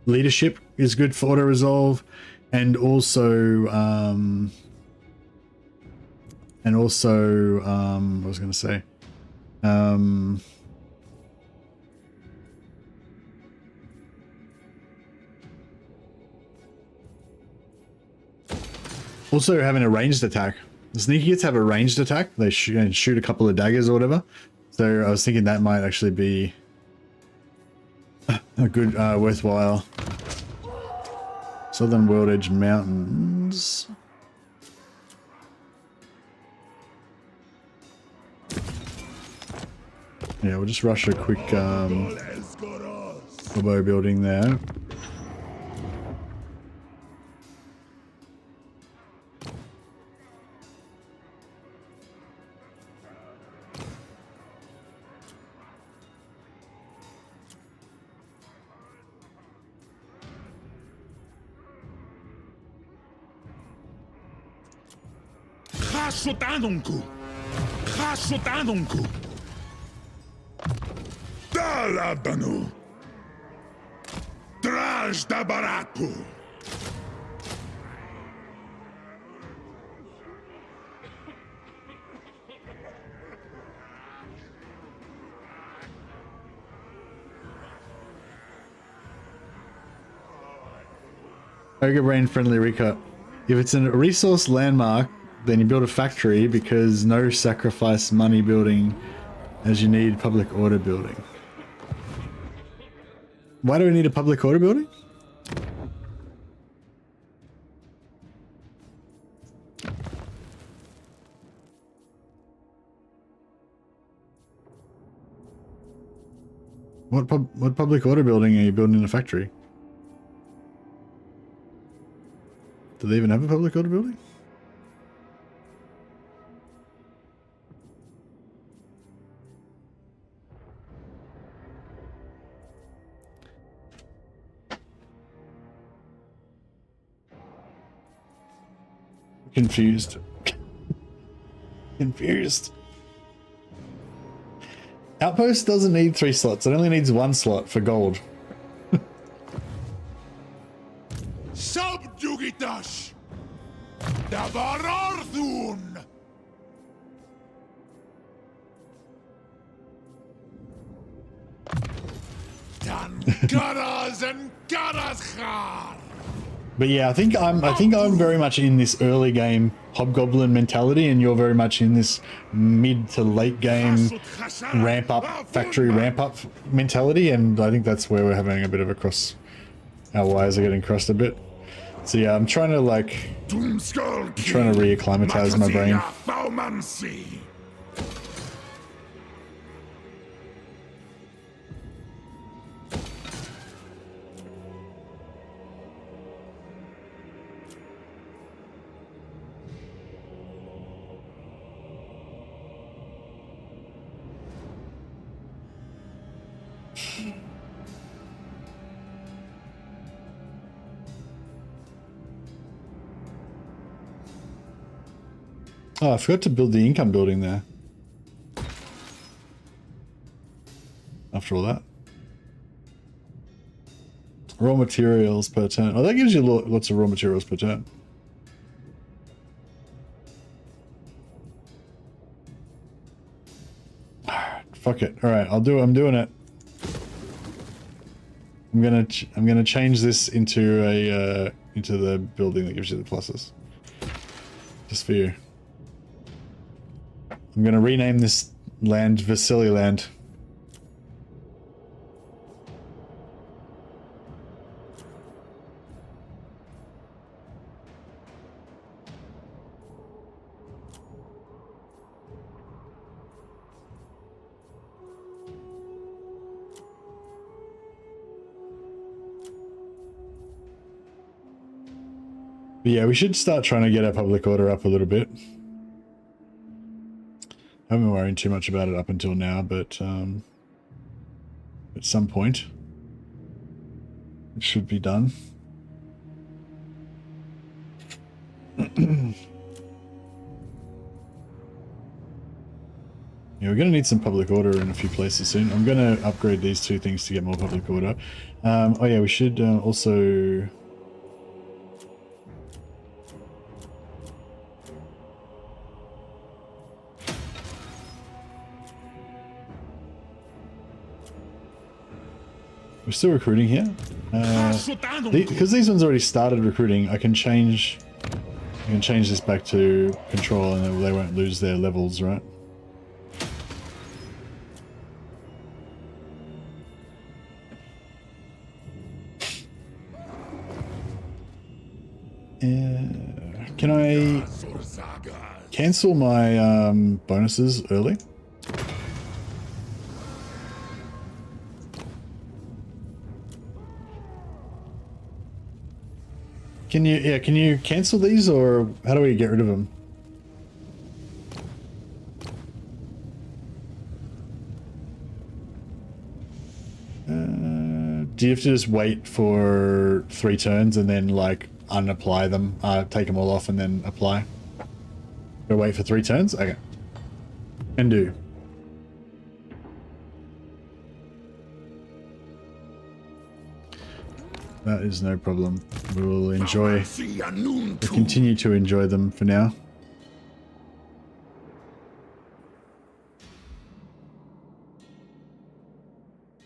leadership is good for auto resolve, and also And also, what was I going to say? Also having a ranged attack. The sneaky kids have a ranged attack. They shoot a couple of daggers or whatever. So I was thinking that might actually be a good, worthwhile. Southern World Edge Mountains. Yeah, we'll just rush a quick elbow building there. Chasotanunku! Chasotanunku! Dalabanu! Draj da baraku! Ogre Brain friendly recut. If it's a resource landmark, then you build a factory because no sacrifice money building as you need public order building. Why do we need a public order building? What public order building are you building in a factory? Do they even have a public order building? Confused. Confused. Outpost doesn't need 3 slots. It only needs 1 slot for gold. Subjugitash! Davararthun! Dan garas and garashar! But yeah, I think I'm very much in this early game hobgoblin mentality, and you're very much in this mid to late game ramp up, factory ramp up mentality, and I think that's where we're having a bit of a cross. Our wires are getting crossed a bit. So yeah, I'm trying to reacclimatize my brain. Oh, I forgot to build the income building there. After all that. Raw materials per turn. Oh, that gives you lots of raw materials per turn. Fuck it. All right, I'm doing it. I'm gonna change this into the building that gives you the pluses. Just for you. I'm gonna rename this land Vasily Land. But yeah, we should start trying to get our public order up a little bit. I haven't been worrying too much about it up until now, but at some point it should be done. Yeah, we're going to need some public order in a few places soon. I'm going to upgrade these 2 things to get more public order. Oh yeah, we should also... We're still recruiting here. Because these ones already started recruiting, I can change this back to control and they won't lose their levels, right? Can I cancel my bonuses early? Can you cancel these, or how do we get rid of them? Do you have to just wait for 3 turns and then like unapply them, take them all off and then apply? Go wait for 3 turns? Okay. Can do. That is no problem. We will enjoy, we'll continue to enjoy them for now.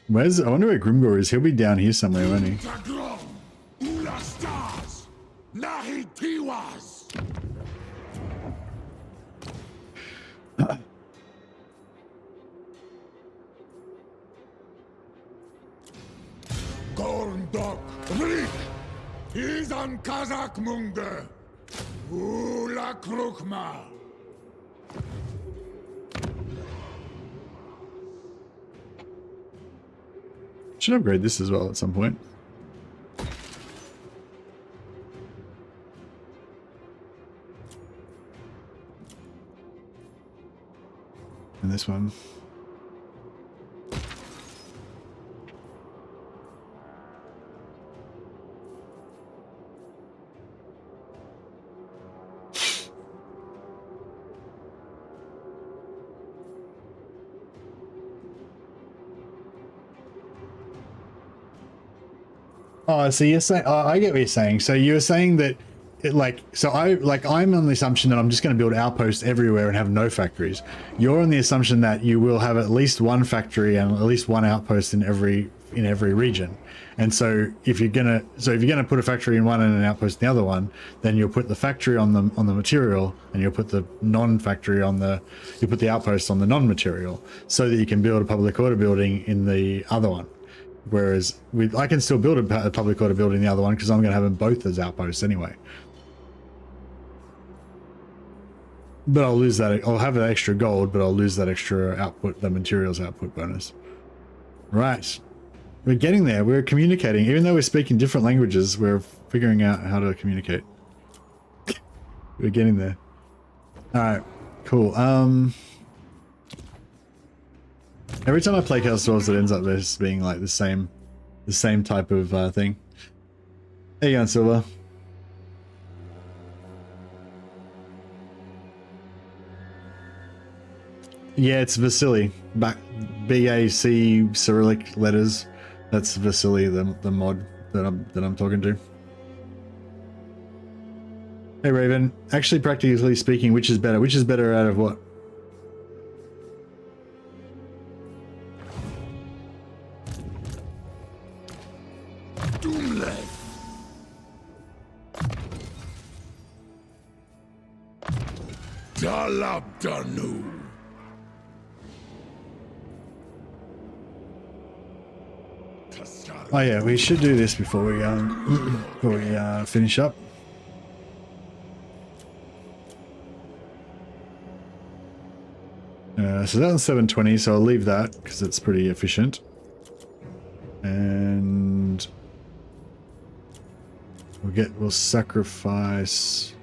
I wonder where Grimgor is. He'll be down here somewhere, won't he? Gorndok Rik Izan Kazak Munde Ula Krukma. Should upgrade this as well at some point. And this one. Oh, so you're saying, oh, I get what you're saying. So you're saying that I'm on the assumption that I'm just going to build outposts everywhere and have no factories. You're on the assumption that you will have at least one factory and at least one outpost in every region. And so if you're gonna put a factory in one and an outpost in the other one, then you'll put the factory on the material, and you'll put the non-factory on you'll put the outpost on the non-material, so that you can build a public order building in the other one. Whereas I can still build a public order building in the other one because I'm going to have them both as outposts anyway. But I'll lose that. I'll have that extra gold, but I'll lose that extra output, the materials output bonus. Right. We're getting there. We're communicating. Even though we're speaking different languages, we're figuring out how to communicate. We're getting there. All right. Cool. Every time I play Chaos Dwarfs, it ends up just being like the same type of thing. There you go, Silver. Yeah, it's Vasily. B-A-C Cyrillic letters. That's Vasily, the mod that I'm talking to. Hey Raven, actually, practically speaking, which is better? Which is better out of what? Dalabdanu. Oh yeah, we should do this before we finish up. So that was 720, so I'll leave that because it's pretty efficient. And we'll sacrifice.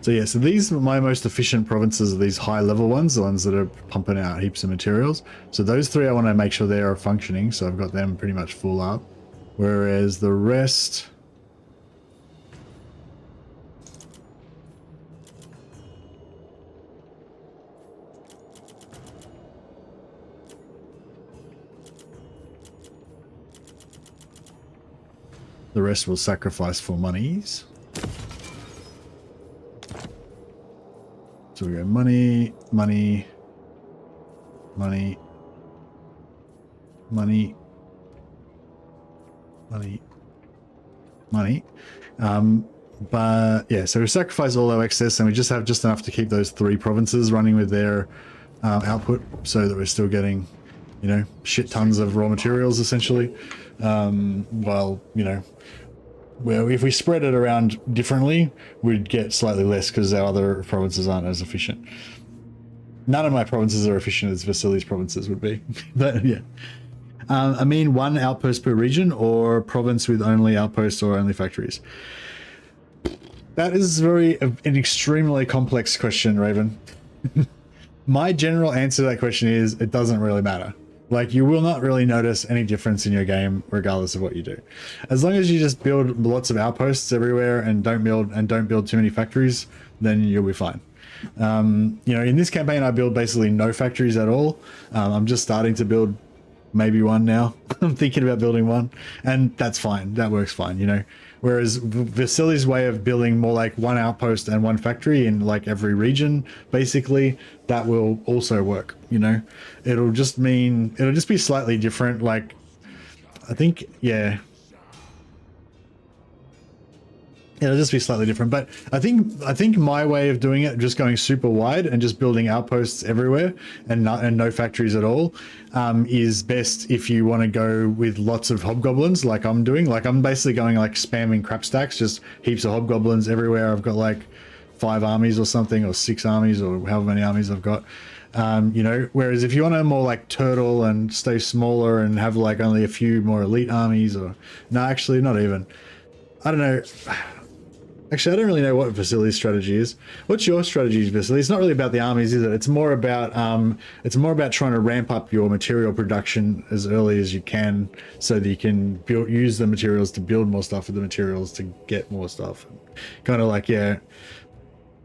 So yeah, so these are my most efficient provinces, are these high level ones, the ones that are pumping out heaps of materials. So those three I want to make sure they are functioning, so I've got them pretty much full up. Whereas the rest... The rest will sacrifice for monies. So we go money, money, money, money, money, money. But yeah, so we sacrifice all our excess and we just have just enough to keep those 3 provinces running with their output, so that we're still getting, you know, shit tons of raw materials essentially. While, you know, well, if we spread it around differently, we'd get slightly less because our other provinces aren't as efficient. None of my provinces are efficient as Vasily's provinces would be, but yeah. I mean, 1 outpost per region or province with only outposts or only factories. That is an extremely complex question, Raven. My general answer to that question is it doesn't really matter. Like, you will not really notice any difference in your game regardless of what you do. As long as you just build lots of outposts everywhere and don't build too many factories, then you'll be fine. You know, in this campaign I build basically no factories at all. I'm just starting to build maybe 1 now. I'm thinking about building 1, and that's fine. That works fine, you know. Whereas Vasily's way of building more like 1 outpost and 1 factory in like every region, basically, that will also work, you know. It'll just be slightly different. Like, I think, yeah. It'll just be slightly different, but I think my way of doing it, just going super wide and just building outposts everywhere and no factories at all, is best if you want to go with lots of hobgoblins, like I'm doing. Like, I'm basically going like spamming crap stacks, just heaps of hobgoblins everywhere. I've got like 5 armies or something, or 6 armies, or however many armies I've got. You know, whereas if you want to more like turtle and stay smaller and have like only a few more elite armies, or no, actually not even. I don't know. Actually, I don't really know what Vasily's strategy is. What's your strategy, Vasily? It's not really about the armies, is it? It's more about trying to ramp up your material production as early as you can, so that you can use the materials to build more stuff with the materials to get more stuff. Kind of like, yeah.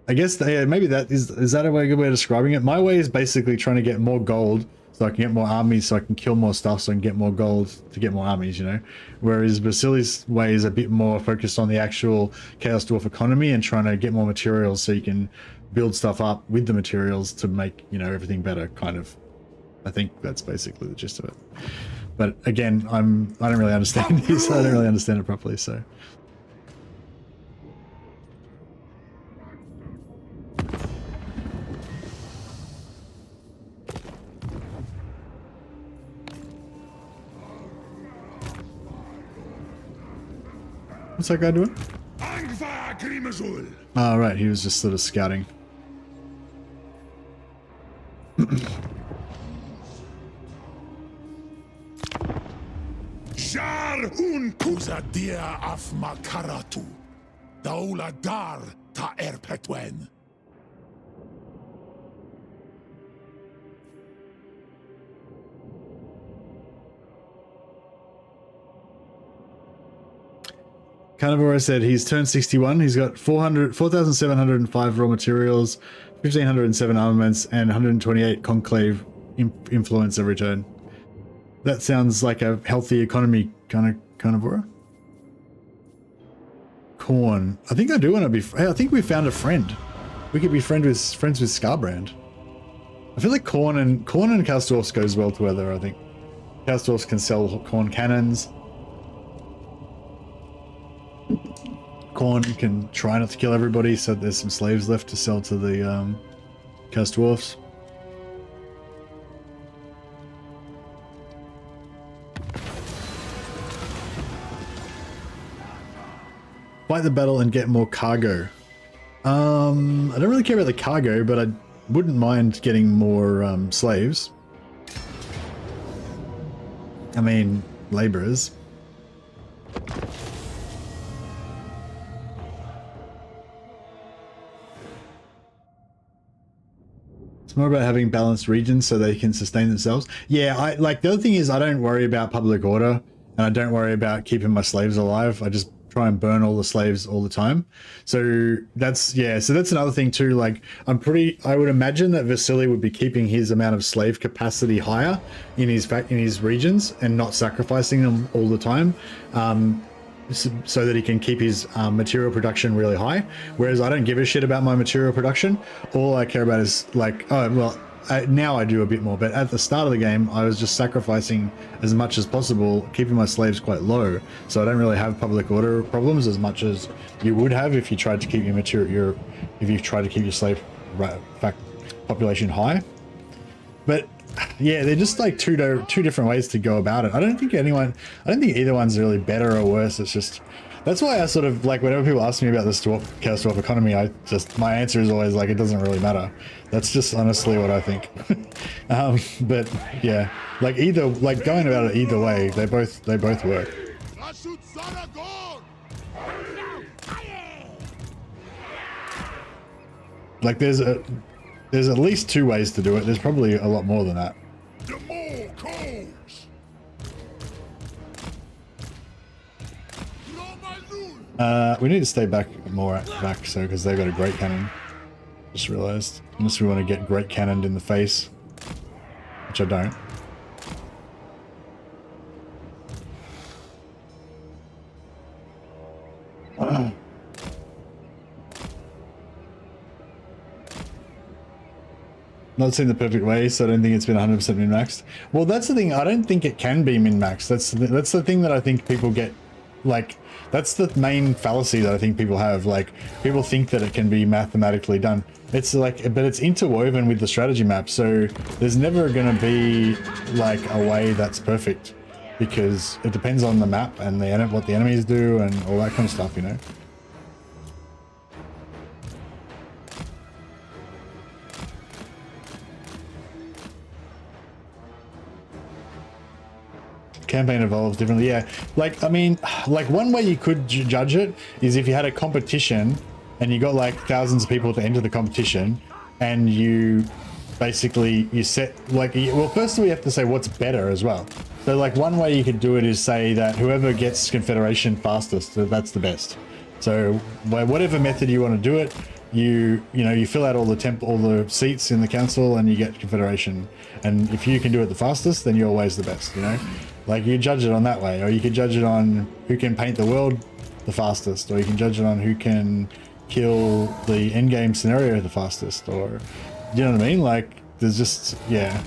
I guess maybe that is that a good way of describing it? My way is basically trying to get more gold, so I can get more armies, so I can kill more stuff, so I can get more gold to get more armies, you know? Whereas Vasily's way is a bit more focused on the actual Chaos Dwarf economy and trying to get more materials so you can build stuff up with the materials to make, you know, everything better, kind of. I think that's basically the gist of it. But again, I don't really understand this. I don't really understand it properly, so. What's that guy doing? Oh, right, he was just sort of scouting. Jar un kuzadia af makaratu. Daula dar ta erpetwen. Carnivore said he's turned 61. He's got 4,705 raw materials, 1,507 armaments, and 128 conclave influence every turn. That sounds like a healthy economy, kind of Carnivore. Corn. I think I do want to be. Hey, I think we found a friend. We could be friends with Scarbrand. I feel like corn and Chaos Dwarfs goes well together. I think Chaos Dwarfs can sell corn cannons. Corn can try not to kill everybody, so there's some slaves left to sell to the Chaos Dwarfs. Fight the battle and get more cargo. I don't really care about the cargo, but I wouldn't mind getting more slaves. I mean, laborers. It's more about having balanced regions so they can sustain themselves. Yeah, the other thing is I don't worry about public order, and I don't worry about keeping my slaves alive. I just try and burn all the slaves all the time. So that's another thing too. Like, I would imagine that Vasily would be keeping his amount of slave capacity higher in his regions and not sacrificing them all the time. so that he can keep his material production really high. Whereas I don't give a shit about my material production. All I care about is like, oh well, now I do a bit more. But at the start of the game, I was just sacrificing as much as possible, keeping my slaves quite low. So I don't really have public order problems as much as you would have if you tried to keep your material, if you tried to keep your slave population high. But yeah, they're just like two different ways to go about it. I don't think either one's really better or worse. It's just, that's why I sort of like, whenever people ask me about this Chaos Dwarf economy, my answer is always like, it doesn't really matter. That's just honestly what I think. But yeah, like going about it either way, they both work. Like there's at least 2 ways to do it. There's probably a lot more than that. We need to stay back so because they've got a great cannon. Just realized. Unless we want to get great cannoned in the face, which I don't. Not seen the perfect way, so I don't think it's been 100% min-maxed. Well, that's the thing. I don't think it can be min-maxed. That's the thing that I think people get, like, that's the main fallacy that I think people have. Like, people think that it can be mathematically done. It's like, but it's interwoven with the strategy map, so there's never going to be like a way that's perfect, because it depends on the map and what the enemies do and all that kind of stuff, you know. Campaign evolves differently, yeah. Like, I mean, like one way you could judge it is if you had a competition and you got like thousands of people to enter the competition, and you basically, you set like, well, first we have to say what's better as well. So like one way you could do it is say that whoever gets Confederation fastest, that's the best. So by whatever method you want to do it, you fill out all the seats in the council and you get Confederation. And if you can do it the fastest, then you're always the best, you know? Like, you judge it on that way, or you could judge it on who can paint the world the fastest, or you can judge it on who can kill the endgame scenario the fastest, or, you know what I mean? Like, there's just, yeah.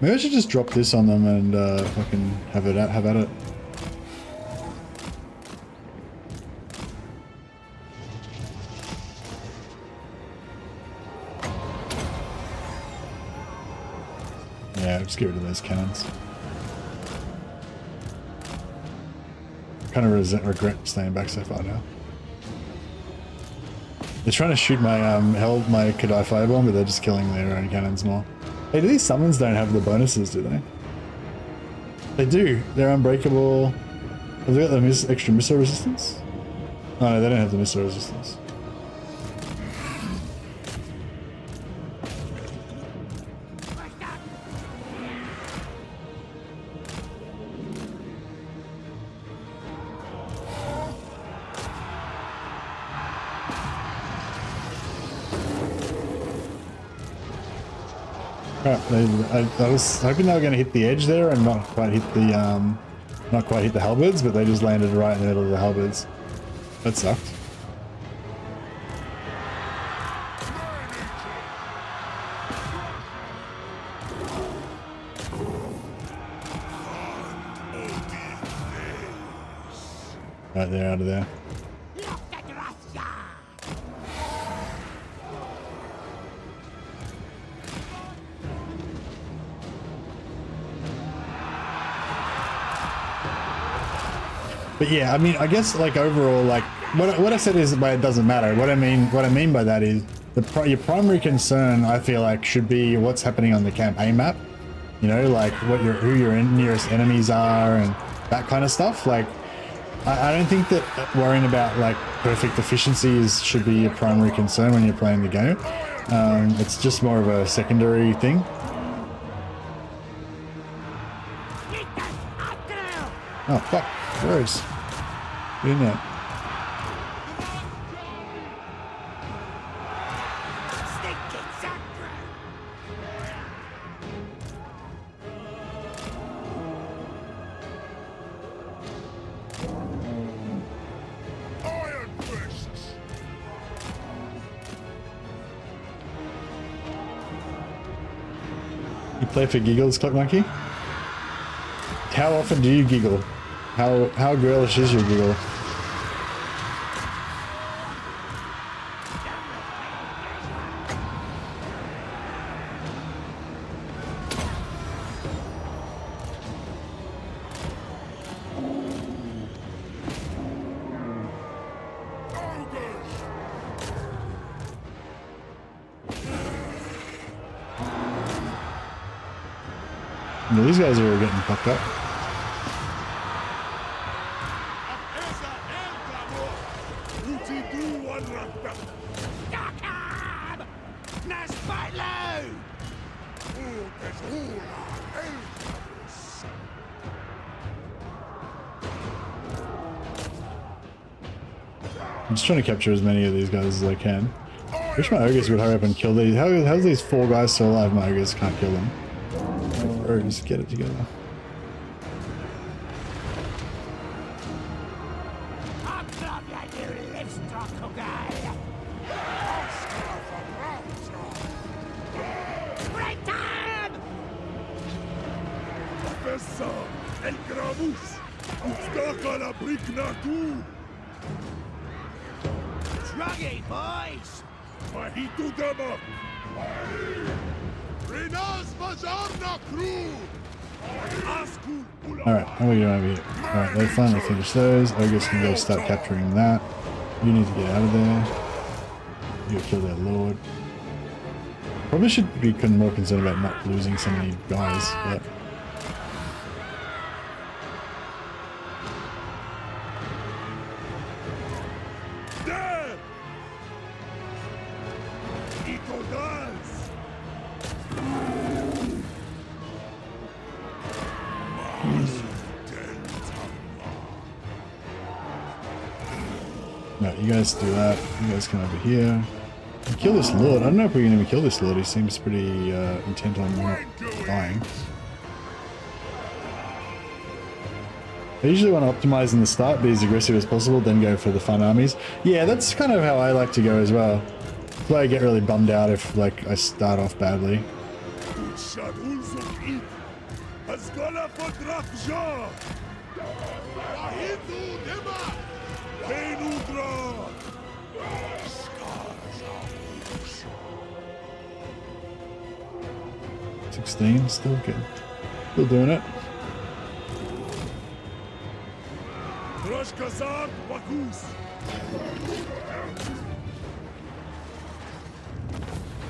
Maybe I should just drop this on them and fucking have at it. Yeah, just get rid of those cannons. Kind of regret staying back so far now. They're trying to shoot my my Kadai Firebomb, but they're just killing their own cannons more. Hey, do these summons don't have the bonuses, do they? They do. They're unbreakable. Have they got the extra missile resistance? Oh no, they don't have the missile resistance. I was hoping they were going to hit the edge there and not quite hit the halberds, but they just landed right in the middle of the halberds. That sucked. Right there, out of there. But yeah, I mean, I guess like overall, like what I said is, but it doesn't matter. What I mean by that is your primary concern, I feel like, should be what's happening on the campaign map. You know, like who your nearest enemies are and that kind of stuff. Like, I don't think that worrying about like perfect efficiency should be your primary concern when you're playing the game. It's just more of a secondary thing. Oh fuck, gross. Get in there. You play for giggles, Clock Monkey? How often do you giggle? How girlish is your giggle? No, these guys are getting fucked up. I'm just trying to capture as many of these guys as I can. I wish my ogres would hurry up and kill these. How's these 4 guys still alive? My ogres can't kill them. Ogres, get it together. Druggy boys! Alright, how are we doing over here? Alright, they finally finished those. Ogres can go start capturing that. You need to get out of there. You kill their lord. Probably should be more concerned about not losing so many guys, but... No, you guys do that. You guys come over here. Kill this lord. I don't know if we can even kill this lord. He seems pretty intent on not dying. I usually want to optimize in the start, be as aggressive as possible, then go for the fun armies. Yeah, that's kind of how I like to go as well. That's why I get really bummed out if like I start off badly. Still good. Still doing it.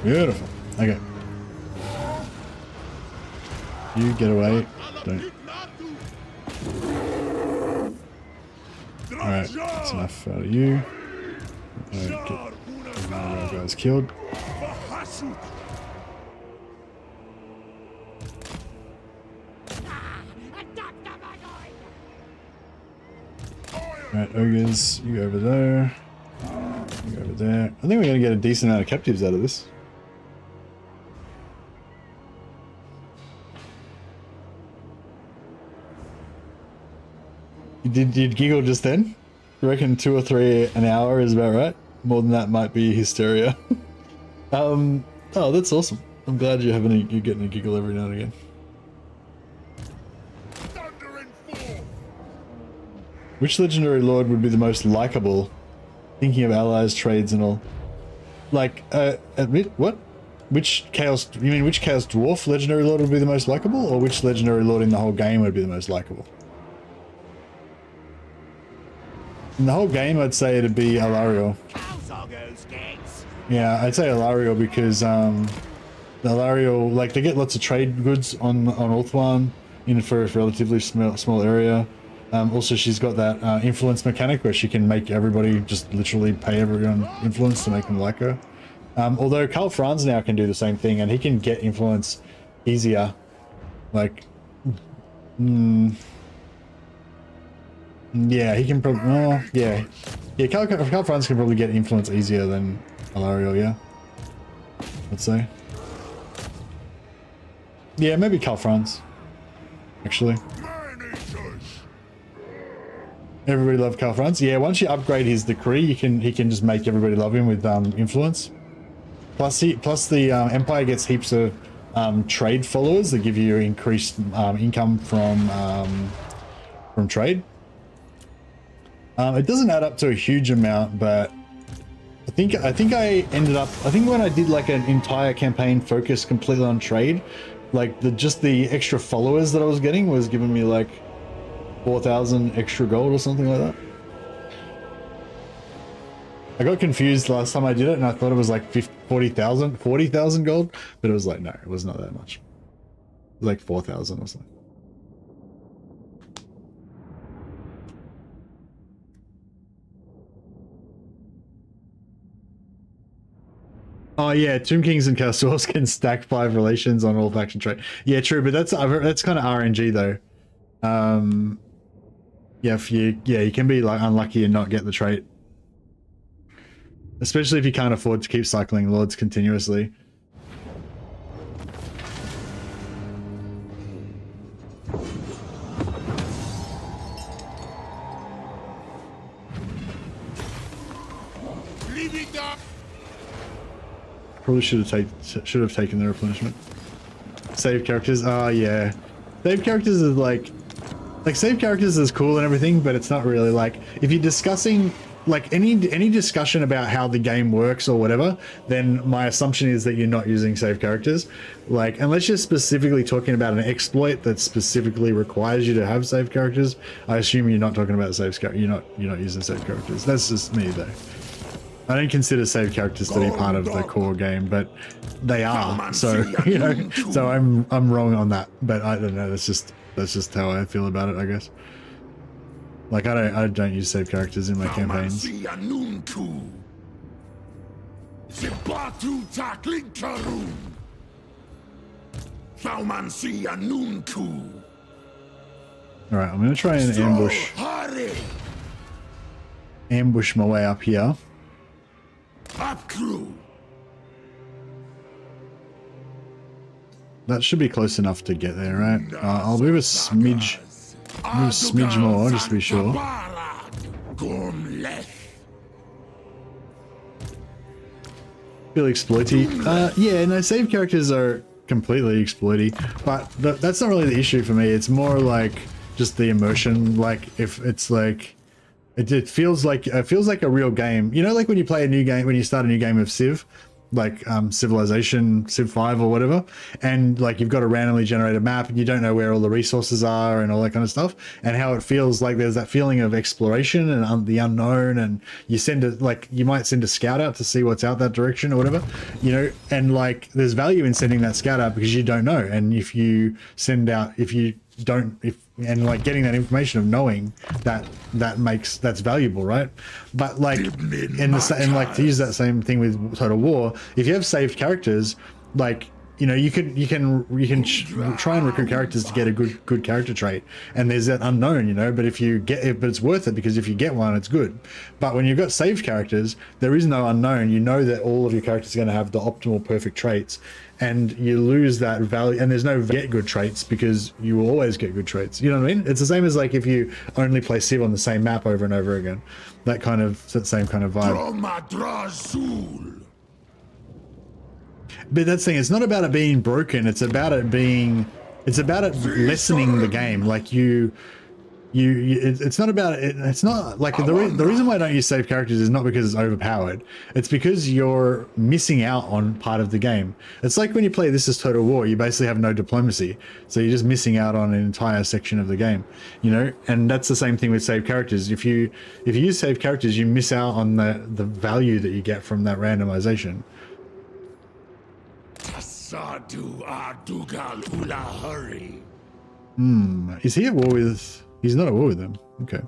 Beautiful. Okay. You get away. Don't. Alright, that's enough out of you. Alright, get our guys killed. Alright, ogres, you go over there. You go over there. I think we're going to get a decent amount of captives out of this. You'd giggle just then? You reckon 2 or 3 an hour is about right? More than that might be hysteria. Oh, that's awesome. I'm glad you're getting a giggle every now and again. Which legendary lord would be the most likable? Thinking of allies, trades, and all. Like, admit what? Which chaos? You mean which chaos dwarf legendary lord would be the most likable, or which legendary lord in the whole game would be the most likable? In the whole game, I'd say it'd be Alariel. Yeah, I'd say Alariel because the Alariel, like, they get lots of trade goods on Ulthuan, for a relatively small area. Also, she's got that influence mechanic where she can make everybody just literally pay everyone influence to make them like her. Although Karl Franz now can do the same thing, and he can get influence easier. Like, yeah, he can probably. Oh, yeah, Karl Franz can probably get influence easier than Alariel. Yeah, let's say. Yeah, maybe Karl Franz. Actually. Everybody love Karl Franz. Yeah, once you upgrade his decree, he can just make everybody love him with influence. Plus the Empire gets heaps of trade followers that give you increased income from trade. It doesn't add up to a huge amount, but I think I ended up. I think when I did like an entire campaign focused completely on trade, like just the extra followers that I was getting was giving me like 4,000 extra gold or something like that. I got confused last time I did it, and I thought it was like 40,000 gold, but it was like, no, it was not that much. It was like 4,000 or something. Oh yeah, Tomb Kings and Castors can stack 5 relations on all faction trait. Yeah, true, but that's kind of RNG though. Yeah, you can be like unlucky and not get the trait. Especially if you can't afford to keep cycling lords continuously. Probably should have taken the replenishment. Save characters. Oh yeah, save characters is like save characters is cool and everything, but it's not really like if you're discussing like any discussion about how the game works or whatever, then my assumption is that you're not using save characters. Like unless you're specifically talking about an exploit that specifically requires you to have save characters, I assume you're not talking about save characters. You're not using save characters. That's just me though. I don't consider save characters to be part of the core game, but they are. So you know, so I'm wrong on that. But I don't know. That's just how I feel about it, I guess. Like I don't use save characters in my campaigns. Alright, I'm gonna try and ambush my way up here. That should be close enough to get there, right? I'll move a smidge more, just to be sure. Feel exploity. Yeah, no, save characters are completely exploity, but that's not really the issue for me. It's more like just the immersion. Like if it's like it feels like a real game. You know, like when you play a new game, when you start a new game of Civ, like Civilization, Civ 5 or whatever, and like you've got a randomly generated map and you don't know where all the resources are and all that kind of stuff, and how it feels like there's that feeling of exploration and the unknown, and you might send a scout out to see what's out that direction or whatever, you know, and like there's value in sending that scout out because you don't know, and if you like getting that information of knowing that's valuable, right? But like and like to use that same thing with Total War, if you have saved characters, like, you know, you can try and recruit characters to get a good character trait, and there's that unknown, you know, but but it's worth it because if you get one, it's good. But when you've got saved characters, there is no unknown. You know that all of your characters are going to have the optimal perfect traits, and you lose that value, and there's no get good traits because you will always get good traits. You know what I mean? It's the same as like if you only play Civ on the same map over and over again. That same kind of vibe. But that's the thing, it's not about it being broken, it's about it lessening the game. Like it's not about it. It's not like the reason why I don't use save characters is not because it's overpowered. It's because you're missing out on part of the game. It's like when you play This Is Total War, you basically have no diplomacy, so you're just missing out on an entire section of the game, you know. And that's the same thing with save characters. If you use save characters, you miss out on the value that you get from that randomization. Is he at war with He's not at war with them. Okay.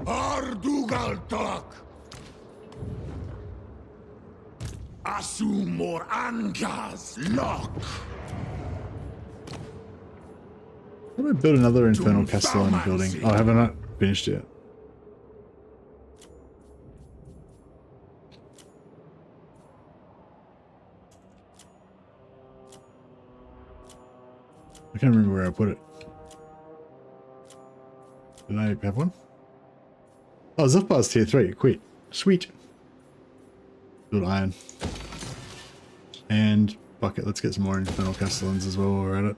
Ardugaltok! Asumor Angas Lock! How do I build another Infernal Castellan building? Oh, have I not finished yet? I can't remember where I put it. Did I have one? Oh, Zufbar's tier 3. Quit. Sweet. Build iron. And bucket. Let's get some more Infernal Castellans as well while we're at it.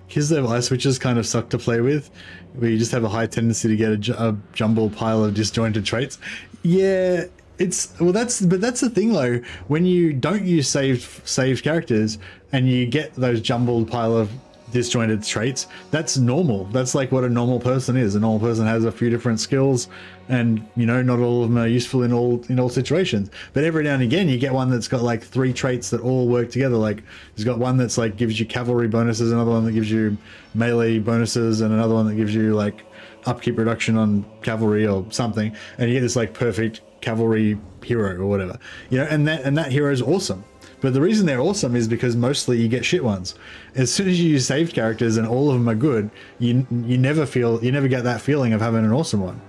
Kislev ice switches kind of suck to play with, where you just have a high tendency to get a jumbled pile of disjointed traits. Yeah, that's the thing though. When you don't use saved characters and you get those jumbled pile of disjointed traits, that's normal. That's like what a normal person is. A normal person has a few different skills, and you know, not all of them are useful in all situations. But every now and again, you get one that's got like 3 traits that all work together. Like he's got one that's like gives you cavalry bonuses, another one that gives you melee bonuses, and another one that gives you like upkeep reduction on cavalry or something. And you get this like perfect cavalry hero or whatever, you know. And that hero is awesome. But the reason they're awesome is because mostly you get shit ones. As soon as you use saved characters and all of them are good, you never get that feeling of having an awesome one.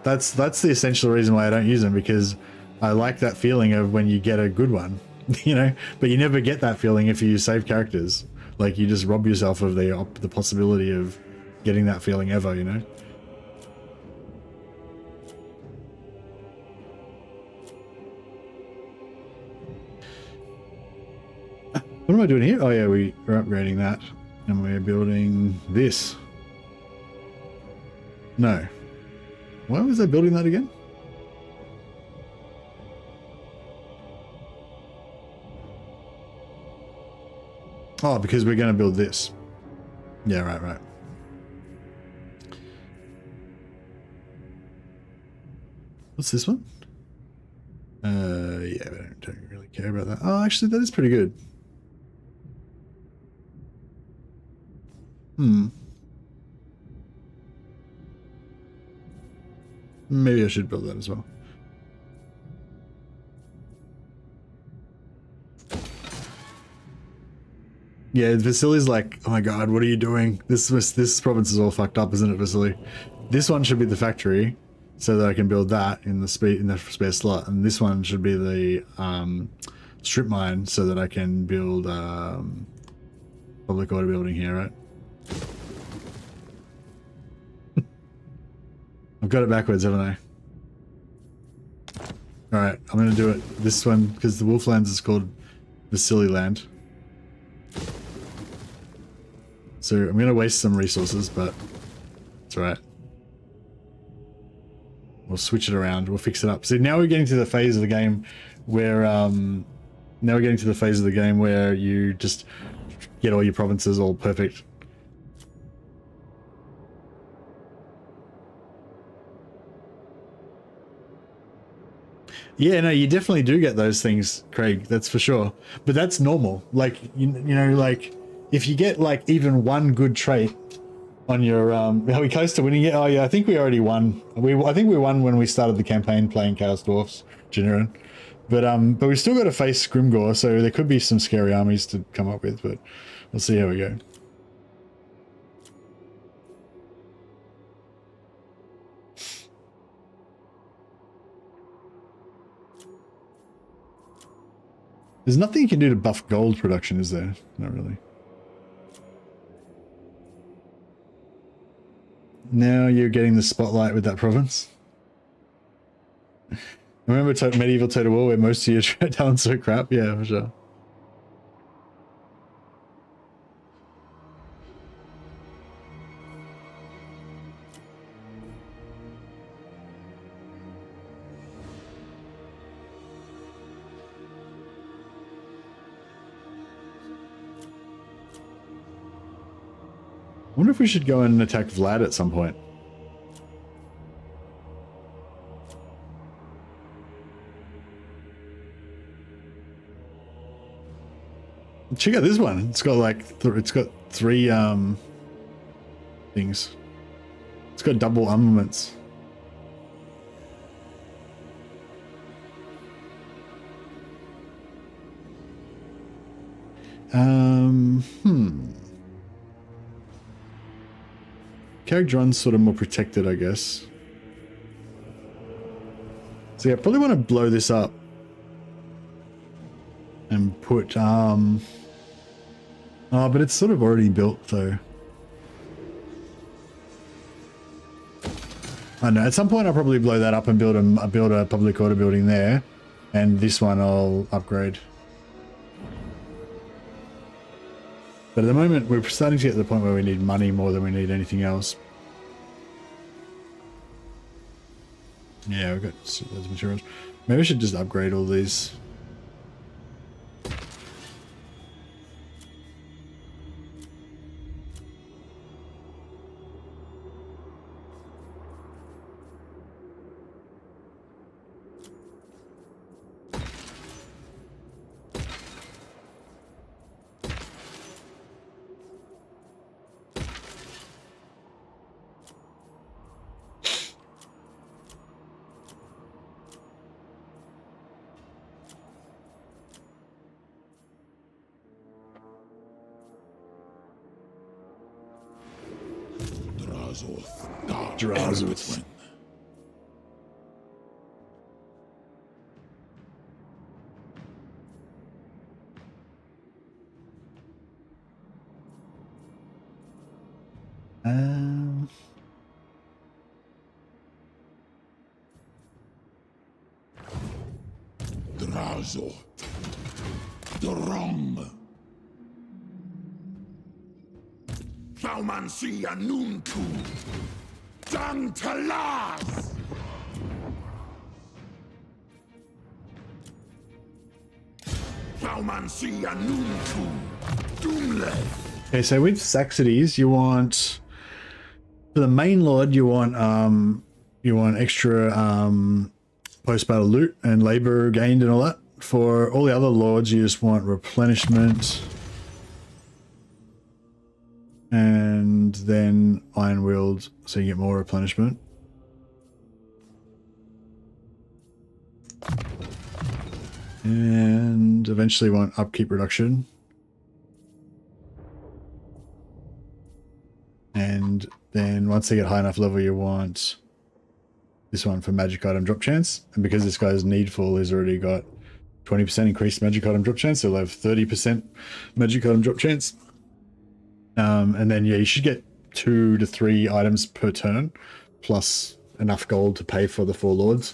That's the essential reason why I don't use them, because I like that feeling of when you get a good one, you know. But you never get that feeling if you use saved characters. Like you just rob yourself of the possibility of getting that feeling ever, you know. What am I doing here? Oh yeah, we're upgrading that. And we're building this. No. Why was I building that again? Oh, because we're going to build this. Yeah, right. What's this one? Yeah, I don't really care about that. Oh, actually, that is pretty good. Maybe I should build that as well. Yeah, Vasily's like, oh my god, what are you doing? This province is all fucked up, isn't it, Vasily? This one should be the factory, so that I can build that in the spare slot, and this one should be the strip mine, so that I can build public order building here, right? I've got it backwards, haven't I? Alright, I'm gonna do it this one because the Wolflands is called Vasily Land. So I'm gonna waste some resources, but it's alright. We'll switch it around, we'll fix it up. So now we're getting to the phase of the game where you just get all your provinces all perfect. Yeah, no, you definitely do get those things, Craig, that's for sure. But that's normal. Like, you know, like, if you get, like, even one good trait on your, are we close to winning yet? Oh, yeah, I think we already won. I think we won when we started the campaign playing Chaos Dwarfs, Generin. But we've still got to face Grimgor, so there could be some scary armies to come up with, but we'll see how we go. There's nothing you can do to buff gold production, is there? Not really. Now you're getting the spotlight with that province. Remember medieval Total War where most of your talents are crap? Yeah, for sure. I wonder if we should go and attack Vlad at some point. Check out this one. It's got like it's got three things. It's got double armaments. Character one's sort of more protected, I guess. So yeah, I probably want to blow this up and put oh, but it's sort of already built though. I don't know. At some point, I'll probably blow that up and build a public order building there, and this one I'll upgrade. But at the moment, we're starting to get to the point where we need money more than we need anything else. Yeah, we've got those materials. Maybe we should just upgrade all these. Drazoth. Drazo. Drum. Thaumansi Anunku. Dang Talas. Thaumansi Anunku. Doomle. Okay, so with Saxides, you want for the main lord, you want extra post-battle loot and labor gained and all that. For all the other lords, you just want replenishment and then iron willed, so you get more replenishment. And eventually want upkeep reduction. And then once they get high enough level, you want this one for magic item drop chance. And because this guy's needful, he's already got 20% increased magic item drop chance, so he'll have 30% magic item drop chance. And then, yeah, you should get 2 to 3 items per turn, plus enough gold to pay for the 4 lords,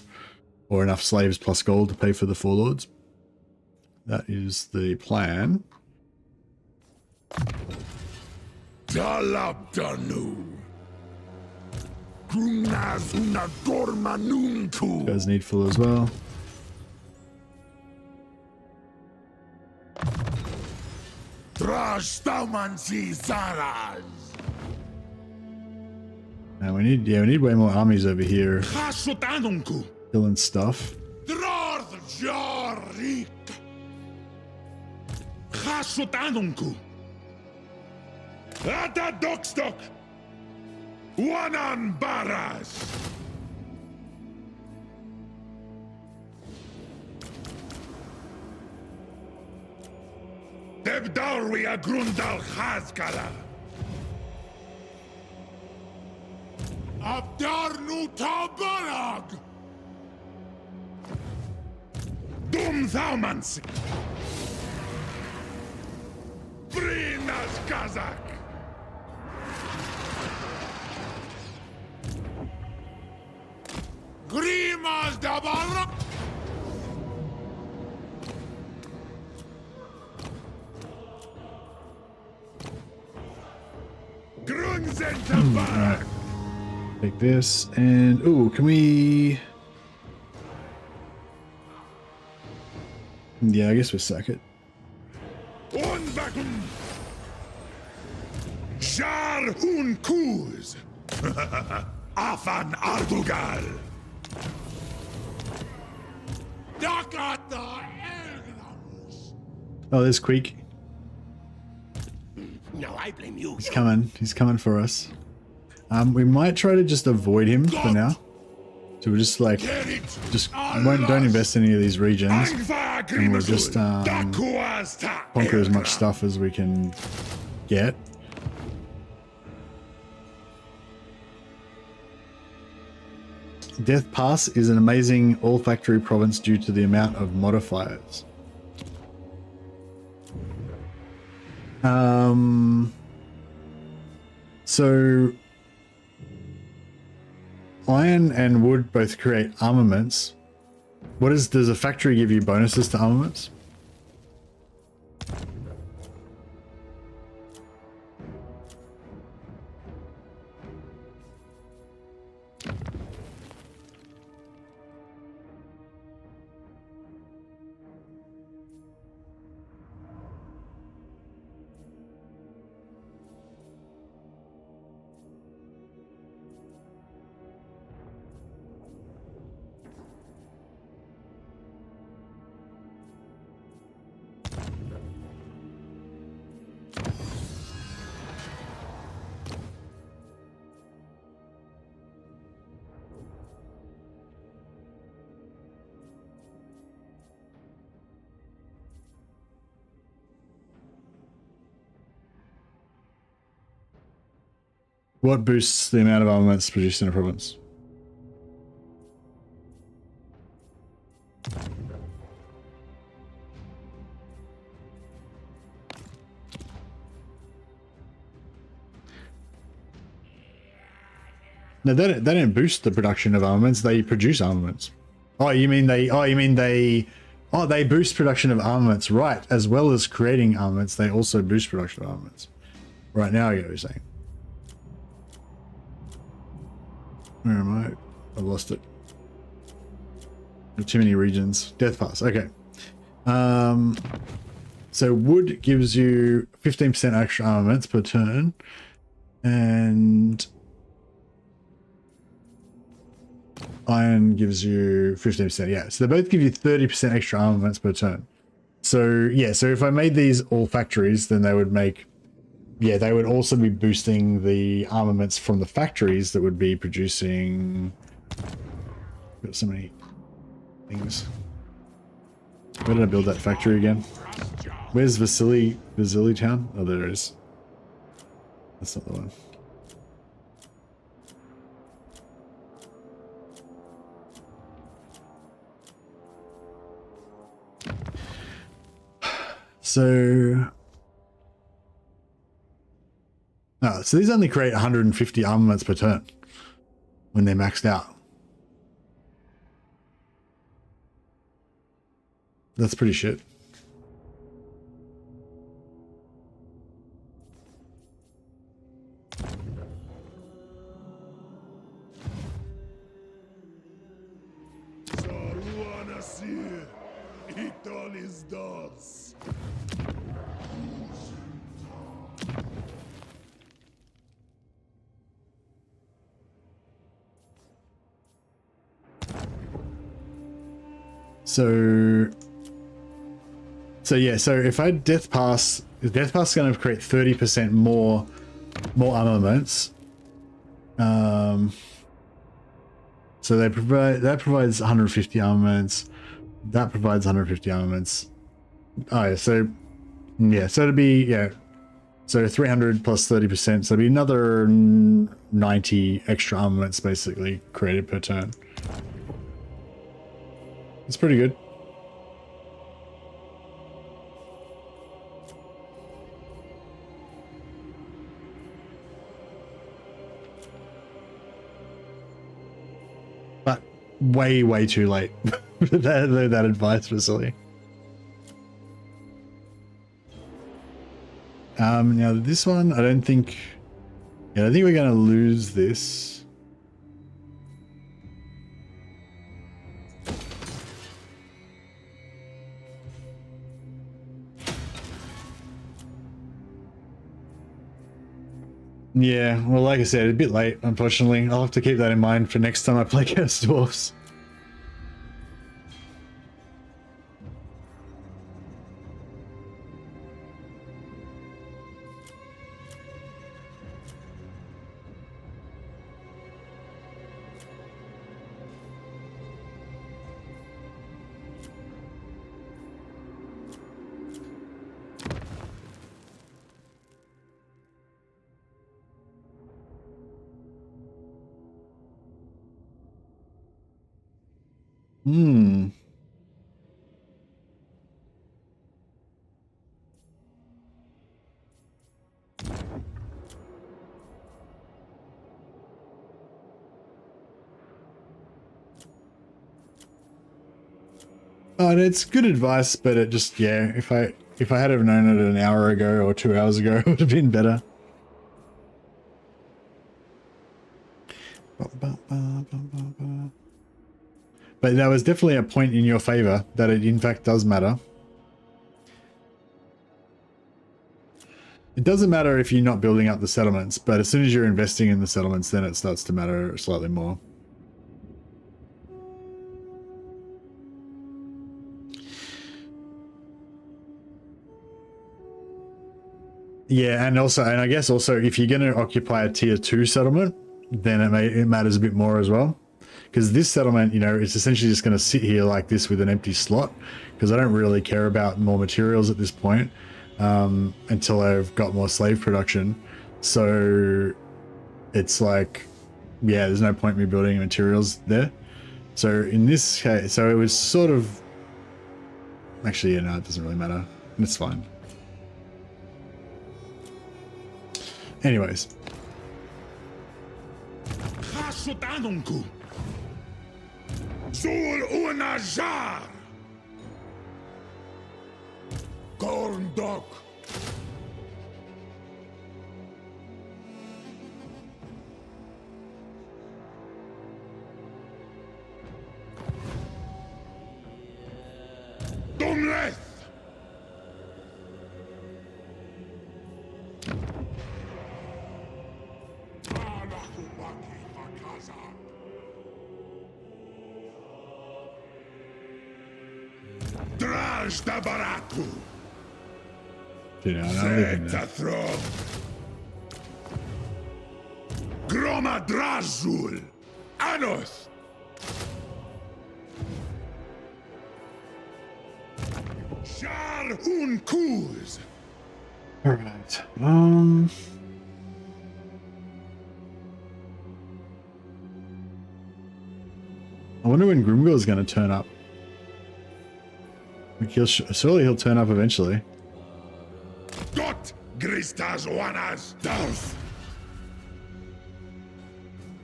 or enough slaves plus gold to pay for the 4 lords. That is the plan. Dalabdanu. Grunazuna Dormanunku. Guys needful as well. Drashtamansi Zaraz. And we need way more armies over here Hashutanunku. killing stuff. Drarth Jarik. Hashutanunku. Ata Dokstok. Wanan Baras. Debdarwi Agrundal Hazkala. Abdarnu Tabarag. Dum Thaumansi. Brinas Kazak. Grimas Dabarag. Alright. Take this and ooh, can we? Yeah, I guess we'll sack it. Unbakum. Jar un Kuz. Afan Ardugal. Dakata Elgnamos. Oh, there's Queek. No, I blame you. He's coming. He's coming for us. We might try to just avoid him for now. So we're just like, don't invest in any of these regions, and we'll just conquer as much stuff as we can get. Death Pass is an amazing all-factory province due to the amount of modifiers. So iron and wood both create armaments. Does a factory give you bonuses to armaments? What boosts the amount of armaments produced in a province? No, they don't boost the production of armaments. They produce armaments. They boost production of armaments, right? As well as creating armaments, they also boost production of armaments. Right now, I get what you're saying. Where am I? I lost it. Too many regions. Death Pass. Okay. So wood gives you 15% extra armaments per turn, and iron gives you 15%. Yeah, so they both give you 30% extra armaments per turn. So yeah, so if I made these all factories, then they would make, yeah, they would also be boosting the armaments from the factories that would be producing. Got so many things. Where did I build that factory again? Where's Vasily town? Oh, there it is. That's not the one. So these only create 150 armaments per turn when they're maxed out. That's pretty shit. So yeah, so if I Death Pass is going to create 30% more armaments. So that provides 150 armaments. That provides 150 armaments. Oh yeah, so yeah, so it'd be, yeah, so 300 plus 30%, so it'd be another 90 extra armaments basically created per turn. It's pretty good. But way too late for that advice, Vasily. Now this one, I don't think we're going to lose this. Yeah, well, like I said, a bit late, unfortunately. I'll have to keep that in mind for next time I play against Dwarfs. Hmm. Oh, and it's good advice, but it just, yeah, if I had have known it an hour ago or 2 hours ago, it would have been better. But that was definitely a point in your favor that it in fact does matter. It doesn't matter if you're not building up the settlements, but as soon as you're investing in the settlements, then it starts to matter slightly more. Yeah, and I guess also if you're going to occupy a tier 2 settlement, then it matters a bit more as well. Because this settlement, you know, it's essentially just going to sit here like this with an empty slot, because I don't really care about more materials at this point until I've got more slave production. So it's like, yeah, there's no point in me building materials there. So in this case, so it was sort of, actually, yeah, no, it doesn't really matter. It's fine. Anyways. Zul Unajar Gorndok Dumleth Draj da Baratu. Dude, I don't live in there. Groma Drazul Anos Shar Unkuz. Alright. I wonder when Grimgor's going to turn up. Like surely he'll turn up eventually. Got Gristas Wanas Darf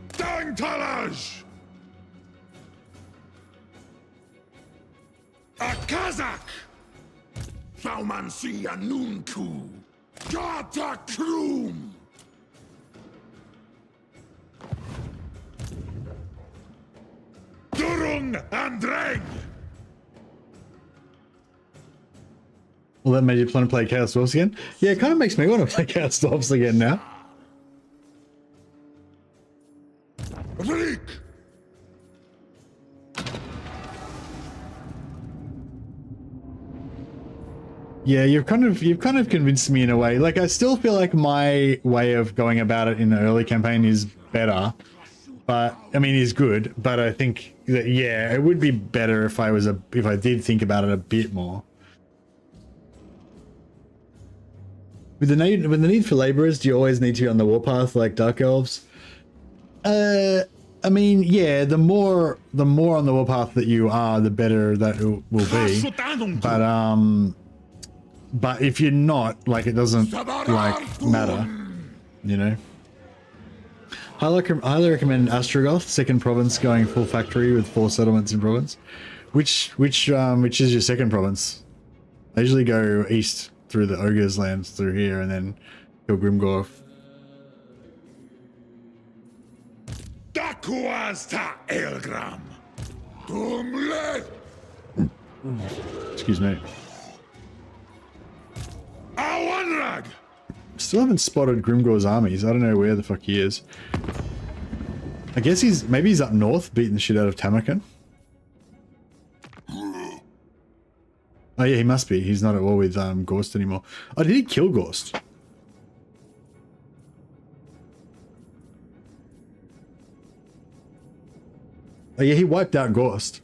Dangtalaj A Kazakh Faumansia Nunku Gata Krum Durung Andreg. Well, that made you plan to play Chaos Dwarfs again? Yeah, it kind of makes me want to play Chaos Dwarfs again now. Rick. Yeah, you've kind of convinced me in a way. Like, I still feel like my way of going about it in the early campaign is better. But I mean, is good. But I think that, yeah, it would be better if I did think about it a bit more. With the need for laborers, do you always need to be on the warpath like Dark Elves? I mean, yeah, the more on the warpath that you are, the better that it will be. But if you're not, like, it doesn't like matter, you know. Highly recommend Astrogoth, second province, going full factory with 4 settlements in province. Which is your second province? I usually go east through the Ogre's lands through here and then kill Grimgor. Excuse me. Still haven't spotted Grimgor's armies. I don't know where the fuck he is. I guess maybe he's up north beating the shit out of Tamarkin. Oh yeah, he must be. He's not at war with Gorst anymore. Oh, did he kill Gorst? Oh yeah, he wiped out Gorst.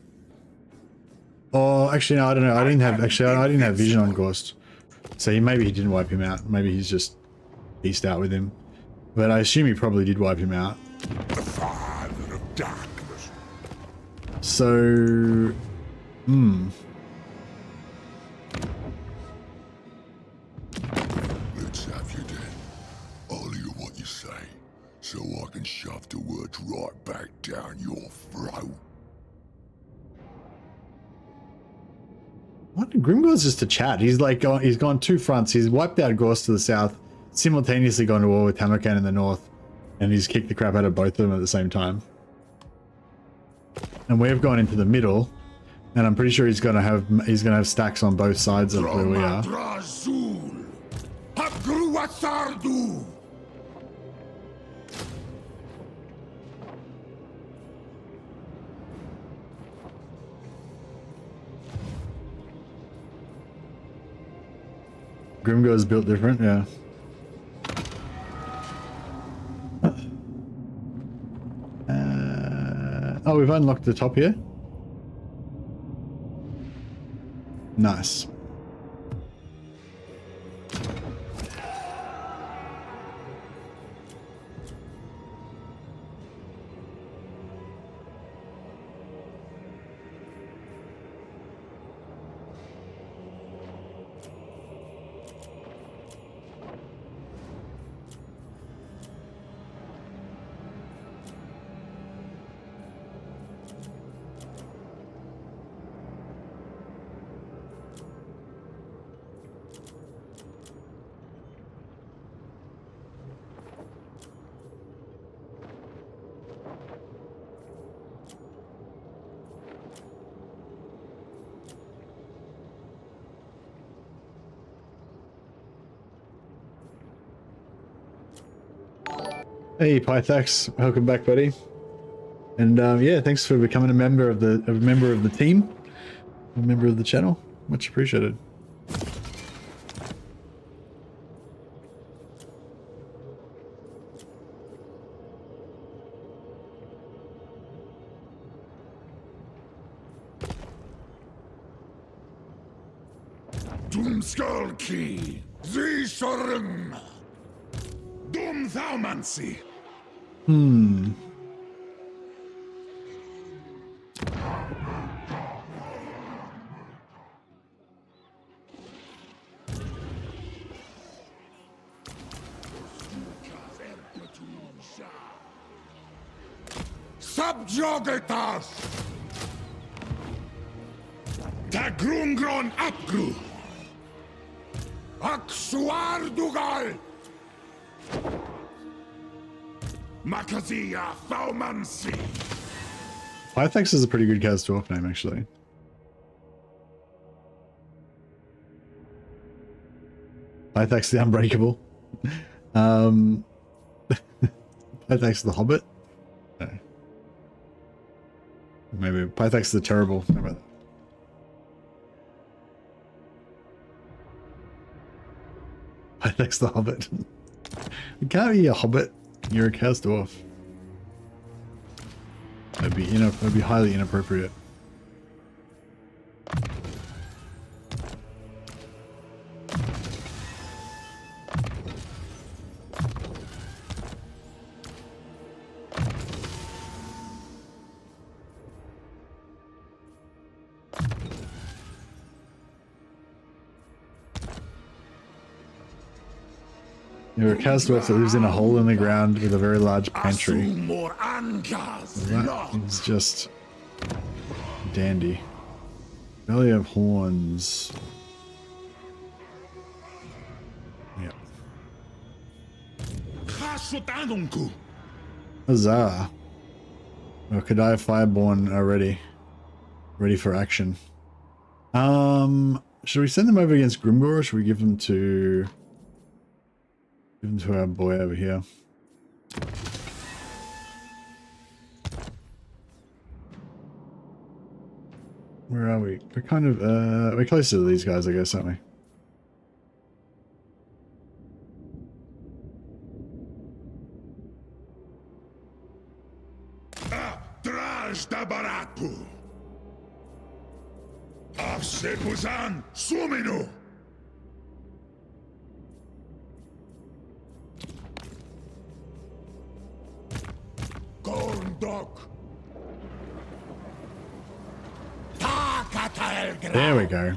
Oh, actually no, I don't know. I didn't have vision on Gorst. So maybe he didn't wipe him out. Maybe he's just pieced out with him. But I assume he probably did wipe him out. The father of darkness. So, Let's have you then. I'll hear what you say, so I can shove the words right back down your throat. what? Grimgor's just a chat. He's like, he's gone two fronts. He's wiped out Gorse to the south, simultaneously gone to war with Hammercan in the north, and he's kicked the crap out of both of them at the same time. And we've gone into the middle, and I'm pretty sure he's gonna have stacks on both sides of where we are. Grimgor's built different, yeah. Oh, we've unlocked the top here. Nice. Hey Pythax, welcome back, buddy. And yeah, thanks for becoming a member of the team, a member of the channel. Much appreciated. Doomskullki, Zishorum, Doomthaumancy. Subjugatas! Tagrungron Apgru! Aksuardugal! Makazia Thaumancy! Pythax is a pretty good cast dwarf name, actually. Pythax the Unbreakable. Pythax the Hobbit. No. Maybe Pythax the Terrible. How about that? Pythax the Hobbit. You can't be a Hobbit. You're a cast dwarf. That'd be highly inappropriate. You're a cast dwarf that lives in a hole in the ground with a very large pantry. That is just dandy. Belly of horns. Yep. Huzzah. Oh, Kadai Fireborn are ready. Ready for action. Should we send them over against Grimgor, or should we give them to our boy over here? Where are we? We're kind of we're closer to these guys, I guess, aren't we? Afsepuzan Suminu. Gondok. There we go.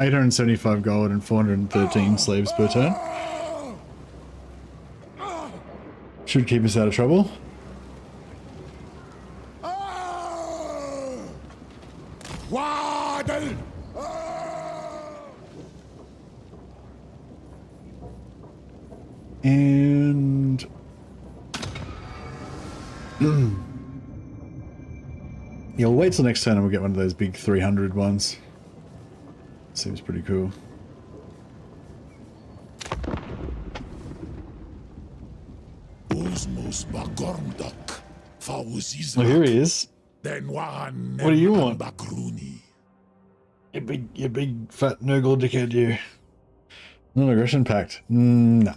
875 gold and 413 slaves per turn. Should keep us out of trouble. Waddle! And yeah, we'll wait till next turn and we'll get one of those big 300 ones. Seems pretty cool. Oh, here he is. What do you want? You big fat Nurgle dickhead, you. Non-aggression pact. No.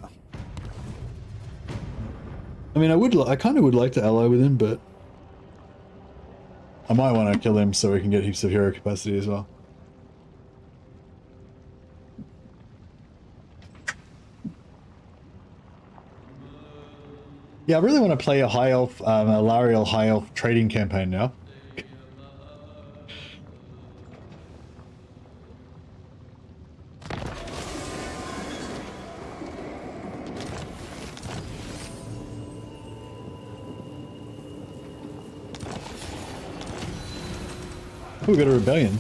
I mean, I kind of would like to ally with him, but I might want to kill him so we can get heaps of hero capacity as well. Yeah, I really want to play a high elf, a Lariel high elf trading campaign now. Oh, we got a rebellion.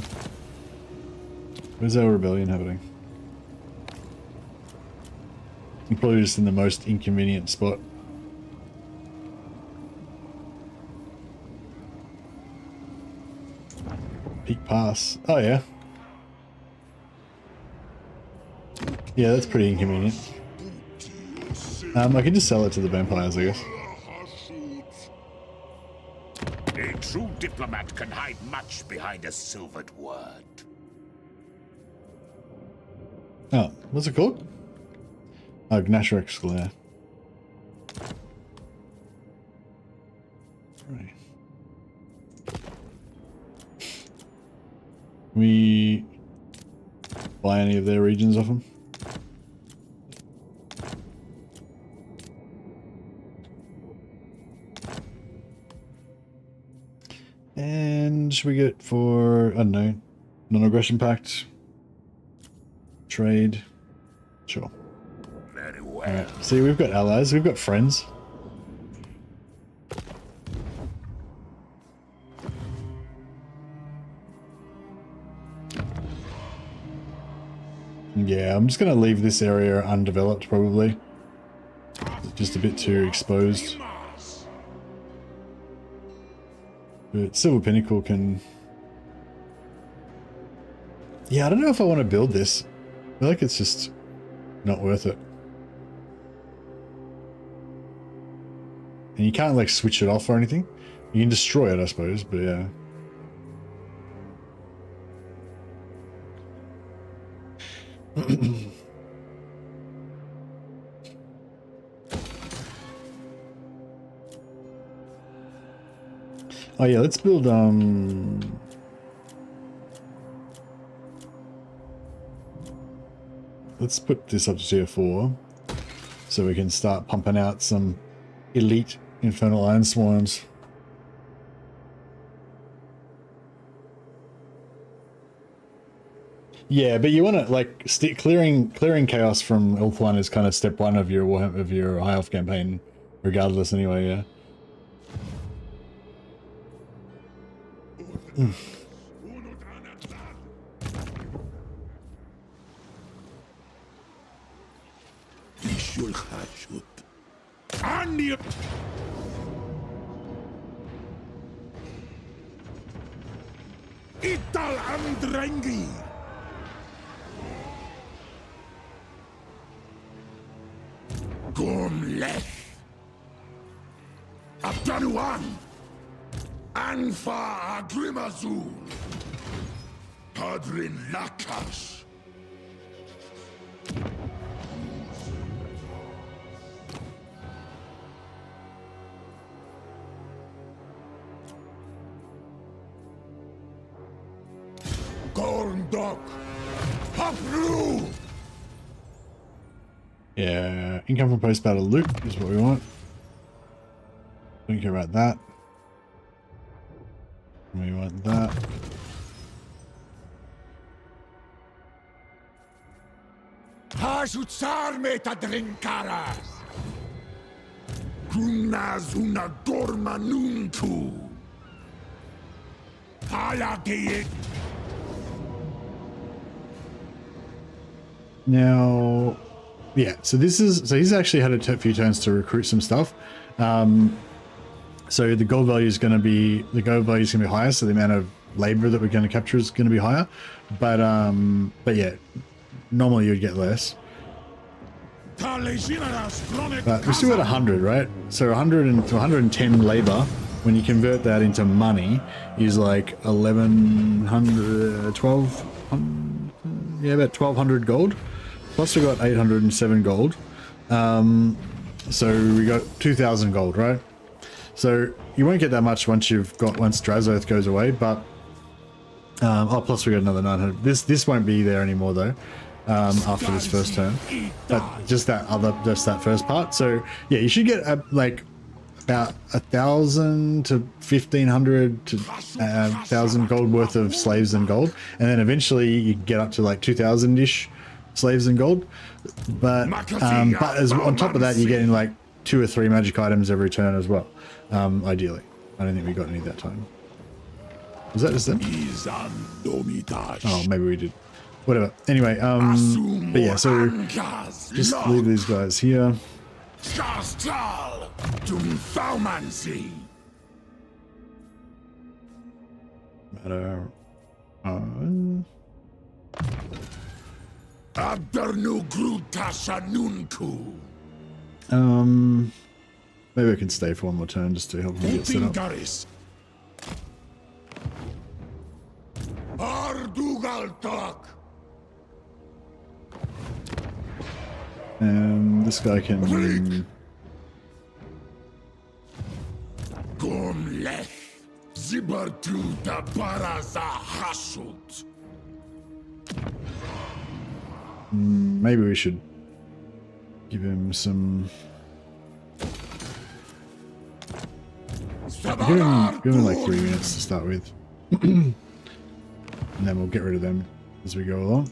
Where's our rebellion happening? You're probably just in the most inconvenient spot. Peak Pass. Oh, yeah. Yeah, that's pretty inconvenient. I can just sell it to the vampires, I guess. A true diplomat can hide much behind a silvered word. Oh, what's it called? Oh, Gnashrex Glare. Right. Can we buy any of their regions off them? And should we get for, I don't know, non-aggression pact? Trade? Sure. Very well. Alright, see, we've got allies, we've got friends. Yeah, I'm just going to leave this area undeveloped, probably. It's just a bit too exposed. But Silver Pinnacle can... Yeah, I don't know if I want to build this. I feel like it's just not worth it. And you can't, like, switch it off or anything. You can destroy it, I suppose, but yeah. Oh yeah, let's build let's put this up to tier 4 so we can start pumping out some elite Infernal Iron Swarms. Yeah, but you want to like clearing chaos from Elf 1 is kind of step 1 of your Warhammer, of your High Elf campaign, regardless. Anyway, yeah. Ital Andrengi! Gumleth! Abdanuan! Anfa Agrimazul! Padrin Lakas! Gorndok! Hopru! Yeah, income from post-battle loot is what we want. Don't care about that. We want that. Hasutsar meta drinkaras. Kunas una dorma nunku. Halagate. Now, yeah, so he's actually had a few turns to recruit some stuff. So the gold value is going to be higher, so the amount of labor that we're going to capture is going to be higher. But yeah, normally you'd get less. But we're still at 100, right? So 100 to 110 labor, when you convert that into money, is like 1100, 1200, yeah, about 1200 gold. Plus we got 807 gold. So we got 2000 gold, right? So you won't get that much once Drazoth goes away, but oh, plus we got another 900. This won't be there anymore though. After this first turn, but just that first part. So yeah, you should get like about 1,000 to 1,500 to 1,000 gold worth of slaves and gold, and then eventually you get up to like 2,000-ish slaves and gold. But as on top of that, you're getting like 2 or 3 magic items every turn as well. Ideally, I don't think we got any that time. Was that just them? Oh, maybe we did. Whatever. Anyway, but yeah, so just leave these guys here. Matter. Maybe I can stay for one more turn just to help me get set up. And this guy can. Maybe we should give him like 3 units to start with. And then we'll get rid of them as we go along.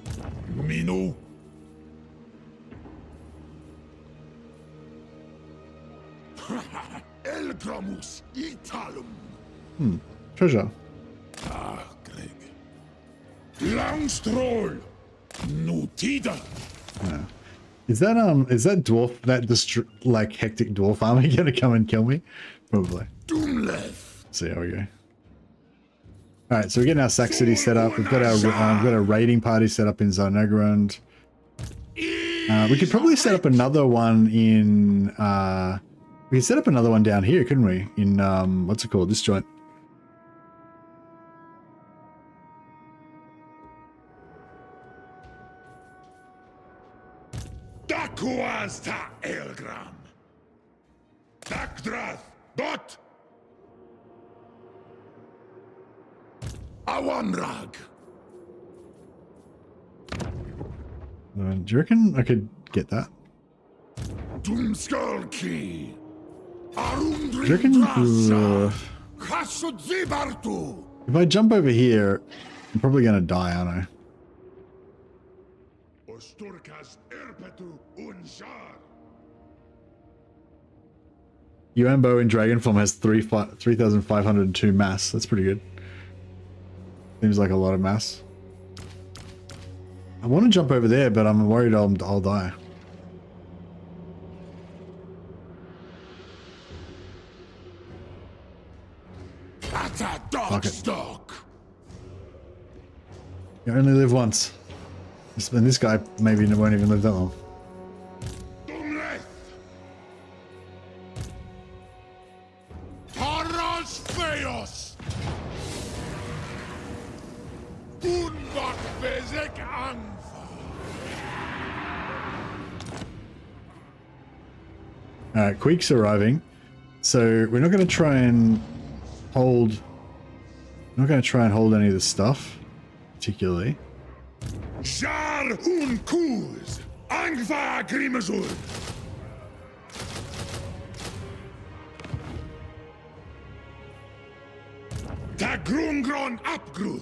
Mino. Treasure. Greg. Langstroll. Nutida. Yeah. Is that dwarf, like hectic dwarf army gonna come and kill me? Probably. See how we go. All right, so we're getting our Sac City set up. We've got our raiding party set up in Zarnagrund. We could probably set up another one in. We could set up another one down here, couldn't we? In what's it called? This joint. Dakuasta Elgram. Dakdrath Dot. Awanrag. Do you reckon I could get that? Doomskullki. Do you reckon? If I jump over here, I'm probably gonna die, aren't I? Yuanbo in Dragonform has 3,502 mass. That's pretty good. Seems like a lot of mass. I want to jump over there, but I'm worried I'll die. Fuck it. You only live once. And this guy maybe won't even live that long. Alright, Queek's arriving. So we're not going to try and hold... I'm not going to try and hold any of this stuff, particularly. Jar un kuz, angva grimazur.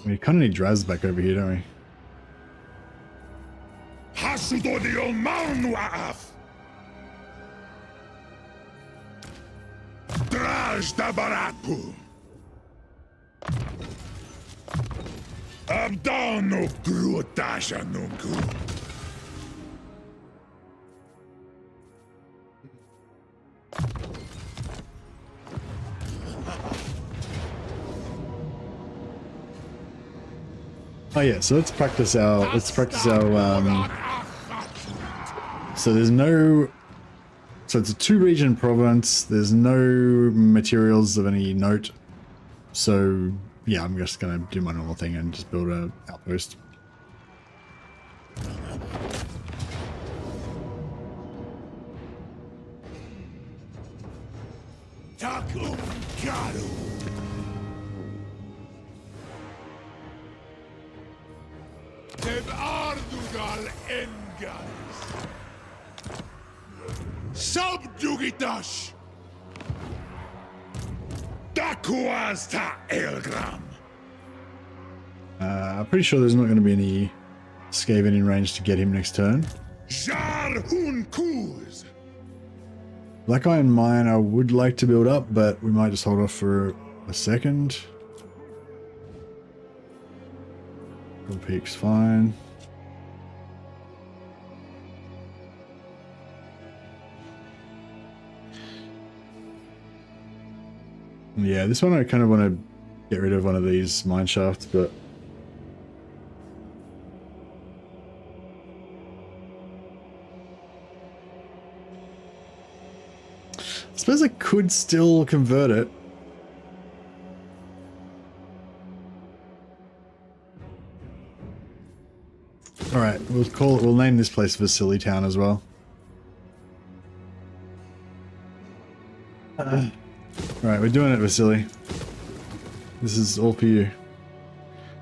We kind of need Draz back over here, don't we? Asudodio Maunwaaf! Draj da Barapu! Abdano Grutasha Nunku! Oh yeah, so let's practice our so there's no, so it's a 2-region province, there's no materials of any note, so yeah, I'm just gonna do my normal thing and just build an outpost. Takum Karu! Teb Ardugal Engaris! Subjugitash! Dakuasta Elgram! I'm pretty sure there's not going to be any Skaven in range to get him next turn. Jar Hun Kuz! Black Iron Mine I would like to build up, but we might just hold off for a second. Full Peak's fine. Yeah, this one I kind of want to get rid of one of these mine shafts, but I suppose I could still convert it. All right, we'll name this place Vasily Town as well. All right, we're doing it, Vasily. This is all for you.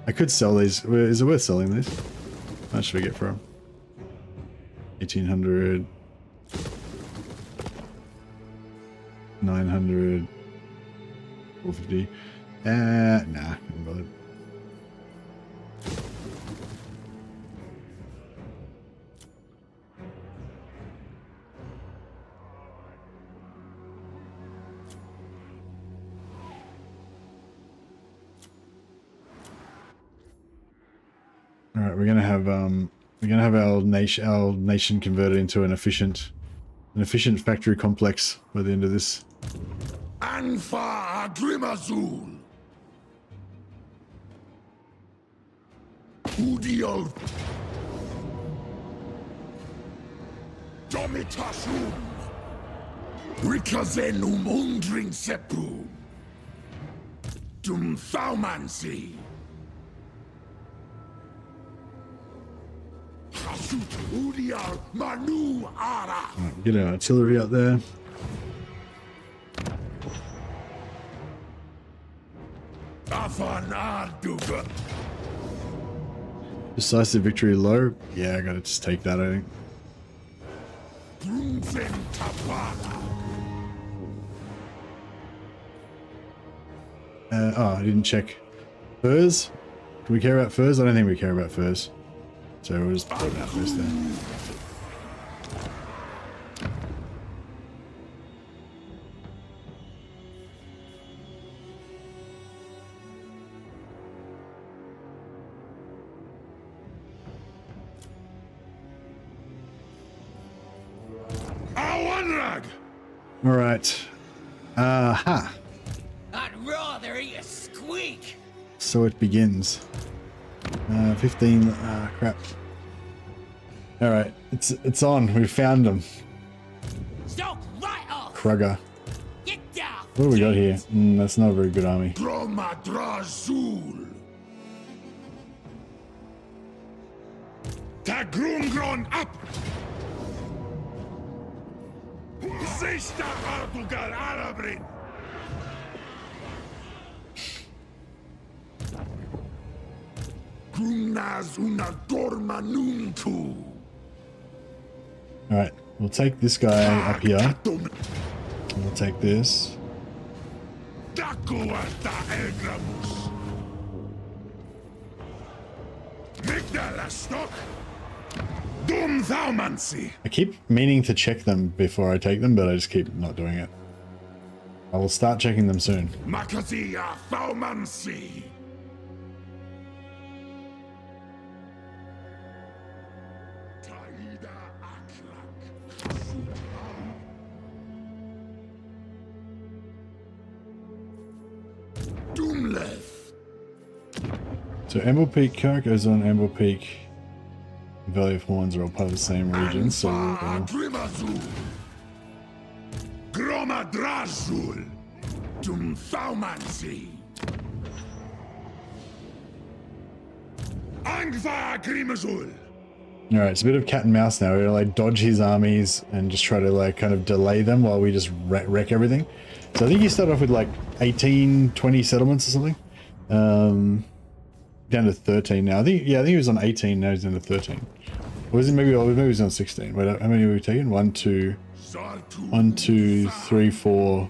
I could sell these. Is it worth selling these? How much should we get for them? 1800, 900, 450. Nah, I'm bothered. All right, we're gonna have our nation converted into an efficient factory complex by the end of this. Anfa Agrimazul! Udiol! Domitashum! Rikazenum undring seprum! Dum thaumansi! Udial Manu Ara! Right, get our artillery out there. Decisive victory low. Yeah, I gotta just take that, I think. Oh, I didn't check. Furs? Do we care about furs? I don't think we care about furs. So we'll just put that first there. All right. Aha. I'd rather eat a squeak. So it begins. 15. Crap. All right, it's on. We found them. Stop right off. Krugger. Get down. What do we got here? That's not a very good army. Dromadrazul. Tagrungron up. Zista Ardugal Arabrin. Grumnaz una dorma nunku. All right, we'll take this guy up here. We'll take this. Dakuata Elgramus. Migdala stock. I keep meaning to check them before I take them, but I just keep not doing it. I will start checking them soon. Makasia Thaumansi. Taida Aklak. Doomleth. So Emerald Peak, Kirk goes on Emerald Peak. Valley of Horns are all part of the same region, so Gromadrazul. Thaumansi. Angva Grimazul. Alright, it's a bit of cat and mouse now. We're gonna like dodge his armies and just try to like kind of delay them while we just wreck everything. So I think he started off with like 18, 20 settlements or something. Down to 13 now. I think he was on 18, now he's down to 13. Or was it maybe he was on 16? Wait, how many have we taken? 1, 2, 3, 4,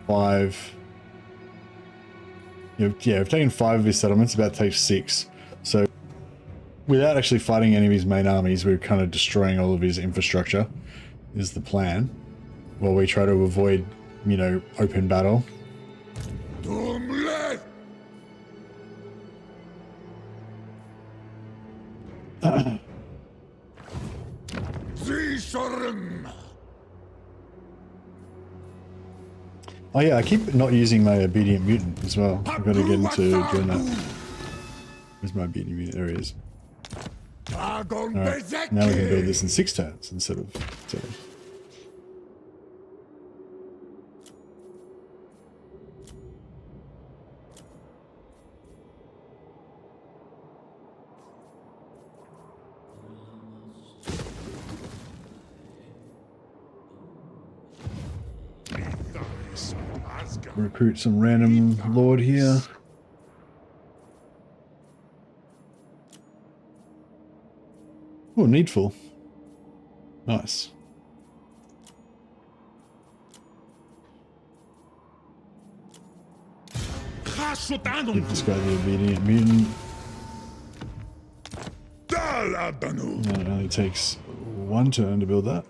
5. Yeah, we've taken 5 of his settlements, about to take 6. So without actually fighting any of his main armies, we're kind of destroying all of his infrastructure, is the plan. While we try to avoid, you know, open battle. Oh yeah, I keep not using my obedient mutant as well. I've got to get into doing that. Where's my obedient mutant? There he is. Alright, now we can build this in 6 turns instead of 7. Recruit some random lord here. Oh, needful. Nice. Give this guy the obedient mutant. And it only takes 1 turn to build that.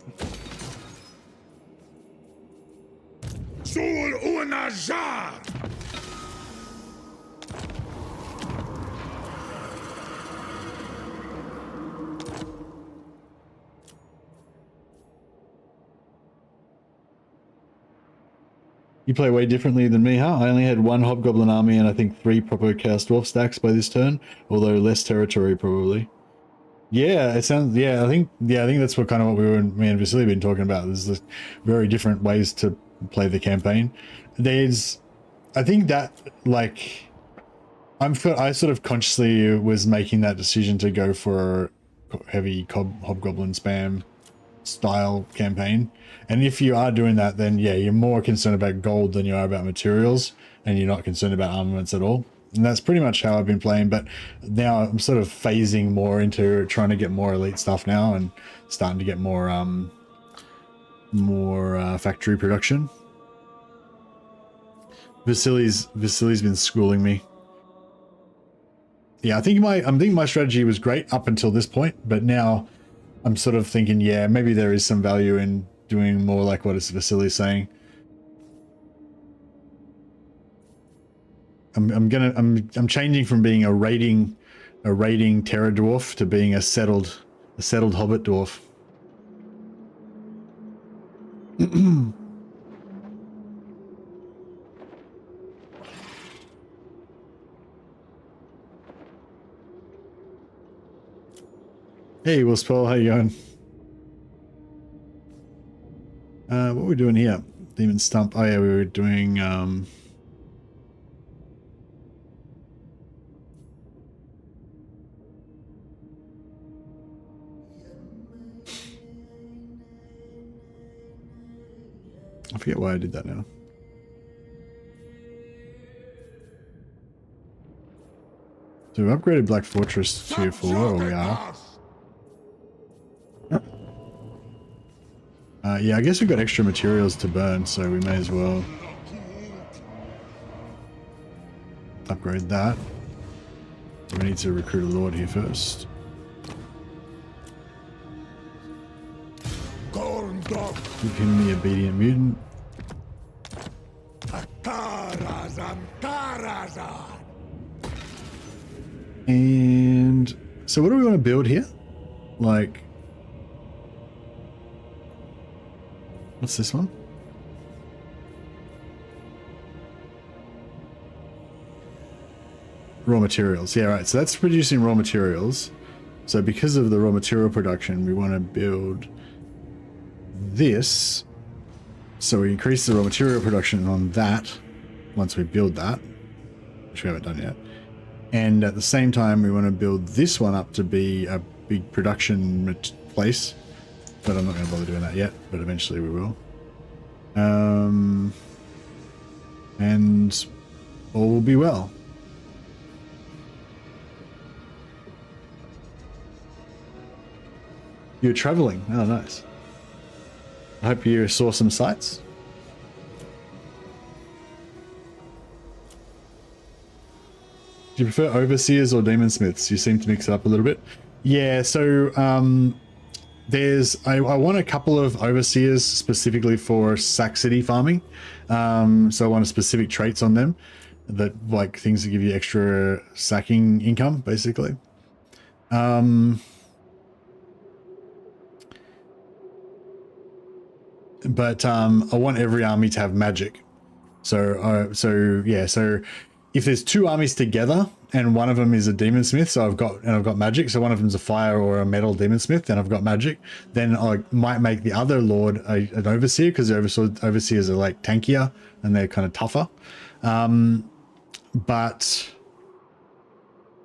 You play way differently than me, huh? I only had 1 Hobgoblin army and I think 3 proper Chaos Dwarf stacks by this turn, although less territory probably. Yeah, it sounds. Yeah, I think that's what kind of what me and Vasily been talking about. There's very different ways to play the campaign. I think that like, I sort of consciously was making that decision to go for a heavy Hobgoblin spam style campaign. And if you are doing that, then yeah, you're more concerned about gold than you are about materials, and you're not concerned about armaments at all. And that's pretty much how I've been playing, but now I'm sort of phasing more into trying to get more elite stuff now and starting to get more factory production. Vasily's been schooling me. Yeah, I think my strategy was great up until this point, but now I'm sort of thinking, yeah, maybe there is some value in doing more like what Vasily's saying. I'm changing from being a raiding terror dwarf to being a settled hobbit dwarf. Hey, Willspell, how you going? What are we doing here? Demon Stump. Oh yeah, we were doing I forget why I did that now. So we've upgraded Black Fortress Tier 4, where we are. Yeah, I guess we've got extra materials to burn, so we may as well upgrade that. We need to recruit a lord here first. corn dog. Give him the obedient mutant. And so what do we want to build here? Like, what's this one? Raw materials. Yeah, right. So that's producing raw materials. So because of the raw material production, we want to build this. So we increase the raw material production on that once we build that, which we haven't done yet. And at the same time, we want to build this one up to be a big production place. But I'm not going to bother doing that yet, but eventually we will. And all will be well. You're traveling. Oh, nice. I hope you saw some sights. Do you prefer overseers or demon smiths? You seem to mix it up a little bit. Yeah, so I want a couple of overseers specifically for Sack City farming. So I want specific traits on them, that like things that give you extra sacking income, basically. But I want every army to have magic. So if there's two armies together and one of them is a demon smith, so I've got magic. So one of them's a fire or a metal demon smith, and I've got magic. Then I might make the other lord an overseer, because the overseers are like tankier and they're kind of tougher. But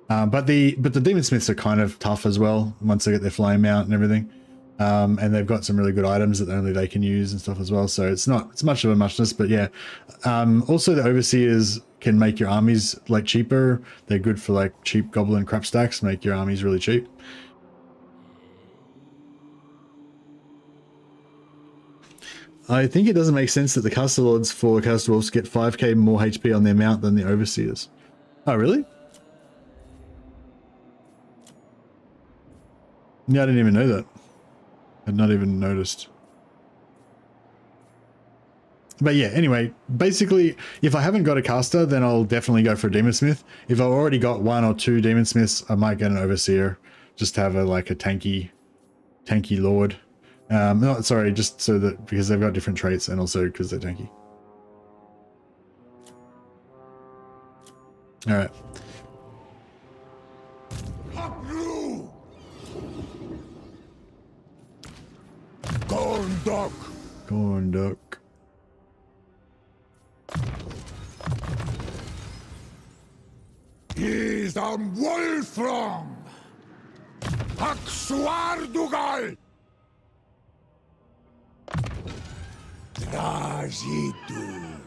the demon smiths are kind of tough as well once they get their flame mount and everything. And they've got some really good items that only they can use and stuff as well. So it's much of a muchness, but yeah. Also the overseers can make your armies like cheaper. They're good for like cheap goblin crap stacks, make your armies really cheap. I think it doesn't make sense that the caster lords for caster dwarfs get 5k more HP on their mount than the overseers. Oh, really? Yeah, I didn't even know that. I'd not even noticed. But yeah, anyway, basically, if I haven't got a caster, then I'll definitely go for a demon smith. If I've already got one or two demon smiths, I might get an overseer, just to have a tanky lord. No, sorry, just so that, because they've got different traits and also because they're tanky. All right. Corn dog. Corn duck. He's on Wolfram. Aksuardugal. Trajitu.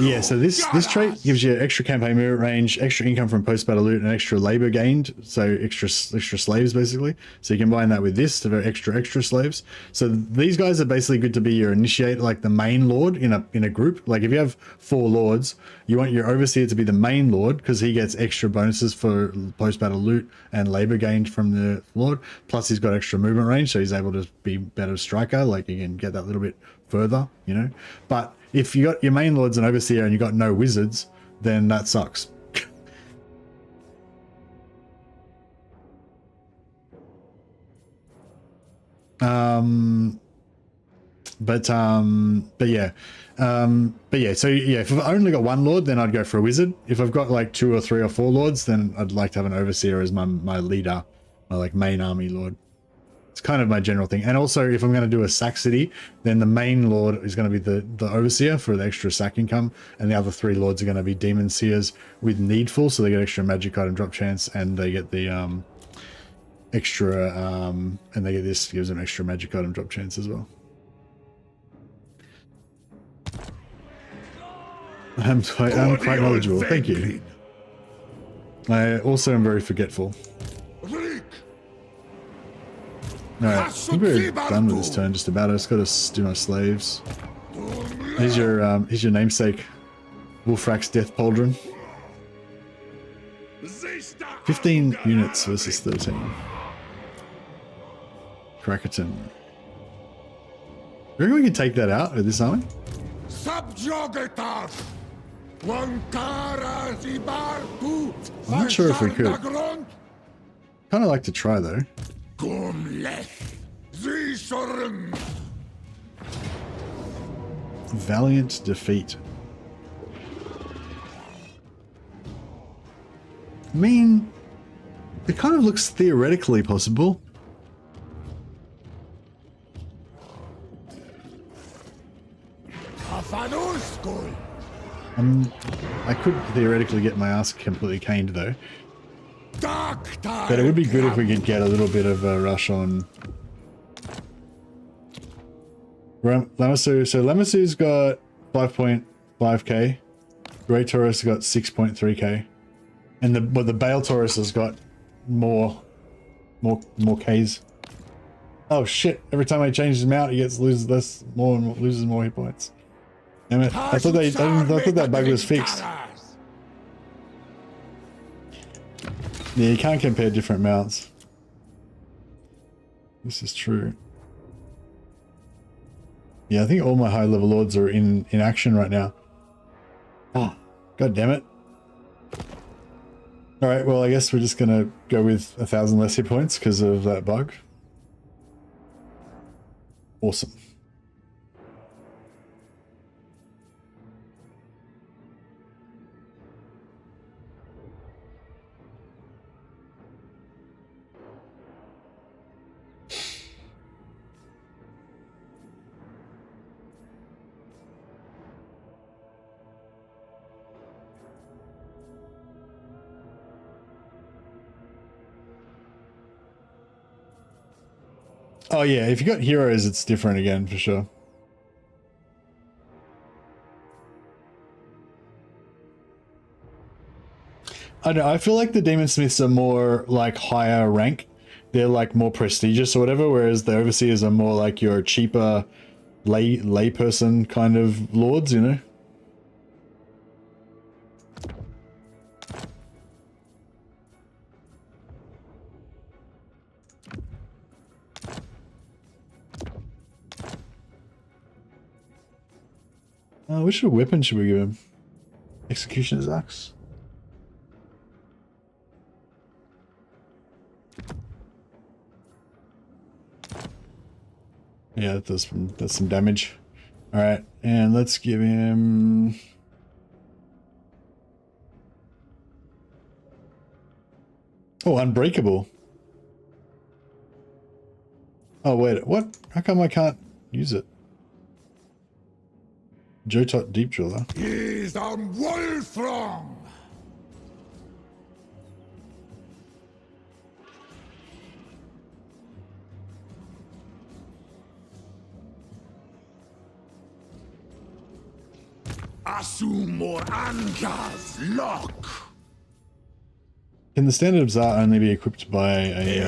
Yeah, so this trait gives you extra campaign movement range, extra income from post-battle loot, and extra labor gained, so extra slaves basically. So you combine that with this to have extra slaves. So these guys are basically good to be your initiate, like the main lord in a group. Like if you have 4 lords, you want your overseer to be the main lord because he gets extra bonuses for post-battle loot and labor gained from the lord. Plus he's got extra movement range, so he's able to be better striker. Like you can get that little bit further, you know. But if you got your main lords and overseer and you got no wizards, then that sucks. But yeah. So yeah, if I've only got one lord, then I'd go for a wizard. If I've got like 2 or 3 or 4 lords, then I'd like to have an overseer as my leader, my like main army lord. It's kind of my general thing. And also, if I'm going to do a sack city, then the main lord is going to be the overseer for the extra sack income, and the other 3 lords are going to be demon seers with needful, so they get extra magic item drop chance, and they get the extra and they get this, gives them extra magic item drop chance as well. I'm quite knowledgeable. Thank you. I also am very forgetful. Alright, I think we're done with this turn just about. I just gotta do my slaves. Here's your namesake, Wolfrak's Death Pauldron. 15 units versus 13. Crackerton. You reckon we can take that out with this army? Subjugatas! Wankara Zibartu! I'm not sure if we could. Kind of like to try though. Valiant defeat. I mean, it kind of looks theoretically possible. I could theoretically get my ass completely caned though. But it would be good if we could get a little bit of a rush on Lamassu. So Lamassu's got 5.5k. Grey Taurus got 6.3k. And the Bale Taurus has got more Ks. Oh shit, every time I change him out he loses more hit points. Damn it. I thought that bug was fixed. Yeah, you can't compare different mounts. This is true. Yeah, I think all my high level lords are in action right now. Oh, god damn it. Alright, well I guess we're just gonna go with 1,000 less hit points because of that bug. Awesome. Oh yeah, if you got heroes, it's different again for sure. I don't know, I feel like the Demon Smiths are more like higher rank. They're like more prestigious or whatever, whereas the Overseers are more like your cheaper layperson kind of lords, you know? Which weapon should we give him? Executioner's Axe. Yeah, that's some damage. All right, and let's give him. Oh, Unbreakable. Oh wait, what? How come I can't use it? Jotot Deep Driller. Is Wolfram. Asumor Angas Lock. Can the standard Bazaar only be equipped by a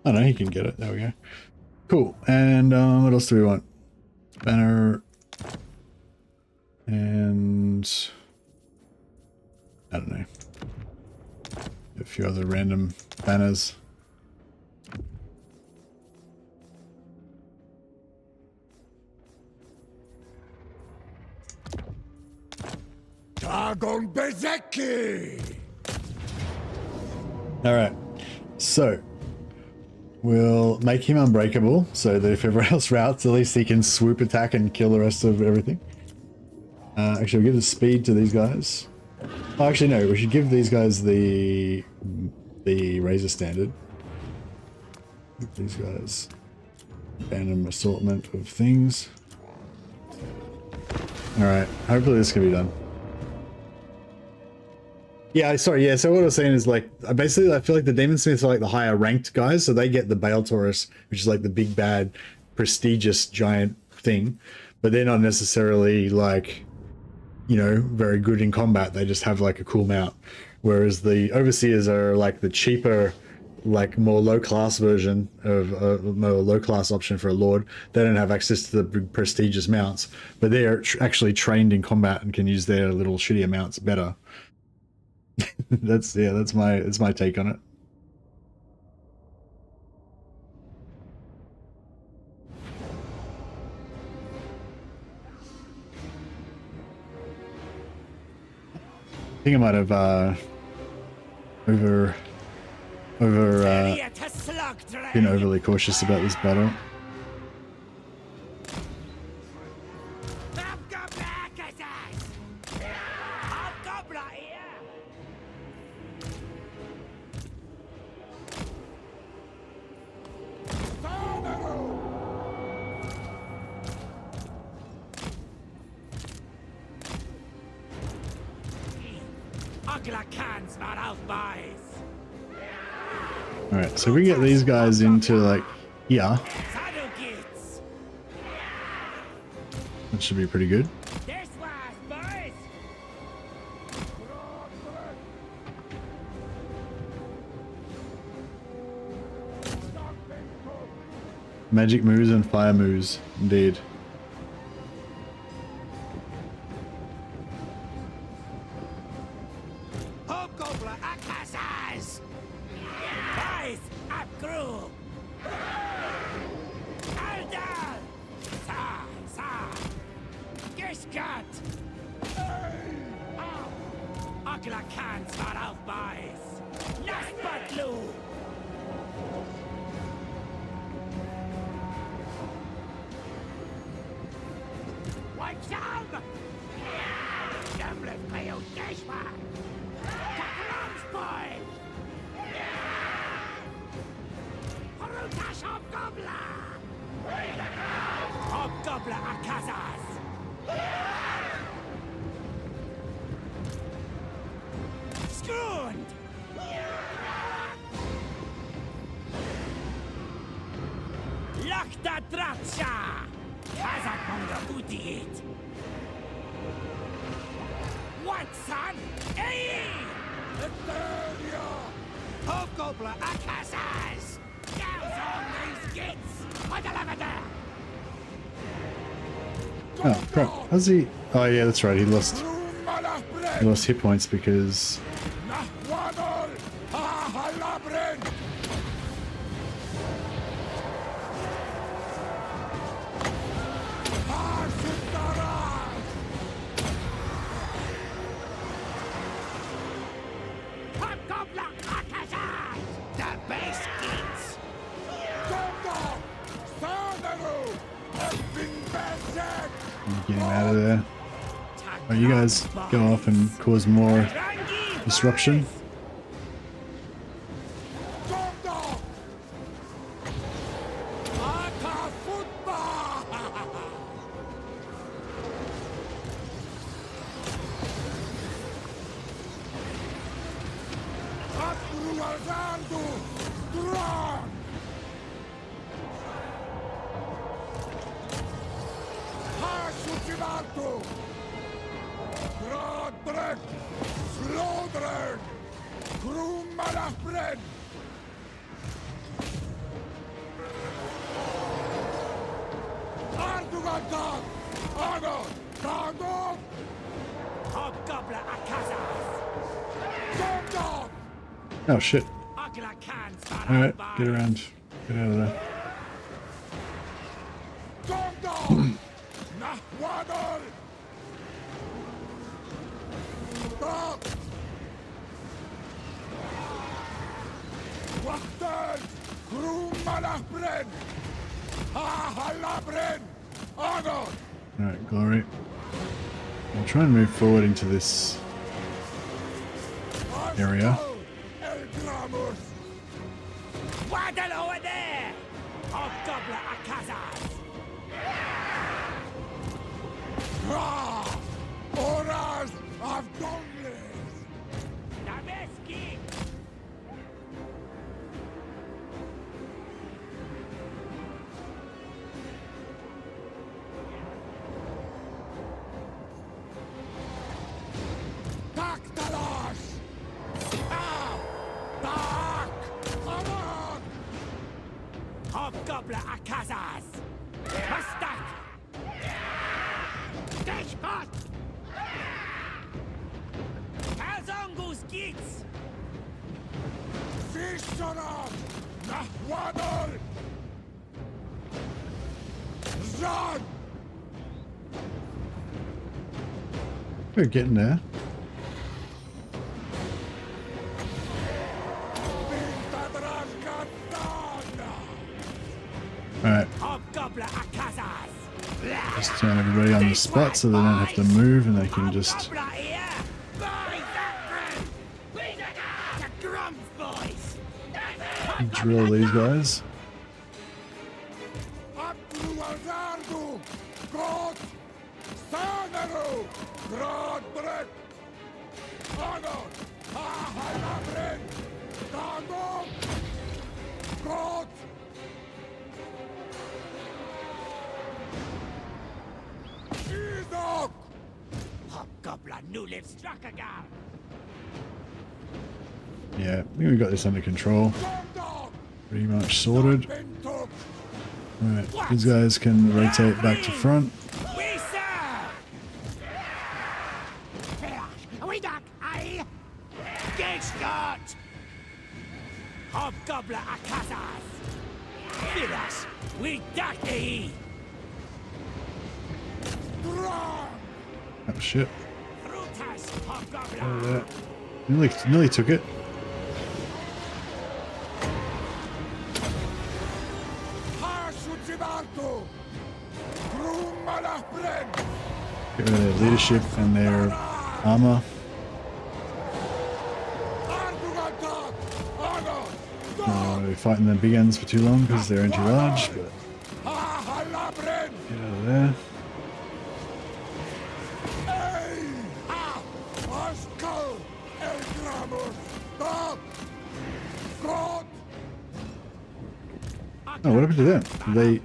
oh no, he can get it. There we go. Cool. And what else do we want? Banner and I don't know. A few other random banners. Dragon Bezeki. All right. So we'll make him unbreakable so that if everyone else routs, at least he can swoop attack and kill the rest of everything. Actually, we'll give the speed to these guys. Oh, actually, no, we should give these guys the Razor Standard. Give these guys random assortment of things. Alright, hopefully this can be done. Yeah, sorry, yeah, so what I was saying is like, basically I feel like the Demon Smiths are like the higher ranked guys, so they get the Bale Taurus, which is like the big bad, prestigious giant thing, but they're not necessarily like, you know, very good in combat, they just have like a cool mount. Whereas the Overseers are like the cheaper like more low class version of a more low class option for a lord. They don't have access to the big prestigious mounts, but they're actually trained in combat and can use their little shittier mounts better. That's my take on it. I think I might have been overly cautious about this battle. Alright, so we get these guys into like here. That should be pretty good. Magic moves and fire moves, indeed. Oh crap, how's he? Oh yeah, that's right, he lost hit points because get him out of there. Oh, you guys go off and cause more disruption. Oh shit. Alright, get around. Get out of there. Alright, glory. I'll try and move forward into this area. Hobgoblin Akazas! Mustak! Dechbot! Azongus Gits! Fischerab! Nahwadol! Zod! We're getting there. Alright. Hobgoblin Akazas! Just turn everybody on the spot so they don't have to move and they can just Hobgoblin here! By that friend! The Grumps boys! drill these guys. Abdulazardu! God! Sanaru! Grodbret! Agon! Ahalabret! Dagon! God! Shidok! Hobgoblin Nulip Strakagar! Yeah, I think we got this under control. Dog! Pretty much sorted. Bentok! Alright, these guys can rotate back to front. We serve! We duck, aye! Get shot! Hobgoblin Akazas! Firas, we duck thee! Drang! Oh shit. Brutus, Hobgoblin! Nearly took it. Hashuchibarto! Grumalahbren! Get rid of their leadership and their armor. Ardugatak! Agon! We're fighting the big ends for too long because they're too large, but Ahalabren! get out of there. Hey! Ah! Askal! Elgramus! Stop! God! Oh, what happened to them?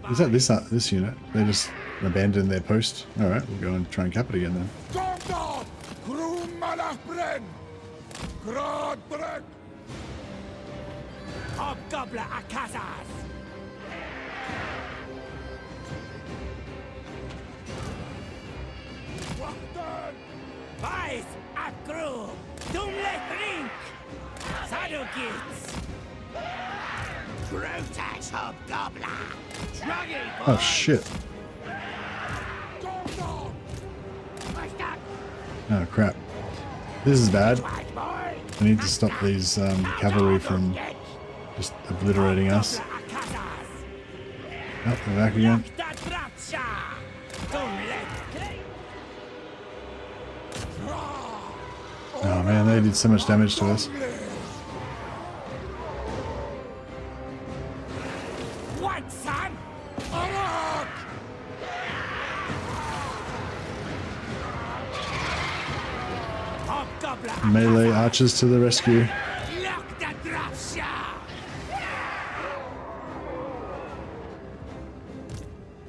Was that this unit? They just abandoned their post. Alright, we'll go and try and cap it again then. Dog! Grumalahbren! Grodbrek! Hobgoblin Akazas! Wachten! Vice Akru! Dumle Drink! Sadokits! Brutus Hobgoblin! Druggy Oh shit. Dog! Mustak! Oh crap. This is bad. White boy! I need to stop these cavalry from just obliterating us. Akazas! Oh, we're back again. That Bratsha! Dumle Drink! Oh man, they did so much damage to us. What, son? Arak! Hobgoblin Melee Akazas! archers to the rescue. Lock the Bratsha!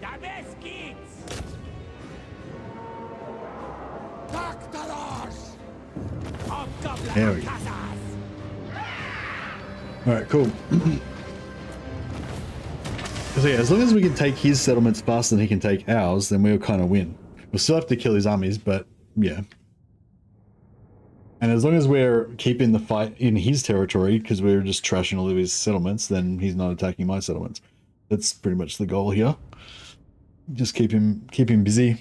Dabeskits! Taktalas! Hobgoblin There we go. Akazas! Alright, cool. So yeah, as long as we can take his settlements faster than he can take ours, then we'll kind of win. We'll still have to kill his armies, but yeah. And as long as we're keeping the fight in his territory, because we're just trashing all of his settlements, then he's not attacking my settlements. That's pretty much the goal here. Just keep him busy.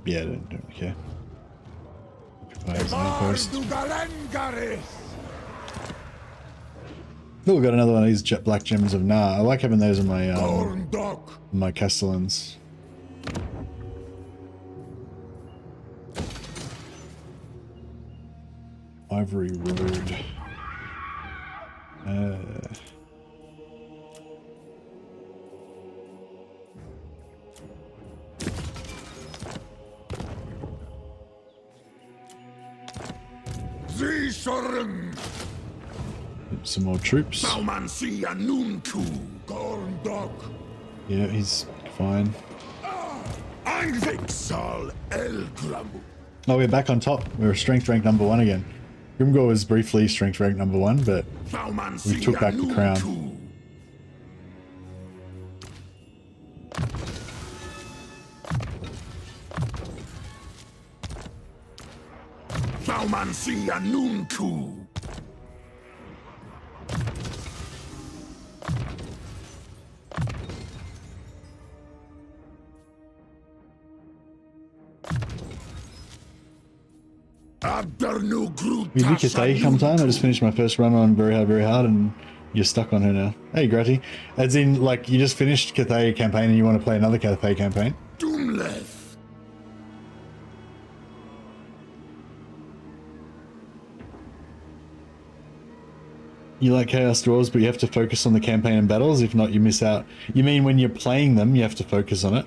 Yeah, don't care. Post. Ardugalengaris! Oh, we got another one of these black gems of Nah. I like having those in my Gorndok! my castellans. Ivory Road. Some more troops. Yeah, he's fine. Oh, we're back on top. We're strength rank number 1 again. Grimgor was briefly strength rank number 1, but we took back the crown. We do Cathay sometime. I just finished my first run on very hard, and you're stuck on her now. Hey, Gratty. As in, like, you just finished Cathay campaign and you want to play another Cathay campaign? You like Chaos Dwarves, but you have to focus on the campaign and battles. If not, you miss out. You mean when you're playing them, you have to focus on it?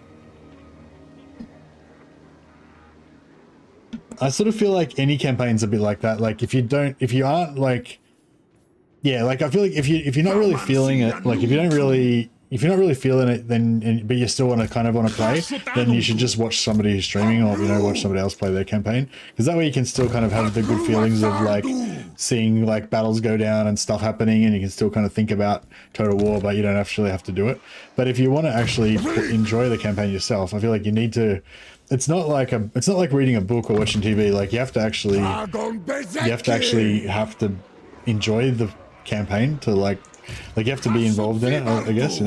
I sort of feel like any campaign's a bit like that. Like if you aren't like, yeah, like I feel like if you're not really feeling it, like if you're not really feeling it, then but you still want to play, then you should just watch somebody who's streaming, or watch somebody else play their campaign, because that way you can still kind of have the good feelings of like seeing like battles go down and stuff happening, and you can still kind of think about Total War, but you don't actually have to do it. But if you want to actually enjoy the campaign yourself, I feel like you need to. It's not like reading a book or watching TV. Like you have to actually have to enjoy the campaign to like you have to be involved in it. I guess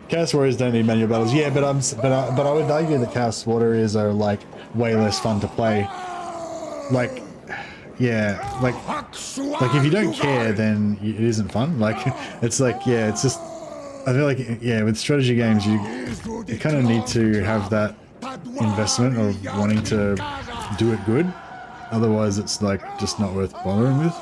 Chaos Warriors don't need manual battles. Yeah, but I would argue that Chaos Warriors are like way less fun to play. Like, yeah, like if you don't care, then it isn't fun. Like it's like, yeah, it's just. I feel like, yeah, with strategy games, you kind of need to have that investment of wanting to do it good. Otherwise, it's like just not worth bothering with.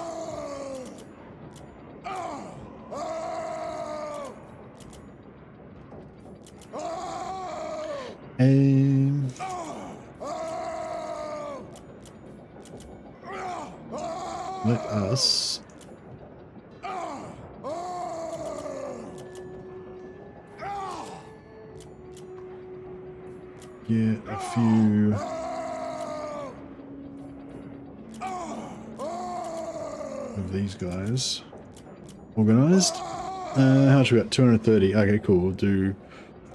Let us get a few of these guys organized. How much we got? 230. Okay, cool. We'll do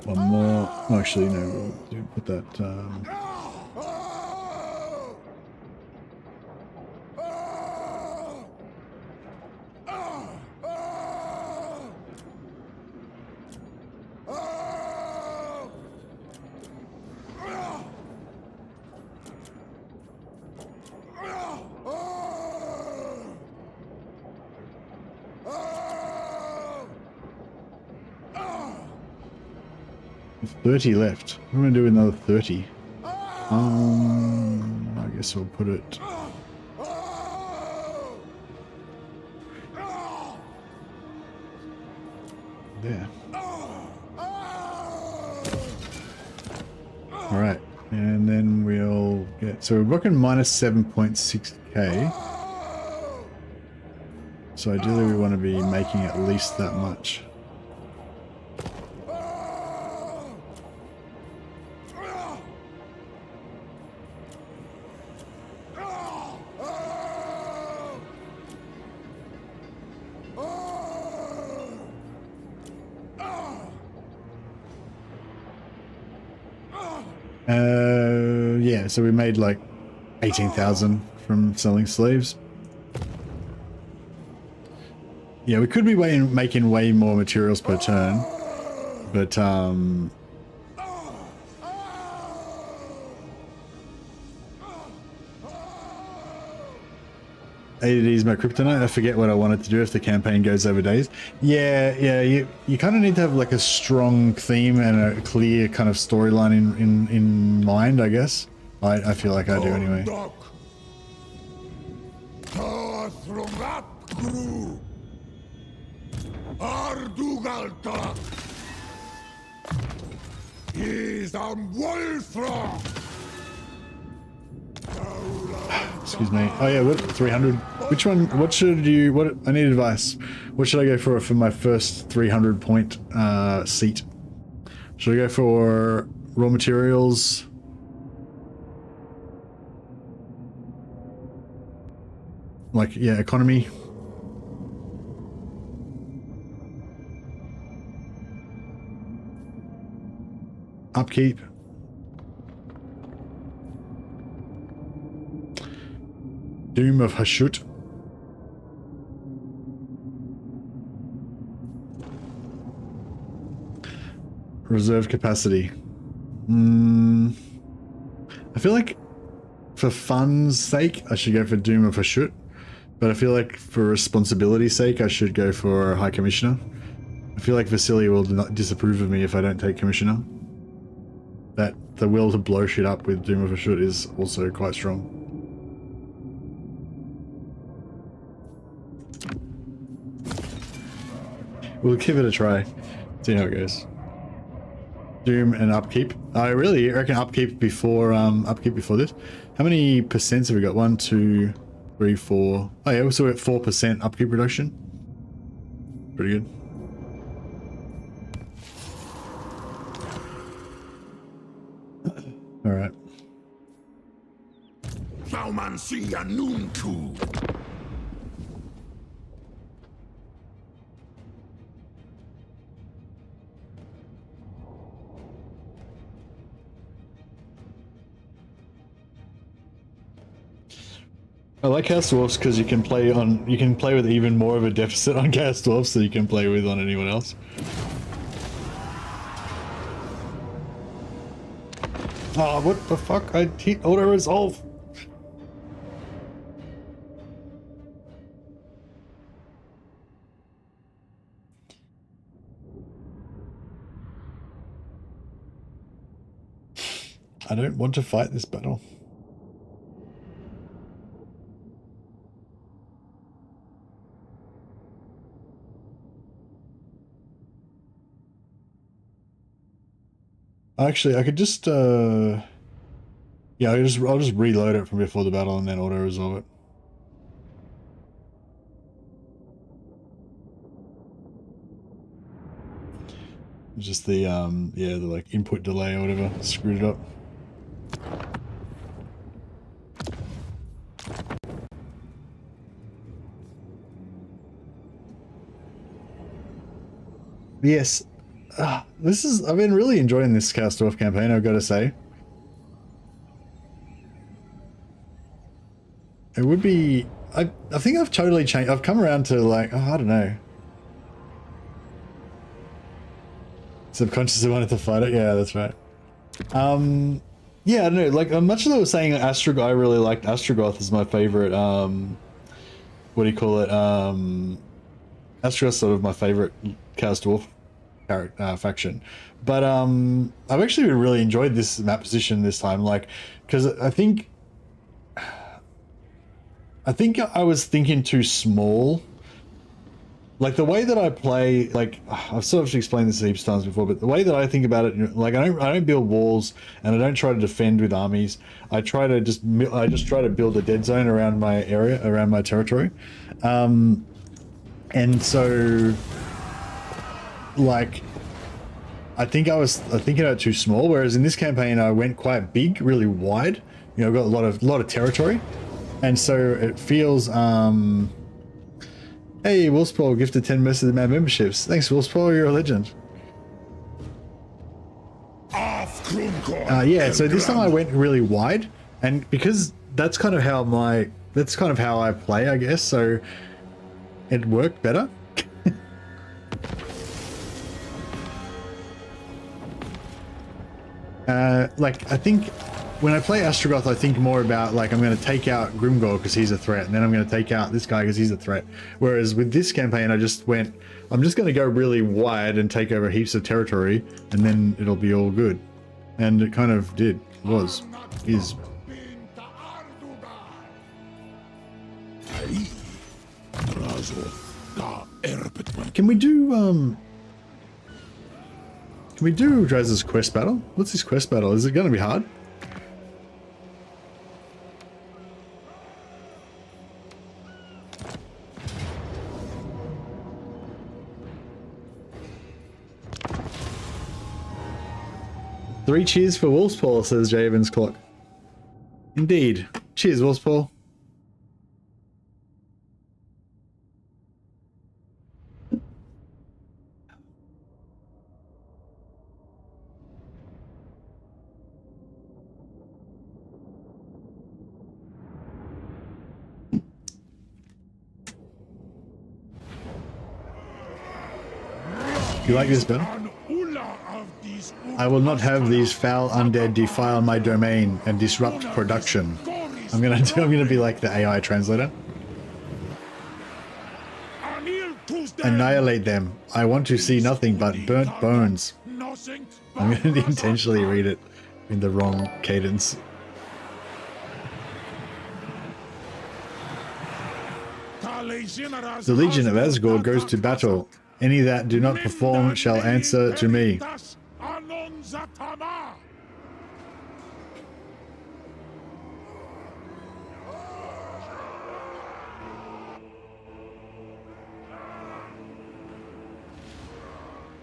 one more. Oh, actually, no. We'll put that. With 30 left. What am I going to do with another 30? I guess I'll put it. There. Alright. And then we'll get. So we're working minus 7.6k. So ideally we want to be making at least that much. Yeah, so we made like 18,000 from selling slaves. Yeah, we could be making way more materials per turn, but ADD is my kryptonite. I forget what I wanted to do if the campaign goes over days. Yeah, you kind of need to have like a strong theme and a clear kind of storyline in mind, I guess. I feel like I do anyway. Excuse me. Oh yeah, what 300? Which one? What should you? What? I need advice. What should I go for my first 300 point seat? Should I go for raw materials? Like, yeah, economy. Upkeep. Doom of Hashut. Reserve capacity. I feel like for fun's sake, I should go for Doom of Hashut. But I feel like for responsibility's sake, I should go for High Commissioner. I feel like Vasily will not disapprove of me if I don't take Commissioner. That the will to blow shit up with Doom of Hashut is also quite strong. We'll give it a try. See how it goes. Doom and upkeep. I really reckon upkeep before this. How many percents have we got? 1, 2, 3, 4. Oh yeah, so we're at 4% upkeep reduction. Pretty good. All right. I like Chaos Dwarfs because you can play with even more of a deficit on Chaos Dwarfs than you can play with on anyone else. Oh, what the fuck? I hit auto resolve. I don't want to fight this battle. Actually, I could just, yeah, I'll just reload it from before the battle and then auto-resolve it. Just the, yeah, the, like, input delay or whatever screwed it up. Yes. I've been really enjoying this Chaos Dwarf campaign, I've got to say. It would be, I think I've totally changed, I've come around to like, oh, I don't know. Subconsciously wanted to fight it, yeah, that's right. Yeah, I don't know, like, much as I was saying Astrogoth, I really liked Astrogoth as my favorite, what do you call it, Astrogoth's sort of my favorite Chaos Dwarf faction, but I've actually really enjoyed this map position this time, like, because I think I was thinking too small. Like the way that I play, like I've sort of explained this heaps of times before, but the way that I think about it, like I don't build walls and I don't try to defend with armies. I just try to build a dead zone around my area, around my territory, and so. Like, I think I was thinking about it too small, whereas in this campaign I went quite big, really wide. You know, I've got a lot of territory, and so it feels. Hey, Wolfspaw gifted 10 Mercy of the Man memberships. Thanks, Wolfspaw, you're a legend. Yeah, so this time I went really wide, and because that's kind of how I play, I guess. So it worked better. Like, I think when I play Astrogoth, I think more about, like, I'm going to take out Grimgor because he's a threat, and then I'm going to take out this guy because he's a threat. Whereas with this campaign, I just went, I'm just going to go really wide and take over heaps of territory, and then it'll be all good. And it kind of did. Is. Can we do, Can we do Draz's quest battle? What's his quest battle? Is it going to be hard? 3 cheers for Wolfspaw, says Javen's Clock. Indeed. Cheers, Wolfspaw. You like this better? I will not have these foul undead defile my domain and disrupt production. I'm gonna be like the AI translator. Annihilate them. I want to see nothing but burnt bones. I'm gonna intentionally read it in the wrong cadence. The Legion of Asgore goes to battle. Any that do not perform shall answer to me.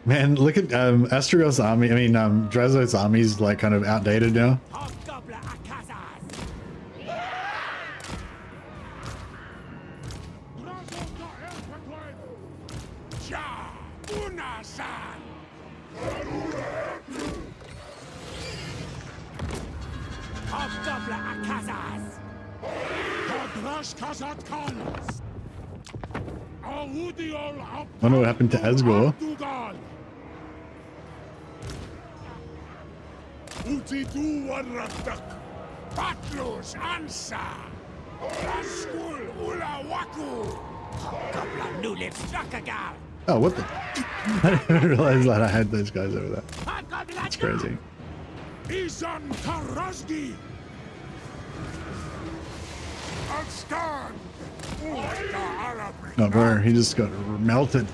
Man, look at Astragoth's army. I mean, Drazot's army's like kind of outdated now. I wonder what happened to Asgore. Oh, what the? I didn't realize that I had those guys over there. That's crazy. No, bro, he just got melted.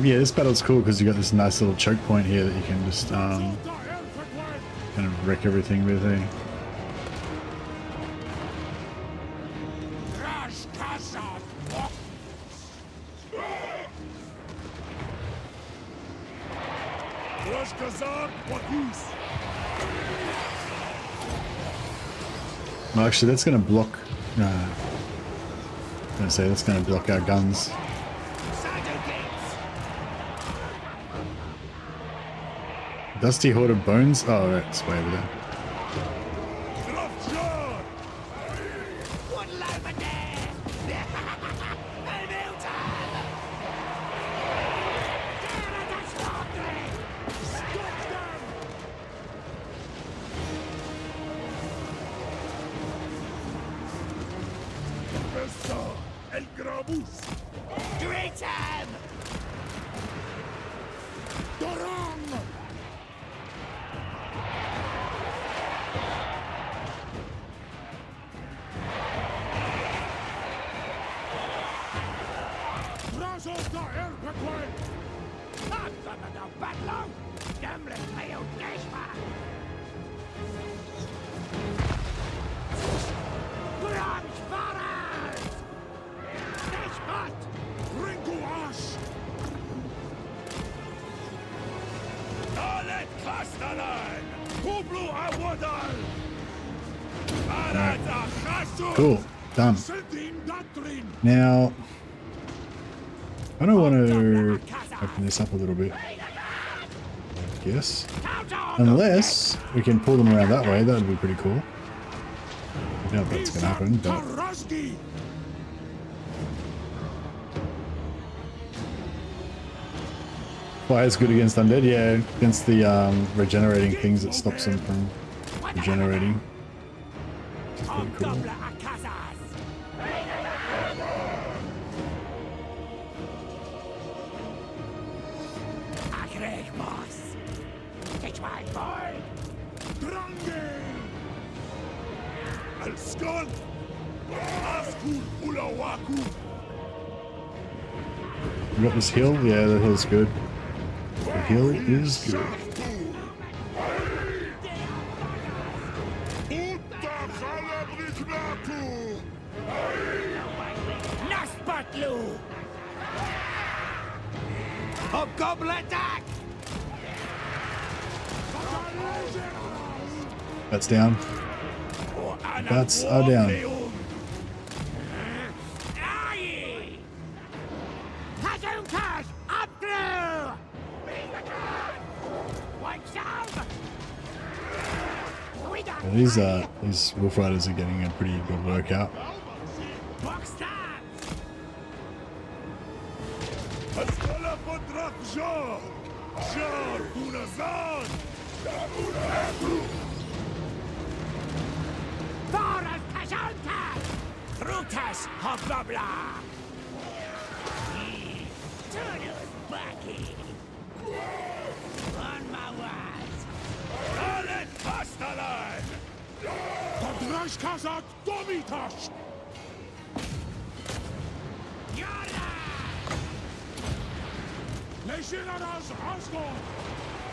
Yeah, this battle's cool because you got this nice little choke point here that you can just kind of wreck everything with. Well, actually, that's going to block. I'm going to say that's going to block our guns. Dusty Horde of Bones? Oh, right, it's way over there. Cool, done. Now, I don't want to open this up a little bit. guess. Unless we can pull them around that way, that would be pretty cool. I doubt that's going to happen, but... Fire's good against undead, yeah, against the regenerating things, it stops them from regenerating. Which is pretty cool. We got this hill? Yeah, the hill's good. The hill is good. That's down. Bats are down. These wolf riders are getting a pretty good workout.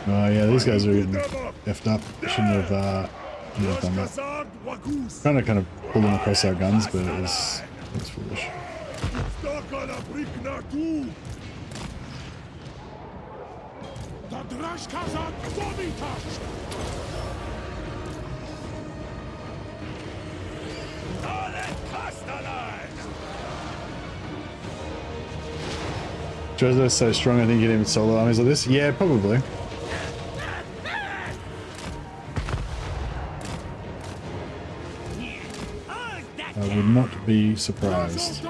Oh yeah, these guys are getting effed up. Shouldn't have done that. Trying to kind of pull them across our guns, but it was foolish. Jozo's so strong, I think you'd even solo armies like this. Yeah, probably. I would not be surprised.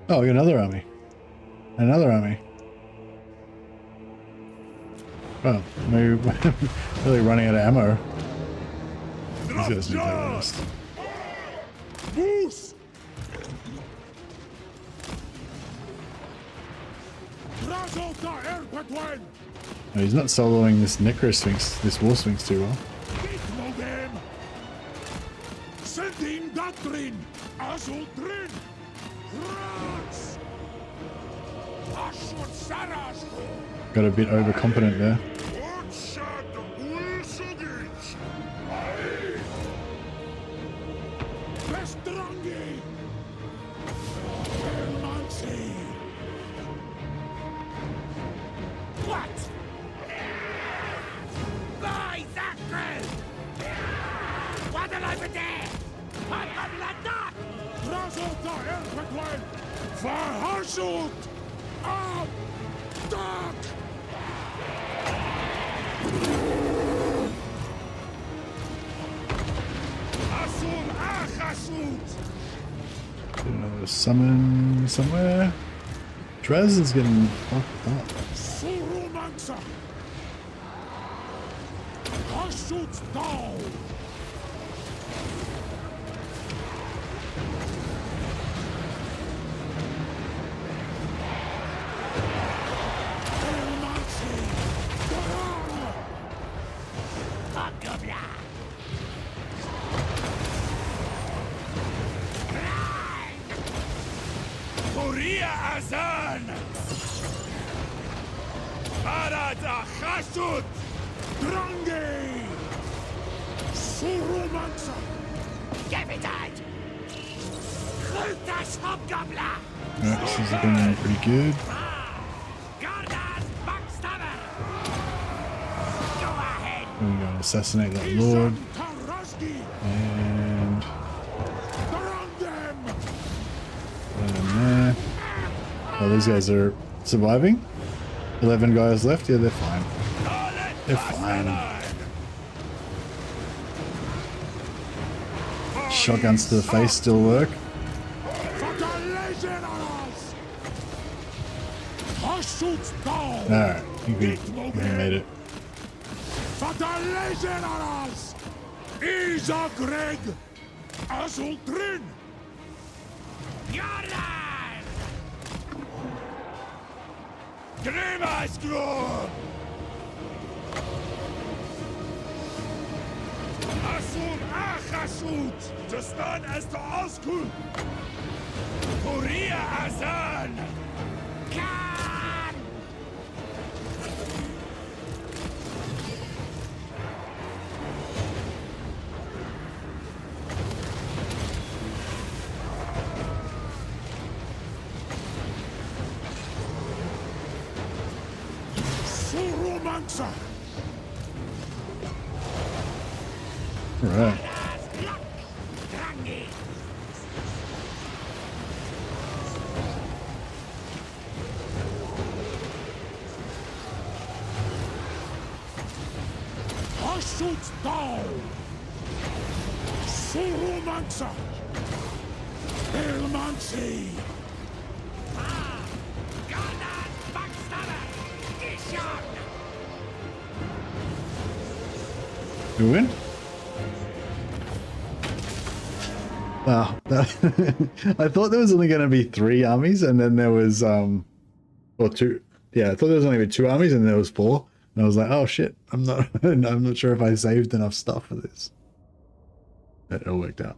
Oh, we got another army. Another army. Well, maybe we're really running out of ammo. These guys need to rest. No, he's not soloing this Necro Sphinx, this War Sphinx too well. Got a bit overconfident there. Vestrangi! Elmansi! What? By that ground! What a life there! I am like that! Rasolta Elfequin! Verharsult! Ab! Dog! Asul Achasut! Summon somewhere. Draz is getting fucked up. Surumansa! Hasut Dao! Elmansi! Doran! Hobgoblin! Korea Azan! Arada Hasut! Drange! Surumansa! Give me that! Grutas Hobgoblin! Alright, this is looking pretty good. Gardas Backstabber! Go ahead! We're going to assassinate that lord. Taraski! And Around them! put him there. Oh, these guys are surviving. 11 guys left. Yeah, they're fine. They're fine. Shotguns to the face still work. Alright, we made it. Greg Azultrin! Jordan! Grimasgro! Asul Achasut! To stand as to Oskul! Korea Azan! Khan! Surumansa! Alright. Drangi! Hasut Dao! Surumansa! Elmansi! Gardas Backstabber! Dishon! We win? Wow. I thought there was only going to be 3 armies, and then there was, or 2. Yeah, I thought there was only going to be 2 armies, and there was 4. And I was like, oh shit, I'm not sure if I saved enough stuff for this. But it all worked out.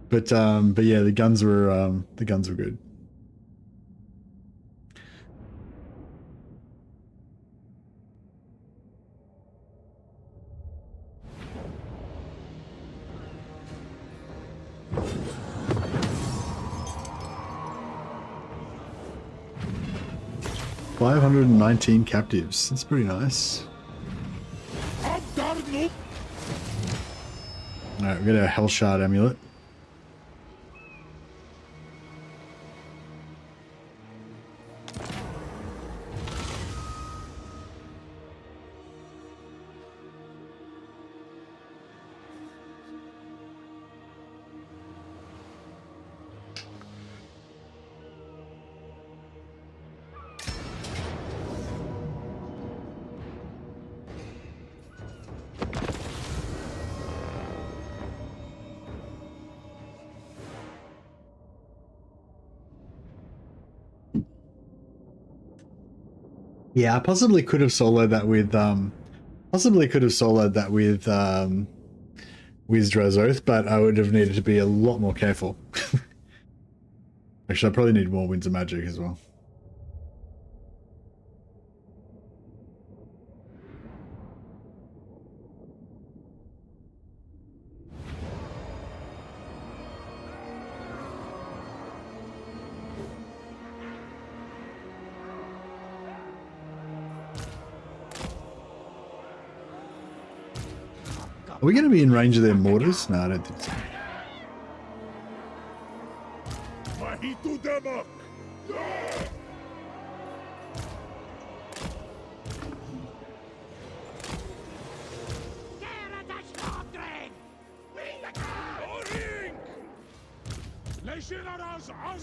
But yeah, the guns were good. $519 captives. That's pretty nice. Alright, we got a Hellshard amulet. Yeah, I possibly could have soloed that with Wizdra's Oath, but I would have needed to be a lot more careful. Actually, I probably need more Winds of Magic as well. Are we going to be in range of their mortars? No, I don't think so. Mahitu Demak!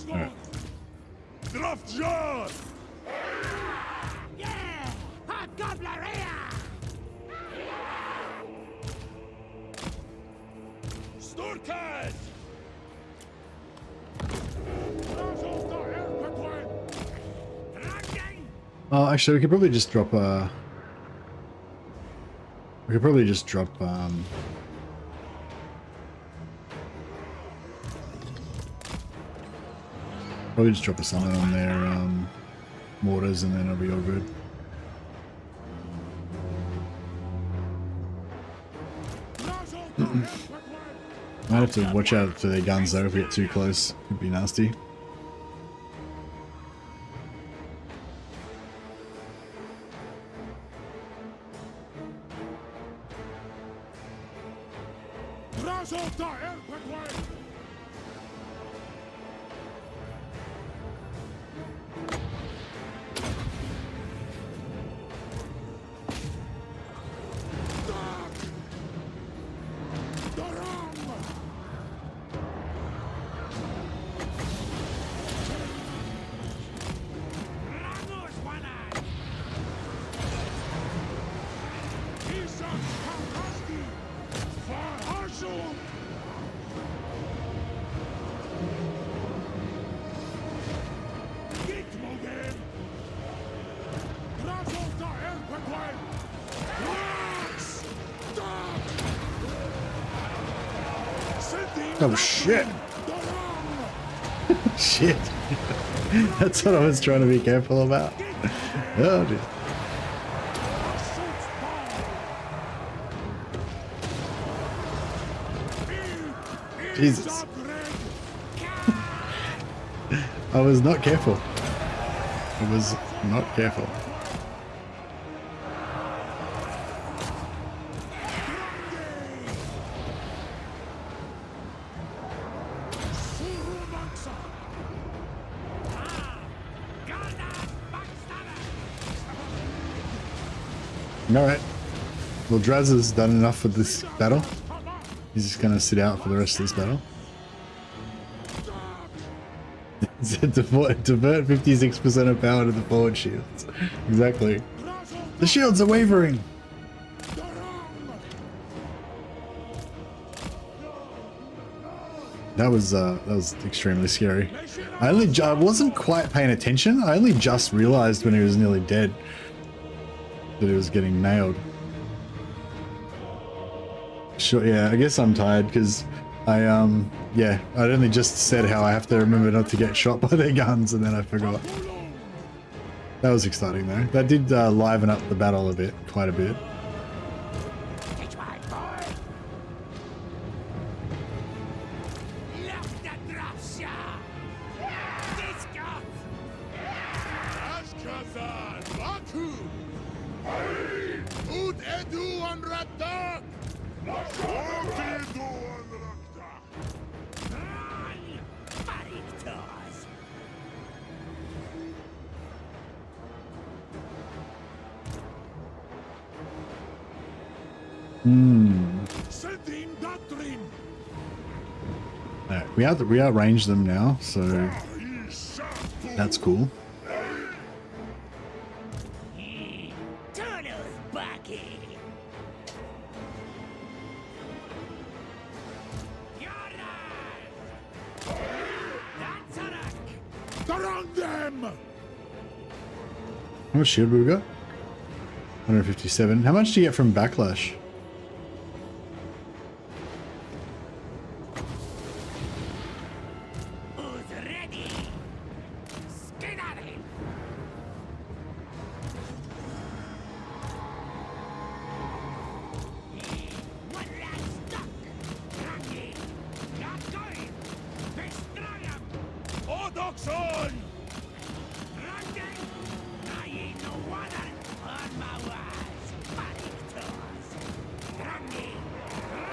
Alright. Drafjar! Yeah! Hot gobbler here! Storkas! Oh, actually, we could probably just drop a... We could probably just drop, probably just drop a summon on their, mortars and then it'll be all good. Might have to watch out for their guns though if we get too close. It'd be nasty. Oh shit! Shit! That's what I was trying to be careful about. Oh dear. Jesus. I was not careful. I was not careful. Alright. Well, Draz has done enough for this battle. He's just going to sit out for the rest of this battle. Divert 56% of power to the forward shields. Exactly. The shields are wavering! That was extremely scary. I wasn't quite paying attention. I only just realized when he was nearly dead that he was getting nailed. Sure, yeah, I guess I'm tired because I'd only just said how I have to remember not to get shot by their guns and then I forgot. That was exciting though. That did liven up the battle a bit, quite a bit. Alright, we outranged them now, so that's cool. How much shield we got? 157. How much do you get from backlash?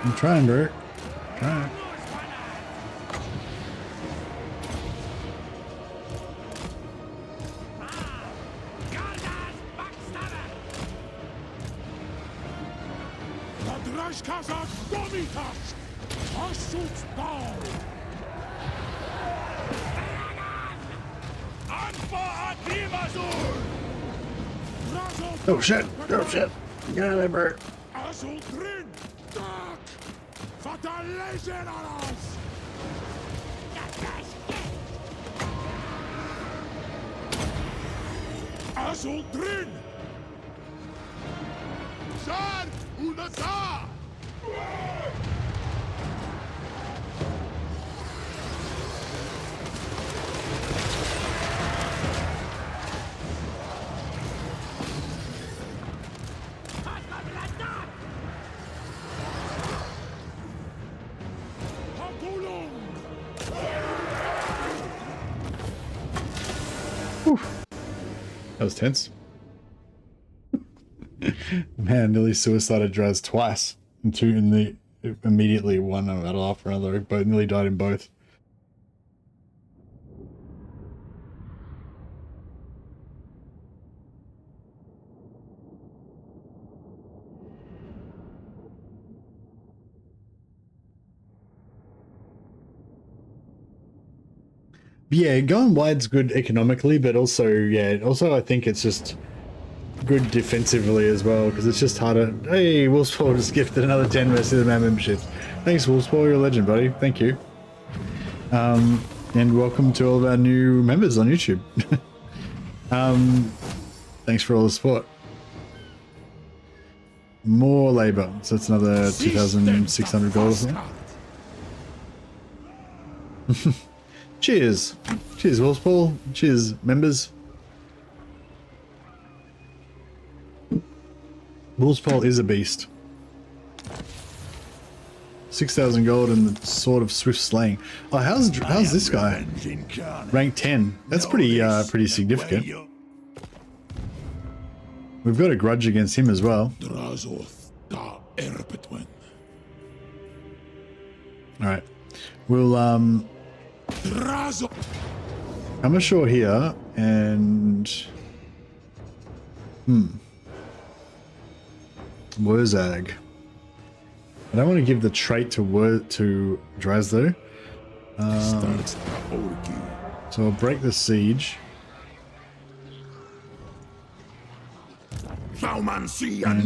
I'm trying, bro. Trying. Oh shit! Oh shit! Get out of there, bro. Azul drin! Zar unazar! That was tense. Man, nearly suicided Draz twice. And two in the immediately one battle after another. Both nearly died in both. Yeah, going wide's good economically, but also, yeah, also I think it's just good defensively as well, because it's just harder. Hey, Wolfspaw just gifted another 10 Mercy of the Man memberships. Thanks, Wolfspaw, you're a legend, buddy. Thank you. And welcome to all of our new members on YouTube. Thanks for all the support. More labor, so that's another 2,600 gold or something. Cheers. Cheers, Wolfspaw. Cheers, members. Wolfspaw is a beast. 6,000 gold and the Sword of Swift Slaying. Oh, how's this guy? Rank 10. That's pretty significant. We've got a grudge against him as well. Alright. We'll come ashore here and Wurzag. I don't want to give the trait to Draz though. So I'll break the siege. And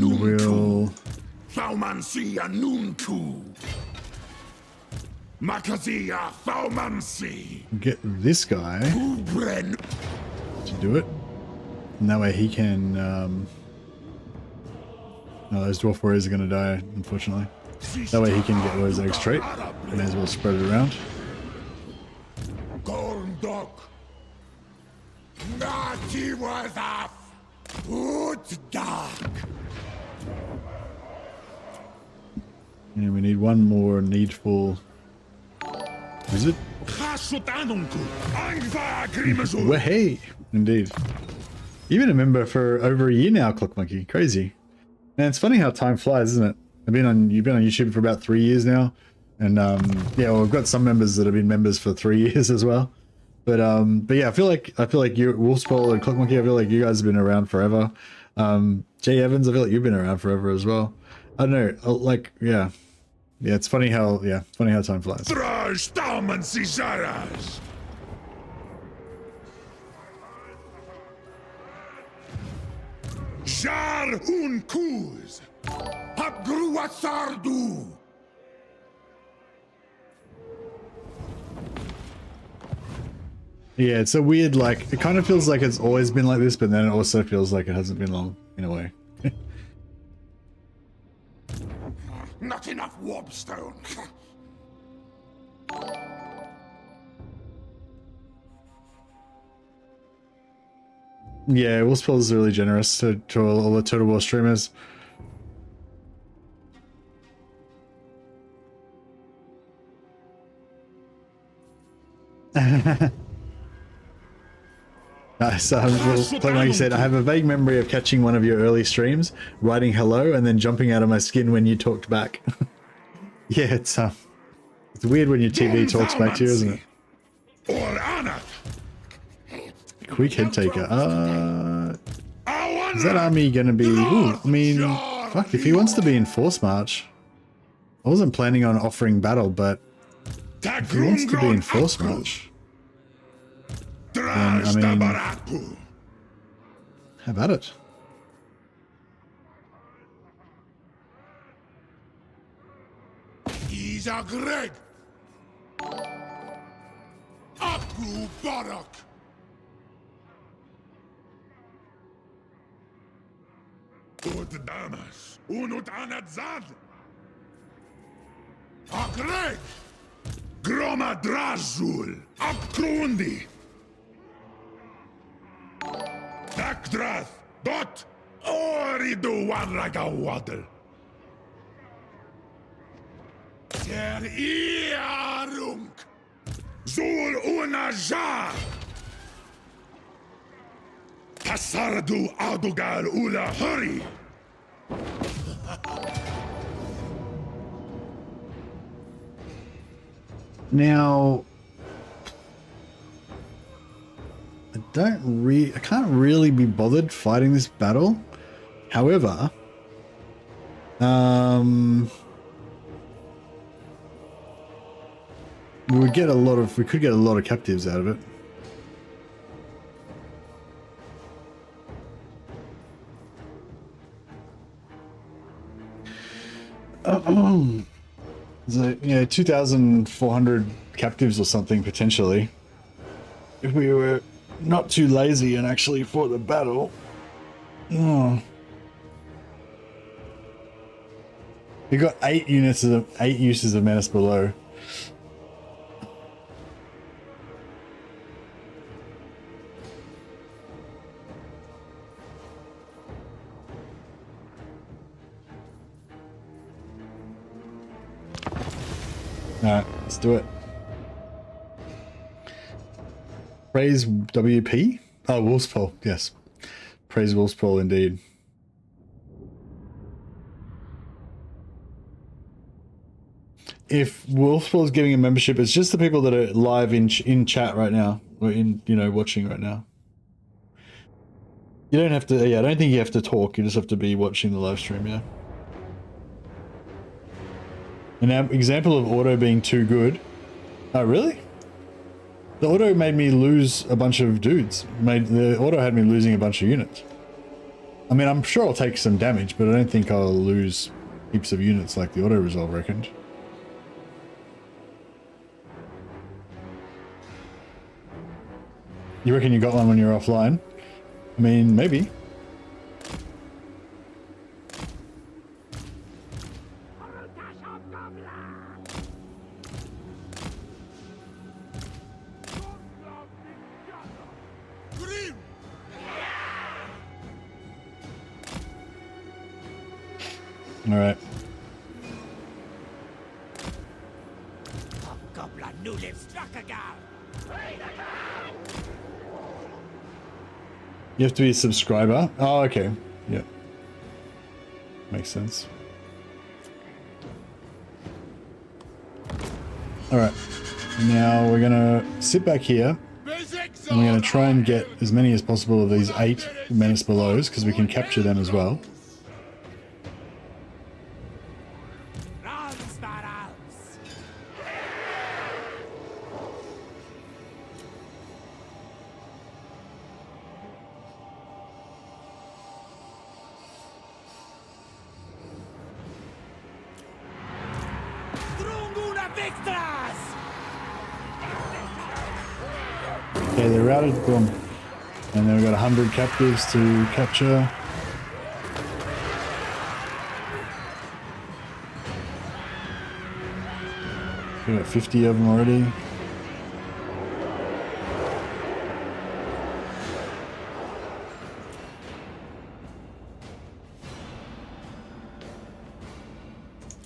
we'll get this guy to do it. And that way he can no, those dwarf warriors are going to die, unfortunately. That way he can get Wurzag's trait. May as well spread it around. And we need one more needful. Is it? Well, hey, indeed. You've been a member for over a year now, Clock Monkey. Crazy. Man, it's funny how time flies, isn't it? You've been on YouTube for about 3 years now, and yeah, well, we've got some members that have been members for 3 years as well. But yeah, I feel like you, Wolfspaw and Clock Monkey, I feel like you guys have been around forever. Jay Evans, I feel like you've been around forever as well. I don't know, like yeah, it's funny how time flies. Jar un kuz, Habgrua sardu. Yeah, it's a weird, like, it kind of feels like it's always been like this, but then it also feels like it hasn't been long, in a way. Not enough warpstone. Yeah, Wolfspaw is really generous to all the Total War streamers. Nice. Like you said, I have a vague memory of catching one of your early streams, writing hello, and then jumping out of my skin when you talked back. Yeah, it's weird when your TV talks back to you, isn't it? Or Anna. Quick head taker. Is that army gonna be? Ooh, I mean, fuck. If he wants to be in force march, I wasn't planning on offering battle, but if he wants to be in force march, then I mean, how about it? He's a Greg. Aku Barak. Ut Damas. Unut Anadzad. A Greg. Groma Drazul. Akrundi. Dakdrath. Dot. Oridu one like a waddle. Der Iarung. Zul Unajar. Tasardu Adugal Ula Hurry. Now, I can't really be bothered fighting this battle. However, we could get a lot of captives out of it. So, yeah, 2,400 captives or something potentially. If we were not too lazy and actually fought the battle. Oh. We got 8 uses of menace below. Alright, let's do it. Praise WP? Oh, Wolf's Paw, yes. Praise Wolf's Paw indeed. If Wolf's Paw is giving a membership, it's just the people that are live in chat right now, or in, watching right now. You don't have to, I don't think you have to talk, you just have to be watching the live stream, yeah. An example of auto being too good. Oh, really? The auto made me lose a bunch of dudes. The auto had me losing a bunch of units. I mean, I'm sure I'll take some damage, but I don't think I'll lose heaps of units like the auto resolve reckoned. You reckon you got one when you're offline? I mean, maybe. All right. You have to be a subscriber. Oh, okay. Yeah. Makes sense. All right. Now we're gonna sit back here, and we're gonna try and get as many as possible of these 8 menace belows because we can capture them as well. Okay, they're routed, boom. And then we've got 100 captives to capture. We've got 50 of them already.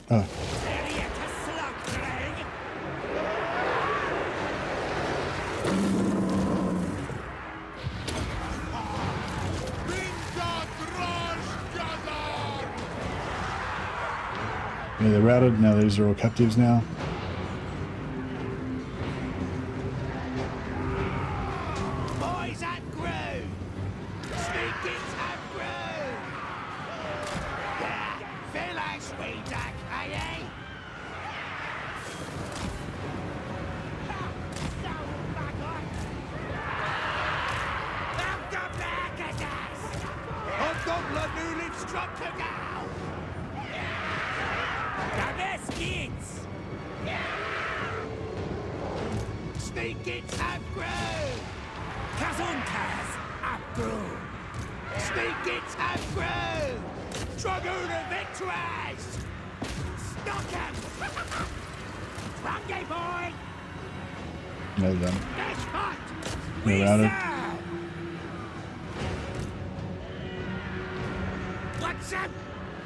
Oh. Yeah, they're routed. Now these are all captives now. Boys at Grove! Sneakers at Grove! Yeah, fellas, we duck, eh? Struck to go! The best kids! Snake kids have grown! Kazunkas have grown! Snake kids have grown! Dragoon victories! Stock him! Funky boy! Well done. Fish hot! We're routed. What's up?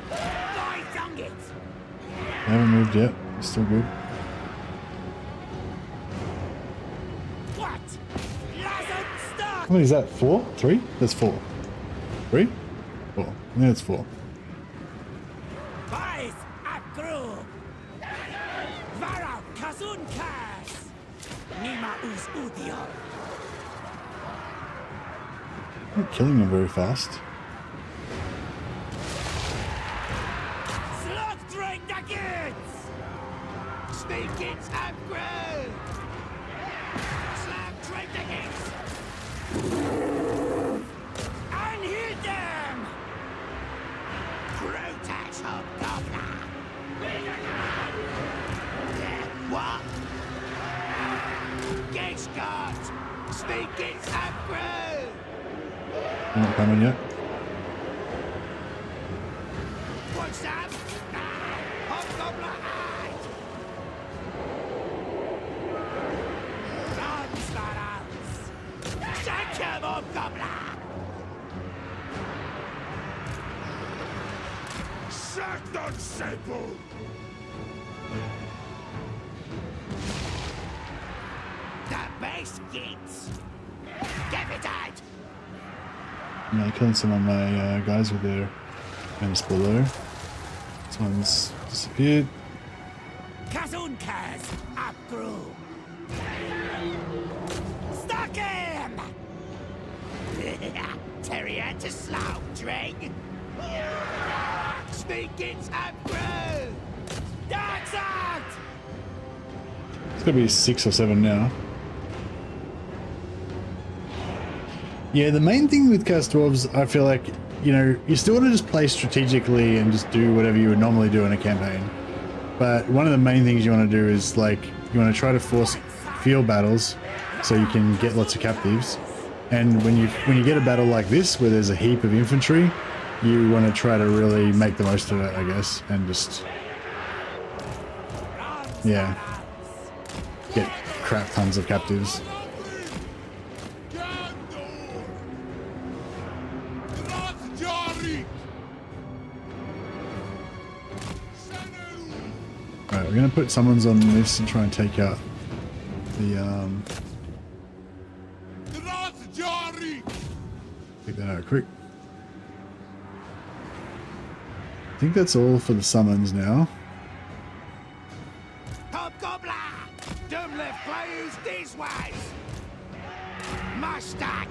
Boy, dong it! They haven't moved yet. It's still good. What? Lazard stock! How many is that? 4? 3? That's 4. 3? 4. I think it's 4. Boys, at Grove! Vara Kazunkas! Nima us udio! I'm not killing them very fast. Slaughtering the kids! Snake kids have grown! Slaughtering the kids! Unhit them! Protax Hobgoblin! What? Gates guard! Snake kids have grown! They're not coming yet. What's that? Hobgoblin hide! Run, Sparrows! Thank you, Hobgoblin! Shut that simple! The base gates! Give it out! Yeah, I'm killing some of my guys with their hands below. This one's disappeared. Kazunkas upgrew! Stuck him! Terrier to slaughtering! Sneakins upgrew! That's out! It's gonna be 6 or 7 now. Yeah, the main thing with Cast Dwarves, I feel like, you know, you still want to just play strategically and just do whatever you would normally do in a campaign. But one of the main things you want to do is, like, you want to try to force field battles so you can get lots of captives. And when you get a battle like this, where there's a heap of infantry, you want to try to really make the most of it, I guess, and just, yeah, get crap tons of captives. Right, we're gonna put summons on this and try and take out the take that out quick. I think that's all for the summons now. Hobgoblin! Don't let players these ways! Mustache!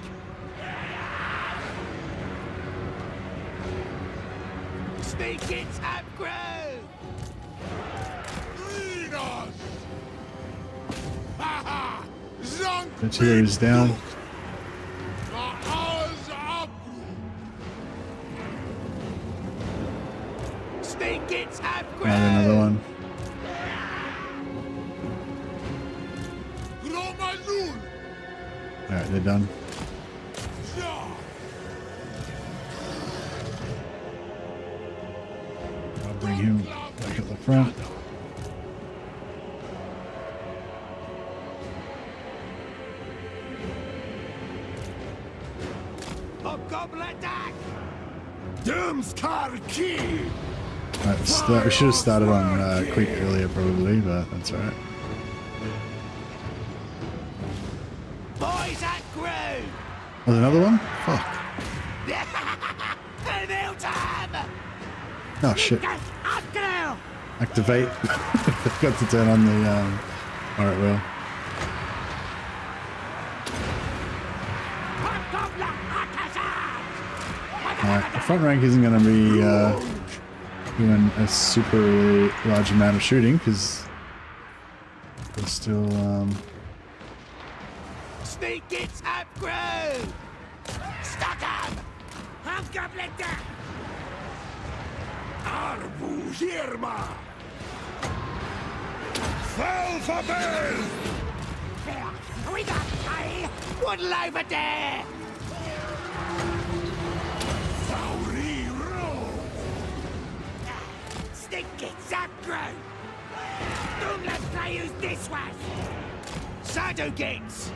Sneakins upgrade! The tier is down. Sneakins upgrade! Another one. Alright, they're done. I'll bring him back at the front. Hobgoblin attack! Doom's car key! Alright, we should have started on quick earlier probably, but that's alright. Boys at Grove! Was another one? Fuck. Oh shit. activate. Forgot to turn on the alright, well. Alright, the front rank isn't going to be doing a super large amount of shooting because there's still Sneak gets upgrade! Stuck him! Hobgoblin down! Arbu Hirma! Falfabel! There! We got pay! Waddle over there! Fauri Road! Sneak gets upgrade! Don't let play use this one! Shadow gates!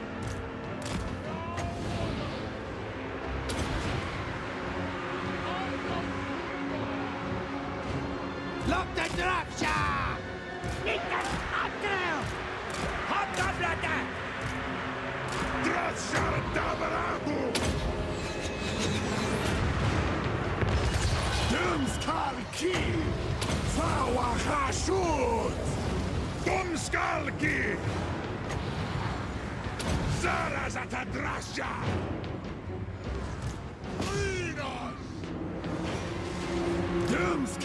Lock the dropshot! Sneak them up through! Hobgoblin down! Drasha Dabarabu! Dumskalki! Fawa Hashut! Dumskalki! Zarazata Drasha!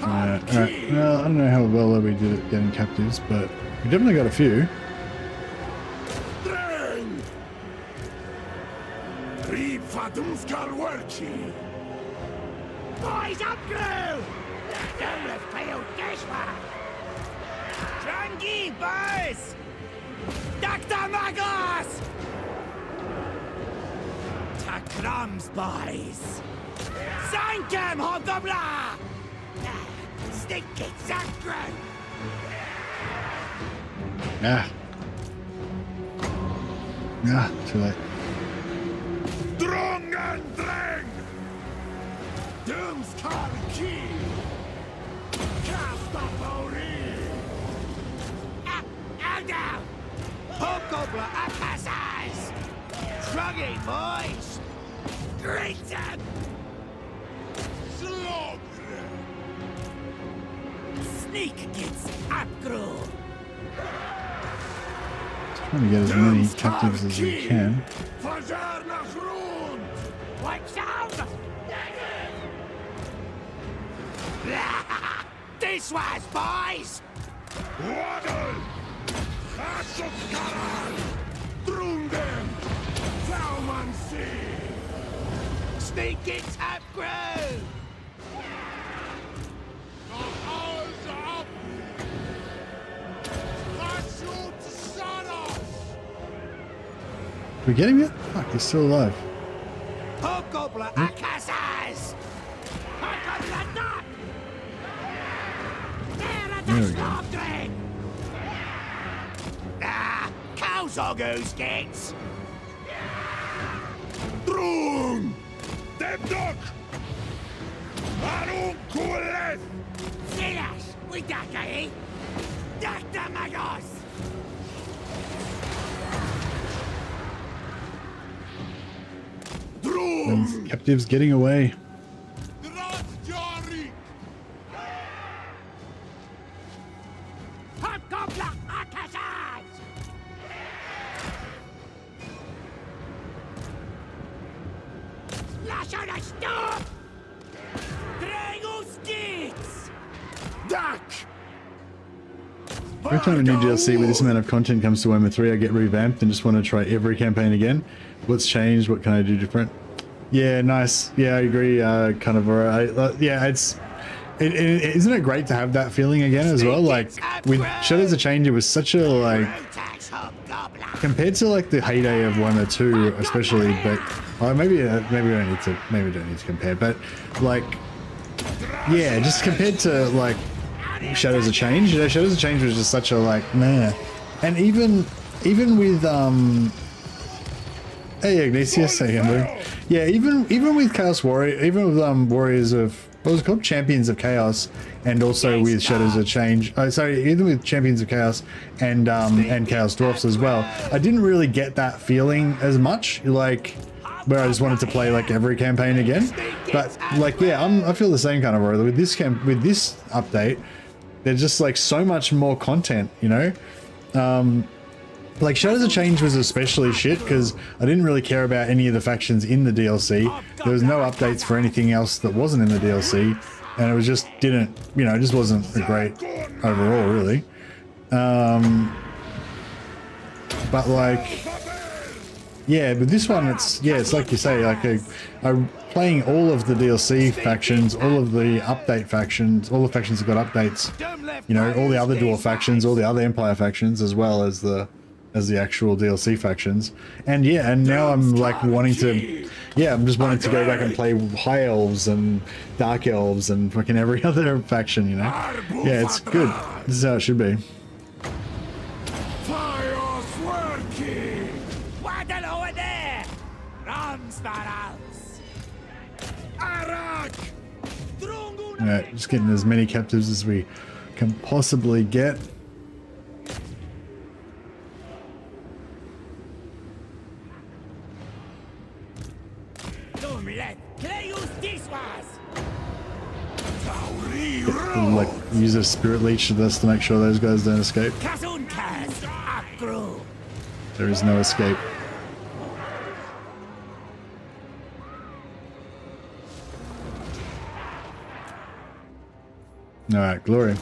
alright. Well, I don't know how well we did at getting captives, but we definitely got a few. Boys up through! Don't let fail this one! Trangi, boys! Dr. Magos! Takrams, boys! Sank him, Hobgoblin! Stick it, Zakran! Too late. Drong and Drang! Dumskalki! Kastapori! Out down! Hobgoblin at passes! Truggy, boys! Greet them! Slogre! Sneak gets upgrade! Trying to get as many captives as we can. Fajar nach Rund! What's up? This was, boys! Waddle! Hashutkaran! Drunden! Taumansi! Sneak gets upgrade! Did we get him yet? Fuck, he's still alive. Hobgoblin Akasas! Hobgoblin duck! There at There the we go. stop drain! Cowsoggo's gets! Drung! Demdok! Arun Kulet! Silas! We duck, eh? Dr. Magos! Drung! These captives getting away. Drafjari! Hobgoblin Akasas! Lash on a stop! Drago skits! Duck! Every time a new DLC with this amount of content comes to Warhammer 3, I get revamped and just want to try every campaign again. What's changed? What can I do different? Yeah, nice. Yeah, I agree. Kind of alright. Yeah, isn't it great to have that feeling again as well? Like with Shadows of Change, it was such a like compared to like the heyday of Warhammer 2, especially. But maybe we don't need to compare. But like, yeah, just compared to like Shadows of Change. You know, Shadows of Change was just such a like meh. And even with hey Ignatius, hey Ember. Yeah, even with Chaos Warrior, even with Warriors of what was it called, Champions of Chaos, and also with Shadows of Change. Sorry, even with Champions of Chaos and Chaos Dwarfs as well. I didn't really get that feeling as much, like where I just wanted to play like every campaign again. But like, yeah, I feel the same kind of way with this update. there's just like so much more content, you know. Like Shadows of Change was especially shit because I didn't really care about any of the factions in the DLC. There was no updates for anything else that wasn't in the DLC, and it was just it just wasn't a great overall, really. But like, yeah, but this one, it's like you say, like I'm playing all of the DLC factions, all of the update factions, all the factions that got updates, you know, all the other Dwarf factions, all the other Empire factions, as well as the actual DLC factions. And yeah, and now I'm like wanting to, I'm just wanting to go back and play High Elves and Dark Elves and fucking every other faction, you know? Yeah, it's good. This is how it should be. Alright, just getting as many captives as we can possibly get. Like use a spirit leech to this to make sure those guys don't escape. There is no escape. Alright, glory.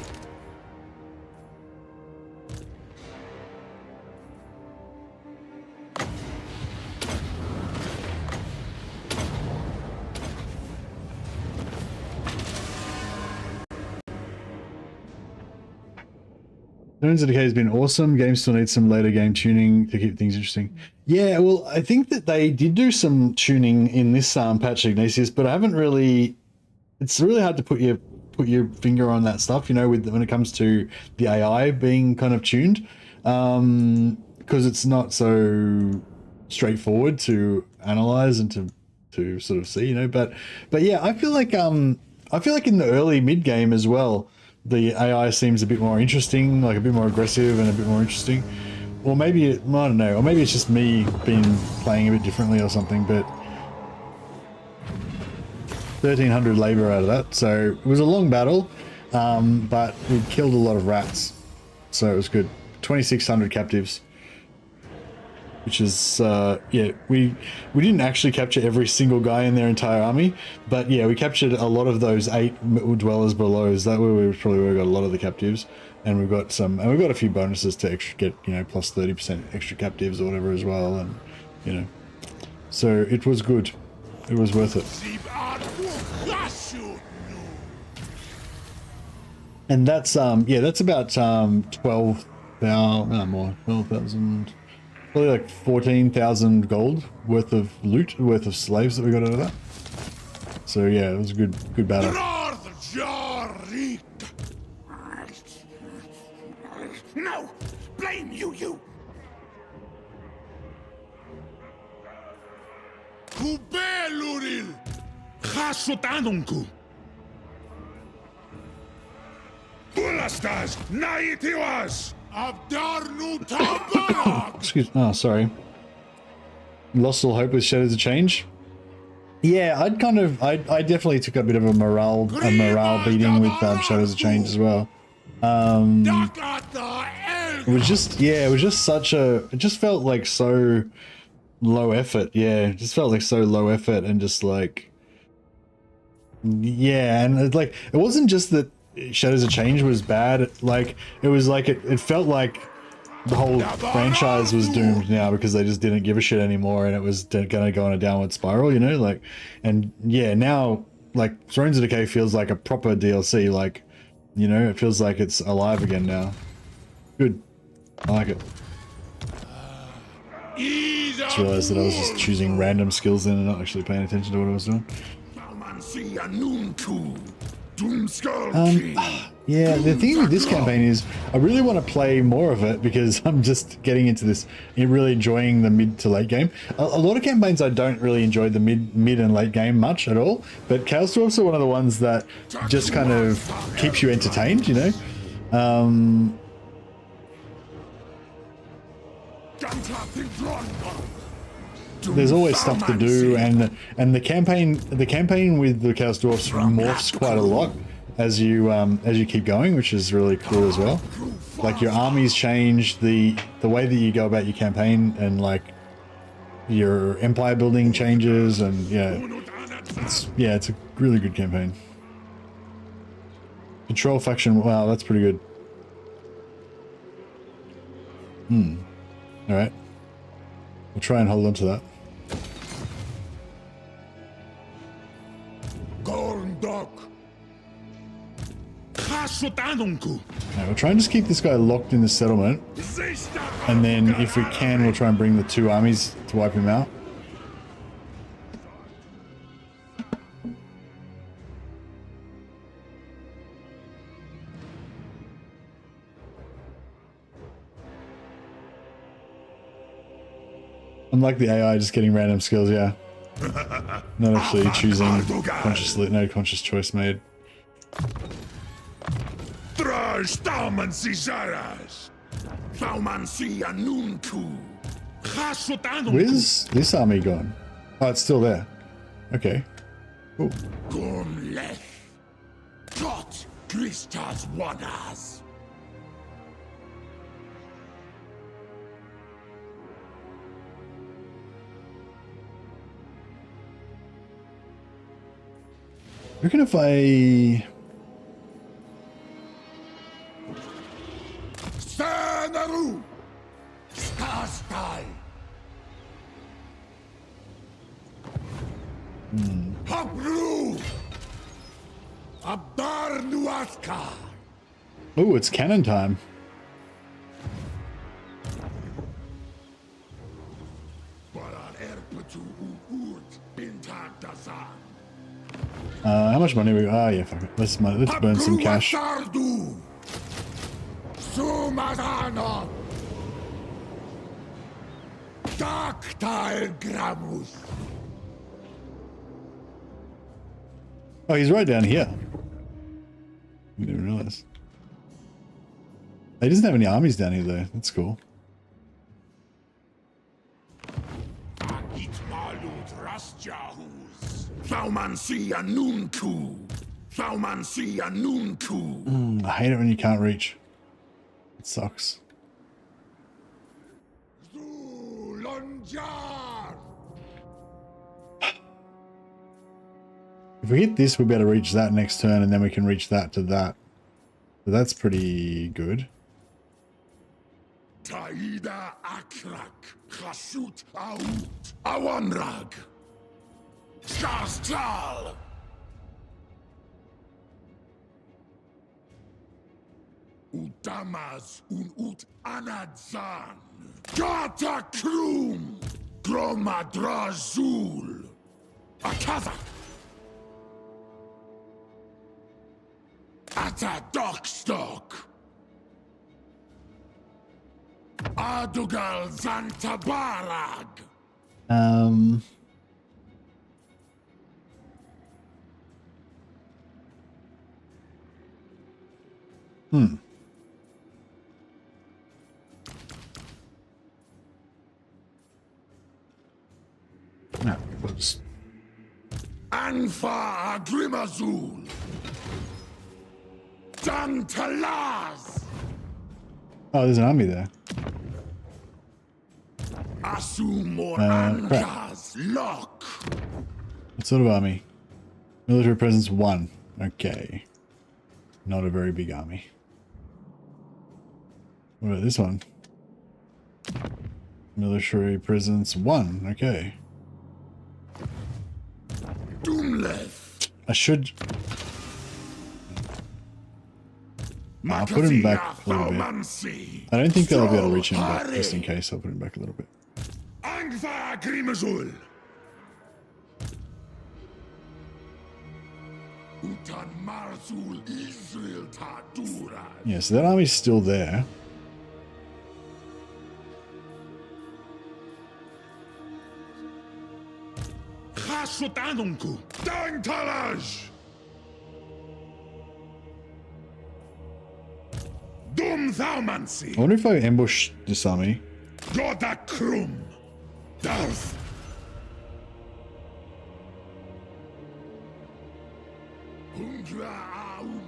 Stones of Decay has been awesome. Game still needs some later game tuning to keep things interesting. Yeah, well, I think that they did do some tuning in this patch, Ignatius, but I haven't really. It's really hard to put your finger on that stuff, you know, when it comes to the AI being kind of tuned, because it's not so straightforward to analyze and to sort of see, you know. But yeah, I feel like in the early mid game as well, the AI seems a bit more interesting, like a bit more aggressive and a bit more interesting. Or maybe, I don't know, or maybe it's just me playing a bit differently or something, but 1,300 labor out of that. So it was a long battle, but we killed a lot of rats. So it was good. 2,600 captives. Which is, yeah, we didn't actually capture every single guy in their entire army, but yeah, we captured a lot of those 8 dwellers below. That way we probably would have got a lot of the captives, and we've got a few bonuses to get, you know, plus 30% extra captives or whatever as well, and you know, so it was good. It was worth it. And that's yeah, that's about 12,000, no more, 12,000. Probably like 14,000 gold worth of loot, worth of slaves that we got out of that. So yeah, it was a good battle. No, blame you. Kubeluril, Hasotanunku. Bulastas, Naitiwas. Excuse me. Oh, sorry. Lost all hope with Shadows of Change. Yeah, I definitely took a bit of a morale beating with Shadows of Change as well. It was just such a. It just felt like so low effort. Yeah, it just felt like so low effort and just like. Yeah, and it wasn't just that Shadows of Change was bad. Like it was like it felt like the whole franchise was doomed now because they just didn't give a shit anymore, and it was gonna go on a downward spiral, you know. Like, and yeah, now like Thrones of Decay feels like a proper DLC. Like, you know, it feels like it's alive again now. Good, I like it. Just realized that I was just choosing random skills then and not actually paying attention to what I was doing. Yeah, the thing with this campaign is I really want to play more of it because I'm just getting into this and really enjoying the mid to late game. A lot of campaigns I don't really enjoy the mid and late game much at all, but Chaos Dwarfs are one of the ones that just kind of keeps you entertained, you know. There's always stuff to do, and the campaign with the Chaos Dwarfs morphs quite a lot. as you keep going, which is really cool as well. Like your armies change, the way that you go about your campaign, and like your empire building changes, and it's a really good campaign. Control faction, wow, that's pretty good. All right, we'll try and hold on to that. Right, we'll try and just keep this guy locked in the settlement, and then if we can, we'll try and bring the 2 armies to wipe him out. Unlike the AI just getting random skills, yeah. Not actually choosing consciously, no conscious choice made. Where's this army gone? Oh, it's still there. Okay. Cool. I reckon if I... Oh, it's cannon time. How much money we got? Ah, yeah, fuck it. Let's burn some cash. Oh, he's right down here. I didn't realize. He doesn't have any armies down here, though. That's cool. I hate it when you can't reach. It sucks. If we hit this, we'll be able to reach that next turn, and then we can reach that to that. So that's pretty good. Taida Akrak, Khashut Out, Awanrag, Shastral. Utamas Ut Anadzan, Gata Krum, Gromadrazul, Akazak. Ata Dokstock. Adugal Zantabarag. No, we'll just... Anfa Agrimazul. Dantalaz. Oh, there's an army there. Asumor crap. Anjas Lock. What sort of army? Military presence 1. Okay. Not a very big army. What about this one? Military presence 1. Okay. Doomleth. I should... I'll put him back a little bit. I don't think they'll be able to reach him, but just in case, I'll put him back a little bit. Angva Grimazul. Utan Marzul Israel Tadura. Yeah, so that army's still there. Khasutanunku. Dantalaj. Dumthaumansi. I wonder if I ambush this army. Godakrum. Darth. Hungra Aum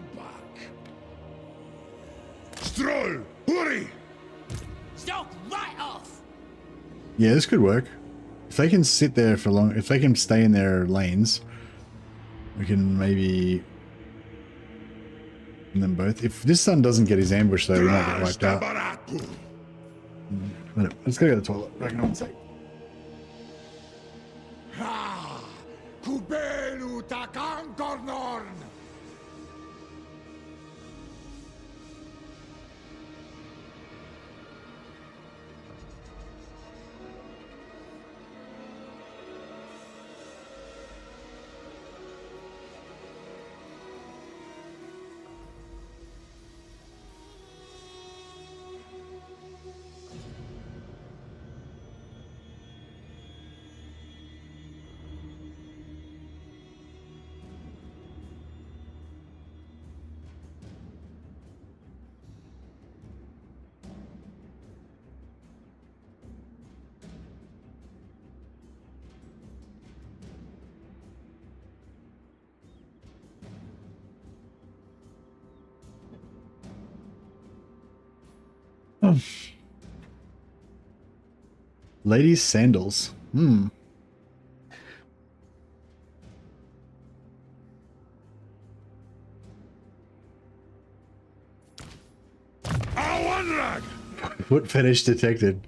Troll! Hurry! Stop right off! Yeah, this could work. If they can sit there for long, if they can stay in their lanes, we can maybe them both. If this son doesn't get his ambush though, we might get wiped out. Let's go to the toilet. Back in one sec. Ha! Kubelu takang kornorn! Ladies' sandals. Foot fetish detected.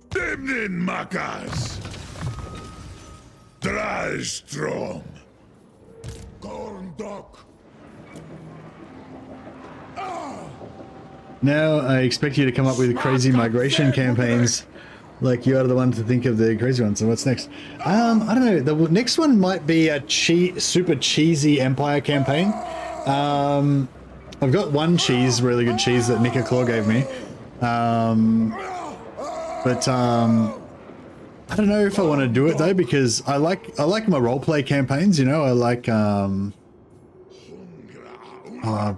Demnin makas! Dry strong! Corndok! Now I expect you to come up with crazy migration campaigns. Like you are the one to think of the crazy ones. So what's next? I don't know. The next one might be a super cheesy Empire campaign. I've got one really good cheese that Nick Claw gave me. I don't know if I want to do it though, because I like my roleplay campaigns. You know, I like oh,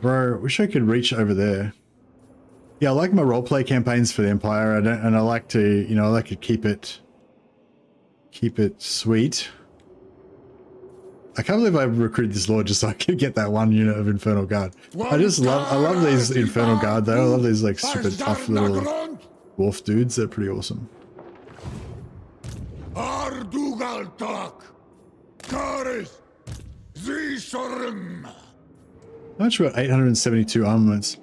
bro, wish I could reach over there. Yeah, I like my roleplay campaigns for the Empire. I like to, you know, I like to keep it sweet. I can't believe I recruited this lord just so I could get that one unit of Infernal Guard. I love these Infernal Guard though. I love these like super tough little dwarf dudes. They're pretty awesome. Ardugaltak! Karis! Zishorim! How much about 872 armaments?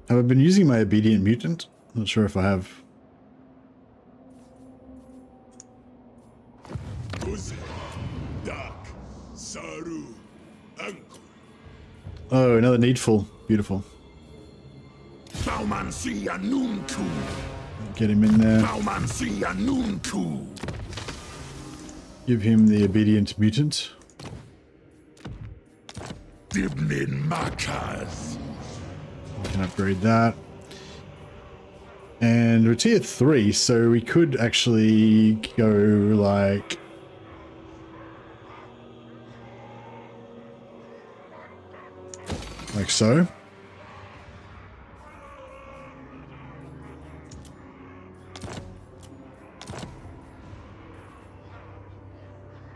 Have I been using my obedient mutant? I'm not sure if I have. Oh, another needful. Beautiful. Get him in there. Give him the obedient mutant. Dibnin makas! We can upgrade that. And we're tier 3, so we could actually go like... so.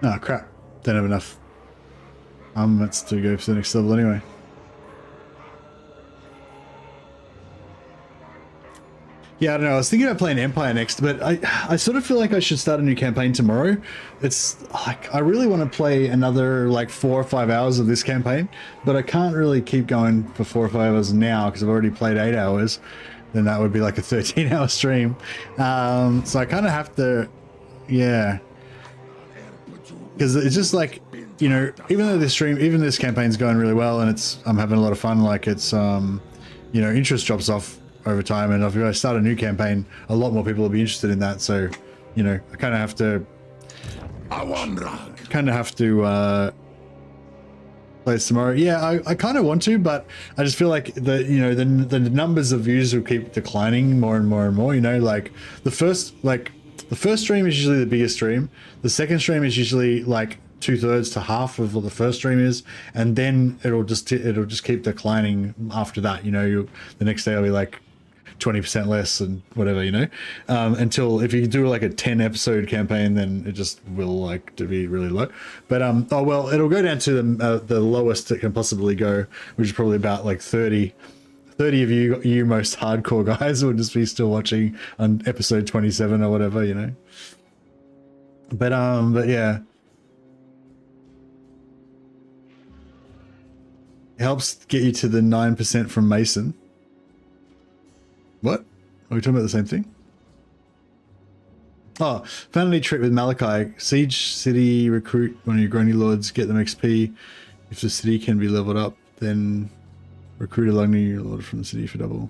Oh crap, don't have enough armaments to go for the next level anyway. Yeah, I don't know. I was thinking about playing Empire next, but I sort of feel like I should start a new campaign tomorrow. It's like I really want to play another like 4 or 5 hours of this campaign, but I can't really keep going for 4 or 5 hours now because I've already played 8 hours. Then that would be like a 13-hour stream. So I kind of have to, yeah, because it's just like, you know, even though this campaign's going really well and I'm having a lot of fun. Like it's, you know, interest drops off over time, and if I start a new campaign, a lot more people will be interested in that. So, you know, I kind of have to play this tomorrow. Yeah, I kind of want to, but I just feel like the numbers of views will keep declining more and more and more. You know, like the first stream is usually the biggest stream. The second stream is usually like 2/3 to half of what the first stream is, and then it'll just keep declining after that. You know, the next day I'll be like 20% less and whatever, you know, until if you do like a 10 episode campaign, then it just will like to be really low. But oh well, it'll go down to the lowest it can possibly go, which is probably about like 30 of you most hardcore guys will just be still watching on episode 27 or whatever, you know. But yeah, it helps get you to the 9% from Mason. What? Are we talking about the same thing? Oh, found a neat trick with Malachi. Siege city, recruit one of your Grony Lords, get them XP. If the city can be leveled up, then recruit a Lugny Lord from the city for double.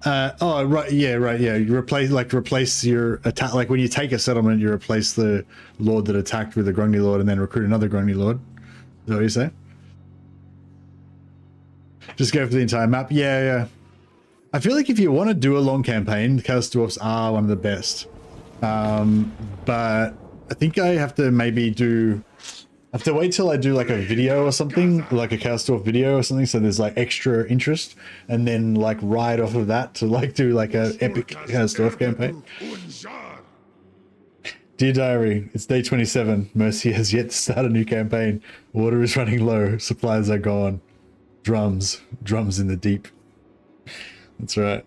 Oh, right, yeah. You replace your attack, like when you take a settlement, you replace the Lord that attacked with a Grony Lord and then recruit another Grony Lord. Is that what you say? Just go for the entire map. Yeah. I feel like if you want to do a long campaign, the Chaos Dwarfs are one of the best. But I think I have to wait till I do like a video or something, like a Chaos Dwarf video or something, so there's like extra interest, and then like ride off of that to like do like a epic Chaos Dwarf campaign. Dear Diary, it's day 27. Mercy has yet to start a new campaign. Water is running low. Supplies are gone. Drums in the deep. That's right.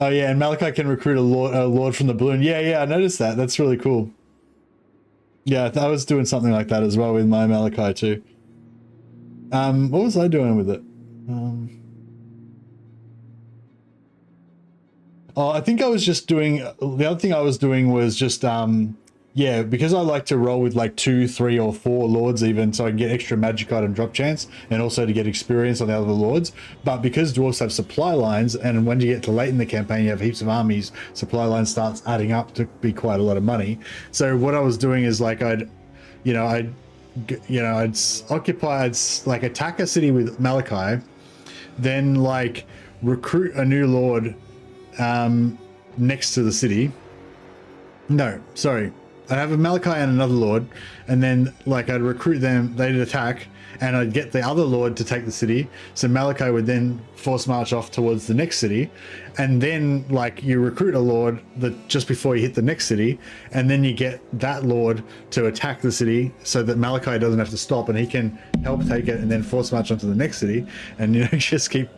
Oh yeah, and Malachi can recruit a lord from the balloon. Yeah, I noticed that. That's really cool. Yeah, I was doing something like that as well with my Malachi too. What was I doing with it? Oh, I think I was just doing, the other thing I was doing was just, yeah, because I like to roll with like 2, 3, or 4 lords even, so I can get extra magic item drop chance, and also to get experience on the other lords. But because dwarves have supply lines, and when you get to late in the campaign, you have heaps of armies, supply line starts adding up to be quite a lot of money. So what I was doing is like I'd like attack a city with Malachi, then like recruit a new lord next to the city. No, sorry. I'd have a Malachi and another lord, and then like I'd recruit them, they'd attack, and I'd get the other lord to take the city. So Malachi would then force march off towards the next city, and then like you recruit a lord that just before you hit the next city, and then you get that lord to attack the city so that Malachi doesn't have to stop and he can help take it and then force march onto the next city, and you know, just keep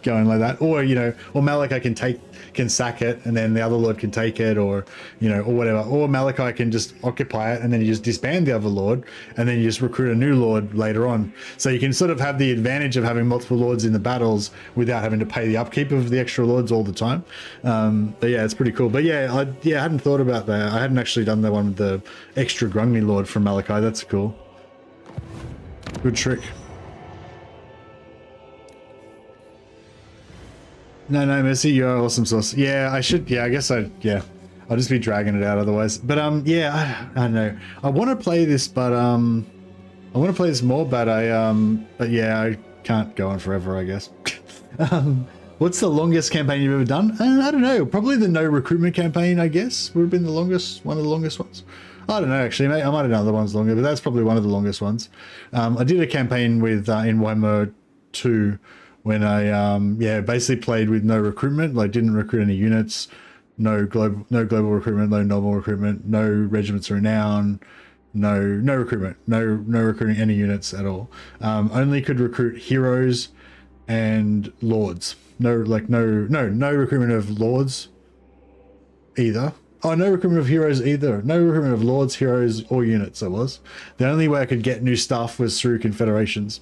going like that. Or you know, or Malachi can sack it and then the other lord can take it, or you know, or whatever. Or Malachi can just occupy it and then you just disband the other lord, and then you just recruit a new lord later on. So you can sort of have the advantage of having multiple lords in the battles without having to pay the upkeep of the extra lords all the time. But yeah, it's pretty cool. But yeah, I hadn't thought about that. I hadn't actually done that one with the extra Grungni lord from Malachi. That's cool. Good trick. No, Mercy, you're awesome sauce. Yeah, I should. Yeah, I guess I'll just be dragging it out otherwise. But yeah, I don't know. I want to play this, but I want to play this more, but but yeah, I can't go on forever, I guess. What's the longest campaign you've ever done? I don't know. Probably the no recruitment campaign, I guess, would have been the longest, one of the longest ones. I don't know, actually, mate. I might have done other ones longer, but that's probably one of the longest ones. I did a campaign with in Warhammer 2. When I basically played with no recruitment, like didn't recruit any units, no global recruitment, no normal recruitment, no regiments of renown, no recruitment, no recruiting any units at all. Only could recruit heroes and lords. No recruitment of lords either. Oh, no recruitment of heroes either. No recruitment of lords, heroes, or units. It was the only way I could get new stuff was through confederations.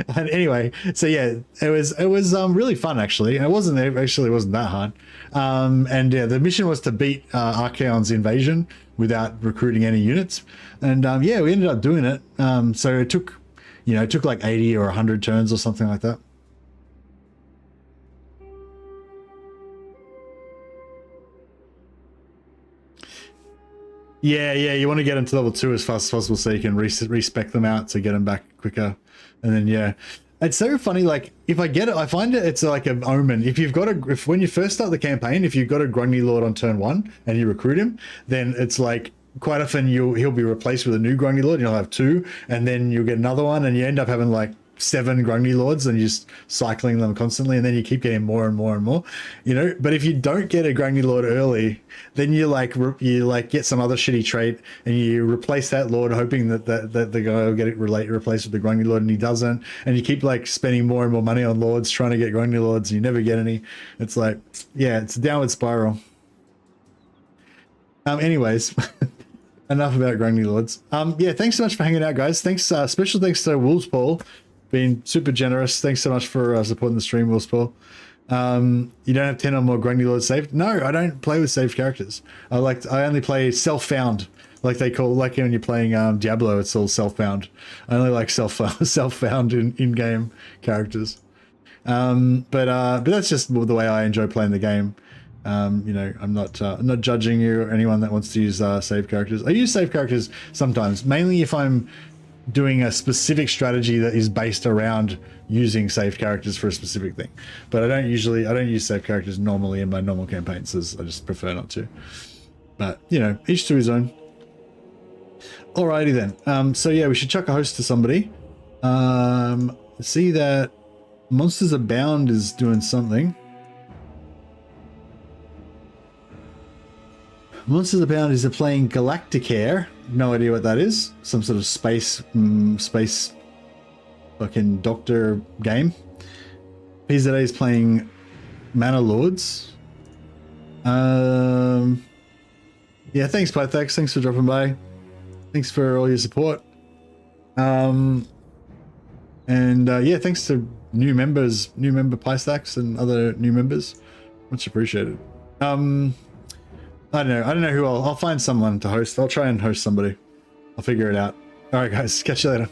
And anyway, so yeah, it was really fun actually. It wasn't that hard. And yeah, the mission was to beat Archaon's invasion without recruiting any units. And yeah, we ended up doing it. So it took like 80 or 100 turns or something like that. Yeah, you want to get them to level 2 as fast as possible so you can respec them out to get them back quicker. And then yeah, it's so funny. Like if I get it, I find it's like an omen. If when you first start the campaign, if you've got a Grungni Lord on turn 1 and you recruit him, then it's like quite often he'll be replaced with a new Grungni Lord. You'll have 2, and then you'll get another one, and you end up having like 7 Grungni Lords and you're just cycling them constantly, and then you keep getting more and more and more, you know. But if you don't get a Grungni Lord early, then you get some other shitty trait and you replace that Lord hoping that the guy will get it replaced with the Grungni Lord, and he doesn't, and you keep like spending more and more money on Lords trying to get Grungni Lords and you never get any. It's like, yeah, it's a downward spiral. Anyways, enough about Grungni Lords. Yeah, thanks so much for hanging out, guys. Thanks, special thanks to Wolves Paul, being super generous. Thanks so much for supporting the stream, Wolves Paul. You don't have 10 or more Grungni Lords saved? No, I don't play with saved characters. I only play self-found, like they call, like when you're playing Diablo, it's all self-found. I only like self-found in-game characters. But that's just the way I enjoy playing the game. You know, I'm not judging you or anyone that wants to use save characters. I use save characters sometimes, mainly if I'm doing a specific strategy that is based around using save characters for a specific thing. But I don't use save characters normally in my normal campaigns, as I just prefer not to. But you know, each to his own. Alrighty then. So yeah, we should chuck a host to somebody. See that Monsters Abound is doing something. Monsters Abound is playing Galacticaire. No idea what that is. Some sort of space fucking doctor game. PZA is playing Mana Lords. Yeah, thanks Pythax. Thanks for dropping by. Thanks for all your support. Yeah, thanks to new member Pythax and other new members. Much appreciated. I don't know who I'll find someone to host. I'll try and host somebody. I'll figure it out. All right, guys. Catch you later.